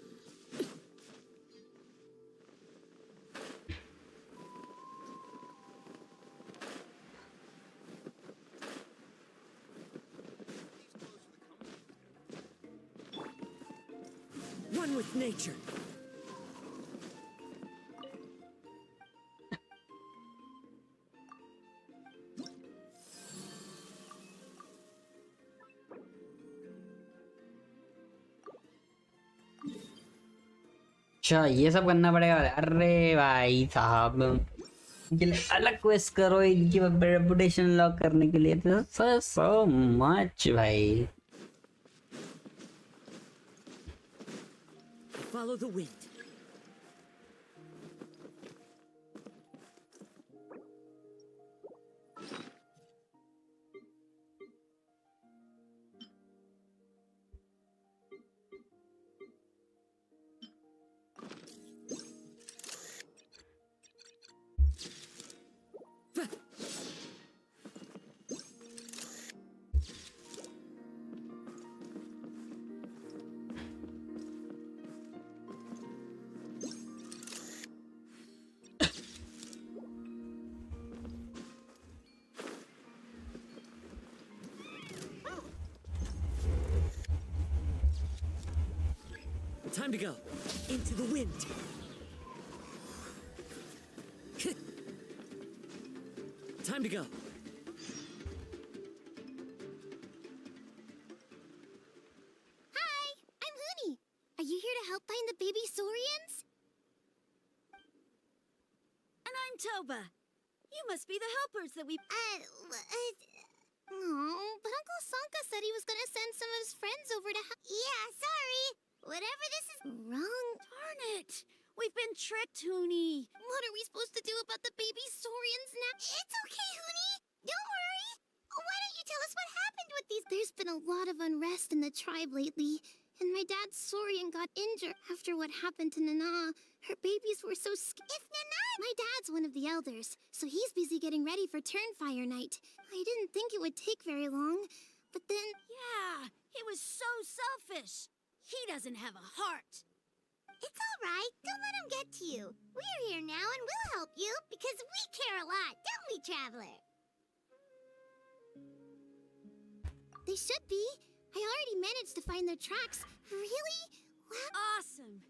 One with nature. अच्छा ये सब करना पड़ेगा अरे भाई साहब इनके लिए अलग क्वेस्ट करो इनकी रेपुटेशन लॉक करने के लिए सो मच भाई Follow the wind. Time to go. Into the wind. Time to go. Hi, I'm Huni. Are you here to help find the baby Saurians? And I'm Toba. You must be the helpers that we... Oh, but Uncle Sanka said he was gonna send some of his friends over to help. Yeah, sorry. Whatever this is wrong. Darn it! We've been tricked, Huni. What are we supposed to do about the baby Saurians now? It's okay, Huni. Don't worry. Why don't you tell us what happened with these? There's been a lot of unrest in the tribe lately, and my dad's Saurian got injured after what happened to Nana. Her babies were so scared. It's Nana! My dad's one of the elders, so he's busy getting ready for Turnfire Night. I didn't think it would take very long, but then... Yeah, he was so selfish. He doesn't have a heart. It's all right. Don't let him get to you. We're here now and we'll help you because we care a lot, don't we, Traveler? They should be. I already managed to find their tracks. Really? Wow. Awesome.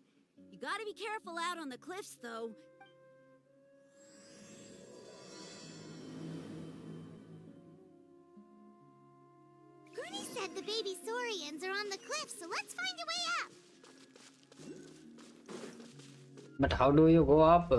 You gotta be careful out on the cliffs, though. Huni said the baby Saurians are on the cliffs, so let's find a way up. but how do you go up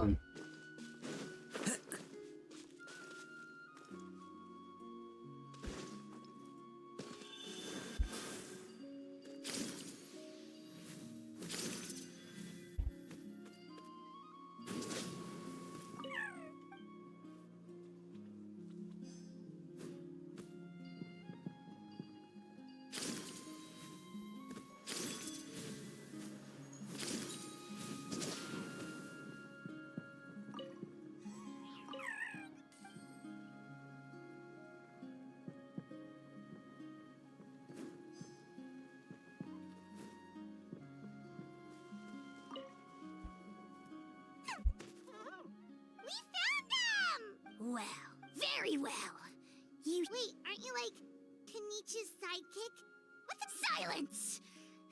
We found them! Well, very well. You... Wait, aren't you like Kenichi's sidekick? What the... Silence!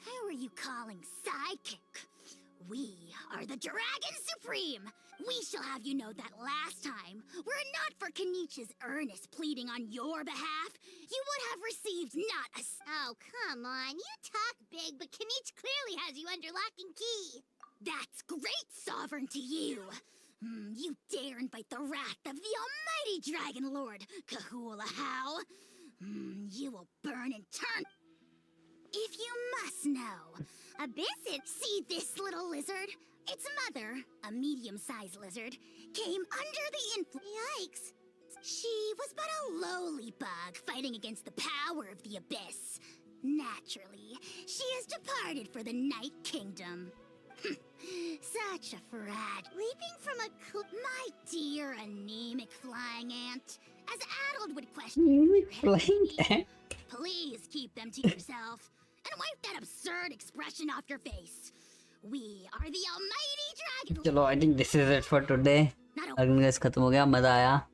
Who are you calling sidekick? We are the Dragon Supreme! We shall have you know that last time, were it not for Kenichi's earnest pleading on your behalf, you would have received not a Oh, come on. You talk big, but Kenichi clearly has you under lock and key. That's great sovereign to you. You dare invite the wrath of the almighty Dragon Lord, Kahula How. You will burn and turn. If you must know, Abyssit, see this little lizard? Its mother, a medium-sized lizard, came under the influence. Yikes. She was but a lowly bug fighting against the power of the Abyss. Naturally, she has departed for the Night Kingdom. Such a fragile. Leaping from a My dear anemic flying ant, as Addled would question Anemic flying ant? Please keep them to yourself and wipe that absurd expression off your face. We are the almighty dragon. चलो I think this is it for today. Again guys खत्म हो गया, मजा आया.